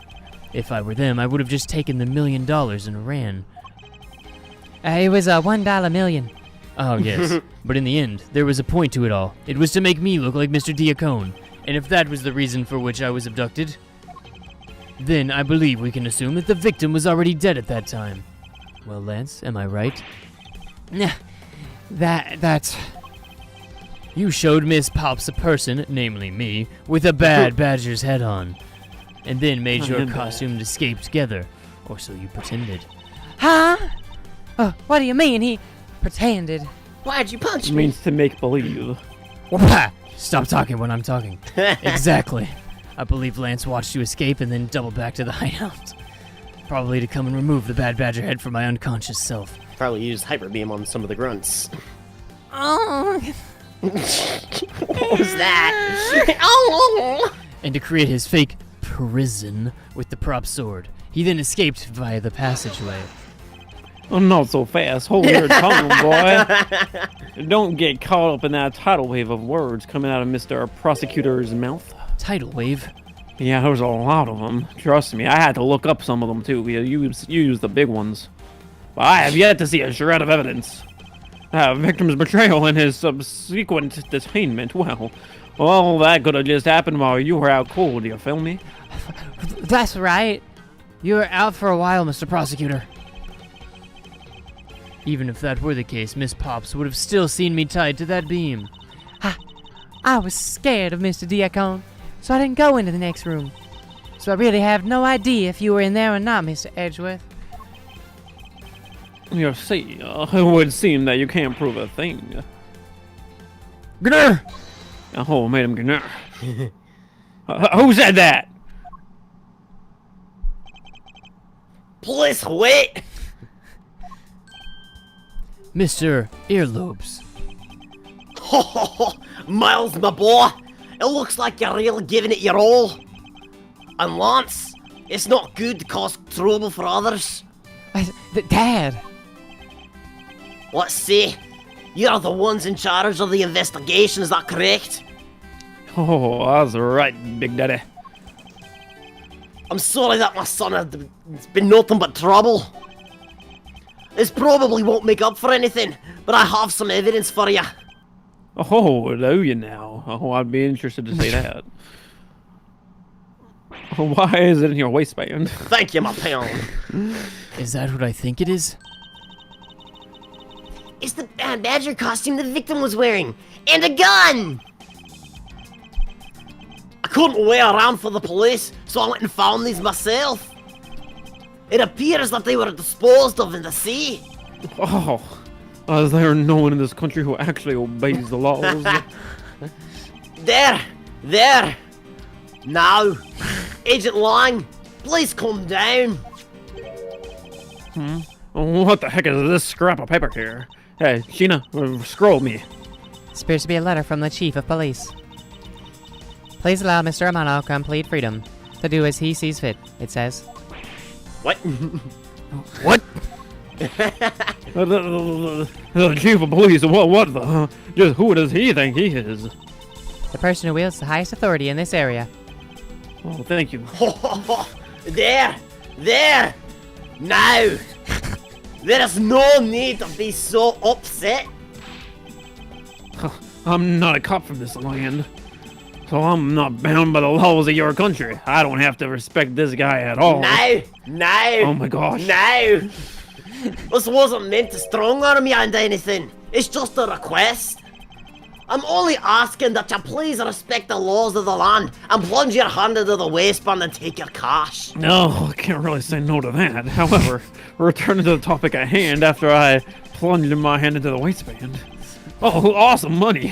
If I were them, I would have just taken the $1 million and ran. It was a $1 million. Oh, yes. But in the end, there was a point to it all. It was to make me look like Mr. Diacon. And if that was the reason for which I was abducted, then I believe we can assume that the victim was already dead at that time. Well, Lance, am I right? Nah, that's... You showed Miss Pops a person, namely me, with a bad badger's head on. And then made your costume to escape together. Or so you pretended. Huh? What do you mean he pretended? Why'd you punch It me? means to make believe. Stop talking when I'm talking. Exactly. I believe Lance watched you escape and then double back to the hideout. Probably to come and remove the bad badger head from my unconscious self. Probably used hyper beam on some of the grunts. Oh, What was that? Oh. And to create his fake prison with the prop sword. He then escaped via the passageway. Oh, not so fast. Hold your tongue, boy. Don't get caught up in that tidal wave of words coming out of Mr. Prosecutor's mouth. Tidal wave? Yeah, there was a lot of them. Trust me, I had to look up some of them too. You used the big ones. But I have yet to see a shred of evidence. Victim's betrayal and his subsequent detainment. Well, all that could have just happened while you were out cold, you feel me? That's right. You were out for a while, Mr. Prosecutor. Even if that were the case, Miss Pops would have still seen me tied to that beam. I was scared of Mr. Diacon, so I didn't go into the next room. So I really have no idea if you were in there or not, Mr. Edgeworth. You see, it would seem that you can't prove a thing. Gnur! Oh, made him gnur. Who said that? Please wait. Mr. Earlobes. Miles, my boy, it looks like you're really giving it your all. And Lance, it's not good to cause trouble for others. Dad! Let's see, you're the ones in charge of the investigation, is that correct? Oh, that's right, Big Daddy. I'm sorry that my son has been nothing but trouble. This probably won't make up for anything, but I have some evidence for you. Oh, do you now? Oh, I'd be interested to see that. Why is it in your waistband? Thank you, my pal. Is that what I think it is? It's the badger costume the victim was wearing, and a gun! I couldn't wait around for the police, so I went and found these myself. It appears that they were disposed of in the sea. Oh, is there no one in this country who actually obeys the laws? There. Now, Agent Lang, please calm down. What the heck is this scrap of paper here? Hey, Sheena, scroll me. This appears to be a letter from the Chief of Police. Please allow Mr. Amano complete freedom to do as he sees fit, it says. What? What? The Chief of Police, what the? Just who does he think he is? The person who wields the highest authority in this area. Oh, thank you. There. Now, there is no need to be so upset. I'm not a cop from this land, so I'm not bound by the laws of your country. I don't have to respect this guy at all. Now. Oh my gosh. Now. This wasn't meant to strong arm you into anything. It's just a request. I'm only asking that you please respect the laws of the land and plunge your hand into the waistband and take your cash. No, I can't really say no to that. However, returning to the topic at hand after I plunged my hand into the waistband. Oh, awesome money.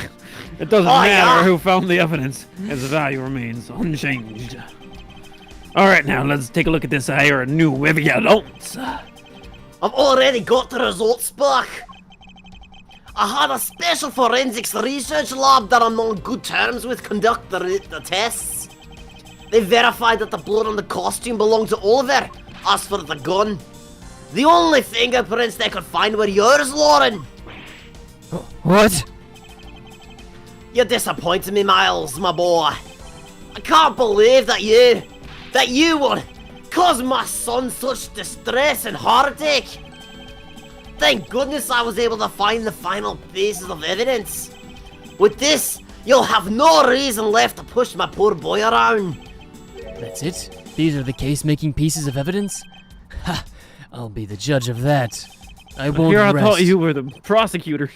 It doesn't matter who found the evidence, its value remains unchanged. Alright, now let's take a look at this here new evidence. I've already got the results back. I had a special forensics research lab that I'm on good terms with conduct the tests. They verified that the blood on the costume belonged to Oliver. As for the gun, the only fingerprints they could find were yours, Lauren. What? You disappointed me, Miles, my boy. I can't believe that you would cause my son such distress and heartache. Thank goodness I was able to find the final pieces of evidence. With this, you'll have no reason left to push my poor boy around. That's it? These are the case-making pieces of evidence? Ha! I'll be the judge of that. I won't Here, I rest. thought you were the prosecutor.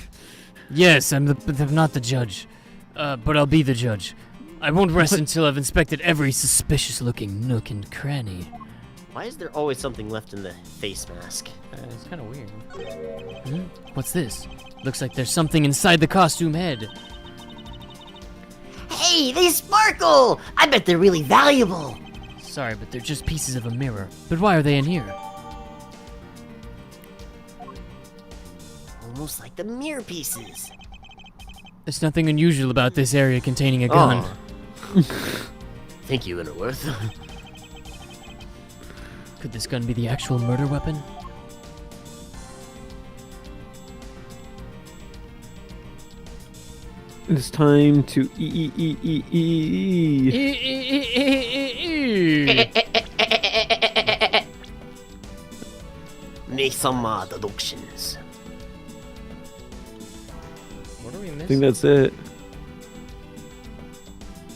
Yes, I'm not the judge. But I'll be the judge. I won't rest until I've inspected every suspicious-looking nook and cranny. Why is there always something left in the face mask? It's kind of weird. What's this? Looks like there's something inside the costume head. Hey, they sparkle! I bet they're really valuable. Sorry, but they're just pieces of a mirror. But why are they in here? Almost like the mirror pieces. There's nothing unusual about this area containing a gun. Thank you, Interworth. Could this gun be the actual murder weapon? It's time to Make some deductions. What are we I missing? think that's it.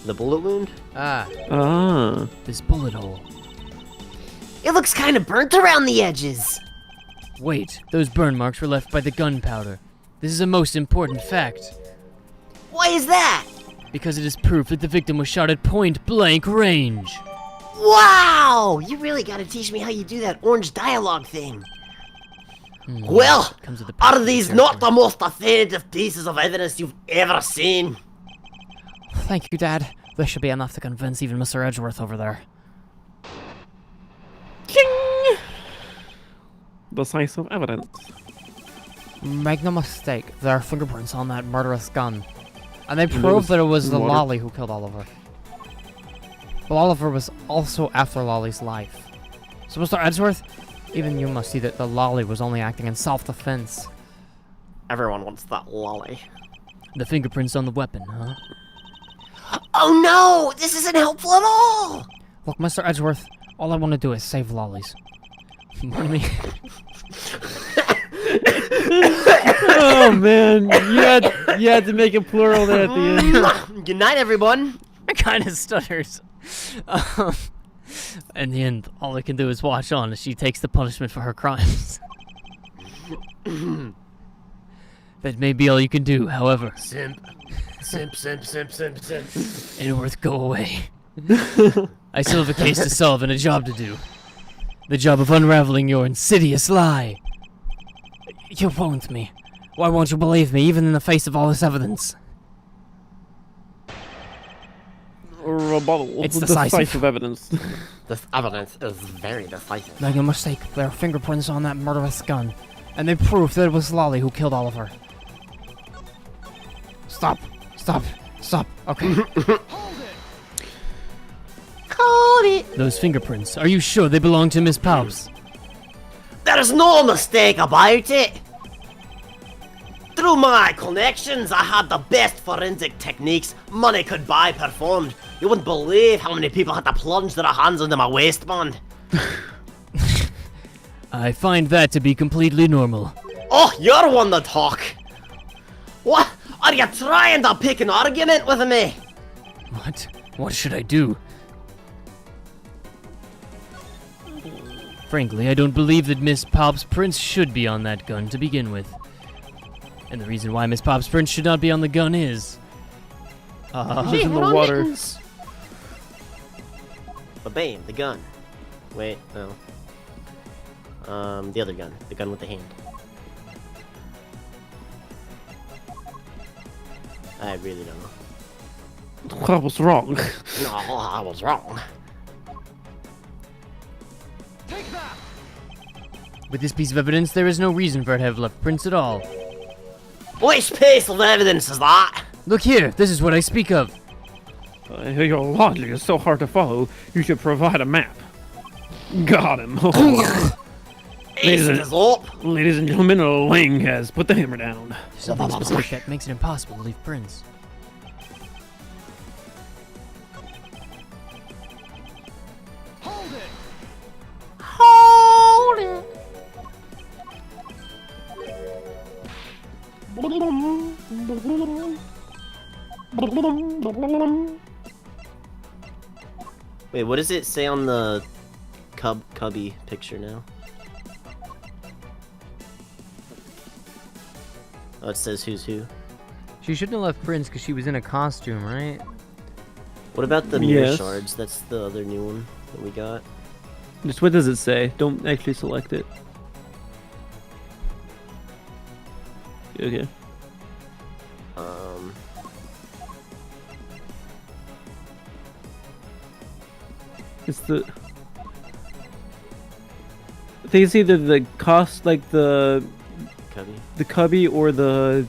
The bullet wound? Ah, Ah. This bullet hole. It looks kind of burnt around the edges. Wait, those burn marks were left by the gunpowder. This is a most important fact, Why is that? because it is proof that the victim was shot at point-blank range. Wow! You really gotta teach me how you do that orange dialogue thing. Hmm, Well, comes with the are personal these character. not the most definitive pieces of evidence you've ever seen? thank you, Dad. This should be enough to convince even Mr. Edgeworth over there. Decisive evidence. Make no mistake, there are fingerprints on that murderous gun. And they prove that it was the water. Lolly who killed Oliver. But Oliver was also after Lolly's life. So, Mr. Edgeworth, even you must see that the Lolly was only acting in self-defense. Everyone wants that lolly. The fingerprints on the weapon, huh? Oh no! This isn't helpful at all! Look, Mr. Edgeworth, all I want to do is save Lollies. What do you mean? Oh man, you had to make it plural there at the end. Good night, everyone. It kind of stutters. In the end, all I can do is watch on as she takes the punishment for her crimes. That may be all you can do, however. Simp. Simp, simp, simp, simp, simp. Edgeworth, go away. I still have a case to solve and a job to do. The job of unraveling your insidious lie. You won't me. Why won't you believe me, even in the face of all this evidence? Rebuttal. It's decisive. evidence. This evidence is very decisive. Make no mistake, there are fingerprints on that murderous gun. And they prove that it was Lolly who killed Oliver. Stop. Stop. Stop. Okay. Hold it. Those fingerprints, are you sure they belong to Miss Palps? There's no mistake about it. Through my connections, I had the best forensic techniques money could buy performed. You wouldn't believe how many people had to plunge their hands into my waistband. I find that to be completely normal. Oh, you're one to talk. What? Are you trying to pick an argument with me? What? What should I do? Frankly, I don't believe that Miss Palps' prints should be on that gun to begin with. And the reason why Miss Palps' prints should not be on the gun is... It's in the water. But bam, the gun. Wait, no. The other gun. The gun with the hand. I really don't know. I was wrong. No, I was wrong. With this piece of evidence, there is no reason for it to have left prints at all. Which piece of evidence is that? Look here, this is what I speak of. Your logic is so hard to follow, you should provide a map. Got him. Ace is up. Ladies and gentlemen, Lang has put the hammer down. Something specific that makes it impossible to leave prints. Hold it. Wait, what does it say on the cubby picture now? Oh, it says who's who. She shouldn't have left prints because she was in a costume, right? What about the mirror Yes. shards? That's the other new one that we got. Just what does it say? Don't actually select it. Okay. It's the... I think it's either the cost, like the cubby, or the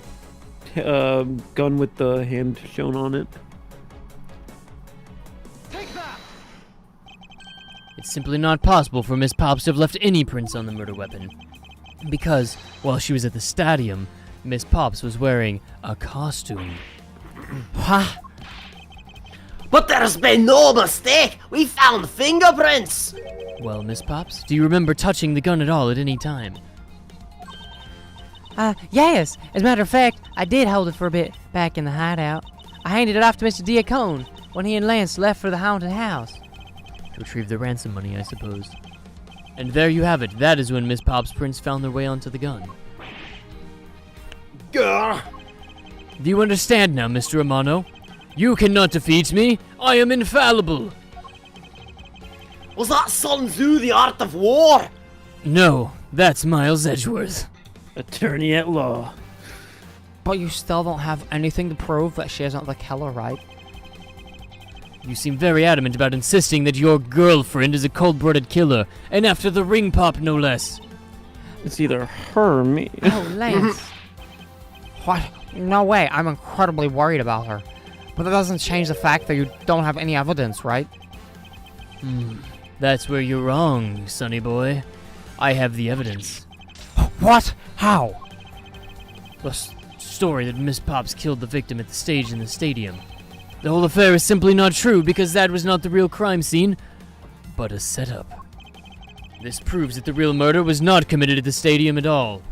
gun with the hand shown on it. It's simply not possible for Miss Palps to have left any prints on the murder weapon. Because, while she was at the stadium, Miss Palps was wearing a costume. Huh? But there's been no mistake. We found fingerprints. Well, Miss Pops, do you remember touching the gun at all at any time? Yes. As a matter of fact, I did hold it for a bit back in the hideout. I handed it off to Mr. Diacone when he and Lance left for the haunted house. To retrieve the ransom money, I suppose. And there you have it. That is when Miss Pop's prints found their way onto the gun. Grr. Do you understand now, Mr. Romano? You cannot defeat me. I am infallible. Was that Sun Tzu, the art of war? No, that's Miles Edgeworth. Attorney at law. But you still don't have anything to prove that she isn't the killer, right? You seem very adamant about insisting that your girlfriend is a cold-blooded killer, and after the ring pop, no less. It's either her or me. Oh, Lance. What? No way. I'm incredibly worried about her. But that doesn't change the fact that you don't have any evidence, right? That's where you're wrong, sonny boy. I have the evidence. What? How? The story that Miss Pops killed the victim at the stage in the stadium. The whole affair is simply not true because that was not the real crime scene, but a setup. This proves that the real murder was not committed at the stadium at all.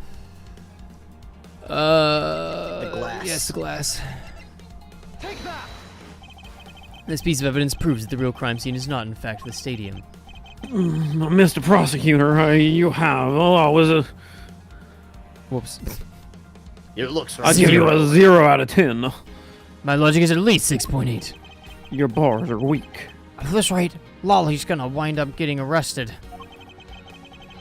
The glass. Yes, the glass. This piece of evidence proves that the real crime scene is not, in fact, the stadium. Mr. Prosecutor, you have. Oh, was a. Whoops. Your looks I'll right. give you a 0 out of 10. My logic is at least 6.8. Your bars are weak. At this rate, Lolly's gonna wind up getting arrested.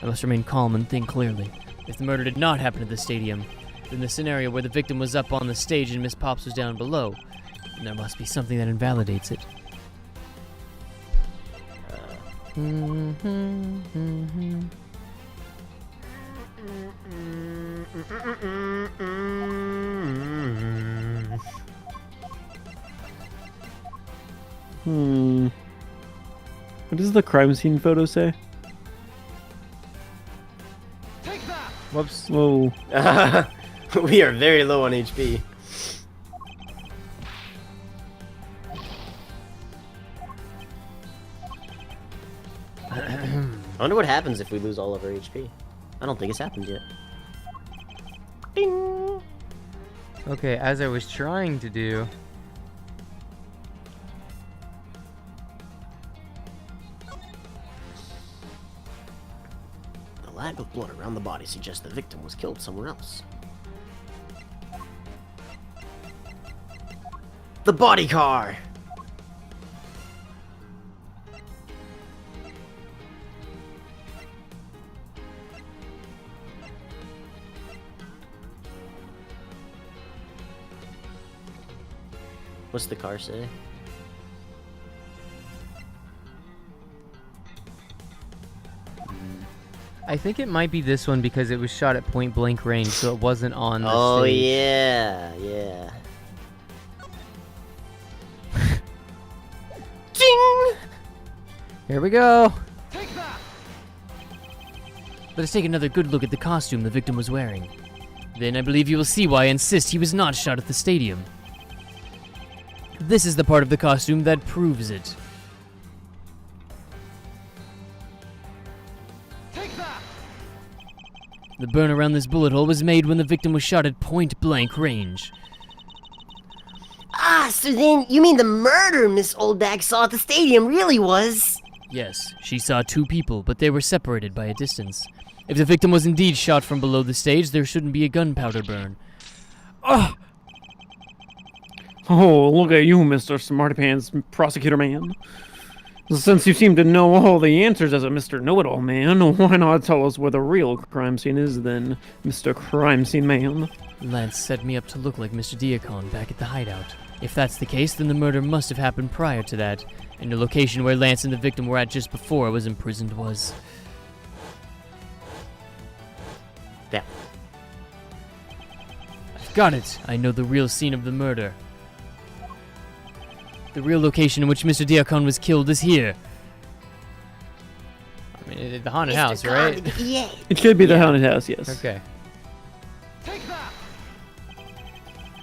I must remain calm and think clearly. If the murder did not happen at the stadium, then the scenario where the victim was up on the stage and Miss Pops was down below, then there must be something that invalidates it. What does the crime scene photo say? Whoops. Whoa. We are very low on HP. I wonder what happens if we lose all of our HP. I don't think it's happened yet. Ding! Okay, as I was trying to do. The lack of blood around the body suggests the victim was killed somewhere else. The body car! What's the car say? I think it might be this one because it was shot at point blank range, so it wasn't on the Oh stage. yeah, yeah. Here we go. Let us take another good look at the costume the victim was wearing. Then I believe you will see why I insist he was not shot at the stadium. This is the part of the costume that proves it. The burn around this bullet hole was made when the victim was shot at point-blank range. Ah, so then you mean the murder Miss Oldbag saw at the stadium really was? Yes, she saw two people, but they were separated by a distance. If the victim was indeed shot from below the stage, there shouldn't be a gunpowder burn. Oh, look at you, Mr. Smartypants Prosecutor Man. Since you seem to know all the answers as a Mr. Know-It-All Man, why not tell us where the real crime scene is then, Mr. Crime Scene Man? Lance set me up to look like Mr. Diacon back at the hideout. If that's the case, then the murder must have happened prior to that, and the location where Lance and the victim were at just before I was imprisoned was... Yeah. I've got it! I know the real scene of the murder. The real location in which Mr. Diacon was killed is here. I mean, the haunted Mr. house, right? Condon, yeah. It should be the haunted house, yes. Okay.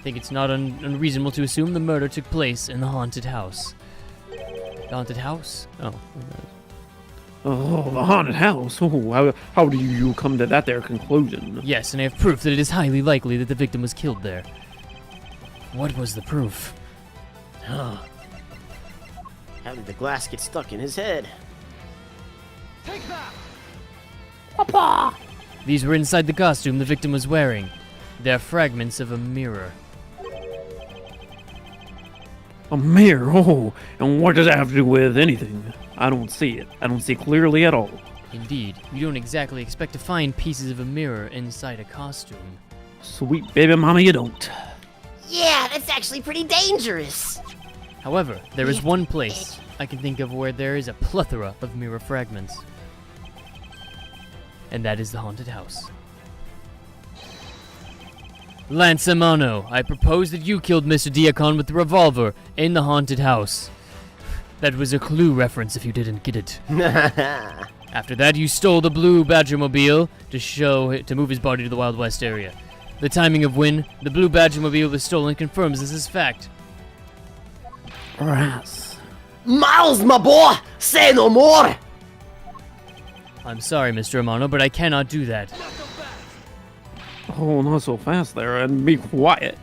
think it's not unreasonable to assume the murder took place in the haunted house. The haunted house? Oh. Oh, the haunted house. Oh, how do you come to that there conclusion? Yes, and I have proof that it is highly likely that the victim was killed there. What was the proof? How did the glass get stuck in his head? These were inside the costume the victim was wearing. They're fragments of a mirror. A mirror? Oh, and what does that have to do with anything? I don't see it. I don't see clearly at all. Indeed, you don't exactly expect to find pieces of a mirror inside a costume. Sweet baby mama, you don't. Yeah, that's actually pretty dangerous. However, there is one place I can think of where there is a plethora of mirror fragments. And that is the haunted house. Lance Amano, I propose that you killed Mr. Diacon with the revolver in the haunted house. That was a Clue reference if you didn't get it. After that, you stole the blue Badgermobile to move his body to the Wild West area. The timing of when the blue Badgermobile was stolen confirms this is fact. Brass. Miles, my boy, say no more. I'm sorry, Mr. Amano, but I cannot do that. Oh, not so fast there, and be quiet.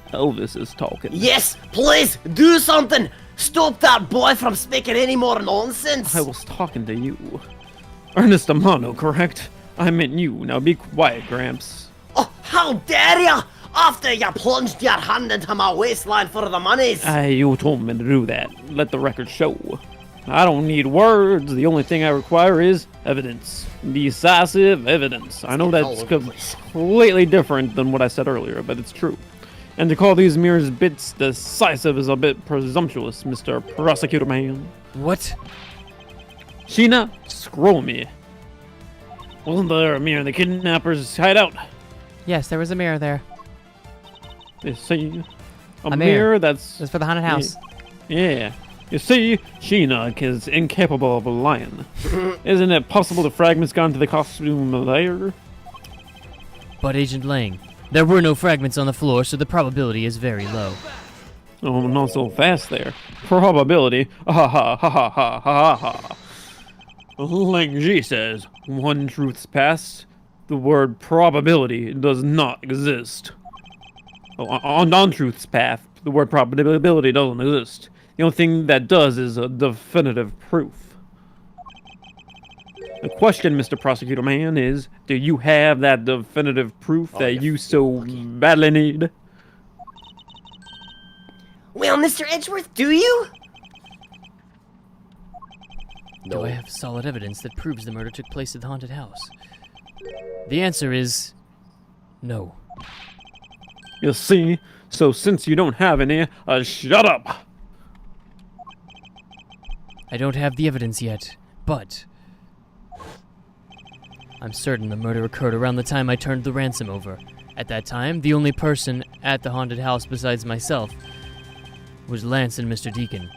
Elvis is talking. Yes, please do something. Stop that boy from speaking any more nonsense. I was talking to you. Ernest Amano, correct? I meant you. Now be quiet, Gramps. Oh, how dare you! After you plunged your hand into my waistline for the monies. You told me to do that. Let the record show. I don't need words. The only thing I require is evidence. Decisive evidence. I know that's completely different than what I said earlier, but it's true. And to call these mirrors bits decisive is a bit presumptuous, Mr. Prosecutor Man. What? Sheena, scroll me. Wasn't there a mirror in the kidnapper's hideout? Yes, there was a mirror there. You see? A mirror. mirror that's... It's for the haunted house. Yeah. You see, Sheena is incapable of lying. Isn't it possible the fragments got into the costume there? But Agent Lang, there were no fragments on the floor, so the probability is very low. Oh, not so fast there. Probability. Ha ha ha ha ha ha ha. Lang Ji says, one truth's past, the word probability does not exist. On non-truth's path, the word probability doesn't exist. The only thing that does is a definitive proof. The question, Mr. Prosecutor Man, is, do you have that definitive proof that you so badly need? Well, Mr. Edgeworth, do you? Do I have solid evidence that proves the murder took place at the haunted house? The answer is no. You see, so since you don't have any, shut up! I don't have the evidence yet, but I'm certain the murder occurred around the time I turned the ransom over. At that time, the only person at the haunted house besides myself was Lance and Mr. Deacon.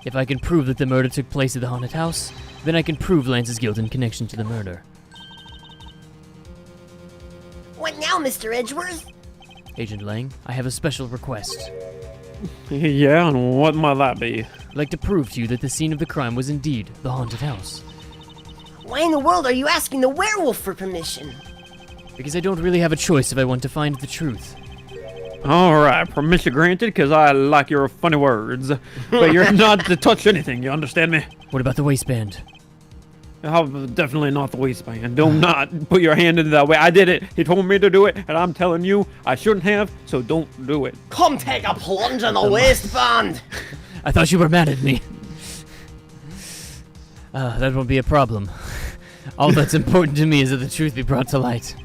If I can prove that the murder took place at the haunted house, then I can prove Lance's guilt in connection to the murder. What now, Mr. Edgeworth? Agent Lang, I have a special request. Yeah, and what might that be? I'd like to prove to you that the scene of the crime was indeed the haunted house. Why in the world are you asking the werewolf for permission? Because I don't really have a choice if I want to find the truth. Alright, permission granted, because I like your funny words. But you're not to touch anything, you understand me? What about the waistband? Definitely not the waistband. Do not put your hand in that way. I did it. He told me to do it, and I'm telling you, I shouldn't have, so don't do it. Come take a plunge in the waistband! I thought you were mad at me. That won't be a problem. All that's important to me is that the truth be brought to light.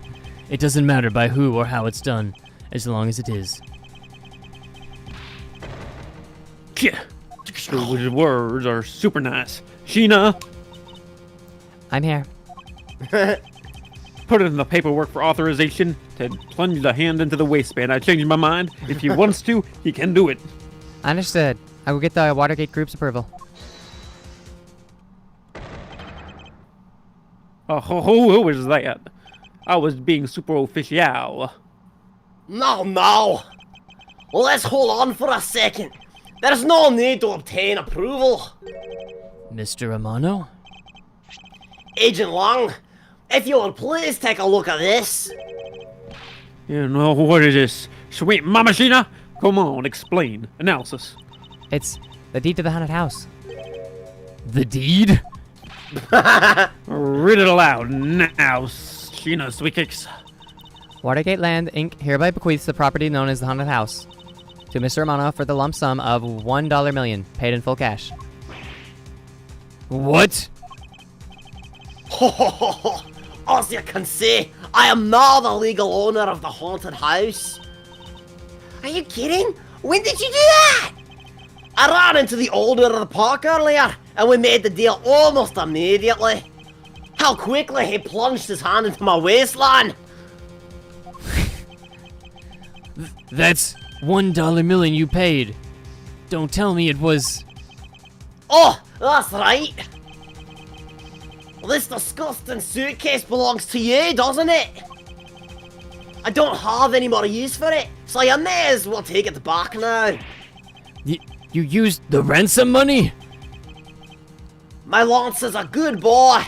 It doesn't matter by who or how it's done, as long as it is. Yeah. Those words are super nice. Sheena, I'm here. put it in the paperwork for authorization to plunge the hand into the waistband. I changed my mind. If he wants to, he can do it. Understood. I will get the Watergate Group's approval. Who is that? I was being super official. No. Well, let's hold on for a second. There's no need to obtain approval. Mr. Amano? Agent Long, if you would please take a look at this. You know what it is, sweet mamacina? Come on, explain. Analysis. It's the deed to the haunted house. The deed? Read it aloud now, Sheena Sweetkicks. Watergate Land, Inc. hereby bequeaths the property known as the haunted house to Mr. Amano for the lump sum of $1 million, paid in full cash. What? As you can see, I am now the legal owner of the haunted house. Are you kidding? When did you do that? I ran into the owner of the park earlier, and we made the deal almost immediately. How quickly he plunged his hand into my waistline. That's $1 million you paid. Don't tell me it was... Oh, that's right. This disgusting suitcase belongs to you, doesn't it? I don't have any more use for it, so you may as well take it back now. You used the ransom money? My Lance is a good boy.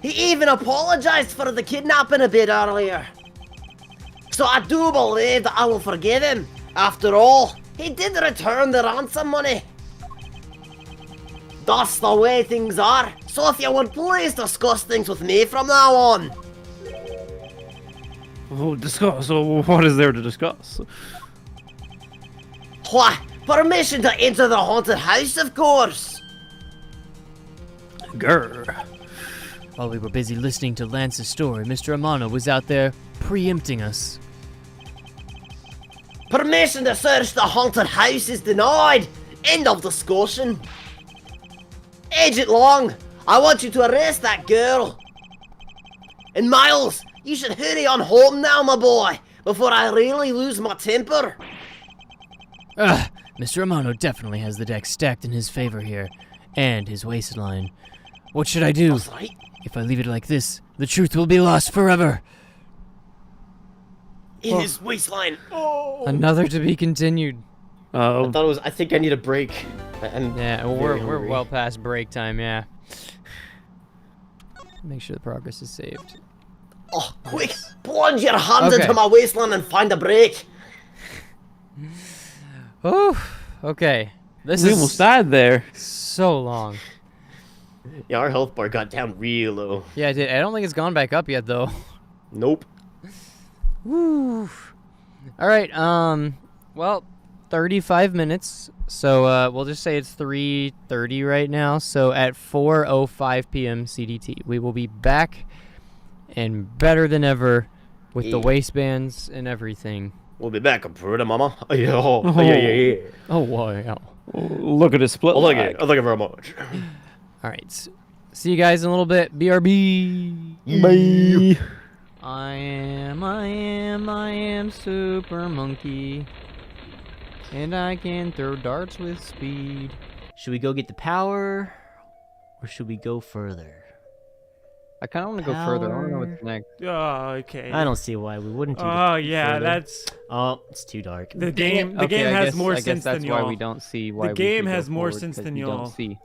He even apologized for the kidnapping a bit earlier. So I do believe that I will forgive him. After all, he did return the ransom money. That's the way things are. So if you would please discuss things with me from now on. Oh, discuss. So what is there to discuss? Why, permission to enter the haunted house, of course. Grr. While we were busy listening to Lance's story, Mr. Amano was out there preempting us. Permission to search the haunted house is denied. End of discussion. Agent Long, I want you to arrest that girl. And Miles, you should hurry on home now, my boy, before I really lose my temper. Mr. Amano definitely has the deck stacked in his favor here, and his waistline. What should I do? That's right. If I leave it like this, the truth will be lost forever. In his waistline. Oh. Another to be continued. I thought it was. I think I need a break. Yeah, well, we're well past break time, yeah. Make sure the progress is saved. Oh, quick! Plunge your hand Okay. into my waistline and find a break. Oh, okay. This We is almost died there. so long. Yeah, our health bar got down real low. Yeah, I did. I don't think it's gone back up yet, though. Nope. Woo. All right. Well, 35 minutes. So we'll just say it's 3:30 right now. So at 4:05 p.m. CDT, we will be back and better than ever with the waistbands and everything. We'll be back, Bruda Mama. Oh, yeah. Oh wow. Look at his split. I like it. I like it very much. All right. See you guys in a little bit. BRB. Bye. I am Super Monkey. And I can throw darts with speed. Should we go get the power, or should we go further? I kind of want to go further. I want to know what's next. Oh, okay. I don't see why we wouldn't do Oh, yeah, that's... Oh, it's too dark. The game Okay, I has guess- more I guess sense that's than why y'all. we don't see why The we game should go has more forward, sense 'cause than we y'all. don't see.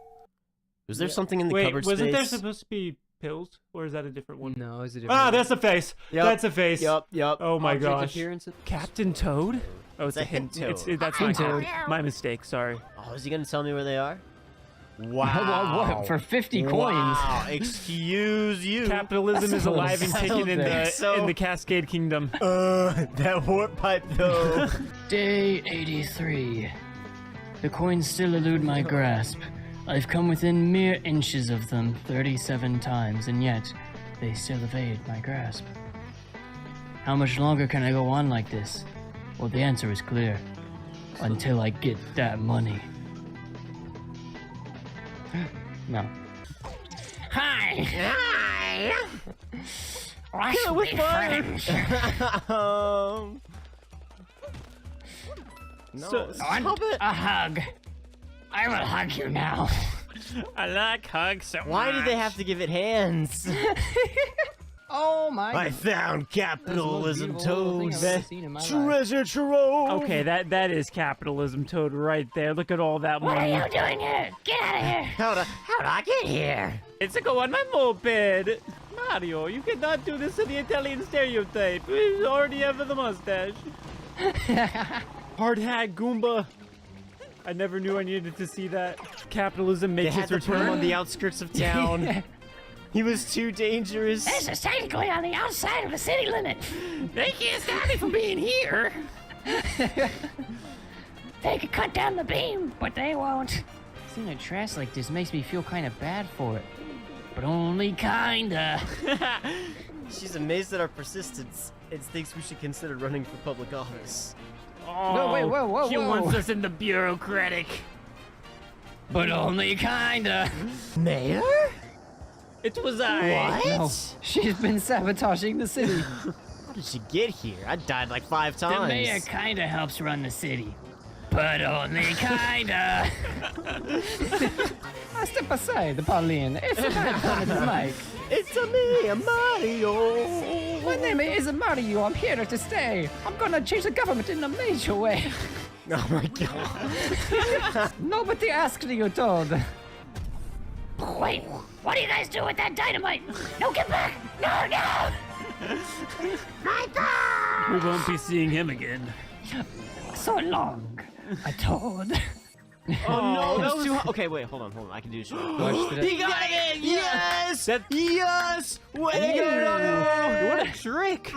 Was there something in the Wait, cupboard wasn't there space? supposed to be pills? Or is that a different one? No, is it different? Ah, that's a face. Yep. That's a face. Yup. Oh my Object gosh. appearance- Captain Toad? Oh, it's a hint. That's my mistake. Sorry. Oh, is he gonna tell me where they are? What? For 50 coins? Wow, excuse you. Capitalism is alive and kicking in the Cascade Kingdom. That warp pipe though. Day 83. The coins still elude my grasp. I've come within mere inches of them 37 times, and yet they still evade my grasp. How much longer can I go on like this? Well, the answer is clear. Until I get that money. No. Hi! Let's be friends. A hug. I will hug you now. I like hugs so Why did they have to give it hands? Oh my I god. found capitalism, That's the most beautiful Toad. thing I've ever seen in my life. Treasure trove. Okay, that is capitalism, Toad, right there. Look at all that money. doing here? Get out of here! How'd I get here? It's a go on my moped. Mario, you cannot do this to the Italian stereotype. We already have the mustache. Hard hat Goomba. I never knew I needed to see that. Capitalism They makes had its to put him return. on the outskirts of town. He was too dangerous. This is technically on the outside of the city limit. They can't stop me from being here. They could cut down the beam, but they won't. Seeing a trash like this makes me feel kind of bad for it. But only kinda. She's amazed at our persistence and thinks we should consider running for public office. Oh, wait, whoa, She whoa. wants us in the bureaucratic. But only kinda. Mayor? It was I. What? No, she's been sabotaging the city. How did she get here? I died like 5 times. The mayor kinda helps run the city. But only kinda. Step aside, Pauline. It's a bad time, Mike. It's a me, Mario. My name is Mario. I'm here to stay. I'm gonna change the government in a major way. Oh my god. Nobody asked you, Toad. Wait, what do you guys do with that dynamite? No, get back! No! We won't be seeing him again. So long, I told. Oh no, that was too hot. Okay, wait, hold on. I can do this. He got it! Yes! Yes! Way to go! What a trick.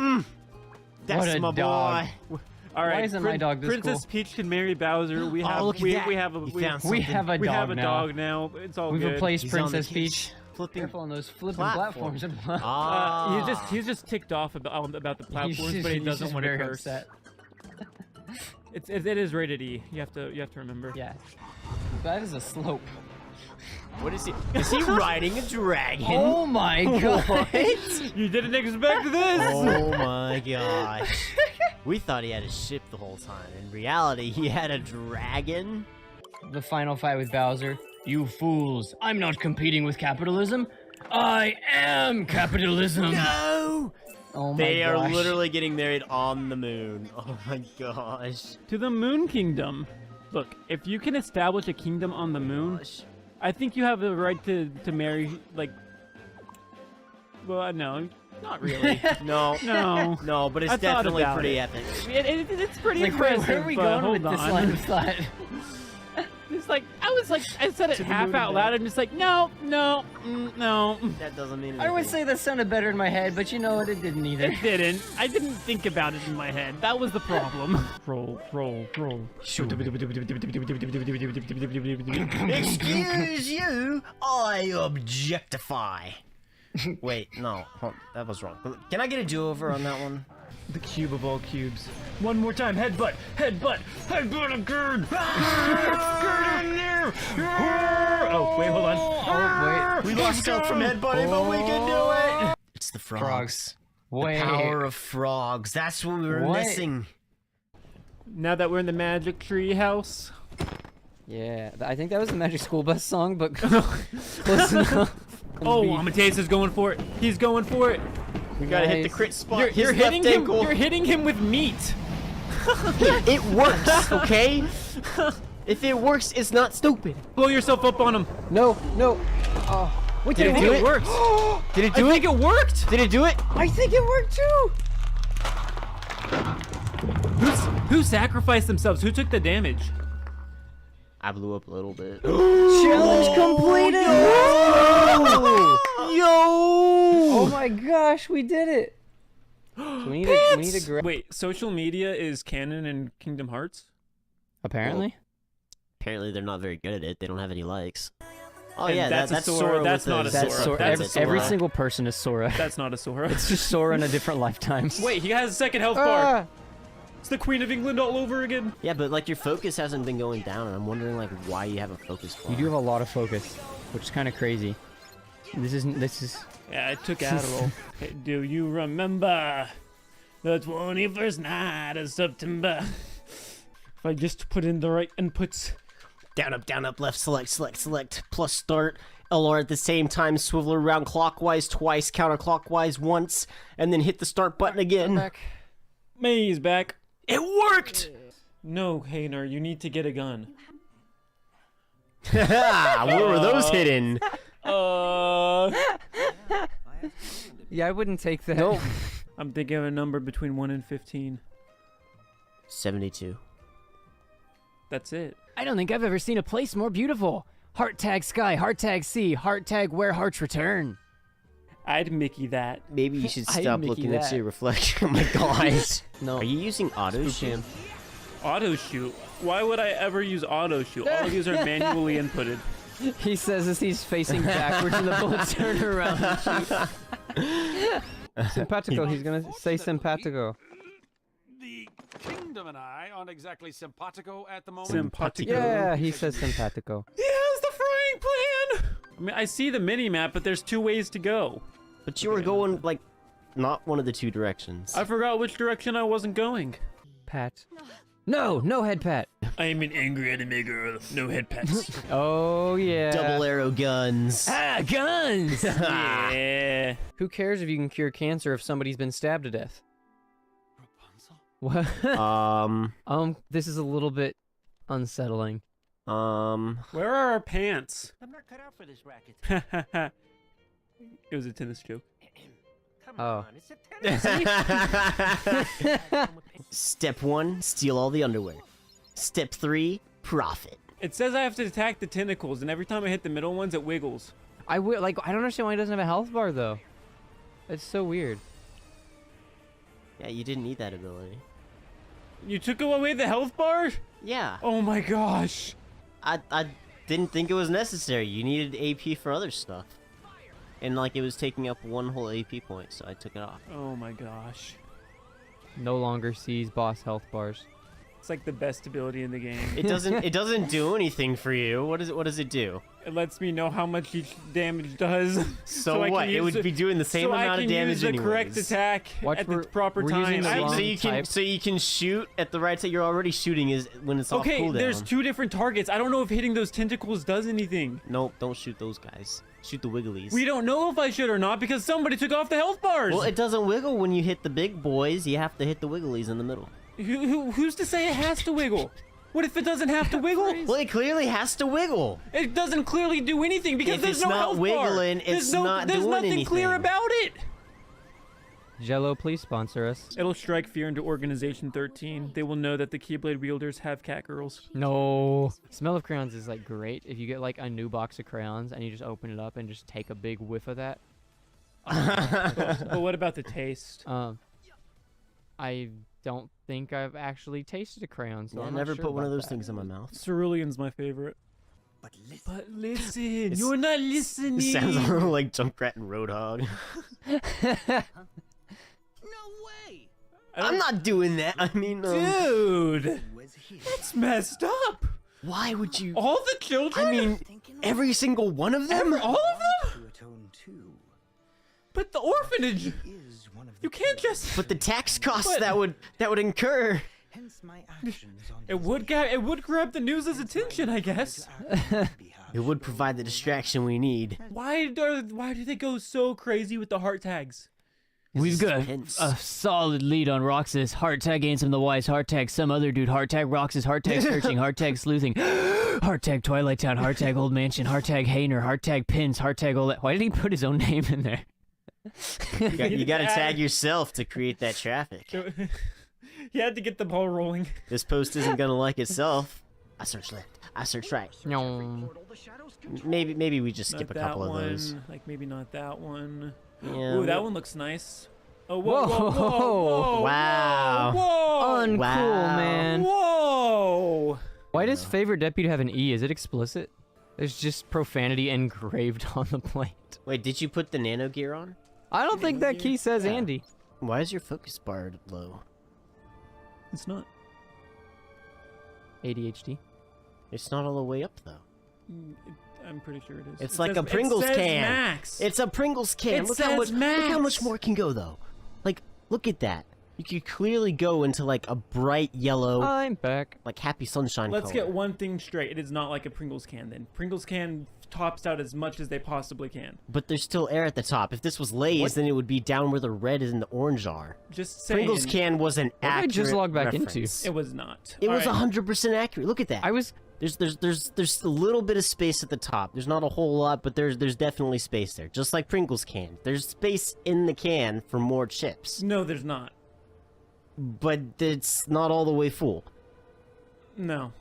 That's What a my dog. boy. All right, isn't my dog this Princess cool? Peach can marry Bowser. We have look at we that. have a You we, found We have a we dog have a now. dog now. It's all We've good. replaced He's on the Princess cage, Peach. flipping. Careful on those flipping Platform. platforms. Ah. He's just ticked off about the platforms, but he he's doesn't just want to very curse. upset. It is rated E. You have to remember. Yeah. That is a slope. What is he? Is he riding a dragon? Oh my god. You didn't expect this. Oh my gosh. We thought he had a ship the whole time. In reality, he had a dragon. The final fight with Bowser. You fools! I'm not competing with capitalism. I am capitalism. No! Oh my They are gosh. literally getting married on the moon. Oh my gosh. To the Moon Kingdom. Look, if you can establish a kingdom on the moon, I think you have the right to marry, like... Well, no, not really. No. No. No, but it's I thought definitely about pretty it. epic. It's pretty Like, where impressive, are we but going hold with this on. line of thought? It's like, I said it half moon out and loud, back. I'm just like, no. That doesn't mean anything. I would say that sounded better in my head, but you know what? It didn't either. It didn't. I didn't think about it in my head. That was the problem. Roll. Excuse you, I objectify. Wait, no, that was wrong. Can I get a do-over on that one? The cube of all cubes. One more time, headbutt again! Oh, wait, hold on. Oh, wait. We lost stealth from headbutting, but we can do it! It's the frogs. Frogs. The Wait. power of frogs. That's what we were What? missing. Now that we're in the magic tree house. Yeah, I think that was the Magic School Bus song, but close enough. Oh, Amadeus is going for it. He's going for it. We gotta hit the Nice. crit spot. You're His hitting left him. ankle. You're hitting him with meat. It works, okay? If it works, it's not stupid. Blow yourself up on him. No. Oh. Wait, did I it think do it it? works. Did it I do think it? it worked. Did it do it? I think it worked too. Who sacrificed themselves? Who took the damage? I blew up a little bit. Challenge completed! Yo! Oh my gosh, we did it! So we need to grab. Wait, social media is canon in Kingdom Hearts? Apparently. Apparently they're not very good at it. They don't have any likes. Oh And yeah, that's a that's Sora. Sora. That's with not the- a That's Sora. Sora. That's a Every Sora. single person is Sora. That's not a Sora. It's just Sora in a different lifetime. Wait, he has a second health bar. Ah! It's the Queen of England all over again. Yeah, but like your focus hasn't been going down, and I'm wondering like why you have a focus bar. You do have a lot of focus, which is kind of crazy. This is. Yeah, I took Adderall. Hey, do you remember the 21st night of September? If I just put in the right inputs. Down, up, left, select, plus start, or at the same time swivel around clockwise twice, counterclockwise once, and then hit the start button again. May's back. It worked! No, Hayner, you need to get a gun. Where were those hidden? Yeah, I wouldn't take that. Nope. I'm thinking of a number between 1 and 15. 72. That's it. I don't think I've ever seen a place more beautiful. Heart tag sky, heart tag sea, heart tag where hearts return. I'd Mickey that. Maybe you should I stop Mickey looking that. at your reflection. Oh my god. No. Are you using auto shoot? Auto shoot. Why would I ever use auto shoot? All of these are manually inputted. He says as he's facing backwards and the bullets turn around and shoot. Simpatico, he's gonna say simpatico. The kingdom and I aren't exactly simpatico at the moment. Simpatico. Yeah, he says simpatico. He has the frying pan! I mean, I see the mini-map, but there's 2 ways to go. But you were going, like, not one of the 2 directions. I forgot which direction I wasn't going. Pat. No, no head pat. I am an angry anime girl. No head pats. Oh yeah. Double arrow guns. Ah, guns! Yeah. Who cares if you can cure cancer if somebody's been stabbed to death? Rapunzel? What? This is a little bit unsettling. Where are our pants? I'm not cut out for this racket. It was a tennis joke. Come Oh. on, it's a tennis. Step 1, steal all the underwear. Step 3, profit. It says I have to attack the tentacles, and every time I hit the middle ones, it wiggles. I don't understand why he doesn't have a health bar though. It's so weird. Yeah, you didn't need that ability. You took away the health bar? Yeah. Oh my gosh. I didn't think it was necessary. You needed AP for other stuff. And like it was taking up 1 whole AP point, so I took it off. Oh my gosh. No longer sees boss health bars. It's like the best ability in the game. It doesn't do anything for you. What does it do? It lets me know how much each damage does. So I can what? It use would be doing the same amount of damage So I can use the correct anyways. attack Watch, at the proper we're time. using the wrong type. So you can shoot at the right time. You're already shooting is when it's off Okay, cooldown. there's 2 different targets. I don't know if hitting those tentacles does anything. Nope, don't shoot those guys. Shoot the wigglies. We don't know if I should or not because somebody took off the health bars. Well, it doesn't wiggle when you hit the big boys. You have to hit the wigglies in the middle. Who's to say it has to wiggle? What if it doesn't have to wiggle? Well, it clearly has to wiggle. It doesn't clearly do anything because If there's it's no not health wiggling, bar. it's not There's doing nothing anything. clear about it. Jello, please sponsor us. It'll strike fear into Organization 13. They will know that the Keyblade wielders have cat girls. No. Smell of crayons is like great if you get like a new box of crayons and you just open it up and just take a big whiff of that. But what about the taste? I don't think I've actually tasted a crayon, so I I'm not never sure put one of about those that. things in my mouth. Cerulean's my favorite. But listen. But listen, you're not listening. It sounds a little like Junkrat and Roadhog. No way. I'm not doing that. I mean, Dude, Was he? that's messed up. why would you? All the children? I mean, every single one of them. all of them? To atone too. But the orphanage. Is one of the You can't just. But the tax costs But- that would incur. Hence my actions on It would grab the news's attention, I guess. It would provide the distraction we need. Why do they go so crazy with the heart tags? We've got Hence. a solid lead on Roxas. Heart tag Ansem the Wise. Heart tag some other dude. Heart tag Roxas. Heart tag Searching. Heart tag Sleuthing. Heart tag Twilight Town. Heart tag Old Mansion. Heart tag Hayner. Heart tag Pins. Heart tag Olet. Why did he put his own name in there? You got to tag yourself to create that traffic. You had to get the ball rolling. This post isn't gonna like itself. I search left. I search right. No. Maybe we just skip Not a couple that of one. those. Like maybe not that one. Yeah. Ooh, that one looks nice. Oh, whoa, whoa, whoa, Whoa. whoa, Wow. whoa, Uncool, Wow. man. whoa. Why does favorite deputy have an E? Is it explicit? There's just profanity engraved on the plate. Wait, did you put the nano gear on? I don't think that key says Andy. Why is your focus bar low? It's not. ADHD. It's not all the way up though. I'm pretty sure it is. It's It like says- a Pringles it says can. Max. It's a Pringles can. It Look says how much max. more can go though. Like, look at that. You could clearly go into like a bright yellow, I'm back. like happy sunshine Let's color. get one thing straight. It is not like a Pringles can then. Pringles can tops out as much as they possibly can. But there's still air at the top. If this was Lay's, then it would be down where the red and the orange are. Just saying. Pringles can was an did I accurate just log back into? reference. It was not. It was Alright. 100% accurate. Look at that. I was. There's a little bit of space at the top. There's not a whole lot, but there's definitely space there. Just like Pringles can. There's space in the can for more chips. No, there's not. But it's not all the way full. No.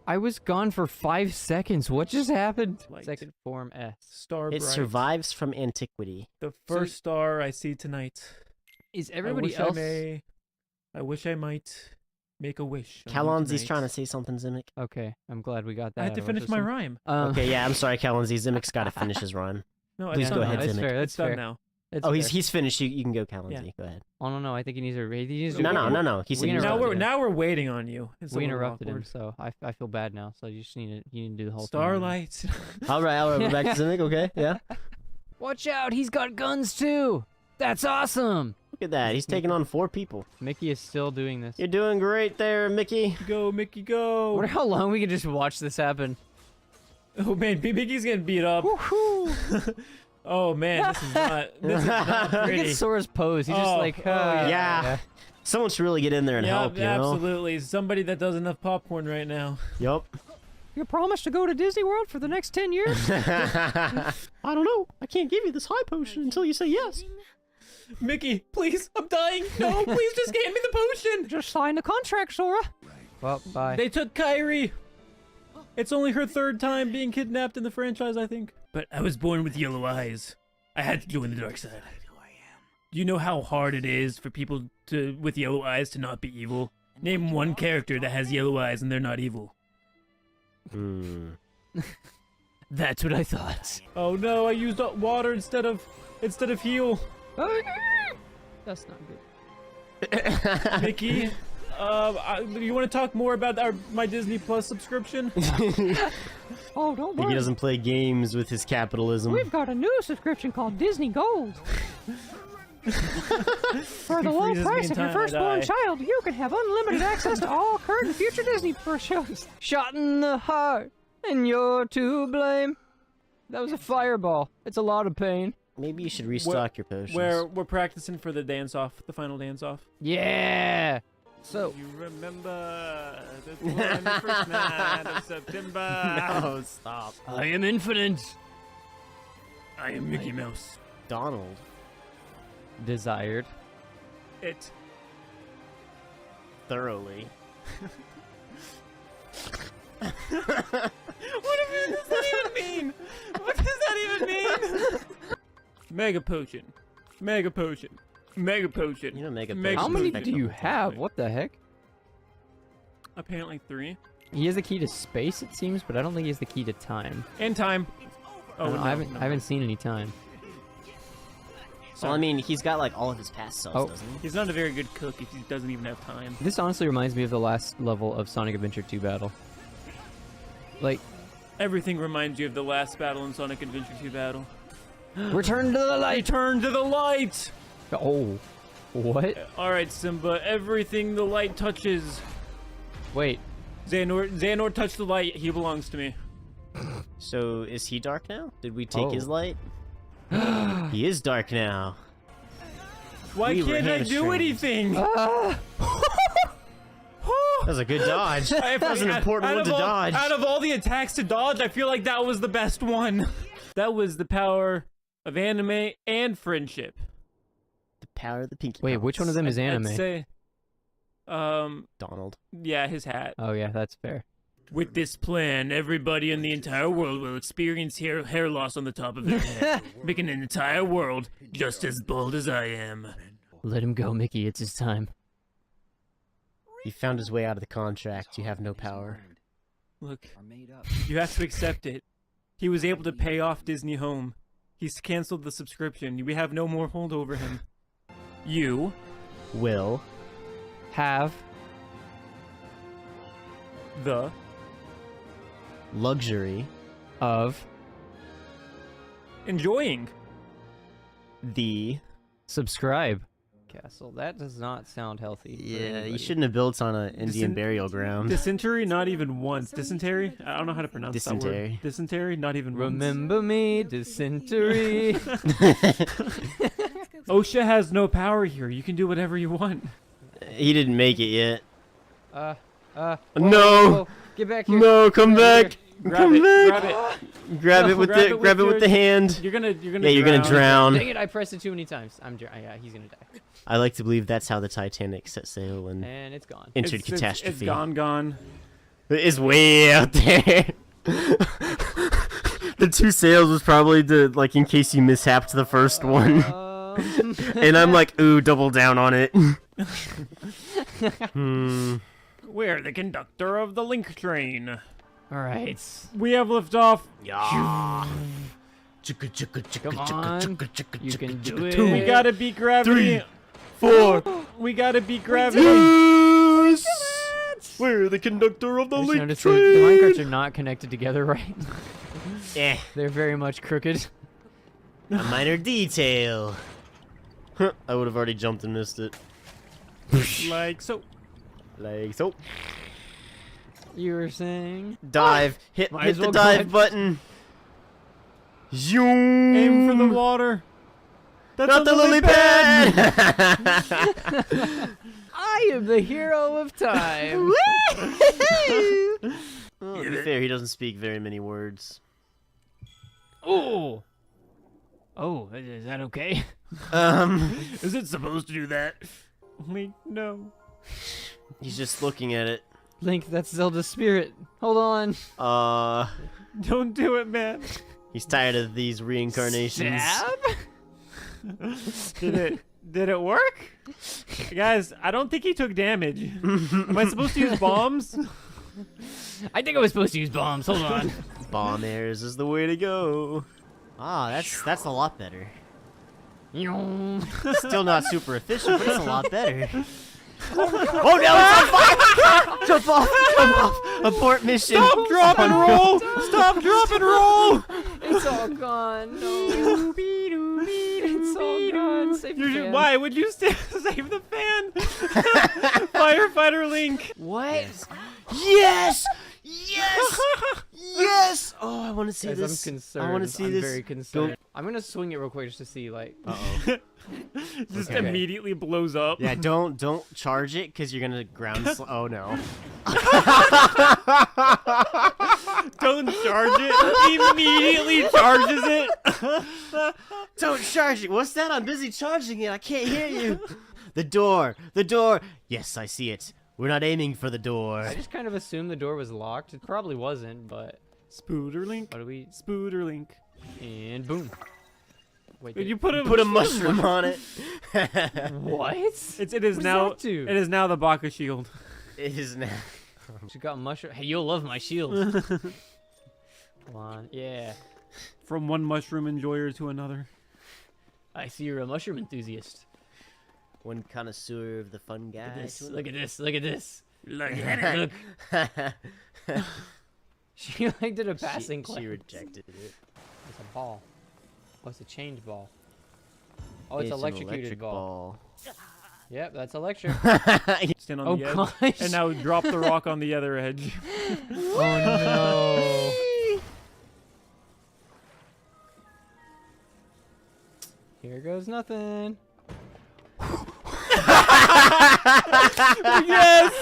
I was gone for 5 seconds. What just happened? Light. Second form S. Star It bright. survives from antiquity. The first star I see tonight. Is everybody else? I wish I might make a wish. on you Kalonzi's tonight. trying to say something, Zimic. Okay, I'm glad we got that. I had to out of our finish my system. rhyme. Okay, yeah, I'm sorry, Kalonzi. Zimic's got to finish his rhyme. No, Please it's go done ahead, now. That's Zimic. fair. That's It's done fair. now. It's Oh, fair. he's finished. You can go, Kalonzi. Yeah. Go ahead. Oh no, I think he needs to. He needs to No. He said We he was Now interrupted we're him. now we're waiting on you. It's a We little interrupted him, awkward. so I feel bad now. So you just need to do the whole thing. Starlight. All right. We're back to Zimic. Okay, yeah. Watch out! He's got guns too. That's awesome. Look at that. He's taking on 4 people. Mickey is still doing this. You're doing great there, Mickey. Go, Mickey, I go. wonder how long we can just watch this happen. Oh man, Mickey's getting beat up. Oh man, this is not Look pretty. at Sora's pose. He's just Oh, like, Yeah. Someone should really get in there and Yeah, help, you know? absolutely. Somebody that does enough popcorn right now. Yup. You promised to go to Disney World for the next 10 years? I don't know. I can't give you this high potion until you say yes. Mickey, please, I'm dying. No, please just hand me the potion. Just sign the contract, Sora. Well, bye. They took Kyrie. It's only her 3rd time being kidnapped in the franchise, I think. But I was born with yellow eyes. I had to join the dark side. Do you know how hard it is for people with yellow eyes to not be evil? Name one character that has yellow eyes and they're not evil. That's what I thought. Oh no, I used up water instead of heal. That's not good. Mickey, you want to talk more about my Disney Plus subscription? Oh, don't Mickey worry. doesn't play games with his capitalism. We've got a new subscription called Disney Gold. For the low freezes me price in of your time, I firstborn die. child, you can have unlimited access to all current and future Disney shows. Shot in the heart, and you're to blame. That was a fireball. It's a lot of pain. Maybe you should restock your potions. We're practicing for the dance-off, the final dance-off. Yeah. So You remember the 21st night of September. No, stop. I am infinite. I am Mickey Mouse. Donald. desired. It. Thoroughly. What does that even mean? What does that even mean? Mega potion. Mega potion. Mega potion. You know Mega Mega How Potion many is do you technical. have? What the heck? Apparently 3. He has the key to space, it seems, but I don't think he has the key to time. And time. Oh, no, I haven't seen any time. Well, I mean, he's got like all of his past selves, Oh. doesn't he? He's not a very good cook if he doesn't even have time. This honestly reminds me of the last level of Sonic Adventure 2 battle. Like, Everything reminds you of the last battle in Sonic Adventure 2 battle. return to the light! Turn to the light! Oh, what? Alright, Simba, everything the light touches. Wait, Xehanort touched the light, he belongs to me. So, is he dark now? Did we take Oh. his light? He is dark now. Why We were can't I do hamstrings. anything? That was a good dodge. That was an important one to dodge. Out of all the attacks to dodge, I feel like that was the best one. That was the power of anime and friendship. The power of the pinky. wait, which one of them is anime? I'd say, Donald. yeah, his hat. Oh yeah, that's fair. With this plan, everybody in the entire world will experience hair loss on the top of their head, making an entire world just as bald as I am. Let him go, Mickey. It's his time. He found his way out of the contract. You have no power. Look, you have to accept it. He was able to pay off Disney Home. He's canceled the subscription. We have no more hold over him. You Will. Have the Luxury. of enjoying The subscribe castle. That does not sound healthy. for Yeah, anybody. you shouldn't have built on an Indian Dysen- burial ground. Dysentery, not even once. Dysentery? I don't know how to pronounce that Dysentery. word. Dysentery, not even once. Remember me, dysentery. OSHA has no power here. You can do whatever you want. He didn't make it yet. whoa, No. whoa, get back here. No, come Get back. Grab Come it. back. Grab it. Grab it with grab the it with grab it with your- the hand. You're gonna Yeah, you're gonna drown. Dang drown. it, I pressed it too many times. Yeah, he's gonna die. I like to believe that's how the Titanic set sail and And it's gone. entered It's catastrophe. gone. It is way out there. The two sails was probably like in case you mishapped the first one. And I'm like, ooh, double down on it. We're the conductor of the link train. All right. We have liftoff. Yeah. Come on. You can do it. We gotta beat gravity. 4. We gotta beat gravity. Yes! We're the conductor of the I just link noticed train. the minecarts are not connected together right. Eh, They're very much crooked. a minor detail. Huh, I would have already jumped and missed it. Like so. Like so. You were saying? Dive. Hit Might as the well go dive ahead. button. Zoom. Aim for the water. That's Not a the lily pad. I am the hero of time. Well, to be fair, he doesn't speak very many words. Oh, is that okay? Is it supposed to do that? Link, no. He's just looking at it. Link, that's Zelda's spirit. Hold on. Don't do it, man. He's tired of these reincarnations. Did it work? Guys, I don't think he took damage. Am I supposed to use bombs? I think I was supposed to use bombs. Hold on. Bomb airs is the way to go. Ah, that's a lot better. Still not super efficient, but it's a lot better. Oh no, it's on fire! Jump off! Jump off! Abort mission! Stop, drop, and roll! Stop, drop, and roll! It's all gone. No. It's all gone. Save the fan. Why would you save the fan? Firefighter Link! What? Yes! Yes! Yes! Oh, I want to see Guys, this. I'm concerned. I want to see I'm this. very concerned. I'm gonna swing it real quick just to see, like. Just Okay. immediately blows up. Yeah, don't charge it because you're gonna ground. Oh no! Don't charge it. Immediately charges it. Don't charge it. What's that? I'm busy charging it. I can't hear you. The door. The door. Yes, I see it. We're not aiming for the door. I just kind of assumed the door was locked. It probably wasn't, but. Spooder Link. What do we? Spooder Link. And boom. Wait. You put a Put a mushroom on it. What? It is What now. does that do? It is now the Baka shield. It is now. She got mushroom. Hey, you'll love my shield. Come on. Yeah. From one mushroom enjoyer to another. I see you're a mushroom enthusiast. One connoisseur of the fun guy. Look at this. Look at this. Look at it. Look. She like did a passing She glance. rejected it. It's a ball. Oh, it's a change ball. Oh, it's an electrocuted electric ball. Yep, that's electric. Stand on Oh the edge. gosh. And now drop the rock on the other edge. Oh no. Here goes nothing. Yes!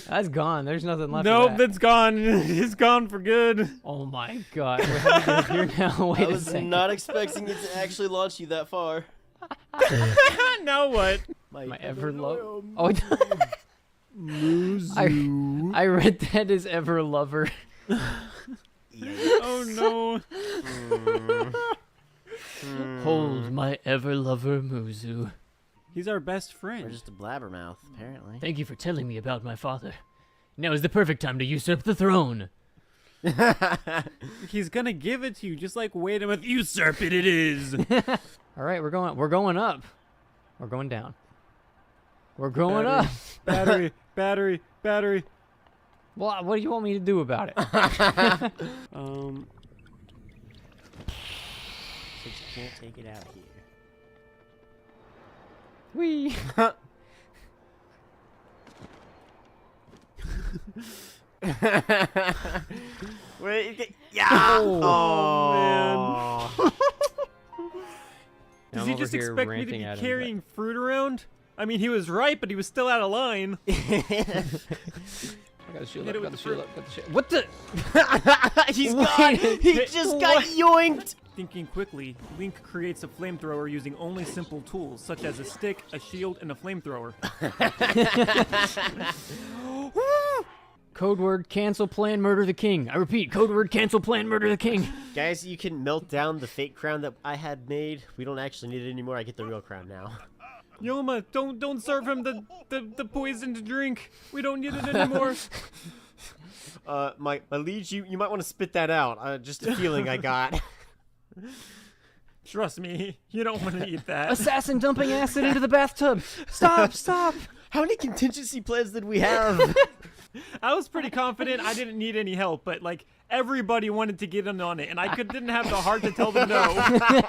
That's gone. There's nothing left. Nope, of that. that's gone. It's gone for good. Oh my god. We're having to go here now. Wait a second. expecting it to actually launch you that far. Now what? My ever low. Oh. I read that as ever lover. Oh no. Hold my ever lover Muzu. He's our best Or friend. just a blabbermouth, apparently. Thank you for telling me about my father. Now is the perfect time to usurp the throne. He's gonna give it to you, just like wait a minute. Usurp it is. All right, we're going up. We're going down. We're going up. Battery. Well, what do you want me to do about it? Since you can't take it out here. Wee. Wait, yeah. Oh, man. And Does I'm he over just here expect me to ranting be at him, carrying fruit around? I mean, he was right, but he was still out of line. I got the shield Hit up, it got with the the shield fruit. up, got the shield. What the? he just got yoinked. Thinking quickly, Link creates a flamethrower using only simple tools, such as a stick, a shield, and a flamethrower. Code word cancel plan murder the king. I repeat, code word cancel plan murder the king. Guys, you can melt down the fake crown that I had made. We don't actually need it anymore. I get the real crown now. Yoma, don't serve him the poisoned drink. We don't need it anymore. My liege, you might want to spit that out. Just a feeling I got. Trust me, you don't want to eat that. Assassin dumping acid into the bathtub. Stop, stop. How many contingency plans did we have? I was pretty confident I didn't need any help, but like everybody wanted to get in on it, and I didn't have the heart to tell them no.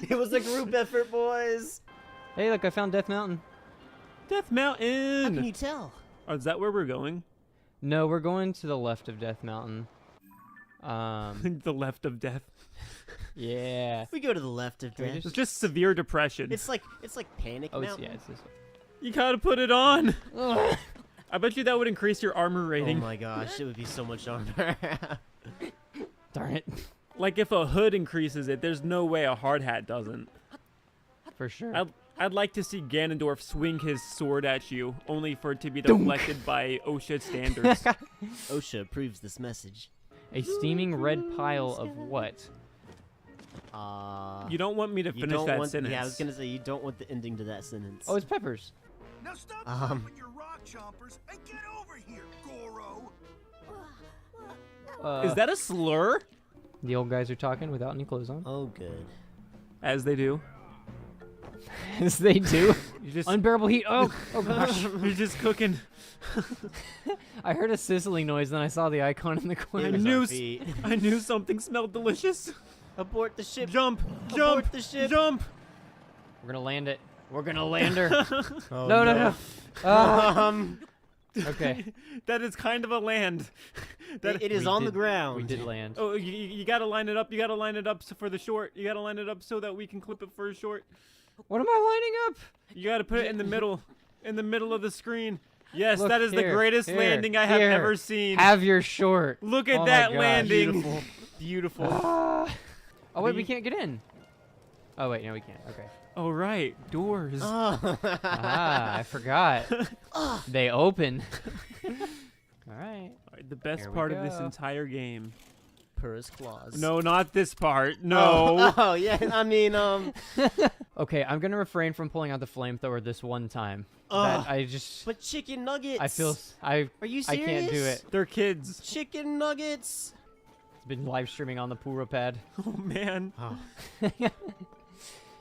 It was a group effort, boys. Hey, look, I found Death Mountain. Death How can Mountain. you tell? Oh, is that where we're going? No, we're going to the left of Death Mountain. The left of death. Yeah. We go to the left of death. It's just severe depression. It's like Panic Oh, Mountain. yeah, it's this way. You gotta put it on. I bet you that would increase your armor Oh rating. my gosh, it would be so much armor. Darn it. Like if a hood increases it, there's no way a hard hat doesn't. For sure. I'd like to see Ganondorf swing his sword at you, only for it to be deflected by OSHA standards. OSHA approves this message. A steaming red pile of what? You don't want me to You finish don't that want, sentence. Yeah, I was gonna say you don't want the ending to that sentence. Oh, it's peppers. Now stop Um. with your rock chompers and get over here, Goro. Is that a slur? The old guys are talking without any clothes on. Oh, good. As they do. Yes, they do. You just Unbearable heat. Oh, oh gosh. you're just cooking. I heard a sizzling noise, then I saw the icon in the It corner. was knew our s- feet. I knew something smelled delicious. Abort the ship. Jump! Abort Jump! the ship. Jump! We're gonna land it. We're gonna land her. Oh, no, no, no. Um, Okay. That is kind of a land. That it is We on the did- ground. We did land. Oh, you gotta line it up. You gotta line it up for the short. You gotta line it up so that we can clip it for a short. What am I lining up? You gotta put it in the middle of the screen. Yes, Look, that is the here, greatest here, landing I have here. ever seen. Have your short. Look at Oh my that gosh. landing. Beautiful. Oh wait, we The- can't get in. Oh wait, no, we can't. Okay. Oh right, doors. Ah, I forgot. They open. All right. Alright, the best Here we part of this go. entire game. Purr's claws. No, not this part. No. Oh, yeah. I mean, Okay, I'm gonna refrain from pulling out the flamethrower this one time. Ugh. That I just, but chicken nuggets. I feel, I Are you I serious? can't do it. They're kids. Chicken nuggets. It's been live streaming on the Pura pad. Oh man.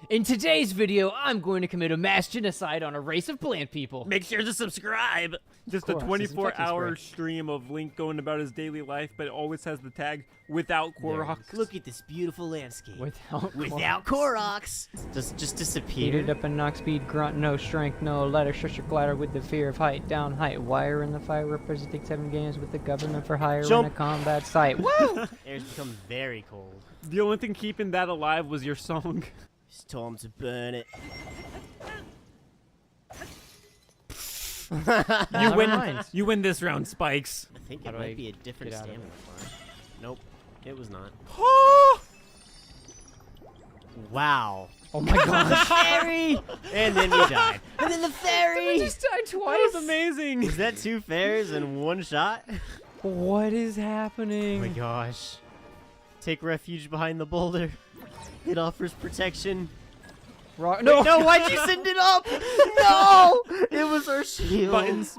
In today's video, I'm going to commit a mass genocide on a race of plant people. Make sure to subscribe. Just a course, it's infecting 24-hour spray. stream of Link going about his daily life, but it always has the tag without Koroks. Look at this beautiful landscape. Without Koroks. Just disappear. Heated up and knock speed, grunt, no strength, no ladder, shush your glider with the fear of height, down height, wire in the fire, representing 7 games with the government for hire in Jump. a combat site. Woo! Air's become very cold. The only thing keeping that alive was your song. It's time to burn it. You win. mind. You win this round, Spikes. I think How it do might I be a different get out of stamina bar. Nope, it was not. Wow. Oh my gosh. Fairy! And then we died. And then the fairy! just died That twice. was amazing. Is that 2 fairies in 1 shot? Oh What is happening? my gosh. Take refuge behind the boulder. It offers protection. No. No, why'd you send it up? No! It was our shield. Buttons.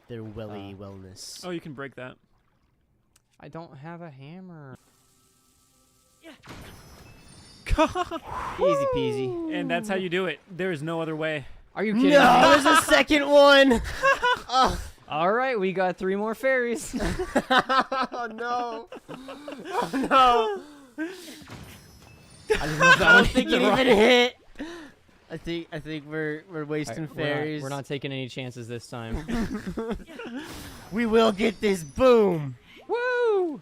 Their welly wellness. Oh, you can break that. I don't have a hammer. Easy peasy. And that's how you do it. There is no other way. Are you kidding me? No, there's a second one! All right, we got 3 more fairies. Oh no! Oh no! I don't know if that I one don't think hit it the even hit! I think we're wasting Alright, fairies. We're not taking any chances this time. We will get this. Boom. Woo!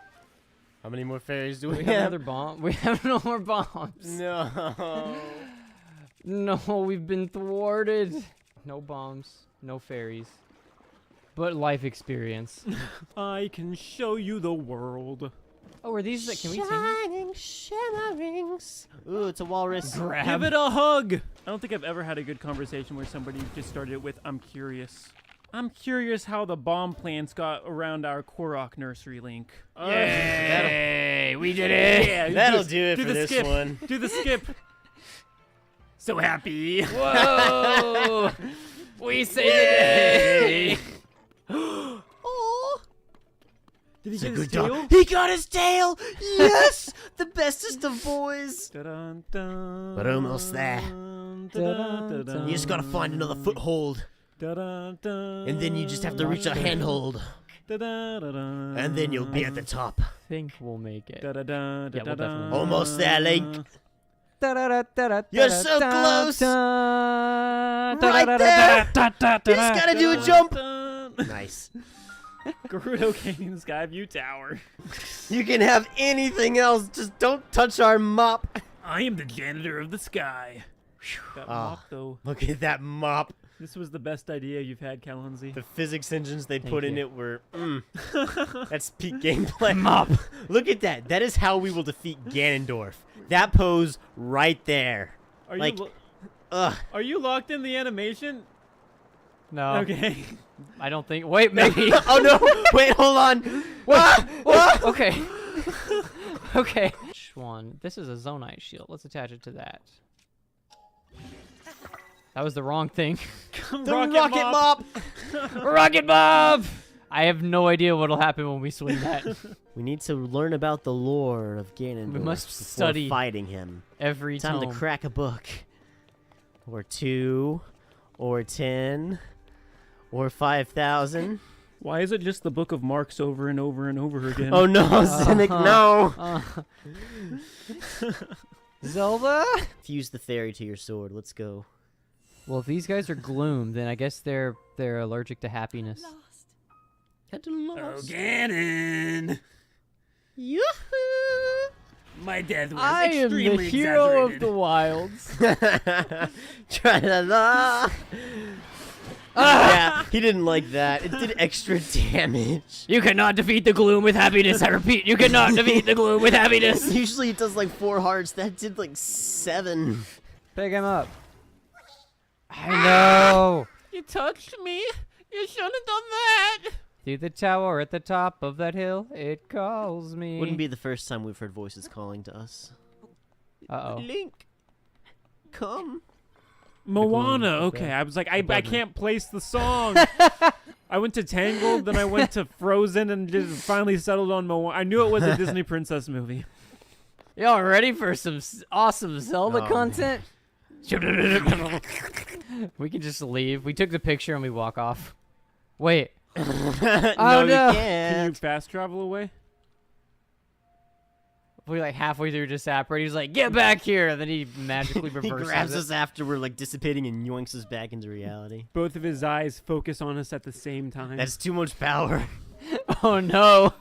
How many more fairies do we We have? have another bomb. We have no more bombs. No. No, we've been thwarted. No bombs, no fairies, but life experience. I can show you the world. Oh, are these? Can we take? Shining shimmerings. Ooh, it's a walrus. Give it a hug. I don't think I've ever had a good conversation where somebody just started it with, I'm curious. I'm curious how the bomb plants got around our Korok nursery link. Yay! We did it! Yeah, That'll do it do for the this skip. one. Do the skip. So happy. Whoa! We saved the day! Did he It's a get his good tail? dog. He got his tail. Yes, the bestest of boys. Dun, dun, But almost there. dun, dun, dun, You just gotta find another foothold, dun, dun, and then you just have to reach a handhold, dun, dun, dun, dun, and then you'll be at the top. Think we'll make it. dun, dun, dun, Yeah, we'll dun, definitely- Almost there, Link. You're You're so close. Right there. You just gotta do a jump. Nice. Gerudo Canyon Skyview Tower. You can have anything else, just don't touch our mop. I am the janitor of the sky. That mop, though. Look at that mop. This was the best idea you've had, Calonzi. The physics engines they Thank put in you. it were, That's peak gameplay. Mop. Look at that. That is how we will defeat Ganondorf. That pose right there. Are Like- you Ugh. are you locked in the animation? No, Okay. I don't think. Wait, maybe. Oh no! Wait, hold on. Okay. Okay. Which one? This is a Zonite shield. Let's attach it to that. That was the wrong thing. The rocket mop. Rocket Bob! I have no idea what'll happen when we swing that. We need to learn about the lore of Ganondorf. We must before study fighting him. Every Time tome. to crack a book, or 2, or 10, or 5,000. Why is it just the Book of Marks over and over and over again? Oh no, Cynic, no! Zelda? Fuse the fairy to your sword. Let's go. Well, if these guys are gloom, then I guess they're allergic to happiness. Had to Oh, lost. Ganon! Yoo-hoo! My death was I am the extremely hero of exaggerated. the wilds. Tra-la-la. Yeah, he didn't like that. It did extra damage. You cannot defeat the gloom with happiness. I repeat, you cannot defeat the gloom with happiness. Usually it does like 4 hearts. That did like 7. Pick him up. I know. You touched me. You shouldn't have done that. Through the tower at the top of that hill, it calls me. Wouldn't be the first time we've heard voices calling to us. Uh-oh. Link, come. Moana. Okay, I was like, I can't place the song. I went to Tangled, then I went to Frozen, and just finally settled on Moana. I knew it was a Disney princess movie. Y'all ready for some awesome Zelda Oh, content? We can just leave. We took the picture and we walk off. Wait. No, no. you Can you can't. fast travel away? We like halfway through just separate. He's like, "Get back here!" And then he magically He reverses grabs it. us after we're like dissipating and yoinks us back into reality. Both of his eyes focus on us at the same time. That's too much power. Oh no!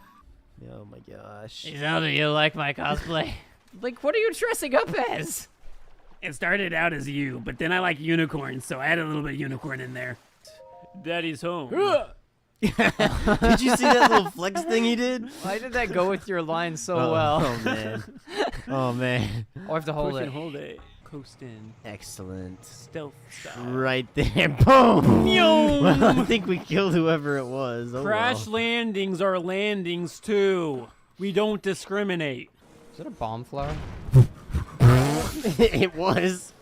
Oh my gosh. Zelda, you like my cosplay? Like, what are you dressing up as? It started out as you, but then I like unicorns, so I had a little bit of unicorn in there. Daddy's home. Did you see that little flex thing he did? Why did that go with your line so well? Oh man. Oh man. I have to hold Push it. and hold it. Coast in. Excellent. Stealth style. Right there. Boom. Well, I think we killed whoever it was. Oh, Crash well. landings are landings too. We don't discriminate. Is it a bomb flower? It was.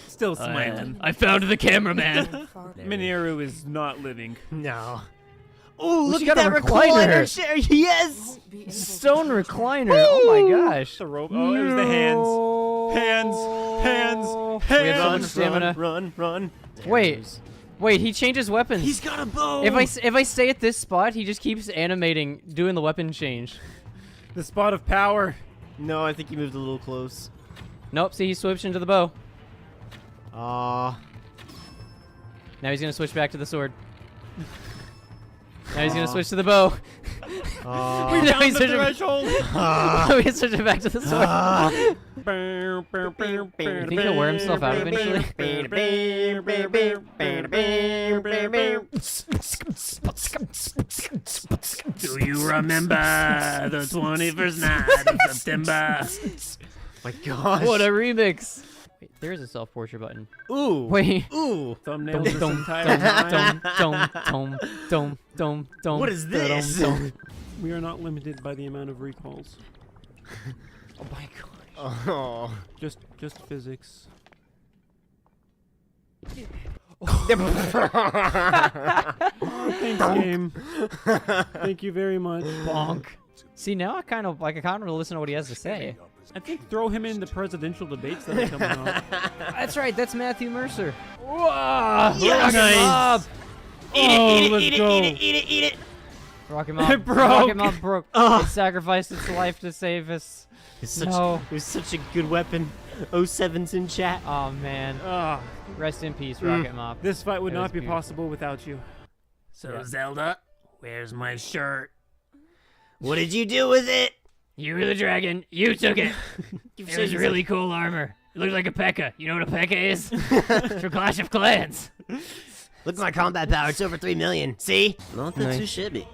Still smiling. I found the cameraman. Mineru is not living. No. Oh, Well, look she at got that a recliner. recliner chair. Yes. Stone recliner. Oh my gosh. The rope. Oh, it was the hands. Hands. We have so Run, much stamina. run. There Wait. it is. Wait, he changes weapons. He's got a bow. If I stay at this spot, he just keeps animating, doing the weapon change. The spot of power. No, I think you moved a little close. Nope, see, he switched into the bow. Aw. Now he's gonna switch back to the sword. Now he's gonna switch to the bow. Aw. Now he's the switching threshold. he's switching back to the sword. You think he'll wear himself out eventually? Do you remember the 21st night of September? My gosh. What a remix! Wait, there is a self-portrait button. Ooh. Wait. Ooh. Thumbnail this entire time. What is this? We are not limited by the amount of recalls. Oh my gosh. Oh. Just physics. Thanks, game. Thank you very much. Bonk. See, now I kind of want to listen to what he has to say. I think throw him in the presidential debates that are coming up. That's right, that's Matthew Mercer. Yes. Nice. Eat it. Rock him up. It broke. Rock him up broke. It sacrificed its life to save us. It was such a good weapon. 07's in chat. Oh man. Ah, Rest in peace, Rocket Mop. this fight would That was not be beautiful. possible without you. So, Zelda, where's my shirt? What did you do with it? You were the dragon. You took it. It was really cool armor. It looked like a P.E.K.K.A. You know what a P.E.K.K.A. is? It's from Clash of Clans. Look at my combat power. It's over 3 million. See? Not that Nice. too shabby.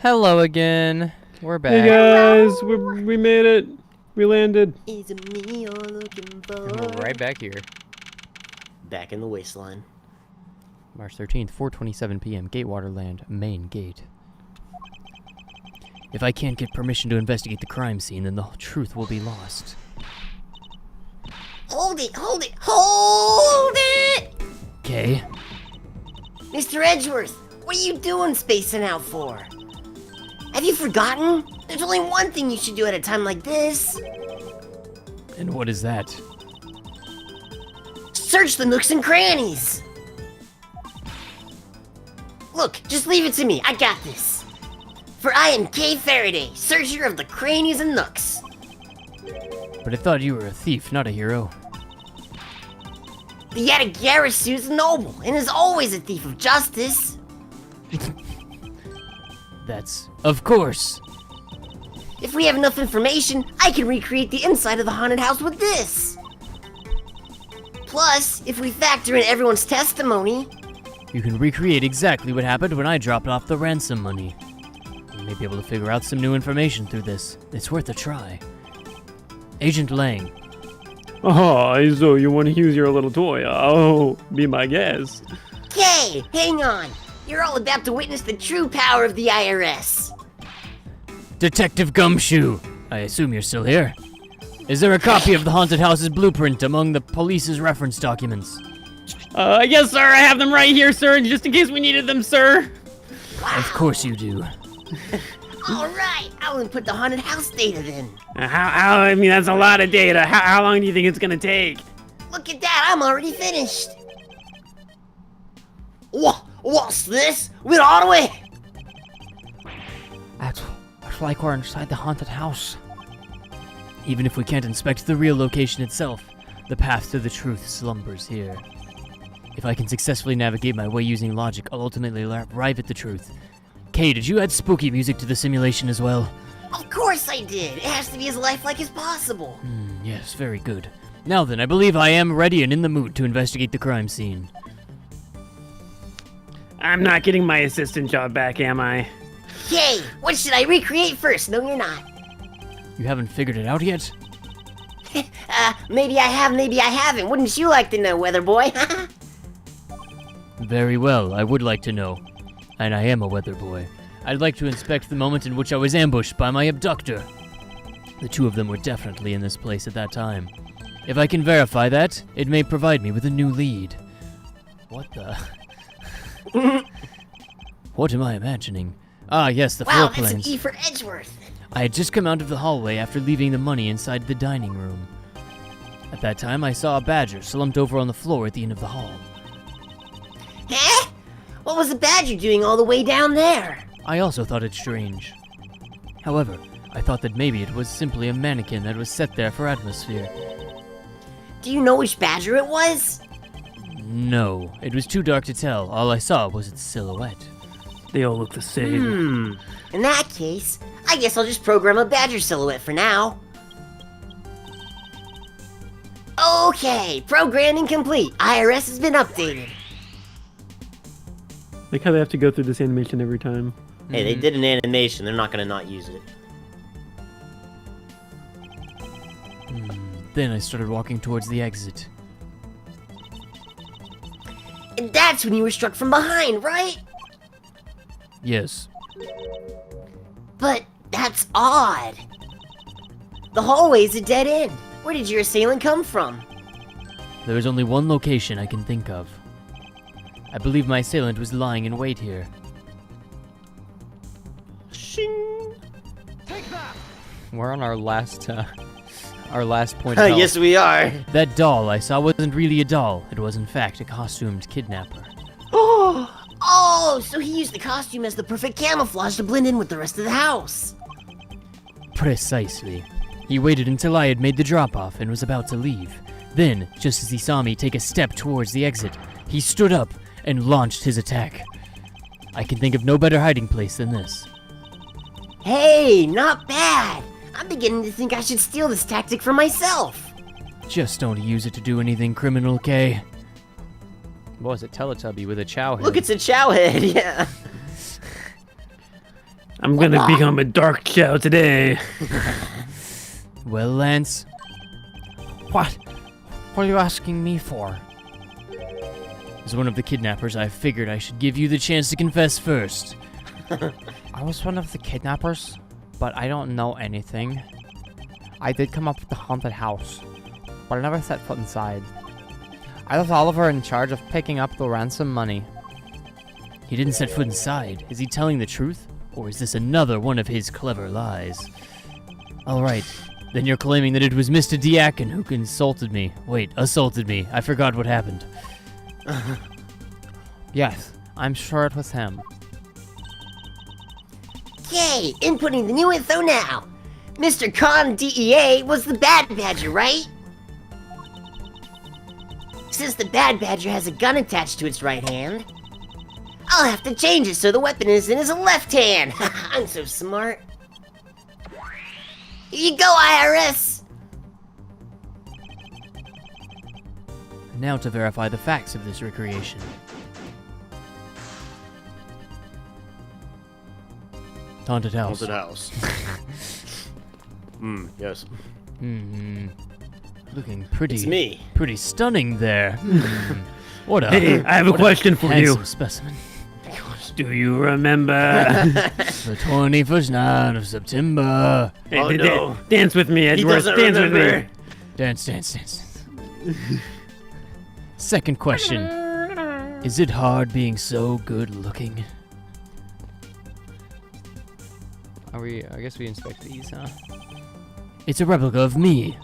Hello again. We're back. Hey guys, we made it. We landed. Is it me you're looking for? And we're right back here. Back in the wasteland. March 13th, 4:27 p.m. Gatewaterland, main gate. If I can't get permission to investigate the crime scene, then the truth will be lost. Hold it, hold it, hold it! Okay. Mr. Edgeworth, what are you doing spacing out for? Have you forgotten? There's only one thing you should do at a time like this. And what is that? Search the nooks and crannies. Look, just leave it to me. I got this. For I am Kay Faraday, searcher of the crannies and nooks. But I thought you were a thief, not a hero. The Yatagarasu is noble and is always a thief of justice. That's... Of course! If we have enough information, I can recreate the inside of the haunted house with this. Plus, if we factor in everyone's testimony... You can recreate exactly what happened when I dropped off the ransom money. You may be able to figure out some new information through this. It's worth a try. Agent Lang. Oh, so you want to use your little toy? Oh, be my guest. Kay, hang on. You're all about to witness the true power of the IRS. Detective Gumshoe! I assume you're still here. Is there a copy of the haunted house's blueprint among the police's reference documents? Yes, sir. I have them right here, sir, just in case we needed them, sir. Of course you do. Alright, I'll input the haunted house data then. I mean, that's a lot of data. How long do you think it's gonna take? Look at that, I'm already finished. What's this? We're all the way. That's like we're inside the haunted house. Even if we can't inspect the real location itself, the path to the truth slumbers here. If I can successfully navigate my way using logic, I'll ultimately arrive at the truth. Kay, did you add spooky music to the simulation as well? Of course I did. It has to be as lifelike as possible. Yes, very good. Now then, I believe I am ready and in the mood to investigate the crime scene. I'm not getting my assistant job back, am I? Yay! What should I recreate first? No, you're not. You haven't figured it out yet? Maybe I have, maybe I haven't. Wouldn't you like to know, weather boy? Very well, I would like to know. And I am a weather boy. I'd like to inspect the moment in which I was ambushed by my abductor. The two of them were definitely in this place at that time. If I can verify that, it may provide me with a new lead. What the... What am I imagining? Ah, yes, the Wow, floor that's an plans. E for Edgeworth. I had just come out of the hallway after leaving the money inside the dining room. At that time, I saw a badger slumped over on the floor at the end of the hall. Huh? What was the badger doing all the way down there? I also thought it strange. However, I thought that maybe it was simply a mannequin that was set there for atmosphere. Do you know which badger it was? No, it was too dark to tell. All I saw was its silhouette. They all look the same. In that case, I guess I'll just program a badger silhouette for now. Okay, programming complete. IRS has been updated. Like how they have to go through this animation every time. Hey, they did an animation. They're not gonna not use it. Then I started walking towards the exit. And that's when you were struck from behind, right? Yes. But that's odd. The hallway's a dead end. Where did your assailant come from? There is only one location I can think of. I believe my assailant was lying in wait here. We're on our last point. Of Yes, we are. That doll I saw wasn't really a doll. It was in fact a costumed kidnapper. Oh, so he used the costume as the perfect camouflage to blend in with the rest of the house. Precisely. He waited until I had made the drop-off and was about to leave. Then, just as he saw me take a step towards the exit, he stood up and launched his attack. I can think of no better hiding place than this. Hey, not bad. I'm beginning to think I should steal this tactic for myself. Just don't use it to do anything criminal, Kay. What was it? Teletubby with a chow head. Look, it's a chow head. Yeah. I'm gonna become a dark chow today. Well, Lance, What? What are you asking me for? as one of the kidnappers, I figured I should give you the chance to confess first. I was one of the kidnappers, but I don't know anything. I did come up with the haunted house, but I never set foot inside. I left Oliver in charge of picking up the ransom money. He didn't set foot inside. Is he telling the truth? Or is this another one of his clever lies? Alright, then you're claiming that it was Mr. Diakon who assaulted me. Wait, assaulted me. I forgot what happened. Yes, I'm sure it was him. Yay, inputting the new info now. Mr. Con DEA was the Bad Badger, right? Since the Bad Badger has a gun attached to its right hand, I'll have to change it so the weapon is in his left hand. I'm so smart. Here you go, IRS. Now to verify the facts of this recreation. Haunted house. Haunted house. Yes. Looking pretty. It's me. Pretty stunning there. What a. Hey, I have a question for you. handsome specimen. Do you remember? The 21st night of September. Hey, Oh, no. Dance with me, Edgeworth. doesn't Dance with remember. me. Dance. Second question. Is it hard being so good looking? I guess we inspect these, huh? It's a replica of me.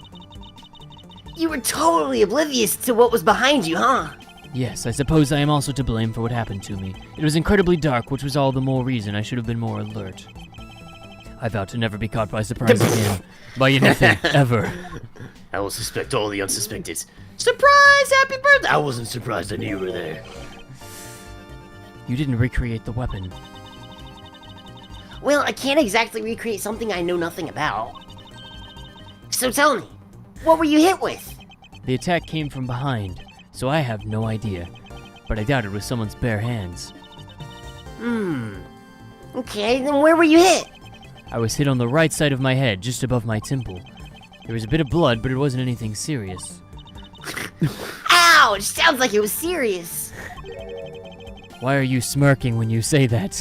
You were totally oblivious to what was behind you, huh? Yes, I suppose I am also to blame for what happened to me. It was incredibly dark, which was all the more reason I should have been more alert. I vowed to never be caught by surprise again. By anything, ever. I will suspect all the unsuspected. Surprise! Happy birthday! I wasn't surprised I knew you were there. You didn't recreate the weapon. Well, I can't exactly recreate something I know nothing about. So tell me, what were you hit with? The attack came from behind, so I have no idea. But I doubt it was someone's bare hands. Okay, then where were you hit? I was hit on the right side of my head, just above my temple. There was a bit of blood, but it wasn't anything serious. Ouch! Sounds like it was serious. Why are you smirking when you say that?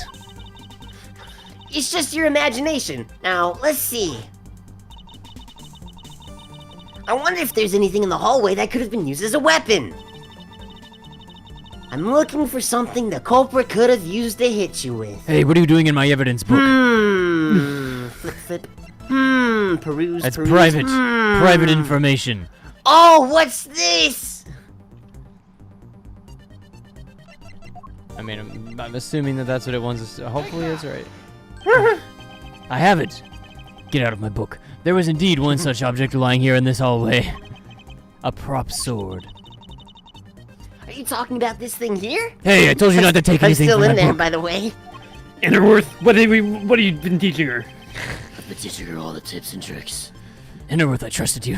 It's just your imagination. Now, let's see. I wonder if there's anything in the hallway that could have been used as a weapon. I'm looking for something the culprit could have used to hit you with. Hey, what are you doing in my evidence book? Flip. Peruse. That's peruse. private. Private information. Oh, what's this? I mean, I'm assuming that that's what it wants us to. Hopefully it's right. I have it. Get out of my book. There was indeed one such object lying here in this hallway. A prop sword. Are you talking about this thing here? Hey, I told you not to take I'm anything still from in my there, book. by the way. Enderworth, what have you been teaching her? I've been teaching her all the tips and tricks. Enderworth, I trusted you.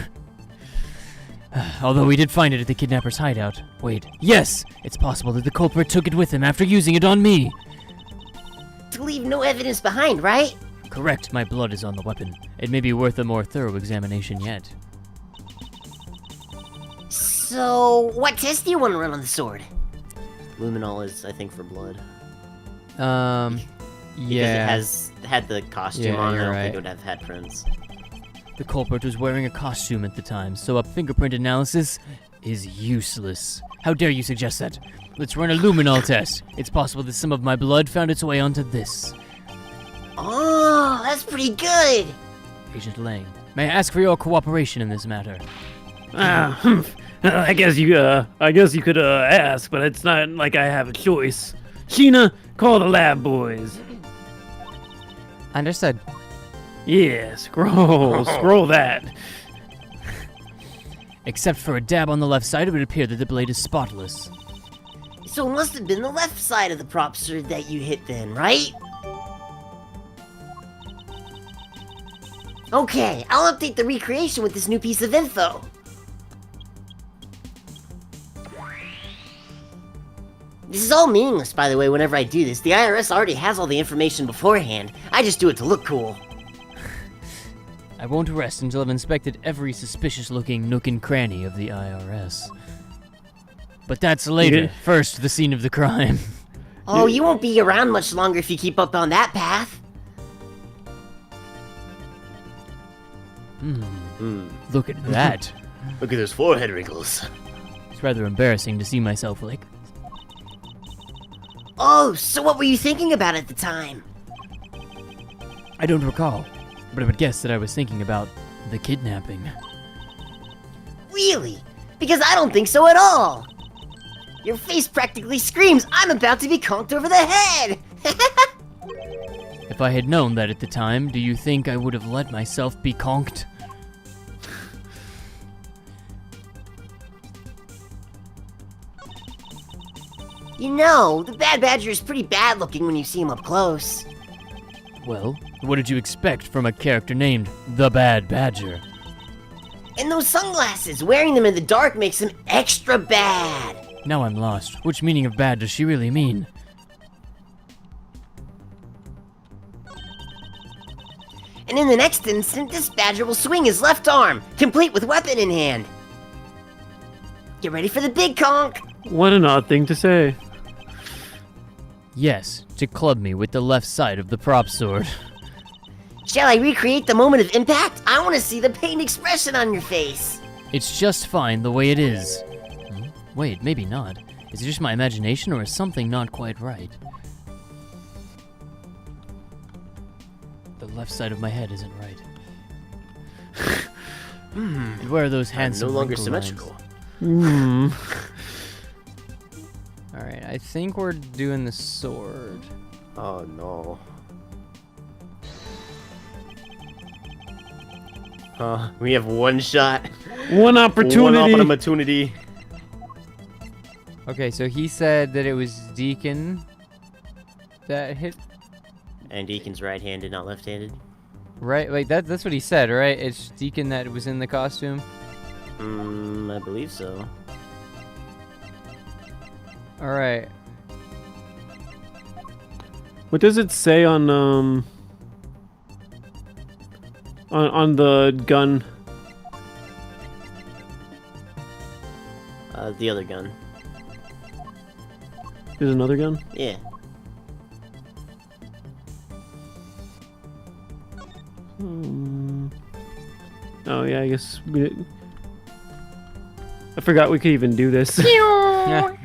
Although we did find it at the kidnapper's hideout. Wait, yes! It's possible that the culprit took it with him after using it on me. To leave no evidence behind, right? Correct, my blood is on the weapon. It may be worth a more thorough examination yet. So, what test do you want to run on the sword? Luminol is, I think, for blood. Yeah. Because it had the costume Yeah, on. I you're don't right. think it would have had prints. The culprit was wearing a costume at the time, so a fingerprint analysis is useless. How dare you suggest that? Let's run a luminol test. It's possible that some of my blood found its way onto this. Oh, that's pretty good. Agent Lang, may I ask for your cooperation in this matter? I guess you could ask, but it's not like I have a choice. Sheena, call the lab boys. Understood. Yeah, scroll that. Except for a dab on the left side, it would appear that the blade is spotless. So it must have been the left side of the prop sword that you hit then, right? Okay, I'll update the recreation with this new piece of info. This is all meaningless, by the way, whenever I do this. The IRS already has all the information beforehand. I just do it to look cool. I won't rest until I've inspected every suspicious-looking nook and cranny of the IRS. But that's later. First, the scene of the crime. Oh, you won't be around much longer if you keep up on that path. Look at that. Look at those forehead wrinkles. It's rather embarrassing to see myself like... Oh, so what were you thinking about at the time? I don't recall, but I would guess that I was thinking about the kidnapping. Really? Because I don't think so at all. Your face practically screams, I'm about to be conked over the head! If I had known that at the time, do you think I would have let myself be conked? You know, the Bad Badger is pretty bad looking when you see him up close. Well, what did you expect from a character named the Bad Badger? And those sunglasses, wearing them in the dark makes him extra bad. Now I'm lost. Which meaning of bad does she really mean? And in the next instant, this badger will swing his left arm, complete with weapon in hand. Get ready for the big conk! What an odd thing to say. Yes, to club me with the left side of the prop sword. Shall I recreate the moment of impact? I want to see the pain expression on your face. It's just fine the way it is. Wait, maybe not. Is it just my imagination or is something not quite right? The left side of my head isn't right. And where are those handsome No longer wrinkle lines? symmetrical. Alright, I think we're doing the sword. Oh no. We have one shot. One opportunity. One opportunity. Okay, so he said that it was Deacon that hit. And Deacon's right-handed, not left-handed. Right, like that's what he said, right? It's Deacon that was in the costume. I believe so. All right. What does it say on the gun? The other gun. There's another gun? Yeah. Oh yeah, I guess we. I forgot we could even do this. Yeah.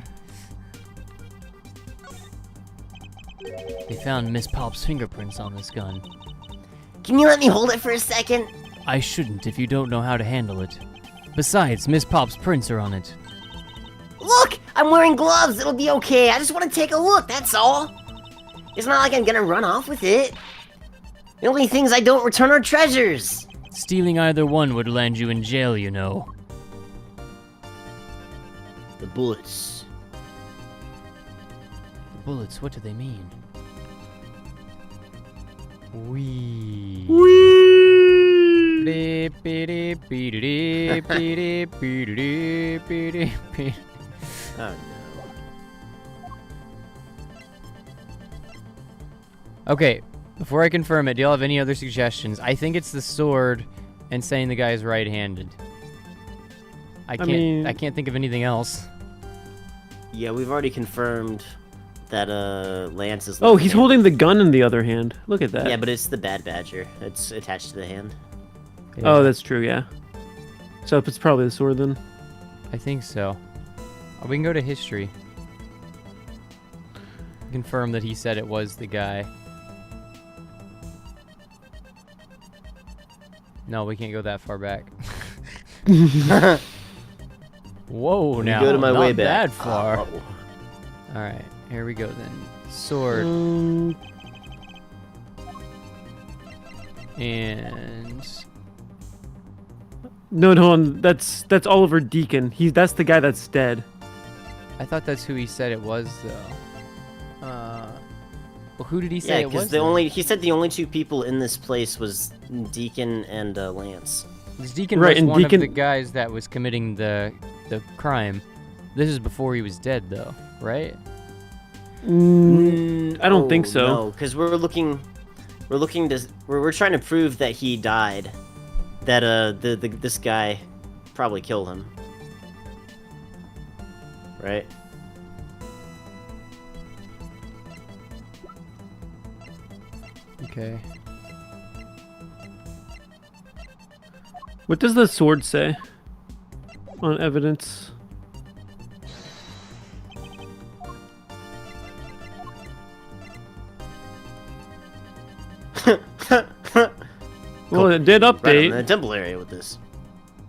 They found Miss Pop's fingerprints on this gun. Can you let me hold it for a second? I shouldn't if you don't know how to handle it. Besides, Miss Pop's prints are on it. Look! I'm wearing gloves. It'll be okay. I just want to take a look, that's all. It's not like I'm gonna run off with it. The only things I don't return are treasures. Stealing either one would land you in jail, you know. The bullets. The bullets, what do they mean? Wee. Oh no. Okay, before I confirm it, do y'all have any other suggestions? I think it's the sword and saying the guy's right-handed. I can't think of anything else. Yeah, we've already confirmed that Lance is. Oh, he's left-handed. holding the gun in the other hand. Look at that. Yeah, but it's the Bad Badger. It's attached to the hand. Oh, that's true. Yeah. So it's probably the sword then. I think so. We can go to history. Confirm that he said it was the guy. No, we can't go that far back. Whoa, now Go to my not way back. that far. Oh. All right, here we go then. Sword and No, that's Oliver Deacon. That's the guy that's dead. I thought that's who he said it was though. Well, who did he say Yeah, it was? because he said the only two people in this place was Deacon and Lance. This Deacon Right, was and one Deacon- of the guys that was committing the crime. This is before he was dead though, right? I don't think so. No, because we're trying to prove that he died. That this guy probably killed him. Right? Okay. What does the sword say on evidence? Well, it did Right in update. the temple area with this.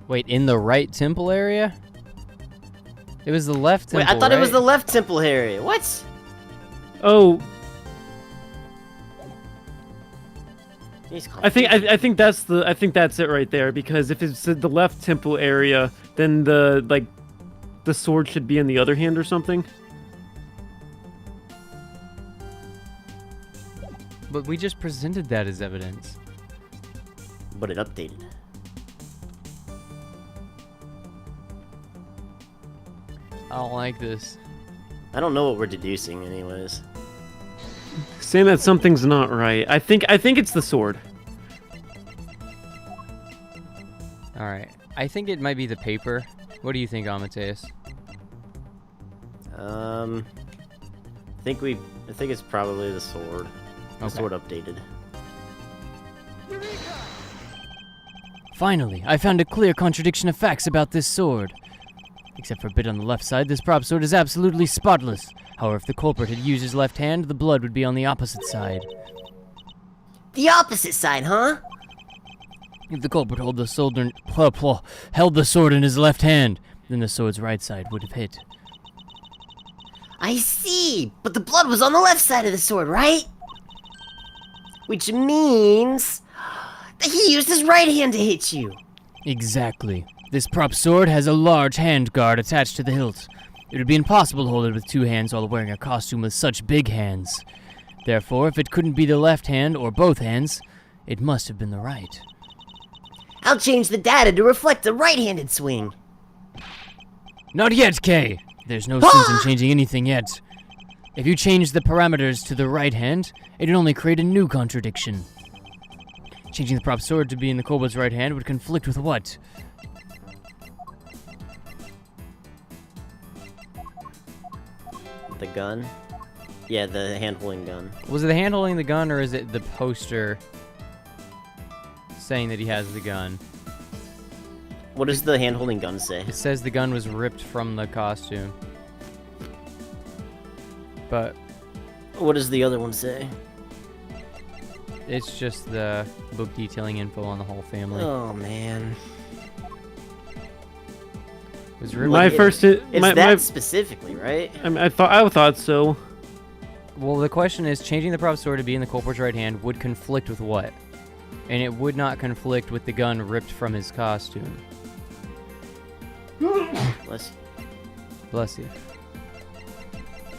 Wait, in the right temple area? It was the left temple. Wait, I thought it was right? the left temple area. What? Oh, He's I think that's it right there, because if it's the left temple area, then the sword should be in the other hand or something. But we just presented that as evidence. But it updated. I don't like this. I don't know what we're deducing, anyways. Saying that something's not right. I think it's the sword. All right. I think it might be the paper. What do you think, Amadeus? I think it's probably the sword. The Okay. sword updated. Finally, I found a clear contradiction of facts about this sword. Except for a bit on the left side, this prop sword is absolutely spotless. However, if the culprit had used his left hand, the blood would be on the opposite side. The opposite side, huh? If the culprit held the sword in his left hand, then the sword's right side would have hit. I see, but the blood was on the left side of the sword, right? Which means that he used his right hand to hit you. Exactly. This prop sword has a large hand guard attached to the hilt. It would be impossible to hold it with two hands while wearing a costume with such big hands. Therefore, if it couldn't be the left hand or both hands, it must have been the right. I'll change the data to reflect the right-handed swing. Not yet, Kay! There's no sense in changing anything yet. If you change the parameters to the right hand, it'd only create a new contradiction. Changing the prop sword to be in the culprit's right hand would conflict with what? The gun? Yeah, the hand-holding gun. Was it the hand holding the gun, or is it the poster saying that he has the gun? What does the hand-holding gun say? It says the gun was ripped from the costume. But What does the other one say? it's just the book detailing info on the whole family. Oh, man. It was ripped. My Like, first, It's my, that my, specifically, right? I thought so. Well, the question is, changing the prop sword to be in the culprit's right hand would conflict with what? And it would not conflict with the gun ripped from his costume. Bless Bless you.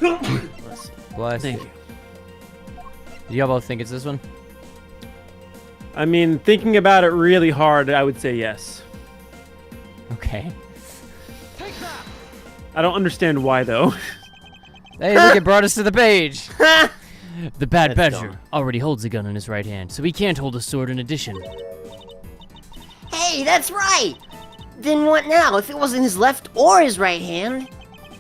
you. Bless you. Bless Thank you. you. Do y'all both think it's this one? I mean, thinking about it really hard, I would say yes. Okay. I don't understand why though. Hey, look, it brought us to the page. The Bad That's Badger dumb. already holds a gun in his right hand, so he can't hold a sword in addition. Hey, that's right! Then what now, if it wasn't his left or his right hand?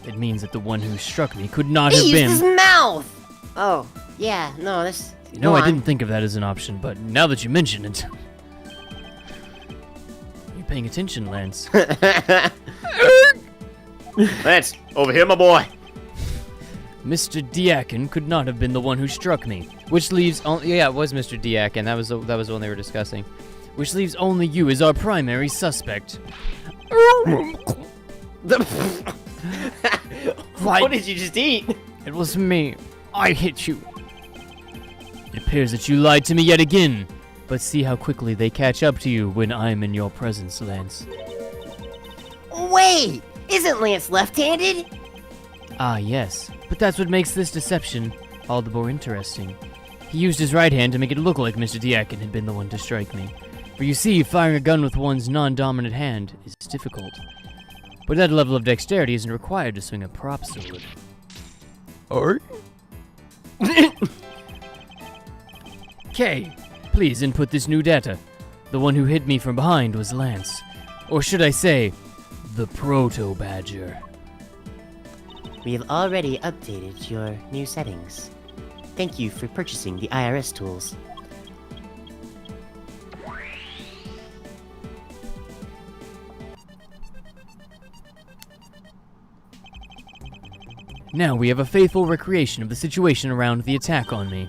It means that the one who struck me could not He have used been. his mouth! Oh, yeah, no, that's... No, go I on. didn't think of that as an option, but now that you mention it... You're paying attention, Lance. Lance, over here, my boy. Mr. Diakon could not have been the one who struck me, Which leaves only... Yeah, it was Mr. Diakon. That was the one they were discussing. which leaves only you as our primary suspect. What did you just eat? It was me. I hit you. It appears that you lied to me yet again, but see how quickly they catch up to you when I'm in your presence, Lance. Wait! Isn't Lance left-handed? Ah, yes, but that's what makes this deception all the more interesting. He used his right hand to make it look like Mr. Diakon had been the one to strike me. For you see, firing a gun with one's non-dominant hand is difficult. But that level of dexterity isn't required to swing a prop sword. Kay, please input this new data. The one who hit me from behind was Lance. Or should I say, the Proto-Badger. We have already updated your new settings. Thank you for purchasing the IRS tools. Now we have a faithful recreation of the situation around the attack on me.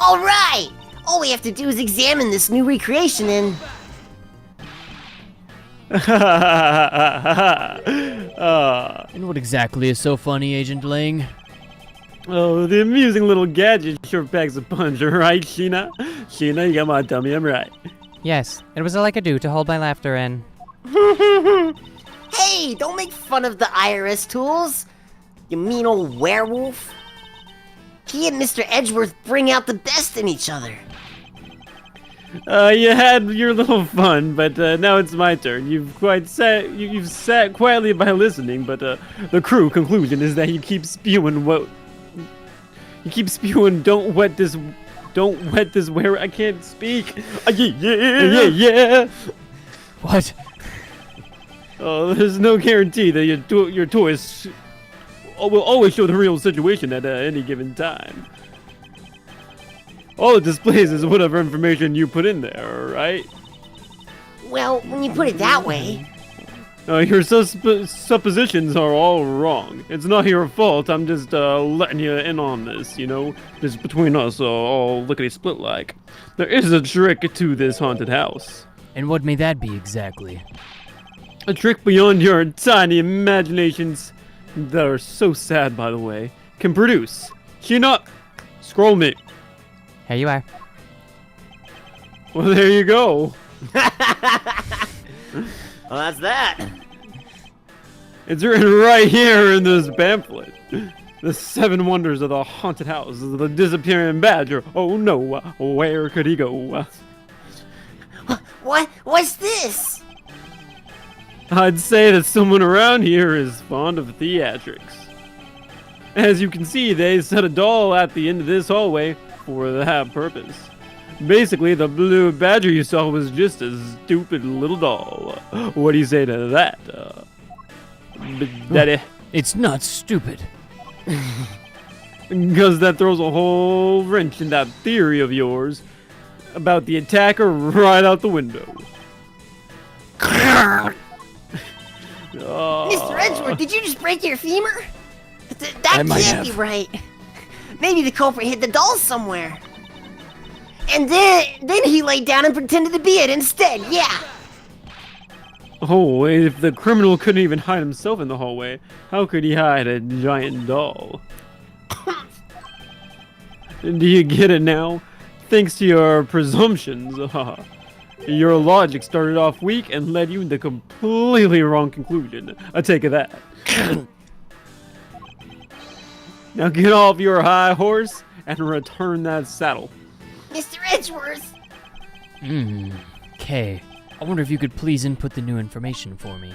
Alright! All we have to do is examine this new recreation and... And what exactly is so funny, Agent Lang? Oh, the amusing little gadget sure packs a punch, right, Sheena? Sheena, you got my dummy, I'm right. Yes, it was all I could do to hold my laughter in. Hey, don't make fun of the IRS tools! You mean old werewolf. He and Mr. Edgeworth bring out the best in each other. You had your little fun, but now it's my turn. You've sat quietly by listening, but the crew conclusion is that you keep spewing don't wet this where I can't speak. Yeah. What? Oh, there's no guarantee that your toys will always show the real situation at any given time. All it displays is whatever information you put in there, right? Well, when you put it that way... Your suppositions are all wrong. It's not your fault, I'm just letting you in on this, you know? Just between us, all lickety-split like. There is a trick to this haunted house. And what may that be exactly? A trick beyond your tiny imaginations that are so sad, by the way, can produce. Chin up! Scroll me. Here you are. Well, there you go. Well, that's that. It's written right here in this pamphlet. The 7 wonders of the haunted house, the disappearing badger. Oh no, where could he go? What's this? I'd say that someone around here is fond of theatrics. As you can see, they set a doll at the end of this hallway for that purpose. Basically, the blue badger you saw was just a stupid little doll. What do you say to that, Daddy? It's not stupid. Because that throws a whole wrench in that theory of yours about the attacker right out the window. Mr. Edgeworth, did you just break your femur? That might can't be have. right. Maybe the culprit hid the doll somewhere. And then he laid down and pretended to be it instead, yeah. Oh, if the criminal couldn't even hide himself in the hallway, how could he hide a giant doll? Do you get it now? Thanks to your presumptions, your logic started off weak and led you into completely wrong conclusion. I take it that. Now get off your high horse and return that saddle. Mr. Edgeworth! Kay, I wonder if you could please input the new information for me.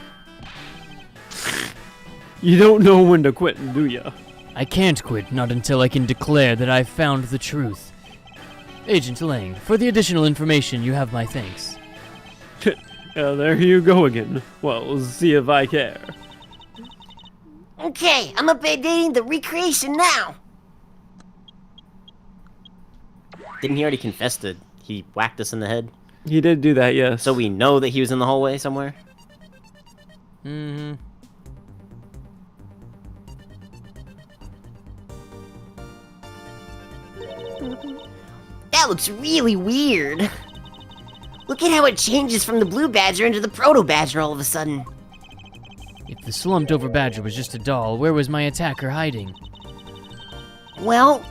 You don't know when to quit, do ya? I can't quit, not until I can declare that I've found the truth. Agent Lang, for the additional information, you have my thanks. There you go again. Well, see if I care. Okay, I'm updating the recreation now. Didn't he already confess that he whacked us in the head? He did do that, yes. So we know that he was in the hallway somewhere? Mm-hmm. That looks really weird. Look at how it changes from the blue badger into the proto badger all of a sudden. If the slumped over badger was just a doll, where was my attacker hiding? Well,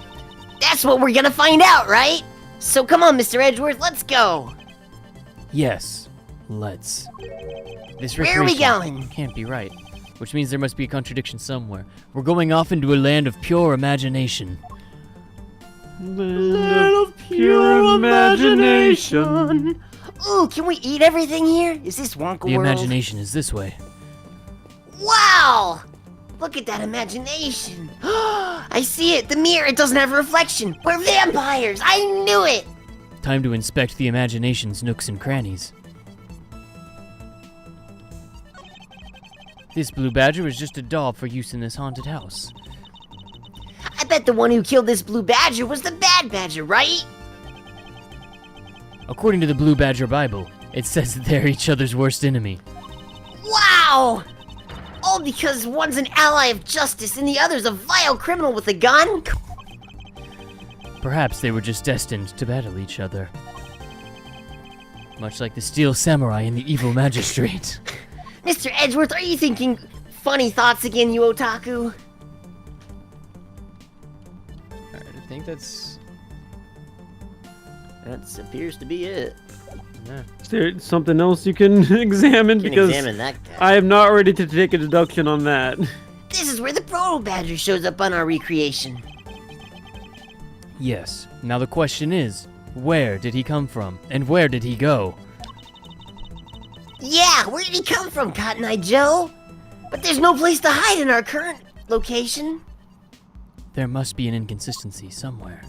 that's what we're gonna find out, right? So come on, Mr. Edgeworth, let's go. Yes, let's. This Where are we recreation going? Can't be right, which means there must be a contradiction somewhere. We're going off into a land of pure imagination. Land of pure imagination. Ooh, can we eat everything here? Is this Wonka The World? imagination is this way. Wow! Look at that imagination. I see it. The mirror, it doesn't have a reflection. We're vampires. I knew it. Time to inspect the imagination's nooks and crannies. This blue badger is just a doll for use in this haunted house. I bet the one who killed this blue badger was the bad badger, right? According to the Blue Badger Bible, it says that they're each other's worst enemy. Wow! All because one's an ally of justice and the other's a vile criminal with a gun? Perhaps they were just destined to battle each other. Much like the Steel Samurai and the Evil Magistrate. Mr. Edgeworth, are you thinking funny thoughts again, you otaku? Alright, I think that's... That appears to be it. Yeah. Is there something else you can examine? You can Because examine that guy. I am not ready to take a deduction on that. This is where the proto badger shows up on our recreation. Yes. Now the question is, where did he come from? And where did he go? Yeah, where did he come from, Cotton Eye Joe? But there's no place to hide in our current location. There must be an inconsistency somewhere.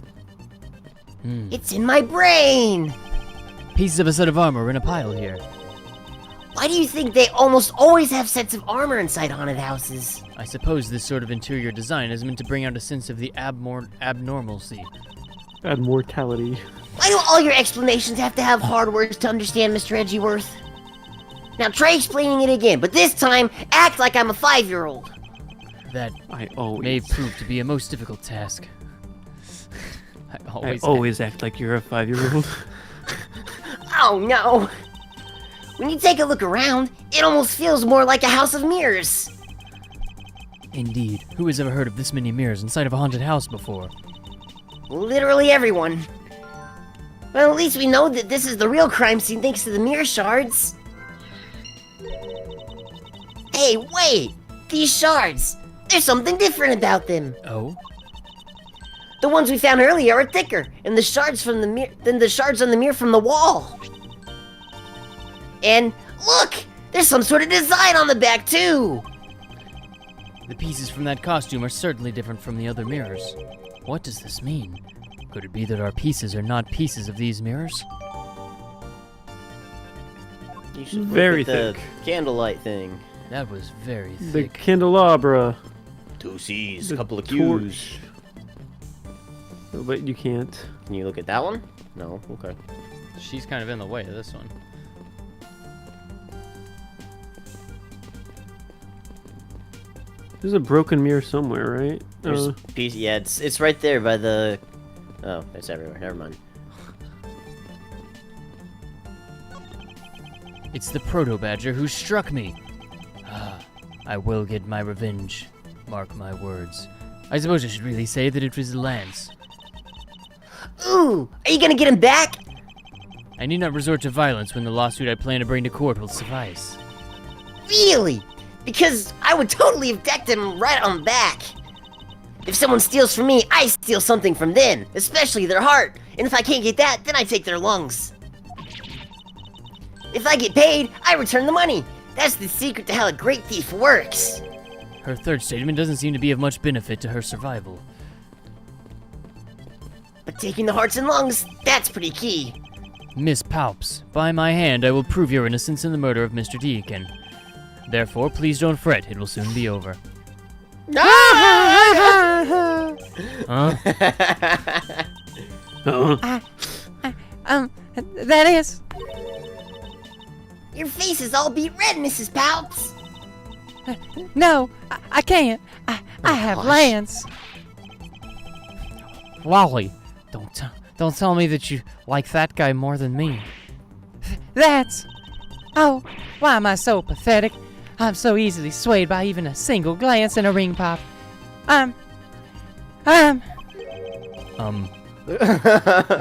It's in my brain. Pieces of a set of armor in a pile here. Why do you think they almost always have sets of armor inside haunted houses? I suppose this sort of interior design is meant to bring out a sense of the abnormalcy. Add mortality. Why do all your explanations have to have hard words to understand, Mr. Edgeworth? Now try explaining it again, but this time, act like I'm a 5-year-old. That I always may prove to be a most difficult task. I always act like you're a 5-year-old. Oh no! When you take a look around, it almost feels more like a house of mirrors. Indeed. Who has ever heard of this many mirrors inside of a haunted house before? Literally everyone. Well, at least we know that this is the real crime scene thanks to the mirror shards. Hey, wait! These shards! There's something different about them. Oh? The ones we found earlier are thicker, and the shards from the than the shards on the mirror from the wall. And look, there's some sort of design on the back too. The pieces from that costume are certainly different from the other mirrors. What does this mean? Could it be that our pieces are not pieces of these mirrors? You should Very look at thick. the candlelight thing. That was very The thick. candelabra. 2 C's, The couple of torch. Q's. Oh, but you can't. Can you look at that one? No, okay. She's kind of in the way of this one. There's a broken mirror somewhere, right? There's a piece, yeah, it's right there by the... Oh, it's everywhere, never mind. It's the proto-badger who struck me. I will get my revenge. Mark my words. I suppose I should really say that it was Lance. Ooh, are you gonna get him back? I need not resort to violence when the lawsuit I plan to bring to court will suffice. Really? Because I would totally have decked him right on the back. If someone steals from me, I steal something from them, especially their heart. And if I can't get that, then I take their lungs. If I get paid, I return the money. That's the secret to how a great thief works. Her third statement doesn't seem to be of much benefit to her survival. But taking the hearts and lungs, that's pretty key. Miss Palps, by my hand I will prove your innocence in the murder of Mr. Deacon. Therefore, please don't fret, it will soon be over. Huh? That is. Your face is all beet red, Mrs. Palps. No, I can't. I have gosh. Lance. Lolly, don't tell me that you like that guy more than me. That's. Oh, why am I so pathetic? I'm so easily swayed by even a single glance and a ring pop.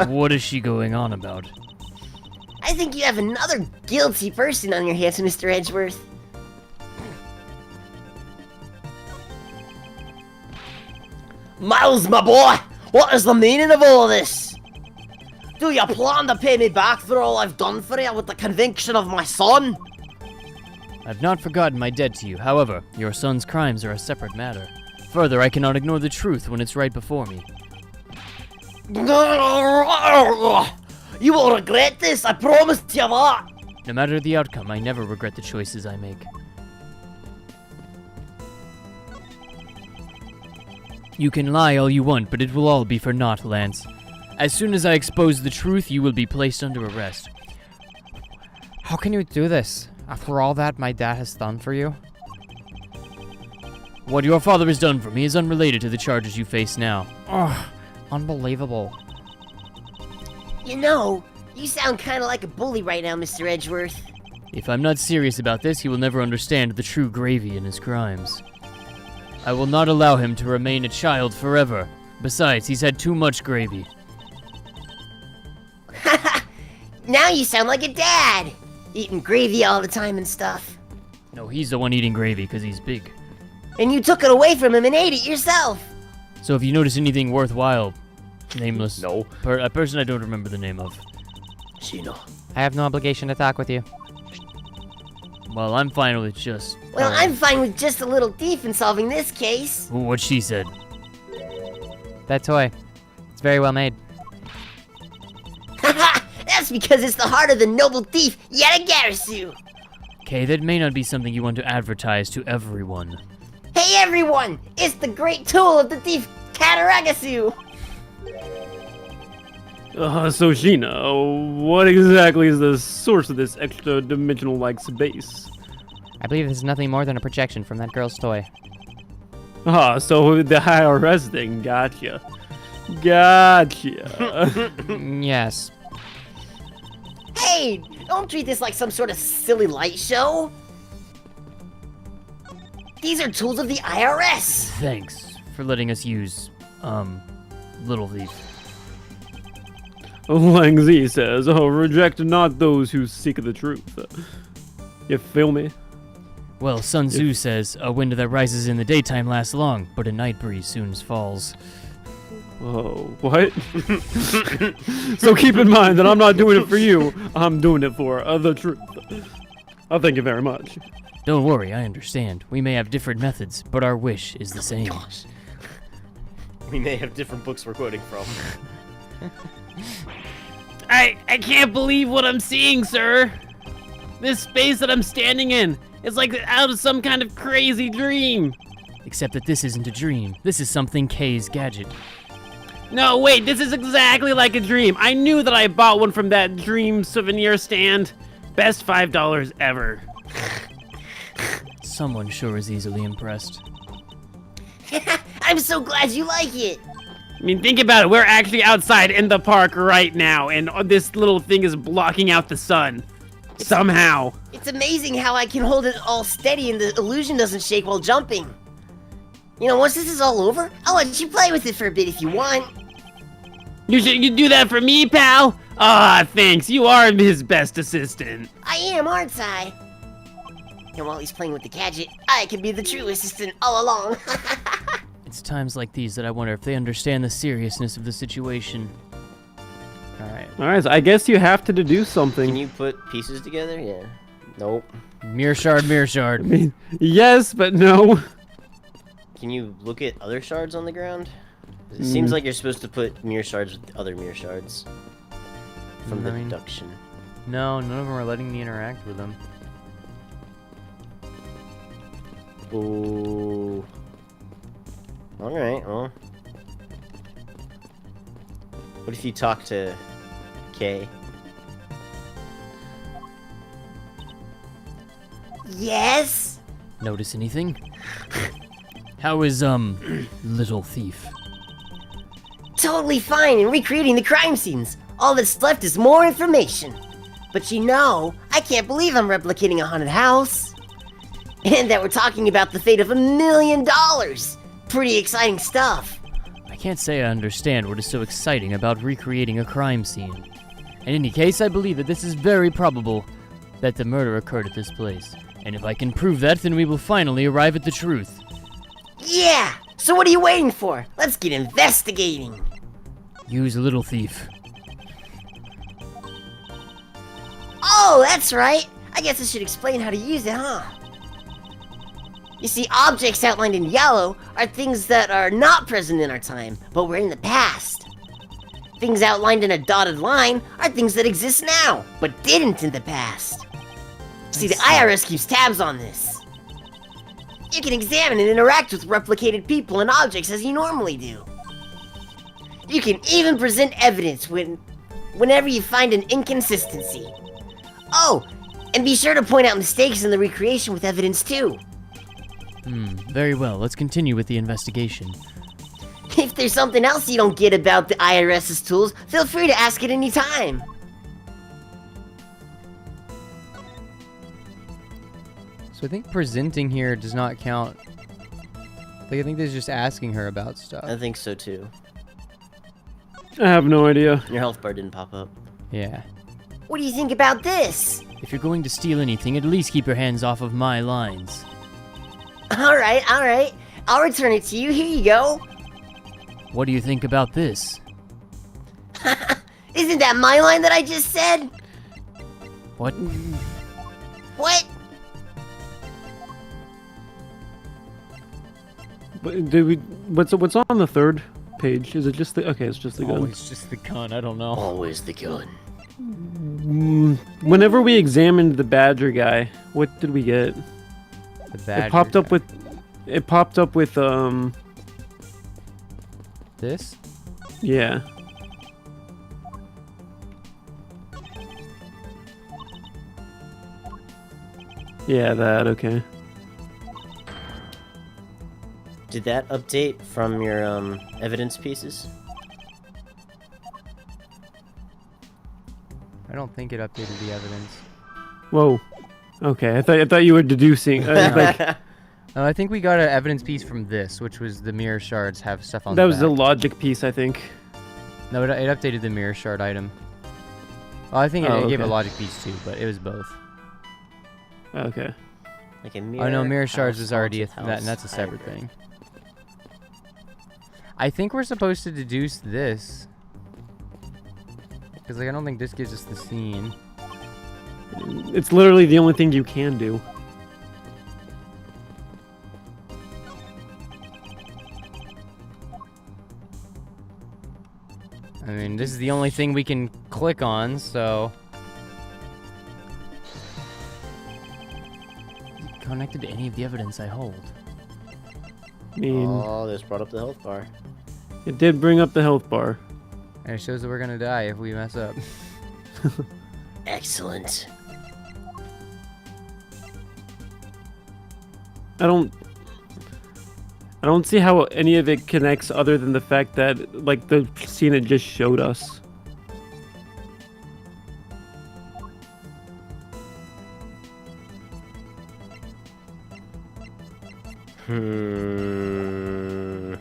What is she going on about? I think you have another guilty person on your hands, Mr. Edgeworth. Miles, my boy! What is the meaning of all this? Do you plan to pay me back for all I've done for you with the conviction of my son? I've not forgotten my debt to you. However, your son's crimes are a separate matter. Further, I cannot ignore the truth when it's right before me. You will regret this, I promise you that. No matter the outcome, I never regret the choices I make. You can lie all you want, but it will all be for naught, Lance. As soon as I expose the truth, you will be placed under arrest. How can you do this? After all that my dad has done for you? What your father has done for me is unrelated to the charges you face now. Ugh, unbelievable. You know, you sound kind of like a bully right now, Mr. Edgeworth. If I'm not serious about this, he will never understand the true gravy in his crimes. I will not allow him to remain a child forever. Besides, he's had too much gravy. Now you sound like a dad, eating gravy all the time and stuff. No, he's the one eating gravy because he's big. And you took it away from him and ate it yourself. So if you notice anything worthwhile, nameless, No. a person I don't remember the name of. Shino. I have no obligation to talk with you. Well, I'm fine with just... Well, I'm fine with just a little thief in solving this case. What she said. That toy. It's very well made. That's because it's the heart of the noble thief, Yatagarasu. Okay, that may not be something you want to advertise to everyone. Hey everyone, it's the great tool of the thief, Kataragasu. So Sheena, what exactly is the source of this extra-dimensional-like space? I believe this is nothing more than a projection from that girl's toy. So the IRS thing, gotcha. Gotcha. Yes. Hey, don't treat this like some sort of silly light show. These are tools of the IRS. Thanks for letting us use, Little Thief. Lang Zi says, reject not those who seek the truth. You feel me? Well, Sun Tzu says, a wind that rises in the daytime lasts long, but a night breeze soon falls. Oh, what? So keep in mind that I'm not doing it for you, I'm doing it for the truth. Thank you very much. Don't worry, I understand. We may have different methods, but our wish is the same. Gosh. We may have different books we're quoting from. I can't believe what I'm seeing, sir. This space that I'm standing in is like out of some kind of crazy dream. Except that this isn't a dream. This is something Kay's gadget. No, wait, this is exactly like a dream. I knew that I bought one from that dream souvenir stand. Best $5 ever. Someone sure is easily impressed. I'm so glad you like it. I mean, think about it. We're actually outside in the park right now, and this little thing is blocking out the sun. Somehow. It's amazing how I can hold it all steady and the illusion doesn't shake while jumping. You know, once this is all over, I'll let you play with it for a bit if you want. You do that for me, pal? Ah, thanks. You are his best assistant. I am, aren't I? And while he's playing with the gadget, I can be the true assistant all along. It's times like these that I wonder if they understand the seriousness of the situation. Alright, so I guess you have to deduce something. Can you put pieces together? Yeah. Nope. Mirror shard, mirror shard. I mean, yes, but no. Can you look at other shards on the ground? It seems like you're supposed to put mirror shards with other mirror shards. From the deduction. No, none of them are letting me interact with them. Ooh. Alright, well. What if you talk to Kay? Yes? Notice anything? How is, Little Thief? Totally fine in recreating the crime scenes. All that's left is more information. But you know, I can't believe I'm replicating a haunted house. And that we're talking about the fate of $1 million. Pretty exciting stuff. I can't say I understand what is so exciting about recreating a crime scene. In any case, I believe that this is very probable that the murder occurred at this place. And if I can prove that, then we will finally arrive at the truth. Yeah! So what are you waiting for? Let's get investigating. Use Little Thief. Oh, that's right. I guess I should explain how to use it, huh? You see, objects outlined in yellow are things that are not present in our time, but were in the past. Things outlined in a dotted line are things that exist now, but didn't in the past. See, the IRS keeps tabs on this. You can examine and interact with replicated people and objects as you normally do. You can even present evidence whenever you find an inconsistency. Oh, and be sure to point out mistakes in the recreation with evidence too. Very well. Let's continue with the investigation. If there's something else you don't get about the IRS's tools, feel free to ask at any time. So I think presenting here does not count. Like, I think they're just asking her about stuff. I think so too. I have no idea. Your health bar didn't pop up. Yeah. What do you think about this? If you're going to steal anything, at least keep your hands off of my lines. Alright. I'll return it to you. Here you go. What do you think about this? Isn't that my line that I just said? What? What? But did we? What's on the third page? Is it just the? Okay, it's just the gun. Oh, it's just the gun. I don't know. Always the gun. Whenever we examined the badger guy, what did we get? The badger It popped up guy. with This? yeah. Yeah, that, okay. Did that update from your evidence pieces? I don't think it updated the evidence. Whoa. Okay, I thought you were deducing. Like, No, I think we got an evidence piece from this, which was the mirror shards have stuff on that the was the back. logic piece, I think. No, it updated the mirror shard item. Well, I think it, Oh, it gave a okay. logic piece too, but it was both. Okay. Like a mirror. Oh no, mirror shards house, was already haunted that, and house, that's a separate hybrid. thing. I think we're supposed to deduce this. Because like, I don't think this gives us the scene. It's literally the only thing you can do. I mean, this is the only thing we can click on, so... Connected to any of the evidence I hold. I mean, Oh, this brought up the health bar. it did bring up the health bar. And it shows that we're gonna die if we mess up. Excellent. I don't see how any of it connects other than the fact that, like, the scene it just showed us. Hmm.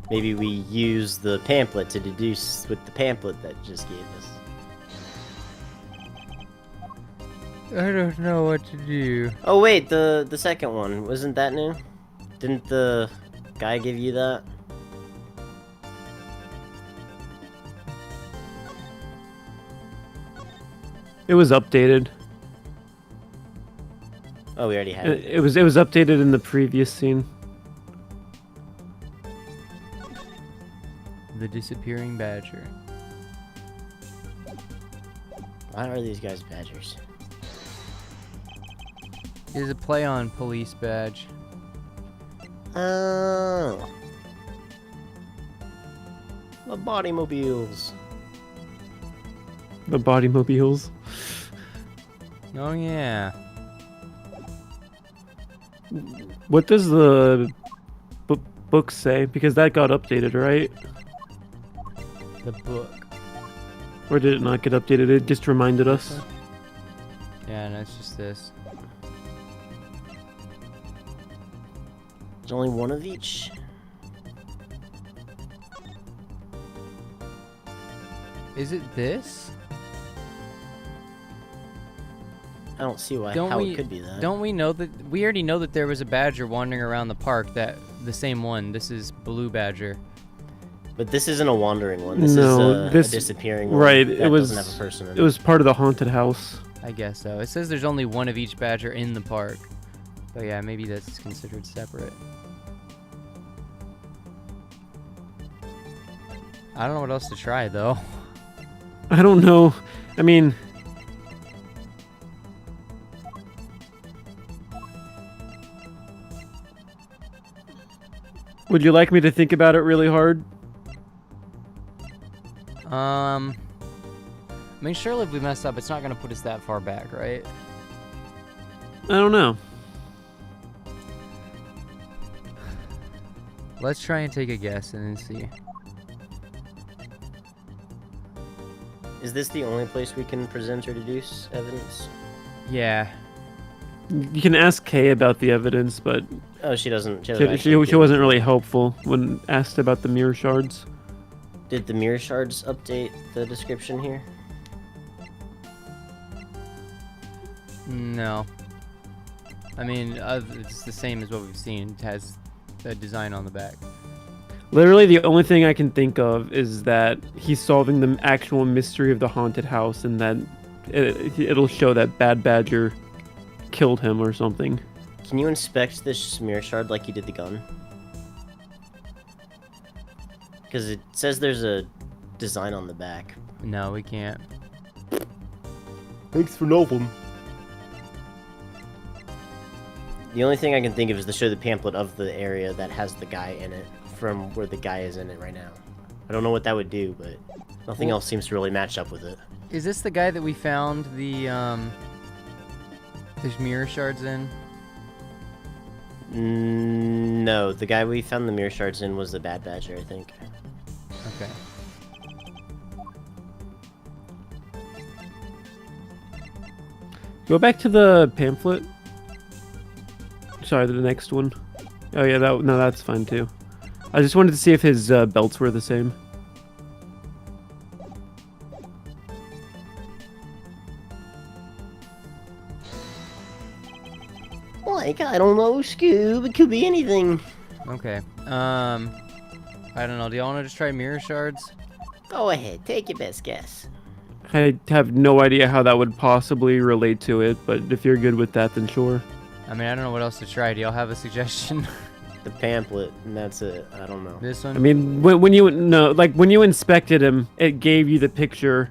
Maybe we use the pamphlet to deduce with the pamphlet that just gave us. I don't know what to do. Oh wait, the second one, wasn't that new? Didn't the guy give you that? It was updated. Oh, we already had it. It was updated in the previous scene. The disappearing badger. Why are these guys badgers? It is a play on police badge. Oh. The bodymobiles. The bodymobiles. Oh yeah. What does the book say? Because that got updated, right? The book. Or did it not get updated? It just reminded us. Yeah, no, it's just this. There's only one of each. Is it this? I don't see why Don't how we- it could be that. Don't we know that we already know that there was a badger wandering around the park, that the same one. This is Blue Badger. But this isn't a wandering one. This No, is this- a disappearing one. Right, That it was. doesn't have a person in It was part of the haunted house. I guess so. It says there's only one of each badger in the park. But yeah, maybe that's considered separate. I don't know what else to try, though. I don't know. I mean, would you like me to think about it really hard? I mean, surely if we mess up, it's not going to put us that far back, right? I don't know. Let's try and take a guess and then see. Is this the only place we can present or deduce evidence? Yeah. You can ask Kay about the evidence, but Oh, she doesn't. she wasn't really helpful when asked about the mirror shards. Did the mirror shards update the description here? No. I mean, it's the same as what we've seen. It has a design on the back. Literally, the only thing I can think of is that he's solving the actual mystery of the haunted house, and that it'll show that Bad Badger killed him or something. Can you inspect this mirror shard like you did the gun? Because it says there's a design on the back. No, we can't. Thanks for knowing. The only thing I can think of is to show the pamphlet of the area that has the guy in it from where the guy is in it right now. I don't know what that would do, but nothing else seems to really match up with it. Is this the guy that we found the mirror shards in? No, the guy we found the mirror shards in was the Bad Badger, I think. Okay. Go back to the pamphlet. Sorry, the next one. Oh yeah, that's fine too. I just wanted to see if his belts were the same. Like, I don't know, Scoob. It could be anything. Okay. I don't know. Do y'all want to just try mirror shards? Go ahead, take your best guess. I have no idea how that would possibly relate to it, but if you're good with that, then sure. I mean, I don't know what else to try. Do y'all have a suggestion? The pamphlet, and that's it. I don't know. This one? I mean, when you inspected him, it gave you the picture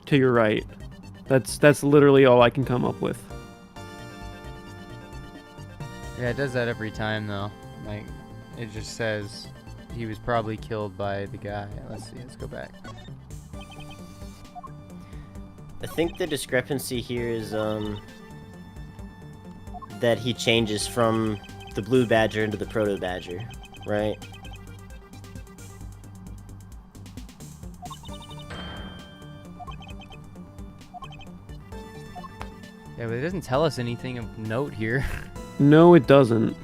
to your right. That's literally all I can come up with. Yeah, it does that every time, though. Like, it just says he was probably killed by the guy. Let's see. Let's go back. I think the discrepancy here is, that he changes from the Blue Badger into the Proto Badger, right? Yeah, but it doesn't tell us anything of note here. No, it doesn't.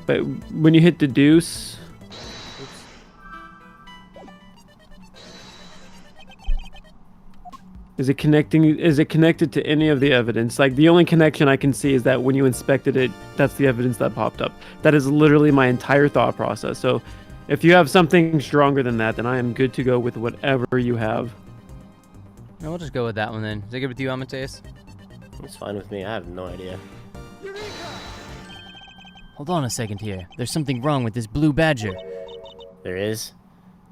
But when you hit deduce... Is it connected to any of the evidence? Like, the only connection I can see is that when you inspected it, that's the evidence that popped up. That is literally my entire thought process. So, if you have something stronger than that, then I am good to go with whatever you have. No, we'll just go with that one then. Is it good with you, Amadeus? It's fine with me. I have no idea. Hold on a second here. There's something wrong with this blue badger. There is?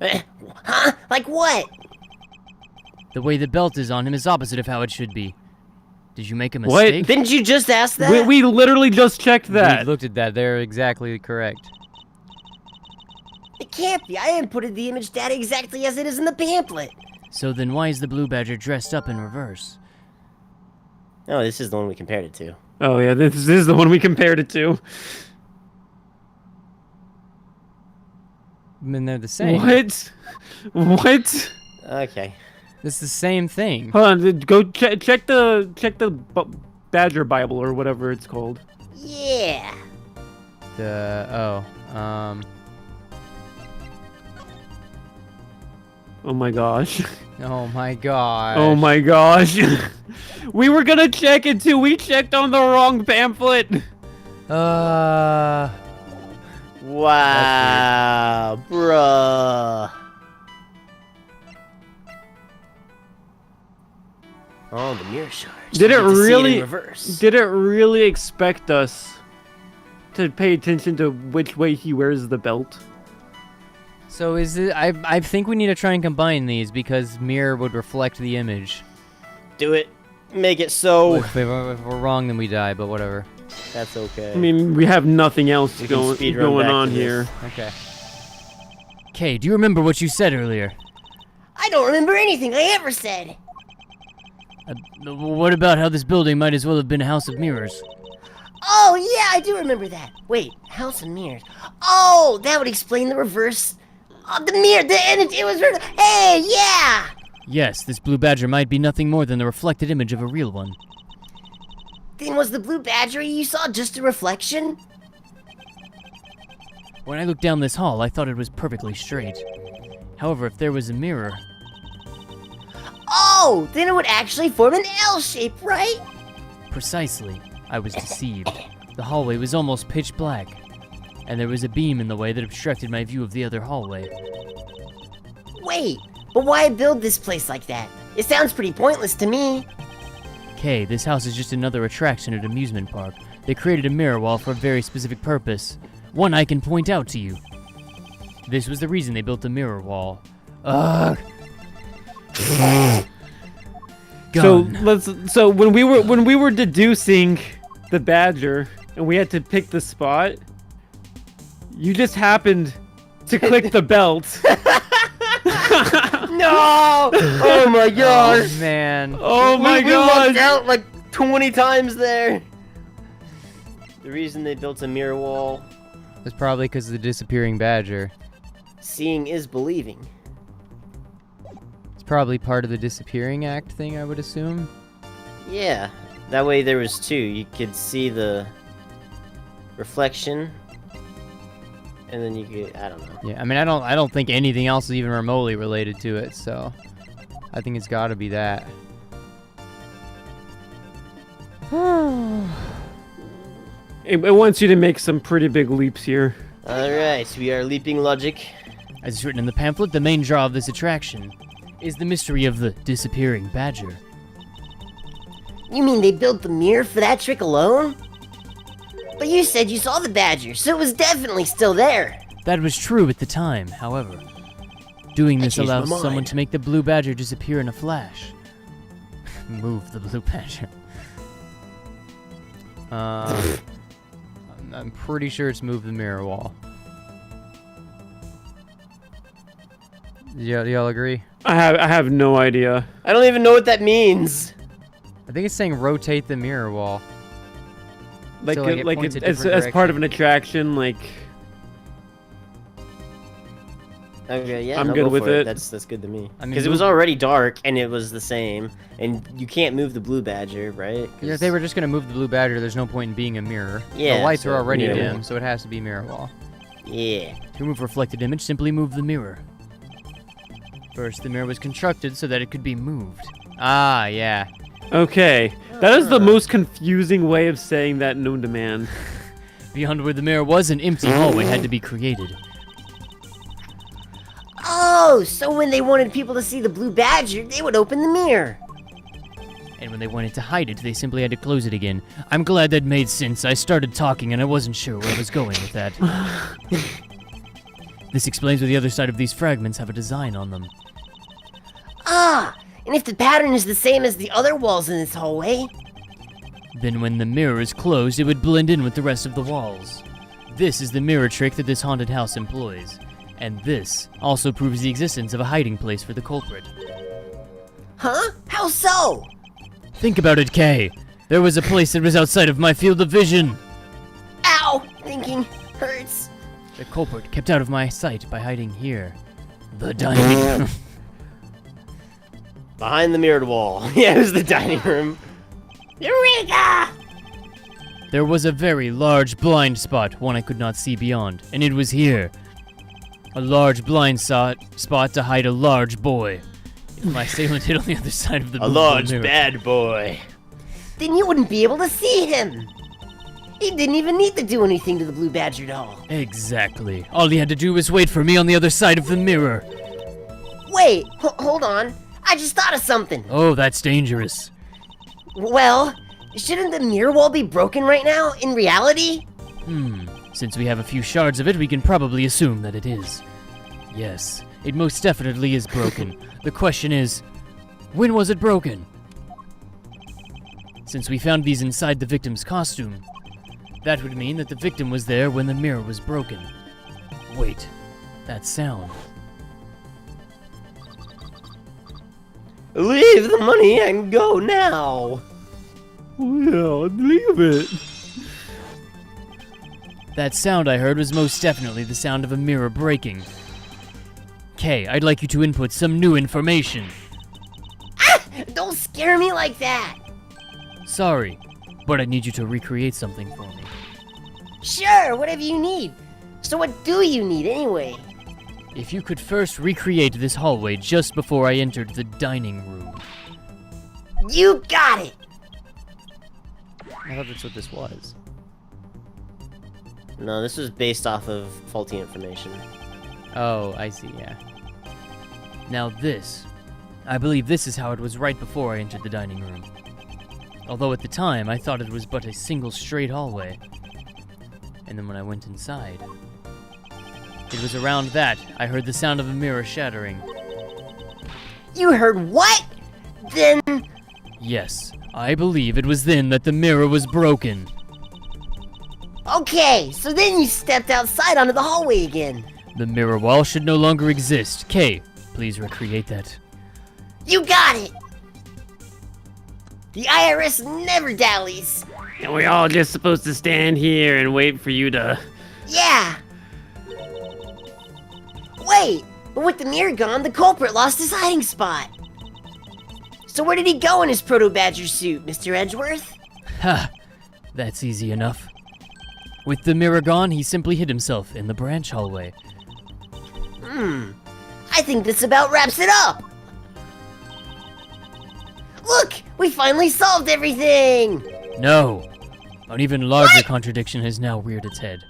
Huh? Like what? The way the belt is on him is opposite of how it should be. Did you make a What? mistake? Didn't you just ask that? We literally just checked We that. looked at that. They're exactly correct. It can't be. I inputted the image data exactly as it is in the pamphlet. So then why is the blue badger dressed up in reverse? No, this is the one we compared it to. Oh yeah, this is the one we compared it to. I mean, they're the same. What? What? Okay. It's the same thing. Hold on, go check the Badger Bible or whatever it's called. Yeah. Oh my gosh. Oh my god. Oh my gosh. We were gonna check it too. We checked on the wrong pamphlet. Wow, bruh. Oh, the mirror shards. Did We it get to see really? in reverse. Did it really expect us to pay attention to which way he wears the belt? So is it? I think we need to try and combine these because mirror would reflect the image. Do it. Make it so. If we're wrong, then we die. But whatever. That's okay. I mean, we have nothing else We can going speedrun back on to this. here. Okay. Kay, do you remember what you said earlier? I don't remember anything I ever said. What about how this building might as well have been a house of mirrors? Oh, yeah, I do remember that. Wait, House of Mirrors. Oh, that would explain the reverse. Oh, the mirror, it was... Hey, yeah! Yes, this blue badger might be nothing more than the reflected image of a real one. Then was the blue badger you saw just a reflection? When I looked down this hall, I thought it was perfectly straight. However, if there was a mirror... Oh, then it would actually form an L shape, right? Precisely. I was deceived. The hallway was almost pitch black, and there was a beam in the way that obstructed my view of the other hallway. Wait, but why build this place like that? It sounds pretty pointless to me. Kay, this house is just another attraction at an amusement park. They created a mirror wall for a very specific purpose. One I can point out to you. This was the reason they built the mirror wall. Ugh. So when we were deducing the badger and we had to pick the spot, you just happened to click the belt. No! Oh my gosh! Oh man. Oh my We lucked god! out like 20 times there. The reason they built a mirror wall, It's probably because of the disappearing badger. seeing is believing. It's probably part of the disappearing act thing, I would assume. Yeah, that way there was two. You could see the reflection, and then you could, I don't know. Yeah, I mean, I don't think anything else is even remotely related to it, so I think it's got to be that. It wants you to make some pretty big leaps here. Alright, we are leaping logic. As is written in the pamphlet, the main draw of this attraction is the mystery of the disappearing badger. You mean they built the mirror for that trick alone? But you said you saw the badger, so it was definitely still there. That was true at the time, however. Doing this changed my allows someone mind. to make the blue badger disappear in a flash. Move the blue badger. I'm pretty sure it's move the mirror wall. Yeah, do y'all agree? I have no idea. I don't even know what that means. I think it's saying rotate the mirror wall. Like So, like, it points a as different part of an attraction, like Okay, yeah, I'm no, good go with for it. That's good to me. I mean, Because it was already dark and it was the same, and you can't move the blue badger, right? Yeah, if they were just gonna move the blue badger, there's no point in being a mirror. Yeah, The lights are so- already yeah. dim, so it has to be mirror wall. Yeah. To remove reflected image, simply move the mirror. First, the mirror was constructed so that it could be moved. Ah, yeah. okay. That is the most confusing way of saying that known to man. Beyond where the mirror was, an empty hallway had to be created. Oh, so when they wanted people to see the blue badger, they would open the mirror. And when they wanted to hide it, they simply had to close it again. I'm glad that made sense. I started talking and I wasn't sure where I was going with that. This explains why the other side of these fragments have a design on them. Ah, and if the pattern is the same as the other walls in this hallway, Then when the mirror is closed, it would blend in with the rest of the walls. This is the mirror trick that this haunted house employs. And this also proves the existence of a hiding place for the culprit. huh? How so? Think about it, Kay. There was a place that was outside of my field of vision. Ow, thinking hurts. The culprit kept out of my sight by hiding here. The dining room. Behind the mirrored wall. Yeah, it was the dining room. Eureka! There was a very large blind spot, one I could not see beyond, and it was here. A large blind spot to hide a large boy. If my assailant hid on the other side of the A movable large mirror. bad boy. Then you wouldn't be able to see him. He didn't even need to do anything to the blue badger doll. Exactly. All he had to do was wait for me on the other side of the mirror. Wait, hold on. I just thought of something. Oh, that's dangerous. Well, shouldn't the mirror wall be broken right now, in reality? Since we have a few shards of it, we can probably assume that it is. Yes, it most definitely is broken. The question is, when was it broken? Since we found these inside the victim's costume, that would mean that the victim was there when the mirror was broken. Wait, that sound. Leave the money and go now. Well, leave it. That sound I heard was most definitely the sound of a mirror breaking. Kay, I'd like you to input some new information. Don't scare me like that. Sorry, but I need you to recreate something for me. Sure, whatever you need. So what do you need anyway? If you could first recreate this hallway just before I entered the dining room. You got it. I thought that's what this was. No, this was based off of faulty information. Oh, I see, yeah. Now this, I believe this is how it was right before I entered the dining room. Although at the time, I thought it was but a single straight hallway. And then when I went inside, it was around that I heard the sound of a mirror shattering. You heard what? Then... Yes, I believe it was then that the mirror was broken. Okay, so then you stepped outside onto the hallway again. The mirror wall should no longer exist. Kay, please recreate that. You got it! The IRS never dallies. And we're all just supposed to stand here and wait for you to... Yeah! Wait, but with the mirror gone, the culprit lost his hiding spot. So where did he go in his proto-badger suit, Mr. Edgeworth? Ha! That's easy enough. With the mirror gone, he simply hid himself in the branch hallway. I think this about wraps it up. Look, we finally solved everything! No! An even larger contradiction has now reared its head.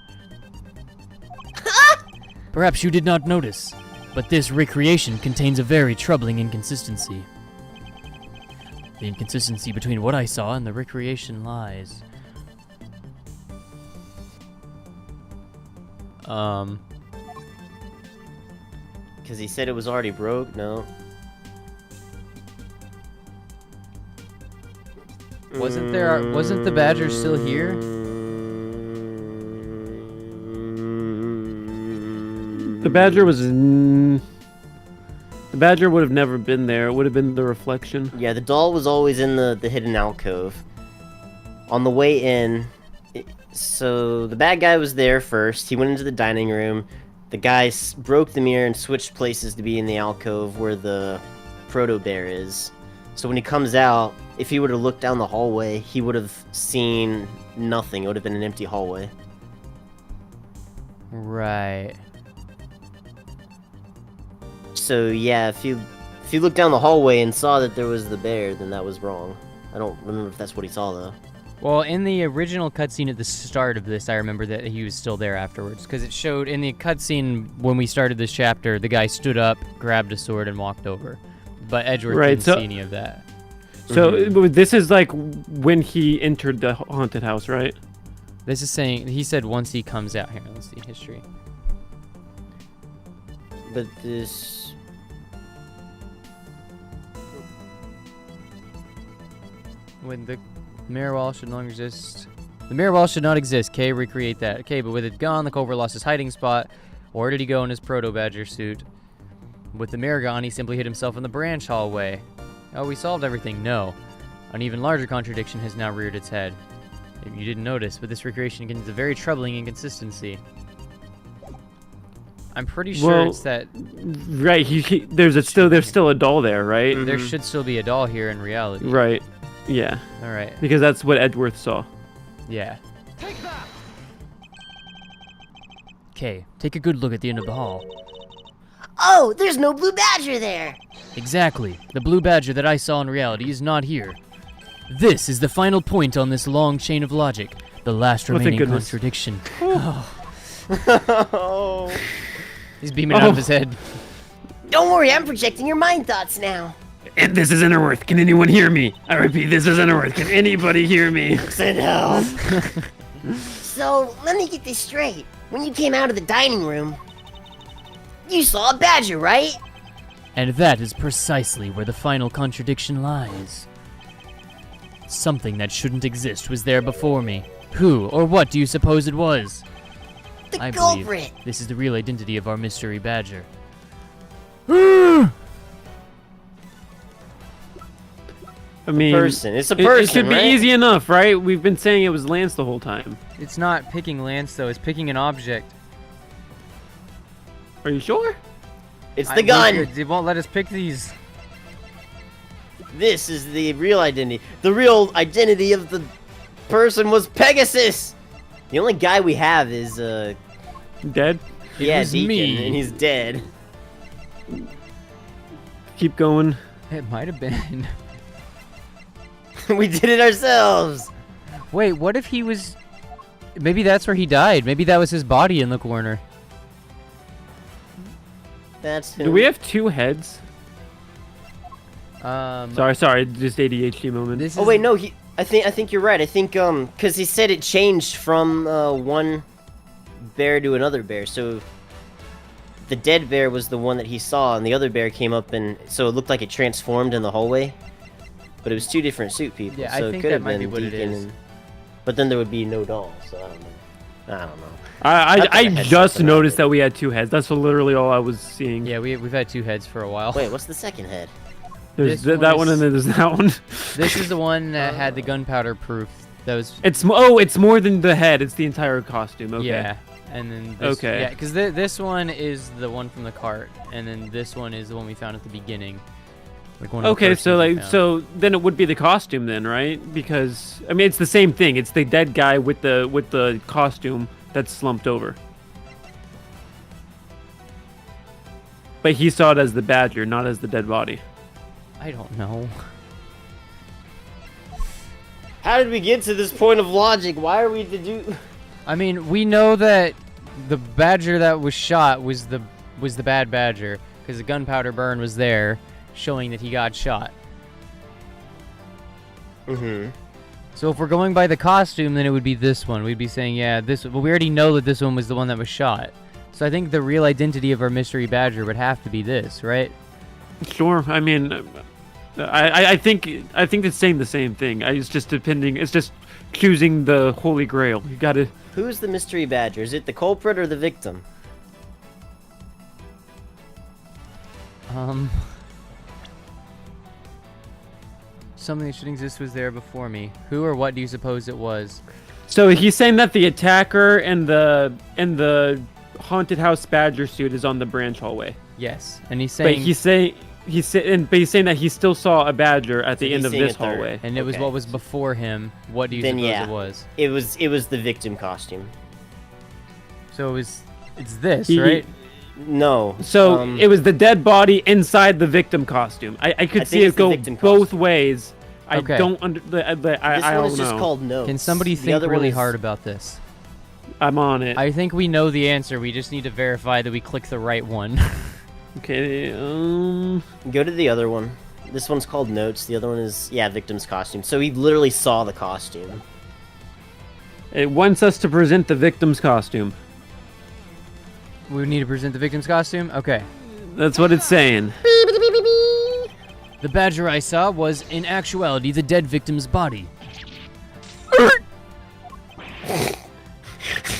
Perhaps you did not notice, but this recreation contains a very troubling inconsistency. The inconsistency between what I saw and the recreation lies. Because he said it was already broke? No. Wasn't the badger still here? The badger was in... The badger would have never been there. It would have been the reflection. Yeah, the doll was always in the hidden alcove. On the way in, so the bad guy was there first. He went into the dining room. The guy broke the mirror and switched places to be in the alcove where the proto-bear is. So when he comes out, if he would have looked down the hallway, he would have seen nothing. It would have been an empty hallway. Right. So yeah, if you looked down the hallway and saw that there was the bear, then that was wrong. I don't remember if that's what he saw though. Well, in the original cutscene at the start of this, I remember that he was still there afterwards, because it showed in the cutscene when we started this chapter, the guy stood up, grabbed a sword, and walked over. But Edgeworth didn't see any of that. So this is like when he entered the haunted house, right? This is saying, he said once he comes out. Here, let's see, history. But this... When the mirror wall should no longer exist. The mirror wall should not exist. Kay, recreate that. Okay, but with it gone, the culprit lost his hiding spot. Where did he go in his proto-badger suit? With the mirror gone, he simply hid himself in the branch hallway. Oh, we solved everything. No. An even larger contradiction has now reared its head. If you didn't notice, but this recreation contains a very troubling inconsistency. I'm pretty sure it's that... Right, there's still a doll there, right? There should still be a doll here in reality. Right, yeah. Alright. Because that's what Edgeworth saw. Yeah. Kay, take a good look at the end of the hall. Oh, there's no blue badger there! Exactly. The blue badger that I saw in reality is not here. This is the final point on this long chain of logic. The last remaining contradiction. He's beaming out of his head. Don't worry, I'm projecting your mind thoughts now. And this is Enterworth. Can anyone hear me? I repeat, this is Enterworth. Can anybody hear me? Send help. So, let me get this straight. When you came out of the dining room, you saw a badger, right? And that is precisely where the final contradiction lies. Something that shouldn't exist was there before me. Who or what do you suppose it was? The I culprit. believe this is the real identity of our mystery badger. I mean, Person. It's a it person, should be right? easy enough, right? We've been saying it was Lance the whole time. It's not picking Lance though. It's picking an object. Are you sure? It's the gun. They won't let us pick these. This is the real identity. The real identity of the person was Pegasus. The only guy we have is Dead? yeah, was Deacon, me. and he's dead. Keep going. It might have been. We did it ourselves. Wait, what if he was? Maybe that's where he died. Maybe that was his body in the corner. That's who. Do we have 2 heads? Um, Sorry, just ADHD moment. This is, Oh wait, no. I think you're right. I think because he said it changed from one bear to another bear. So the dead bear was the one that he saw, and the other bear came up, and so it looked like it transformed in the hallway. But it was 2 different suit people. Yeah, I so think it could that have might be been what it Deacon is. but then there would be no doll, so I don't know. I thought I had just something noticed out there. that we had 2 heads. That's literally all I was seeing. Yeah, we've had 2 heads for a while. Wait, what's the second head? There's this that one one is- and then there's that one. This is the one that had the gunpowder proof. That was It's more than the head. It's the entire costume. Okay. yeah. And then this, Okay. yeah, because this one is the one from the cart, and then this one is the one we found at the beginning. Like one of the Okay, first so ones we like found. so then it would be the costume then, right? Because I mean it's the same thing. It's the dead guy with the costume that's slumped over. But he saw it as the badger, not as the dead body. I don't know. How did we get to this point of logic? Why are we to do? I mean, we know that the badger that was shot was the bad badger because the gunpowder burn was there, showing that he got shot. Mm-hmm. So if we're going by the costume, then it would be this one. We'd be saying, yeah, this. But we already know that this one was the one that was shot. So I think the real identity of our mystery badger would have to be this, right? Sure. I mean, I think it's saying the same thing. It's just depending. It's just choosing the holy grail. You gotta. Who's the mystery badger? Is it the culprit or the victim? Something that should exist was there before me. Who or what do you suppose it was? So he's saying that the attacker and the haunted house badger suit is on the branch hallway. Yes, and he's But saying, he's saying that he still saw a badger at the So end he's of seeing this a third. hallway. and it was okay. what was before him. What do you Then suppose yeah. it was? It was the victim costume. So it's this, He- right? No. So it was the dead body inside the victim costume. I could I see think it it's the go victim both costume. ways. I Okay. don't under. I This I one don't is just know. called notes. Can somebody The think other one really is- hard about this? I'm on it. I think we know the answer. We just need to verify that we click the right one. Okay. Go to the other one. This one's called notes. The other one is victim's costume. So he literally saw the costume. It wants us to present the victim's costume. We need to present the victim's costume? Okay. That's what it's saying. The badger I saw was, in actuality, the dead victim's body.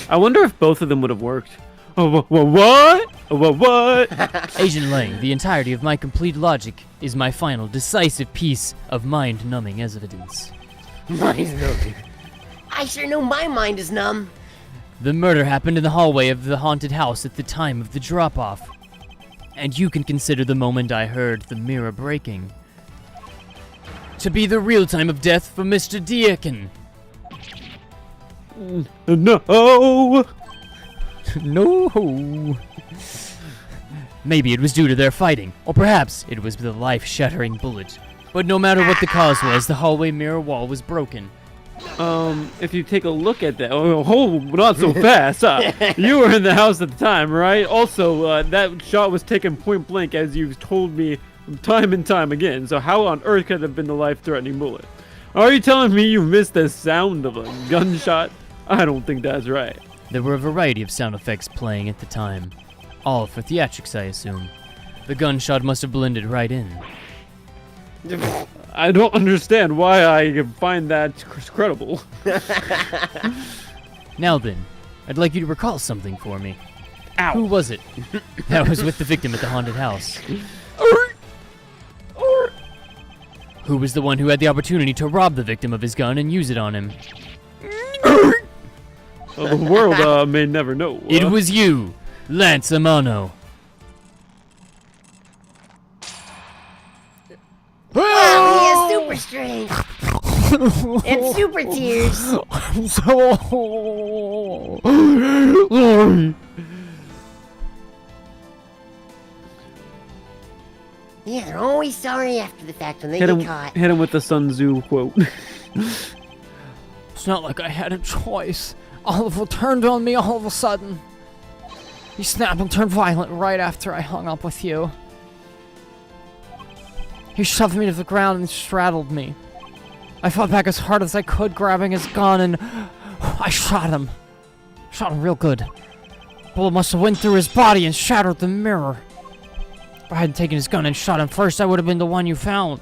I wonder if both of them would have worked. Oh, what? What? Agent Lang, the entirety of my complete logic is my final, decisive piece of mind-numbing evidence. Mind numbing. I sure know my mind is numb. The murder happened in the hallway of the haunted house at the time of the drop-off. And you can consider the moment I heard the mirror breaking to be the real time of death for Mr. Deacon. No. No. Maybe it was due to their fighting, or perhaps it was the life-shattering bullet. But no matter what the cause was, the hallway mirror wall was broken. If you take a look at that, not so fast. You were in the house at the time, right? Also, that shot was taken point blank, as you told me time and time again, so how on earth could it have been the life-threatening bullet? Are you telling me you missed the sound of a gunshot? I don't think that's right. There were a variety of sound effects playing at the time. All for theatrics, I assume. The gunshot must have blended right in. I don't understand why I find that credible. Now then, I'd like you to recall something for me. Ow. Who was it that was with the victim at the haunted house? Who was the one who had the opportunity to rob the victim of his gun and use it on him? Well, the world may never know. It was you, Lance Amano. Wow, he has super strength. And super tears. I'm so sorry. Yeah, they're always sorry after the fact when they Hit get him, caught. hit him with the Sun Tzu quote. It's not like I had a choice. Oliver turned on me all of a sudden. He snapped and turned violent right after I hung up with you. He shoved me to the ground and straddled me. I fought back as hard as I could, grabbing his gun, and I shot him. Shot him real good. Bullet must have went through his body and shattered the mirror. If I hadn't taken his gun and shot him first, I would have been the one you found.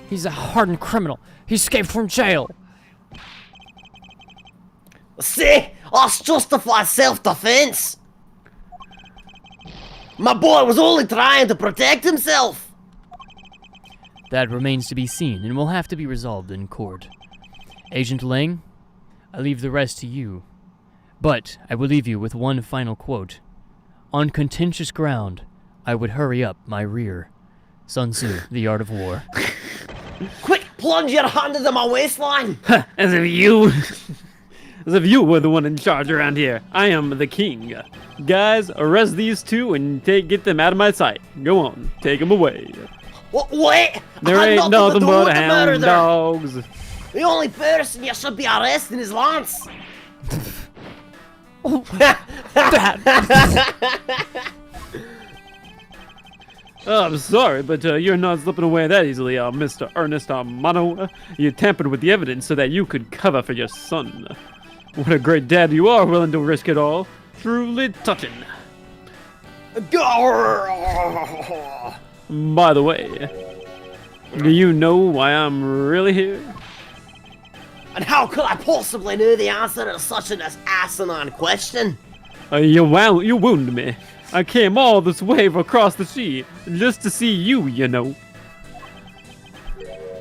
He's a hardened criminal. He escaped from jail. See? That's justified self-defense. My boy was only trying to protect himself. That remains to be seen and will have to be resolved in court. Agent Lang, I leave the rest to you. But I will leave you with one final quote. On contentious ground, I would hurry up my rear. Sun Tzu, The Art of War. Quick, plunge your hand into my waistline. As if you were the one in charge around here. I am the king. Guys, arrest these two and get them out of my sight. Go on, take them away. Wait! There I had ain't nothing to nothing do but with the murder hound there. dogs. The only person you should be arresting is Lance. Oh, I'm sorry, but you're not slipping away that easily, Mr. Ernest Amano. You tampered with the evidence so that you could cover for your son. What a great dad you are, willing to risk it all. Truly touching. By the way, do you know why I'm really here? And how could I possibly know the answer to such an asinine question? You wounded me. I came all this way across the sea just to see you, you know.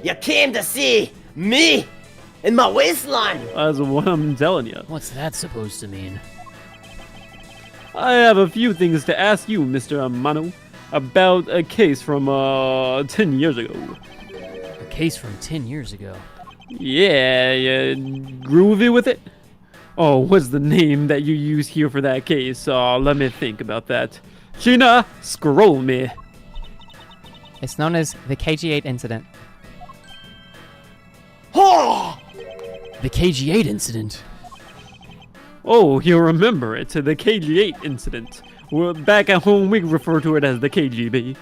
You came to see me in my waistline. That's what I'm telling you. What's that supposed to mean? I have a few things to ask you, Mr. Amano, about a case from 10 years ago. A case from 10 years ago. Yeah, you groovy with it? Oh, what's the name that you use here for that case? Let me think about that. Sheena, scroll me. It's known as the KG8 incident. Oh! The KG8 incident. Oh, you remember it, the KG8 incident. Well, back at home, we refer to it as the KGB.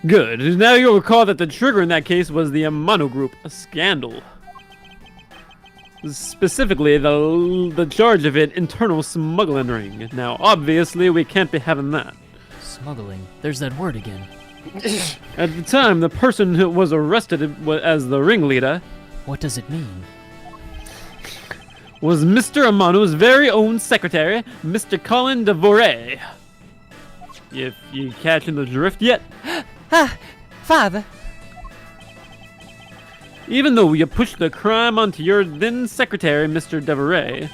Good. Now you'll recall that the trigger in that case was the Amano Group, a scandal. Specifically, the charge of it, internal smuggling ring. Now, obviously, we can't be having that. Smuggling. There's that word again. At the time, the person who was arrested as the ringleader What does it mean? was Mr. Amano's very own secretary, Mr. Colin Devoret. If you catching the drift yet? Father. Even though you pushed the crime onto your then secretary, Mr. Devoret,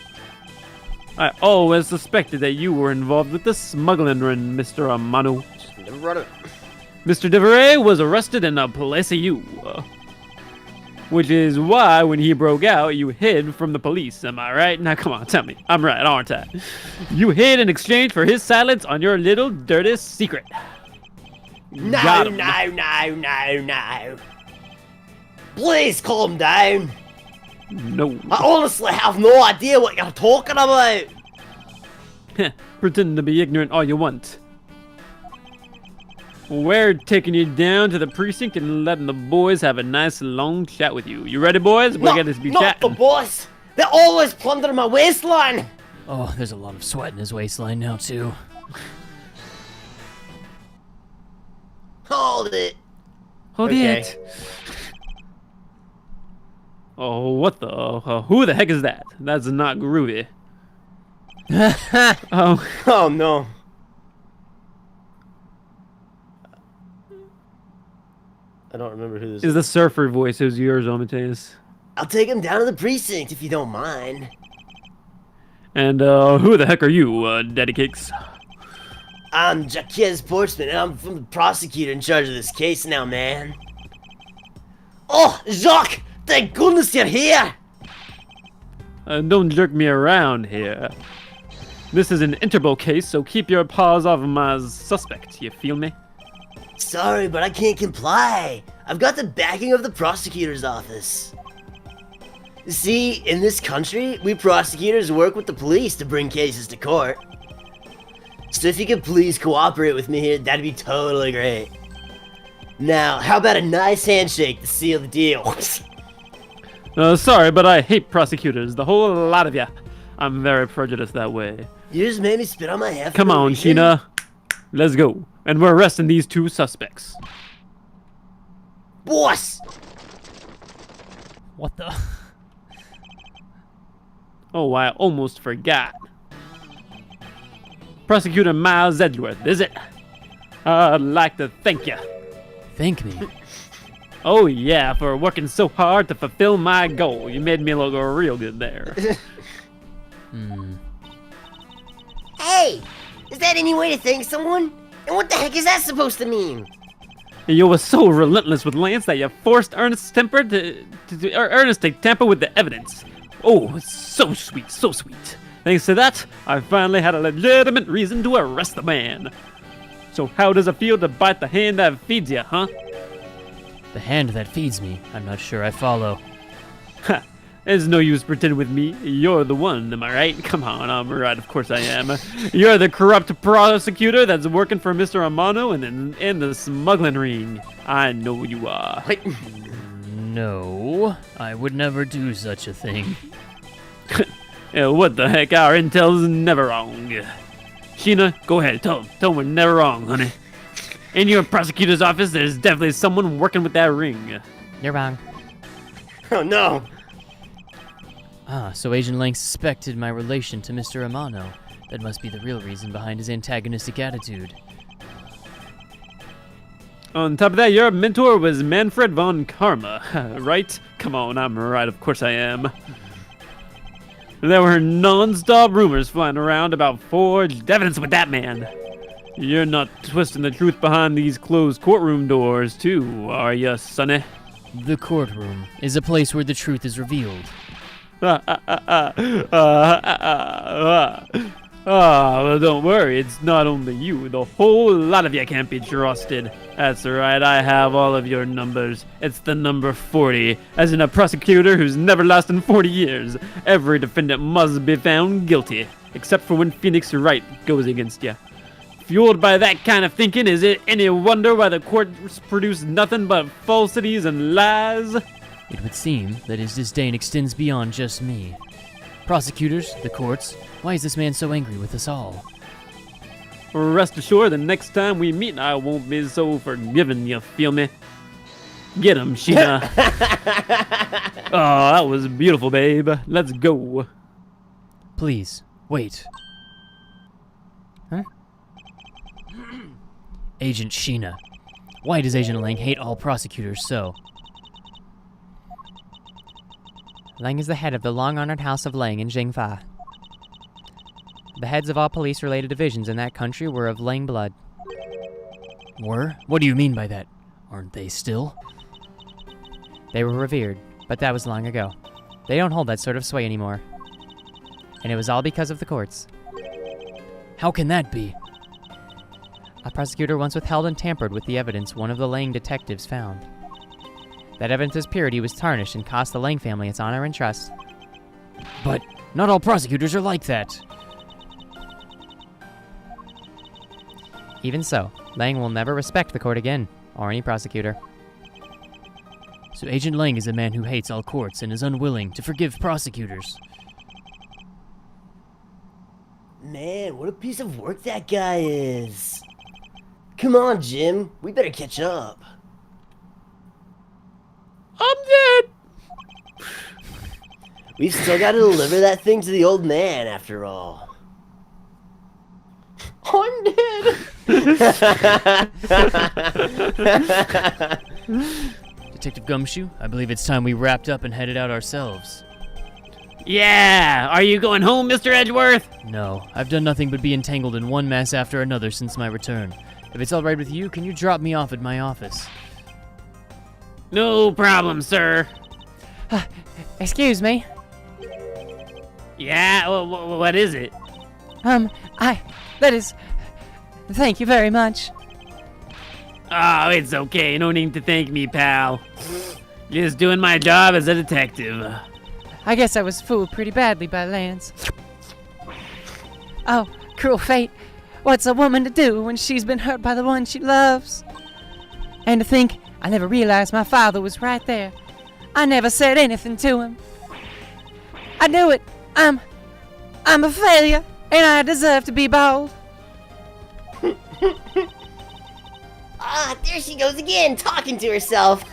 I always suspected that you were involved with the smuggling ring, Mr. Amano. Never run it. Mr. Devoret was arrested in a place of you. Which is why, when he broke out, you hid from the police. Am I right? Now, come on, tell me. I'm right, aren't I? You hid in exchange for his silence on your little dirty secret. No, Got him. no. Please calm down. No. I honestly have no idea what you're talking about. Pretend to be ignorant all you want. We're taking you down to the precinct and letting the boys have a nice long chat with you. You ready, boys? We're gonna be Not the chatting. boss. They always plunder my waistline. Oh, there's a lot of sweat in his waistline now, too. Hold it. Hold Okay. it. Oh, what the? Who the heck is that? That's not groovy. Oh, Oh no. I don't remember who this is. is the surfer voice? It was yours, Amadeus. I'll take him down to the precinct if you don't mind. And who the heck are you, Daddy Cakes? I'm Jacques Portsman, and I'm from the prosecutor in charge of this case now, man. Oh, Jacques! Thank goodness you're here! Don't jerk me around here. This is an Interpol case, so keep your paws off of my suspect. You feel me? Sorry, but I can't comply. I've got the backing of the prosecutor's office. See, in this country, we prosecutors work with the police to bring cases to court. So if you could please cooperate with me here, that'd be totally great. Now, how about a nice handshake to seal the deal? Sorry, but I hate prosecutors, the whole lot of ya. I'm very prejudiced that way. You just made me spit on my head. for Come no on, reason? Sheena. Let's go. And we're arresting these two suspects. Boss! What the? Oh, I almost forgot. Prosecutor Miles Edgeworth, is it? I'd like to thank you. Thank me. Oh yeah, for working so hard to fulfill my goal. You made me look real good there. Hey, is that any way to thank someone? And what the heck is that supposed to mean? You were so relentless with Lance that you forced Ernest to tamper with the evidence. Oh, so sweet, so sweet. Thanks to that, I finally had a legitimate reason to arrest the man. So how does it feel to bite the hand that feeds you, huh? The hand that feeds me. I'm not sure I follow. Ha! There's no use pretending with me. You're the one, am I right? Come on, I'm right, of course I am. You're the corrupt prosecutor that's working for Mr. Amano and in the smuggling ring. I know you are. No, I would never do such a thing. Yeah, what the heck? Our intel's never wrong. Sheena, go ahead. Tell him we're never wrong, honey. In your prosecutor's office, there's definitely someone working with that ring. You're wrong. Oh no. Ah, so Agent Lang suspected my relation to Mr. Amano. That must be the real reason behind his antagonistic attitude. On top of that, your mentor was Manfred von Karma, right? Come on, I'm right. Of course I am. There were non-stop rumors flying around about forged evidence with that man. You're not twisting the truth behind these closed courtroom doors, too, are you, Sonny? The courtroom is a place where the truth is revealed. Well, don't worry, it's not only you. The whole lot of you can't be trusted. That's right, I have all of your numbers. It's the number 40. As in a prosecutor who's never lost in 40 years. Every defendant must be found guilty, except for when Phoenix Wright goes against you. Fueled by that kind of thinking, is it any wonder why the courts produce nothing but falsities and lies? It would seem that his disdain extends beyond just me. Prosecutors, the courts, why is this man so angry with us all? Rest assured, the next time we meet, I won't be so forgiving, you feel me? Get him, Sheena. Oh, that was beautiful, babe. Let's go. Please, wait. Huh? Agent Sheena. Why does Agent Lang hate all prosecutors so? Lang is the head of the long-honored House of Lang in Jingfa. The heads of all police-related divisions in that country were of Lang blood. Were? What do you mean by that? Aren't they still? They were revered, but that was long ago. They don't hold that sort of sway anymore. And it was all because of the courts. How can that be? A prosecutor once withheld and tampered with the evidence one of the Lang detectives found. That evidence's purity was tarnished and cost the Lang family its honor and trust. But not all prosecutors are like that. Even so, Lang will never respect the court again, or any prosecutor. So Agent Lang is a man who hates all courts and is unwilling to forgive prosecutors. Man, what a piece of work that guy is. Come on, Jim. We better catch up. I'm dead. We've still got to deliver that thing to the old man, after all. I'm dead. Detective Gumshoe, I believe it's time we wrapped up and headed out ourselves. Yeah, are you going home, Mr. Edgeworth? No, I've done nothing but be entangled in one mess after another since my return. If it's alright with you, can you drop me off at my office? No problem, sir. Excuse me. Yeah, what is it? Thank you very much. Oh, it's okay. No need to thank me, pal. Just doing my job as a detective. I guess I was fooled pretty badly by Lance. Oh, cruel fate. What's a woman to do when she's been hurt by the one she loves? And to think, I never realized my father was right there. I never said anything to him. I knew it. I'm a failure, and I deserve to be bold. Ah, there she goes again, talking to herself.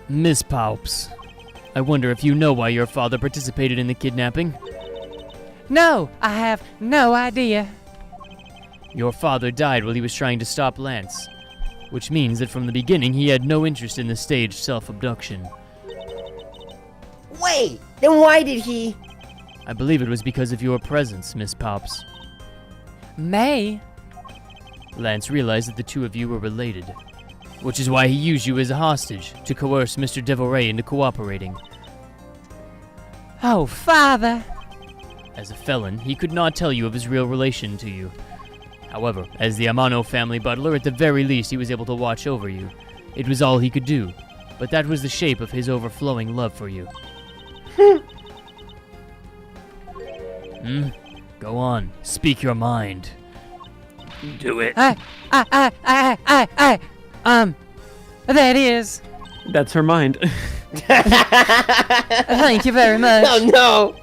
Miss Paups, I wonder if you know why your father participated in the kidnapping? No, I have no idea. Your father died while he was trying to stop Lance, which means that from the beginning he had no interest in the staged self-abduction. Wait, then why did he... I believe it was because of your presence, Miss Paups. May? Lance realized that the two of you were related, which is why he used you as a hostage to coerce Mr. Devoray into cooperating. Oh, Father. As a felon, he could not tell you of his real relation to you. However, as the Amano family butler, at the very least he was able to watch over you. It was all he could do, but that was the shape of his overflowing love for you. Go on, speak your mind. Do it. That is. That's her mind. Thank you very much. Oh no!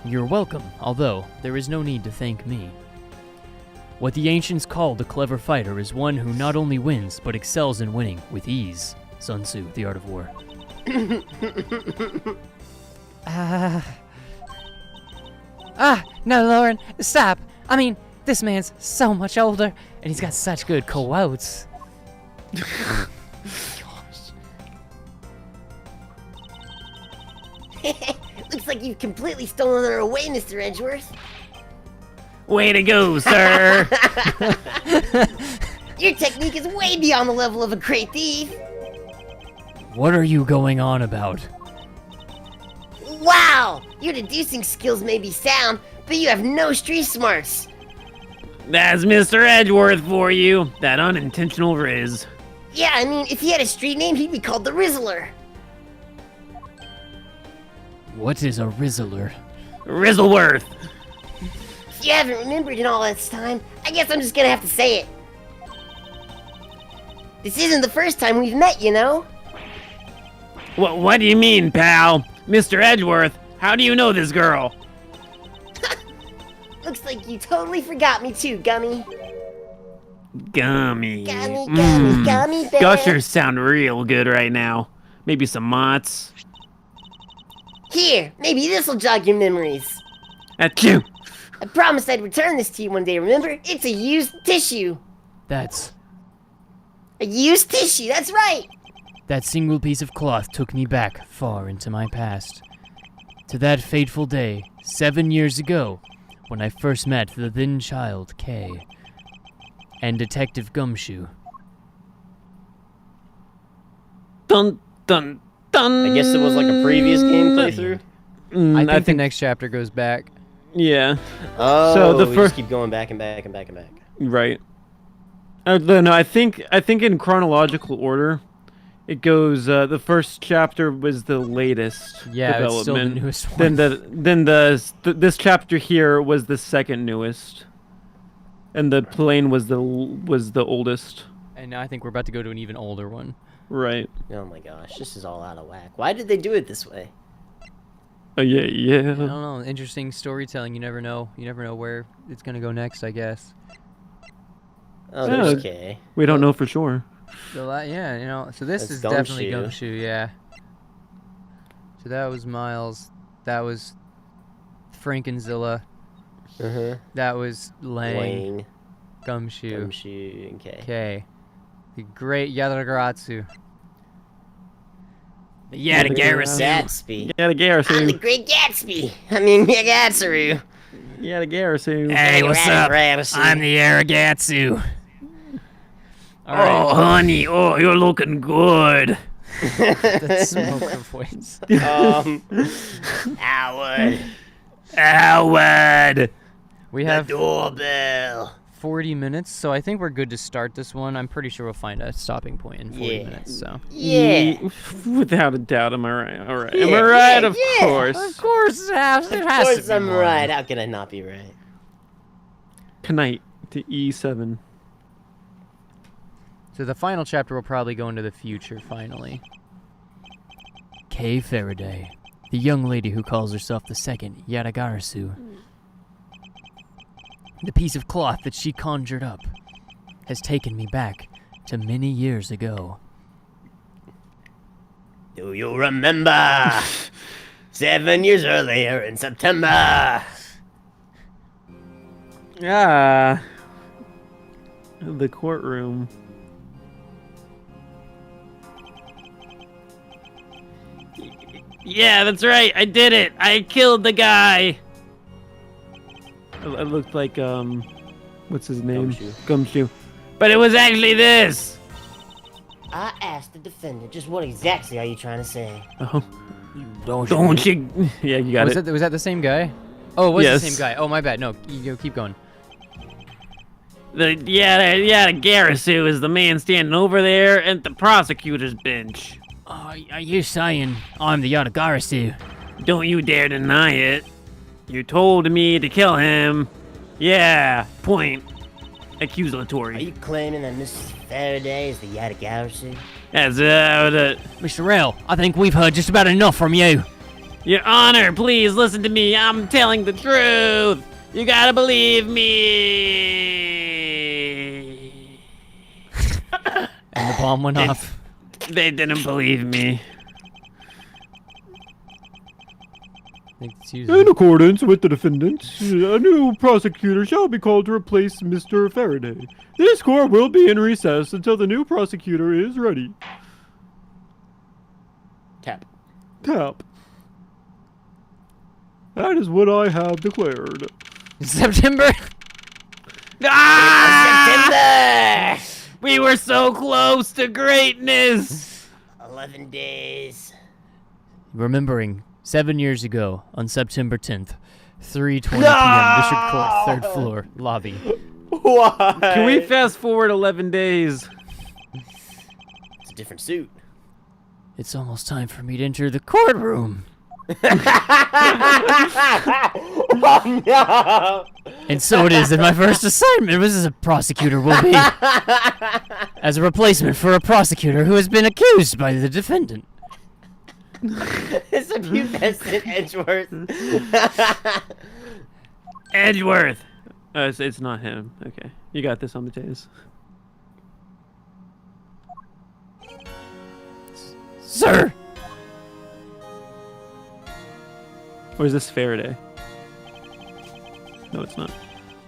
You're welcome, although there is no need to thank me. What the ancients called a clever fighter is one who not only wins, but excels in winning with ease. Sun Tzu, The Art of War. No, Lauren, stop. I mean, this man's so much older, and he's got such good quotes. Looks like you've completely stolen her away, Mr. Edgeworth. Way to go, sir. Your technique is way beyond the level of a great thief. What are you going on about? Wow! Your deducing skills may be sound, but you have no street smarts. That's Mr. Edgeworth for you. That unintentional riz. Yeah, I mean, if he had a street name, he'd be called the Rizzler. What is a Rizzler? Rizzleworth. If you haven't remembered in all this time, I guess I'm just gonna have to say it. This isn't the first time we've met, you know? What do you mean, pal? Mr. Edgeworth, how do you know this girl? Looks like you totally forgot me too, Gummy. Gummy. Gummy bear. Gushers sound real good right now. Maybe some Mott's. Here, maybe this'll jog your memories. Achoo! I promised I'd return this to you one day, remember? It's a used tissue. That's... A used tissue, that's right. That single piece of cloth took me back far into my past. To that fateful day, 7 years ago, when I first met the then child, Kay, and Detective Gumshoe. Dun, dun, dun. I guess it was like a previous game playthrough. I think the next chapter goes back. Yeah. Oh, So the we fir- just keep going back and back and back and back. Right. No, I think in chronological order, it goes. The first chapter was the latest Yeah, development. it's still the newest one. Then this chapter here was the second newest. And the plane was the oldest. And now I think we're about to go to an even older one. Right. Oh my gosh, this is all out of whack. Why did they do it this way? Oh yeah, yeah. I don't know. Interesting storytelling. You never know. You never know where it's gonna go next, I guess. Oh, Yeah. there's Kay. We don't know for sure. Yeah, you know. So this That's is definitely Gumshoe. Gumshoe, yeah. So that was Miles. That was Frankenzilla. Uh-huh. That was Lang. Wang, Gumshoe. Gumshoe, and Kay. Okay. The great Yadagaratsu. Yeah, the garrison. Gatsby. Yeah, the I'm the Garrison. Great Gatsby. I mean, Yagatsaru. Yeah, the Garrison. Hey, what's up? I'm the Aragatsu. Oh, honey. Oh, you're looking good. That's Smoker voice. Howard. Howard. We have Doorbell. 40 minutes, so I think we're good to start this one. I'm pretty sure we'll find a stopping point in 40 Yeah. minutes, so. Yeah. Without a doubt, am I right? All right. Am Yeah, I right? yeah, Of yeah. course. Of course, it has Of to course be I'm one. right. How can I not be right? Knight to E7. So the final chapter will probably go into the future, finally. Kay Faraday, the young lady who calls herself the second Yadagarasu. The piece of cloth that she conjured up has taken me back to many years ago. Do you remember? 7 years earlier in September. Ah. The courtroom. Yeah, that's right. I did it. I killed the guy. It looked like what's his name? Gumshoe. Gumshoe. But it was actually this. I asked the defendant, just what exactly are you trying to say? Oh. Don't you? Yeah, you got Was it. that the same guy? Oh, it was Yes. the same guy. Oh, my bad. No, you keep going. The Garasu is the man standing over there at the prosecutor's bench. Are you saying I'm the Yadagarasu? Don't you dare deny it. You told me to kill him. Yeah, point. Are Accusatory. you claiming that Mrs. Faraday is the Yadagarasu? That's Mr. Rell, I think we've heard just about enough from you. Your Honor, please listen to me. I'm telling the truth. You gotta believe me. And the bomb went off. They didn't believe me. I think it's In usually. accordance with the defendant, a new prosecutor shall be called to replace Mr. Faraday. This court will be in recess until the new prosecutor is ready. Tap. Tap. That is what I have declared. September? Ah! September. We were so close to greatness. 11 days. Remembering 7 years ago on September 10th, 3:20 p.m. District Court, 3rd floor, lobby. Why? Can we fast forward 11 days? It's a different suit. It's almost time for me to enter the courtroom. Oh no! And so it is that my first assignment was as a prosecutor will be. As a replacement for a prosecutor who has been accused by the defendant. It's a pubescent Edgeworth. Edgeworth. It's not him. Okay. You got this on the days. Sir! Or is this Faraday? No, it's not.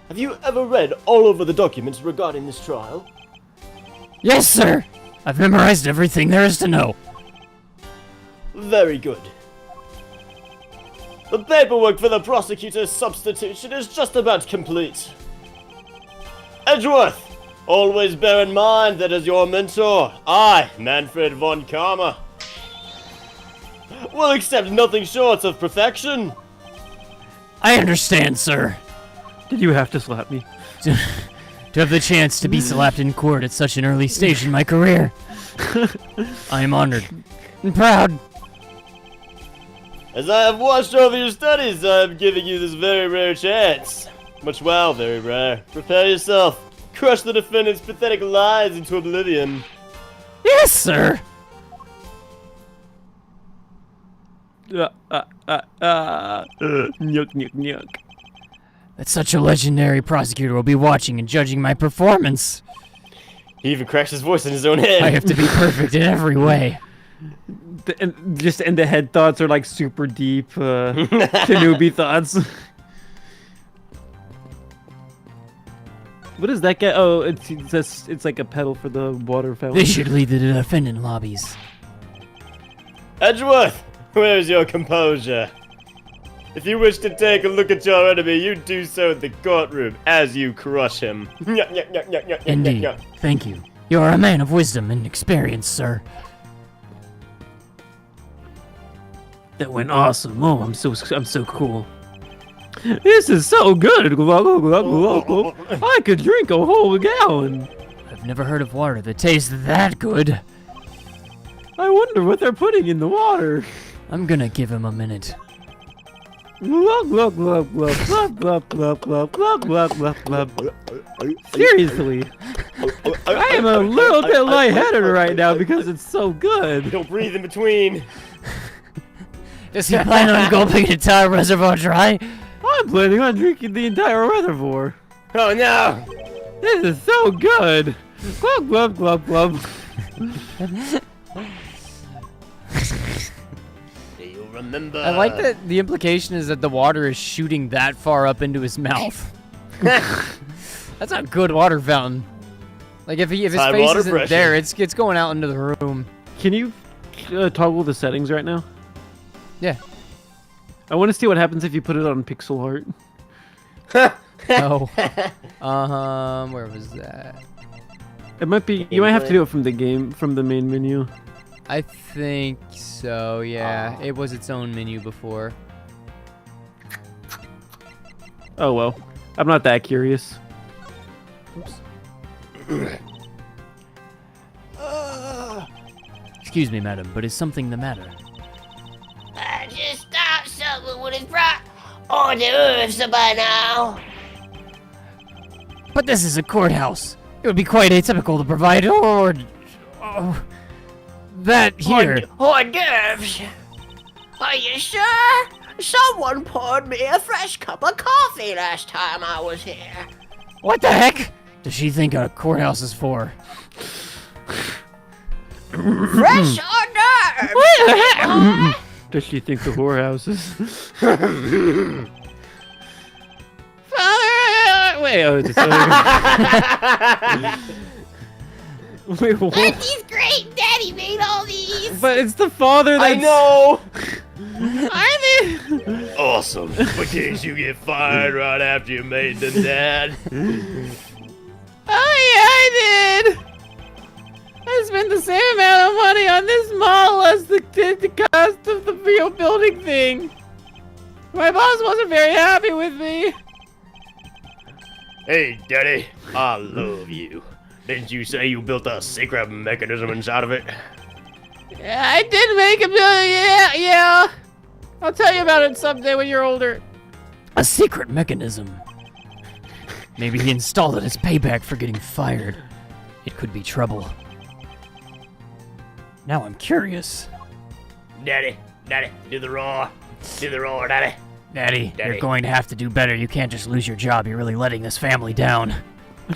Have you ever read all over the documents regarding this trial? Yes, sir! I've memorized everything there is to know. Very good. The paperwork for the prosecutor's substitution is just about complete. Edgeworth, always bear in mind that as your mentor, I, Manfred von Karma, will accept nothing short of perfection. I understand, sir. Did you have to slap me? To have the chance to be slapped in court at such an early stage in my career. I am honored and proud. As I have watched over your studies, I am giving you this very rare chance. Much well, very rare. Prepare yourself. Crush the defendant's pathetic lies into oblivion. Yes, sir. Nyuk, nyuk, nyuk. That such a legendary prosecutor will be watching and judging my performance. He even cracks his voice in his own head. I have to be perfect in every way. And the head thoughts are like super deep, Kenobi thoughts. What does that get? Oh, it's like a pedal for the water fountain. This should lead to the defendant lobbies. Edgeworth, where's your composure? If you wish to take a look at your enemy, you do so in the courtroom as you crush him. Indeed. Thank you. You are a man of wisdom and experience, sir. That went awesome. Oh, I'm so cool. This is so good. I could drink a whole gallon. I've never heard of water that tastes that good. I wonder what they're putting in the water. I'm gonna give him a minute. Glug, glug, glug, glug, glug, glug, glug, glug, glug, glug, glug, glug. Seriously, I am a little bit lightheaded right now because it's so good. Don't breathe in between. Does he plan on gulping an entire reservoir dry? I'm planning on drinking the entire reservoir. Oh no! This is so good. Glug, glug, glug, glug. Remember. I like that the implication is that the water is shooting that far up into his mouth. That's not a good water fountain. Like if his High face water isn't pressure. there, it's going out into the room. Can you toggle the settings right now? Yeah. I want to see what happens if you put it on pixel art. Oh. Where was that? It might be. You might have to do it from the main menu. I think so, yeah. It was its own menu before. Oh well. I'm not that curious. Oops. Excuse me, madam, but is something the matter? I just thought someone would have brought hors d'oeuvres by now. But this is a courthouse. It would be quite atypical to provide that here. Hors d'oeuvres? Are you sure? Someone poured me a fresh cup of coffee last time I was here. What the heck does she think a courthouse is for? Fresh hors d'oeuvres! Does she think the whorehouse is? Father, wait, oh, it's wait, what? Auntie's great. Daddy made all these. But it's the father that's... I know. Are they? Awesome. Because you get fired right after you made them, Dad. Oh yeah, I did. I spent the same amount of money on this model as the cost of the real building thing. My boss wasn't very happy with me. Hey, Daddy. I love you. Didn't you say you built a secret mechanism inside of it? Yeah, I did make a bill. Yeah. I'll tell you about it someday when you're older. A secret mechanism. Maybe he installed it as payback for getting fired. It could be trouble. Now I'm curious. Daddy, do the roar. Do the roar, Daddy. Daddy, Daddy. you're going to have to do better. You can't just lose your job. You're really letting this family down.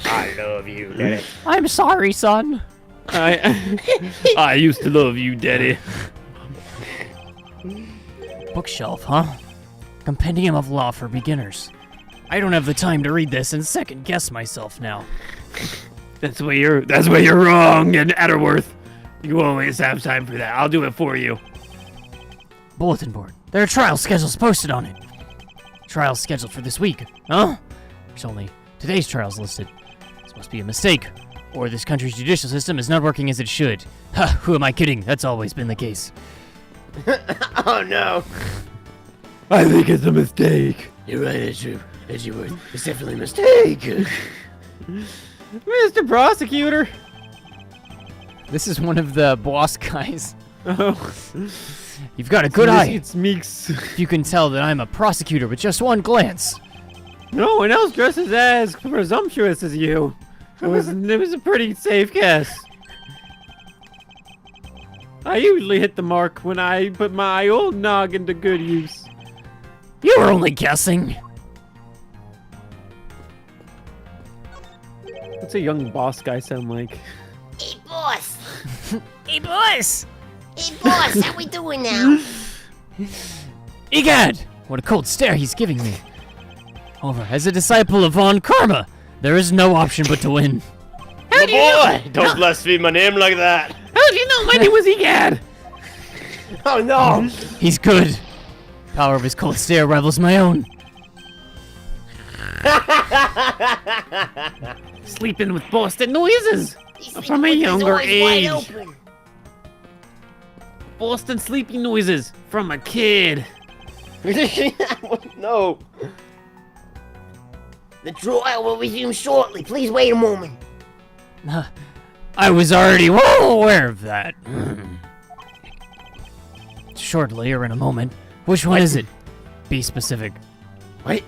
I love you, Daddy. I'm sorry, son. I used to love you, Daddy. Bookshelf, huh? Compendium of Law for Beginners. I don't have the time to read this and second guess myself now. That's where you're wrong, and Atterworth. You always have time for that. I'll do it for you. Bulletin board. There are trial schedules posted on it. Trials scheduled for this week. Huh? There's only today's trials listed. This must be a mistake. Or this country's judicial system is not working as it should. Ha, who am I kidding? That's always been the case. Oh no. I think it's a mistake. You're right, Edgeworth. It's definitely a mistake. Mr. Prosecutor. This is one of the boss guys. Oh. You've got a good eye. It's Meeks. You can tell that I'm a prosecutor with just one glance. No one else dresses as presumptuous as you. It was a pretty safe guess. I usually hit the mark when I put my old noggin to good use. You were only guessing. What's a young boss guy sound like? Hey, boss. Hey, boss! Hey, boss, how we doing now? Egad! What a cold stare he's giving me. However, as a disciple of Von Karma, there is no option but to win. Boy, don't blaspheme my name like that. How did you know my name was Egad? Oh no! He's good. Power of his cold stare rivals my own. Sleeping with Boston noises. He's From a sleeping with his younger eyes wide age. open. Boston sleeping noises from a kid. No. The trial will resume shortly. Please wait a moment. I was already well aware of that. Shortly or in a moment. Which one is it? Be specific. Wait.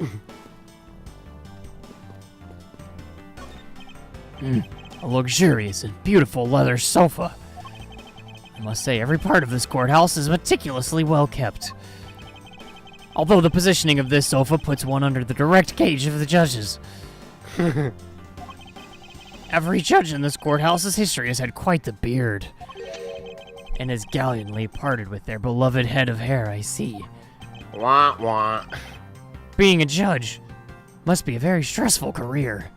A luxurious and beautiful leather sofa. I must say, every part of this courthouse is meticulously well kept. Although the positioning of this sofa puts one under the direct gaze of the judges. Every judge in this courthouse's history has had quite the beard. And has gallantly parted with their beloved head of hair, I see. Wah wah. Being a judge must be a very stressful career.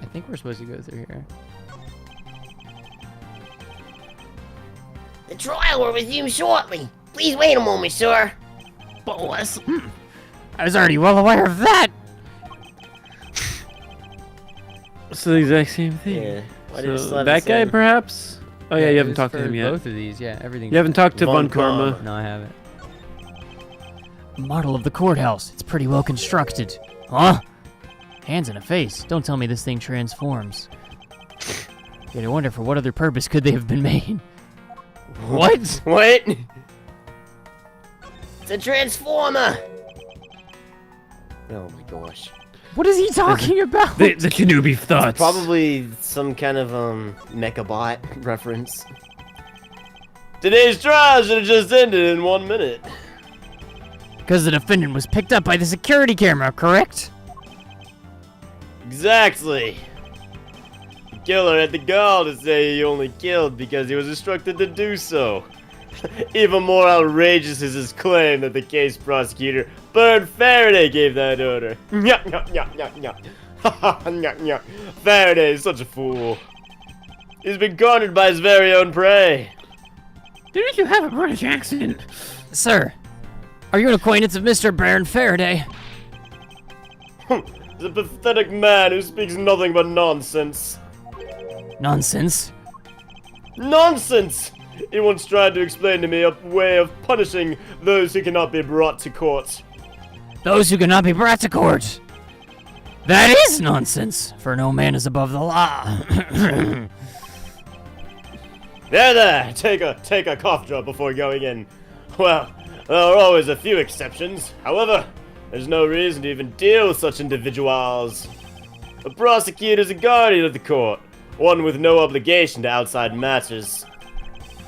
I think we're supposed to go through here. The trial will resume shortly. Please wait a moment, sir. Boss. I was already well aware of that. It's the exact same thing. Yeah. Why did it So slap that its guy, in? perhaps? Oh yeah, you it haven't was talked to for him yet. Both of these, yeah, everything. You haven't talked to Von Von Karma. Karma. No, I haven't. Model of the courthouse. It's pretty well constructed. Huh? Hands and a face. Don't tell me this thing transforms. Yet I wonder for what other purpose could they have been made. What? Wait. It's a transformer. Oh my gosh. What is he talking about? The Kenobi thoughts. Probably some kind of Mechabot reference. Today's trial should have just ended in 1 minute. Because the defendant was picked up by the security camera, correct? Exactly. The killer had the gall to say he only killed because he was instructed to do so. Even more outrageous is his claim that the case prosecutor, Bernard Faraday, gave that order. Nyah, nyah, nyah, nyah, nyah. Ha ha, nyah, nyah. Faraday is such a fool. He's been cornered by his very own prey. Didn't you have a British accent? Sir, are you an acquaintance of Mr. Baron Faraday? He's a pathetic man who speaks nothing but nonsense. Nonsense. Nonsense! He once tried to explain to me a way of punishing those who cannot be brought to court. Those who cannot be brought to court. That is nonsense, for no man is above the law. There, take a cough drop before going in. Well, there are always a few exceptions. However, there's no reason to even deal with such individuals. A prosecutor is a guardian of the court, one with no obligation to outside matters.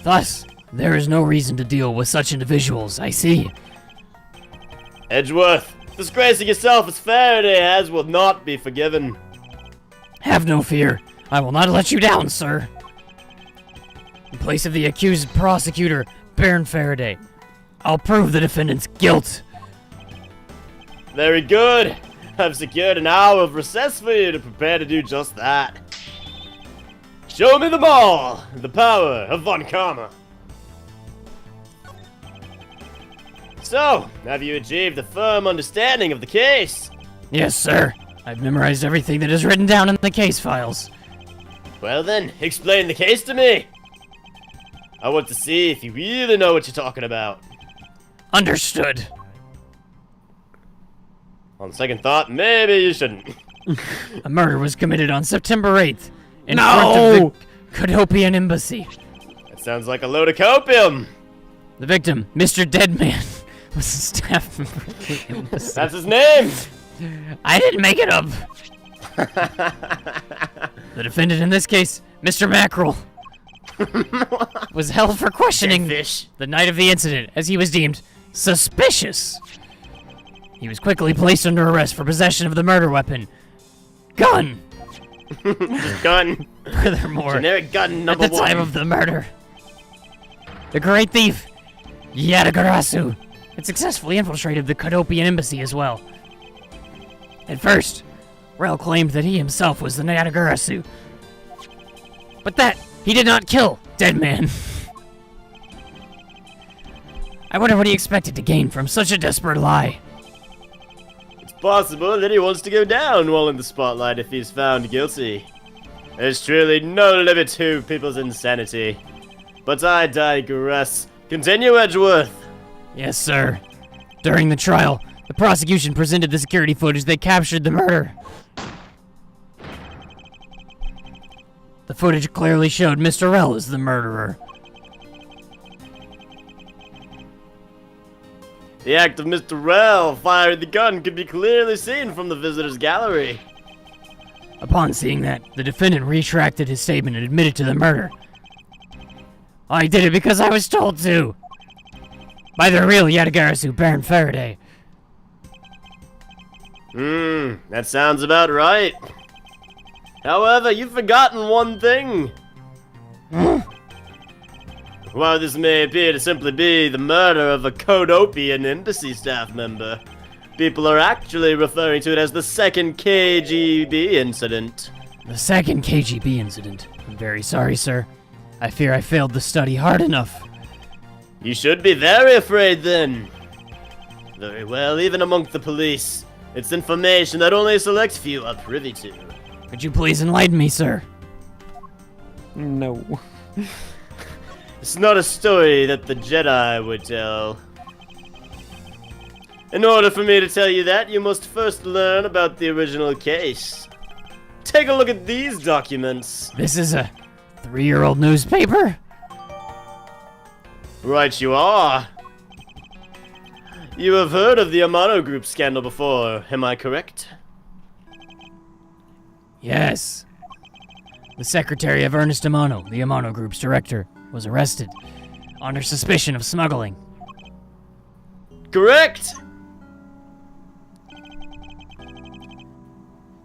Thus, there is no reason to deal with such individuals, I see. Edgeworth, disgracing yourself as Faraday has will not be forgiven. Have no fear. I will not let you down, sir. In place of the accused prosecutor, Baron Faraday, I'll prove the defendant's guilt. Very good. I've secured an hour of recess for you to prepare to do just that. Show me the ball, the power of Von Karma. So, have you achieved a firm understanding of the case? Yes, sir. I've memorized everything that is written down in the case files. Well then, explain the case to me. I want to see if you really know what you're talking about. Understood. On second thought, maybe you shouldn't. A murder was committed on September 8th in front of the Cadopian Embassy. That sounds like a load of copium. The victim, Mr. Deadman, was a staff member of the embassy. That's his name! I didn't make it up. The defendant in this case, Mr. Mackerel, was held for questioning Fish. the night of the incident as he was deemed suspicious. He was quickly placed under arrest for possession of the murder weapon. Gun! Gun. Furthermore, Generic gun number at the time one. of the murder, the great thief, Yadagarasu, had successfully infiltrated the Kadopian embassy as well. At first, Rel claimed that he himself was the Yadagarasu, but that he did not kill Dead Man. I wonder what he expected to gain from such a desperate lie. It's possible that he wants to go down while in the spotlight if he's found guilty. There's truly no limit to people's insanity. But I digress. Continue, Edgeworth. Yes, sir. During the trial, the prosecution presented the security footage that captured the murder. The footage clearly showed Mr. Rel as the murderer. The act of Mr. Rel firing the gun could be clearly seen from the visitor's gallery. Upon seeing that, the defendant retracted his statement and admitted to the murder. I did it because I was told to. By the real Yadagarasu, Baron Faraday. That sounds about right. However, you've forgotten one thing. While this may appear to simply be the murder of a Kodopian embassy staff member, people are actually referring to it as the second KGB incident. The second KGB incident. I'm very sorry, sir. I fear I failed to study hard enough. You should be very afraid then. Very well, even among the police, it's information that only a select few are privy to. Could you please enlighten me, sir? No. It's not a story that the Jedi would tell. In order for me to tell you that, you must first learn about the original case. Take a look at these documents. This is a 3-year-old newspaper? Right you are. You have heard of the Amano Group scandal before, am I correct? Yes. The secretary of Ernest Amano, the Amano Group's director, was arrested under suspicion of smuggling. Correct!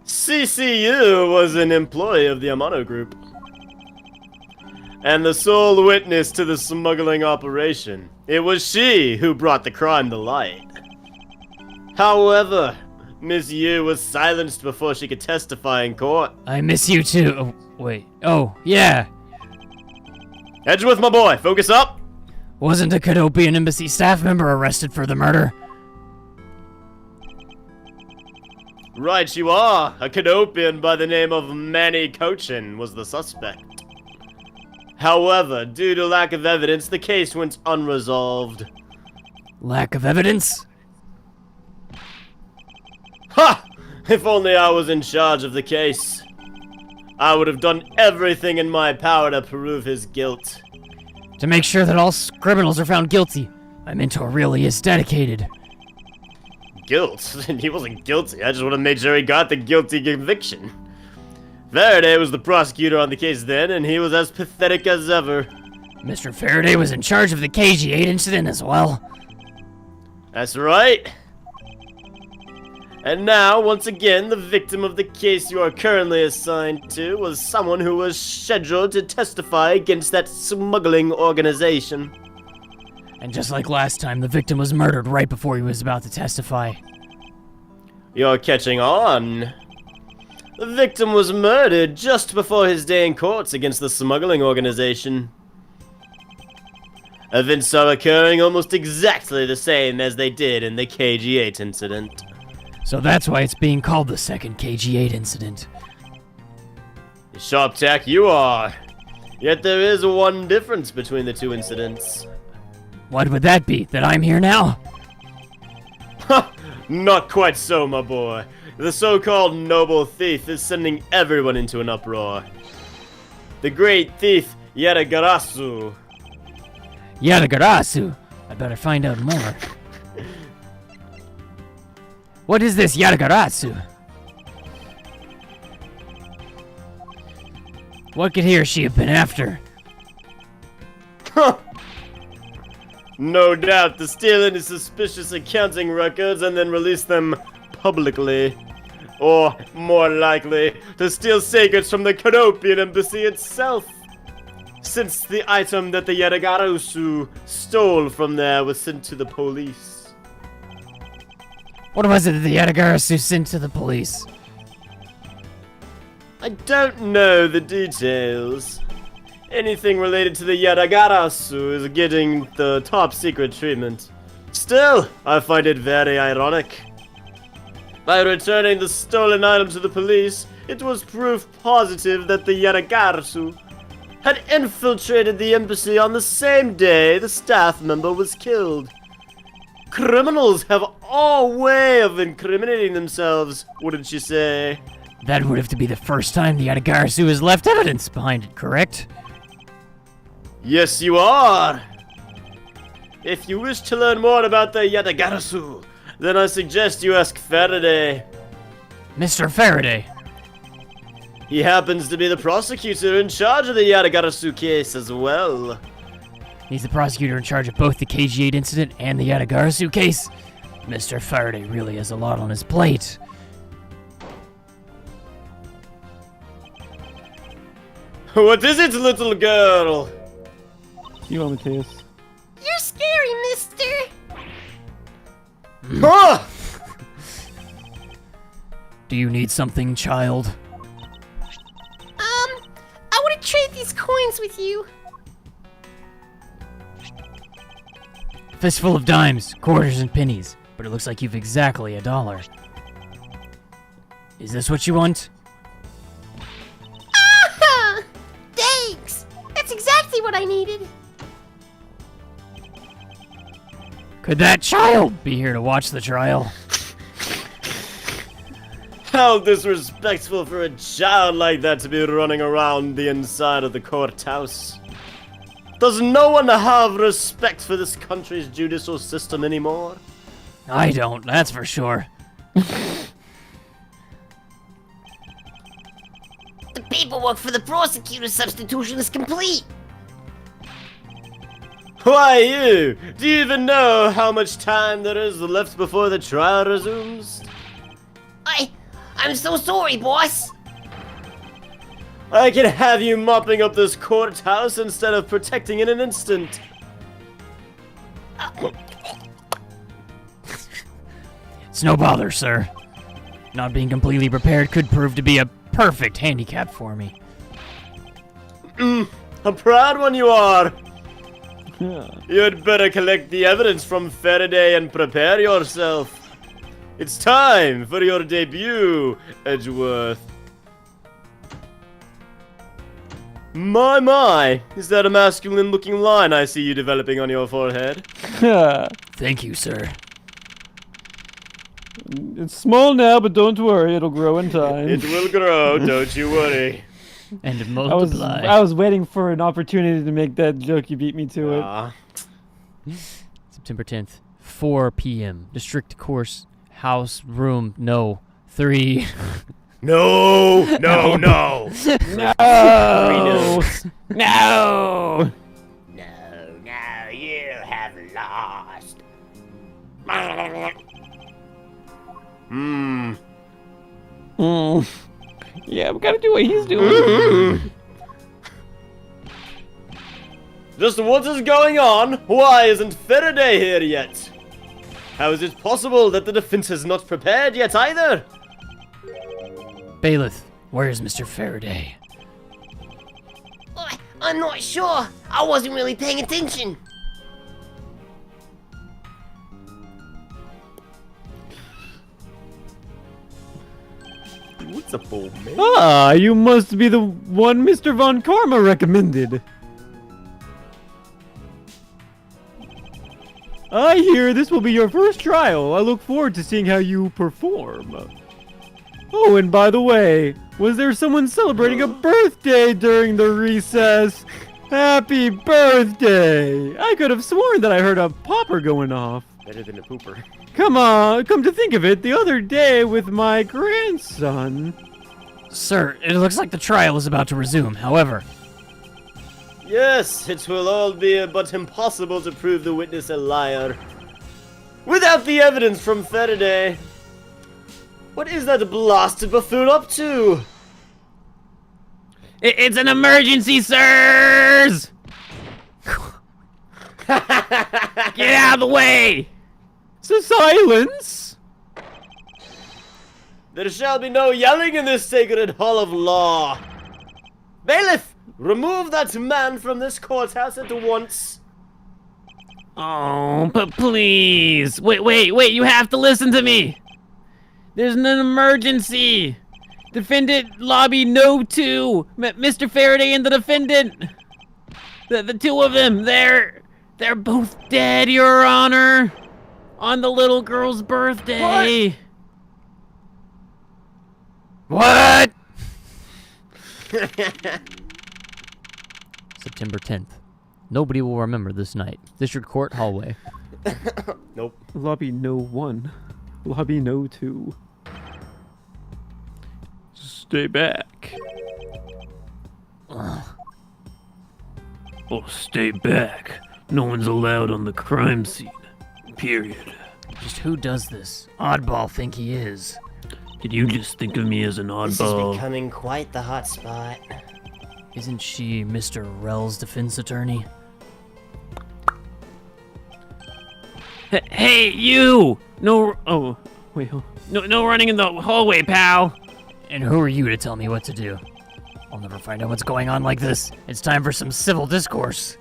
CCU was an employee of the Amano Group, and the sole witness to the smuggling operation. It was she who brought the crime to light. However, Miss Yu was silenced before she could testify in court. I miss you too. Oh, wait. Oh, yeah. Edgeworth, my boy, focus up! Wasn't a Kadopian embassy staff member arrested for the murder? Right you are. A Kadopian by the name of Manny Cochin was the suspect. However, due to lack of evidence, the case went unresolved. Lack of evidence? Ha! If only I was in charge of the case. I would have done everything in my power to prove his guilt. To make sure that all criminals are found guilty, my mentor really is dedicated. Guilt? He wasn't guilty. I just would have made sure he got the guilty conviction. Faraday was the prosecutor on the case then, and he was as pathetic as ever. Mr. Faraday was in charge of the KG-8 incident as well. That's right. And now, once again, the victim of the case you are currently assigned to was someone who was scheduled to testify against that smuggling organization. And just like last time, the victim was murdered right before he was about to testify. You're catching on. The victim was murdered just before his day in court against the smuggling organization. Events are occurring almost exactly the same as they did in the KG-8 incident. So that's why it's being called the second KG-8 incident. Sharp tack you are. Yet there is one difference between the two incidents. What would that be? That I'm here now? Ha! Not quite so, my boy. The so-called noble thief is sending everyone into an uproar. The great thief, Yadagarasu. Yadagarasu! I better find out more. What is this Yatagarasu? What could he or she have been after? No doubt to steal any suspicious accounting records and then release them publicly. Or, more likely, to steal secrets from the Canopian embassy itself. Since the item that the Yatagarasu stole from there was sent to the police. What was it that the Yatagarasu sent to the police? I don't know the details. Anything related to the Yatagarasu is getting the top secret treatment. Still, I find it very ironic. By returning the stolen item to the police, it was proof positive that the Yatagarasu had infiltrated the embassy on the same day the staff member was killed. Criminals have all way of incriminating themselves, wouldn't you say? That would have to be the first time the Yatagarasu has left evidence behind it, correct? Yes, you are! If you wish to learn more about the Yatagarasu, then I suggest you ask Faraday. Mr. Faraday. He happens to be the prosecutor in charge of the Yatagarasu case as well. He's the prosecutor in charge of both the KG-8 incident and the Yatagarasu case. Mr. Faraday really has a lot on his plate. What is it, little girl? You want me to? You're scary, mister. Huh? Do you need something, child? I want to trade these coins with you. Fistful of dimes, quarters, and pennies, but it looks like you've exactly $1. Is this what you want? Ah! Thanks. That's exactly what I needed. Could that child be here to watch the trial? How disrespectful for a child like that to be running around the inside of the courthouse. Does no one have respect for this country's judicial system anymore? I don't, that's for sure. The paperwork for the prosecutor's substitution is complete. Why you? Do you even know how much time there is left before the trial resumes? I'm so sorry, boss. I can have you mopping up this courthouse instead of protecting in an instant. It's no bother, sir. Not being completely prepared could prove to be a perfect handicap for me. A proud one you are. You'd better collect the evidence from Faraday and prepare yourself. It's time for your debut, Edgeworth. My, is that a masculine-looking line I see you developing on your forehead? Thank you, sir. It's small now, but don't worry, it'll grow in time. It will grow, don't you worry. And multiply. I was waiting for an opportunity to make that joke. You beat me to it. September 10th, 4 p.m. District course, house, room, no. 3. No. No! No, you have lost. Yeah, we gotta do what he's doing. Just what is going on? Why isn't Faraday here yet? How is it possible that the defense is not prepared yet either? Bailiff, where's Mr. Faraday? I'm not sure. I wasn't really paying attention. What's up, old man? Ah, you must be the one Mr. Von Karma recommended. I hear this will be your first trial. I look forward to seeing how you perform. Oh, and by the way, was there someone celebrating a birthday during the recess? Happy birthday! I could have sworn that I heard a popper going off. Better than a pooper. Come on, come to think of it, the other day with my grandson. Sir, it looks like the trial is about to resume. However, Yes, it will all be but impossible to prove the witness a liar. Without the evidence from Faraday. What is that blasted buffoon up to? It's an emergency, sirs! Get out of the way! Silence! There shall be no yelling in this sacred hall of law. Bailiff, remove that man from this courthouse at once. Oh, but please. Wait, you have to listen to me. There's an emergency. Defendant lobby no 2. Mr. Faraday and the defendant. The two of them, they're both dead, Your Honor. On the little girl's birthday. what? September 10th. Nobody will remember this night. District Court hallway. Nope. Lobby no 1. Lobby no 2. Stay back. Ugh. Oh, stay back. No one's allowed on the crime scene. Period. Just who does this? Oddball think he is. Did you just think of me as an This is oddball? becoming quite the hot spot. Isn't she Mr. Rell's defense attorney? Hey, you! No, oh, wait, no running in the hallway, pal. And who are you to tell me what to do? I'll never find out what's going on like this. It's time for some civil discourse.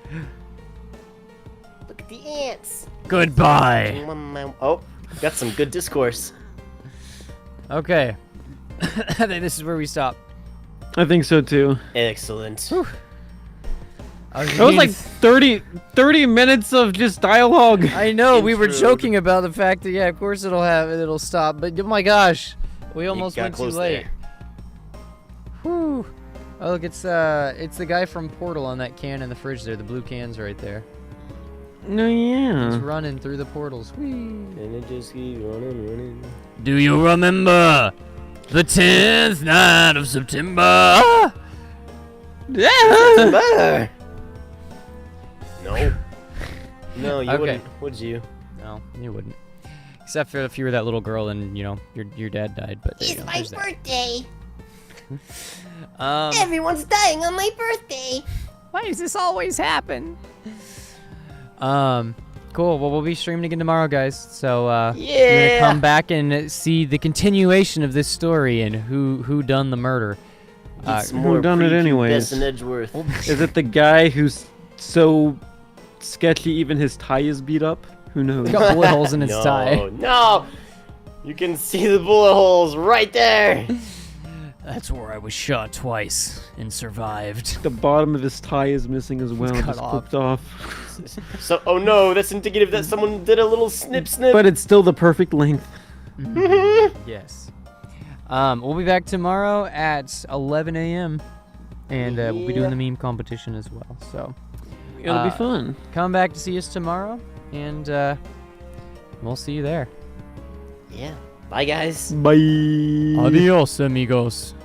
Look at the ants. Goodbye. Oh, got some good discourse. Okay. I think this is where we stop. I think so too. Excellent. It was like 30 minutes of just dialogue. I know, we were Intrude. joking about the fact that, yeah, of course it'll stop, but oh my gosh, we almost got went too close late. there. Whew. Oh, look, it's the guy from Portal on that can in the fridge there, the blue can's right there. No, yeah. He's running through the portals. Whee. And it just keeps running. Do you remember the 10th night of September? What's the matter? No. No, you Okay. wouldn't, would you? No, you wouldn't. Except for if you were that little girl and, you know, your dad died, but there you It's go, my there's that. birthday. Um, Everyone's dying on my birthday. Why does this always happen? cool. Well, we'll be streaming again tomorrow, guys. So, you're Yeah. gonna come back and see the continuation of this story and who done the murder. It's who more done it anyways? prepubescent Edgeworth. Is it the guy who's so sketchy even his tie is beat up? Who knows? Got bullet holes in his no, tie. No! You can see the bullet holes right there! That's where I was shot twice and survived. The bottom of his tie is missing as well, cut just off. clipped off. So, oh no, that's indicative that someone did a little snip. But it's still the perfect length. Yes. We'll be back tomorrow at 11 a.m. And we'll be doing the meme competition as well. So It'll be fun. come back to see us tomorrow, and we'll see you there. Yeah. Bye, guys. Bye. Adios, amigos.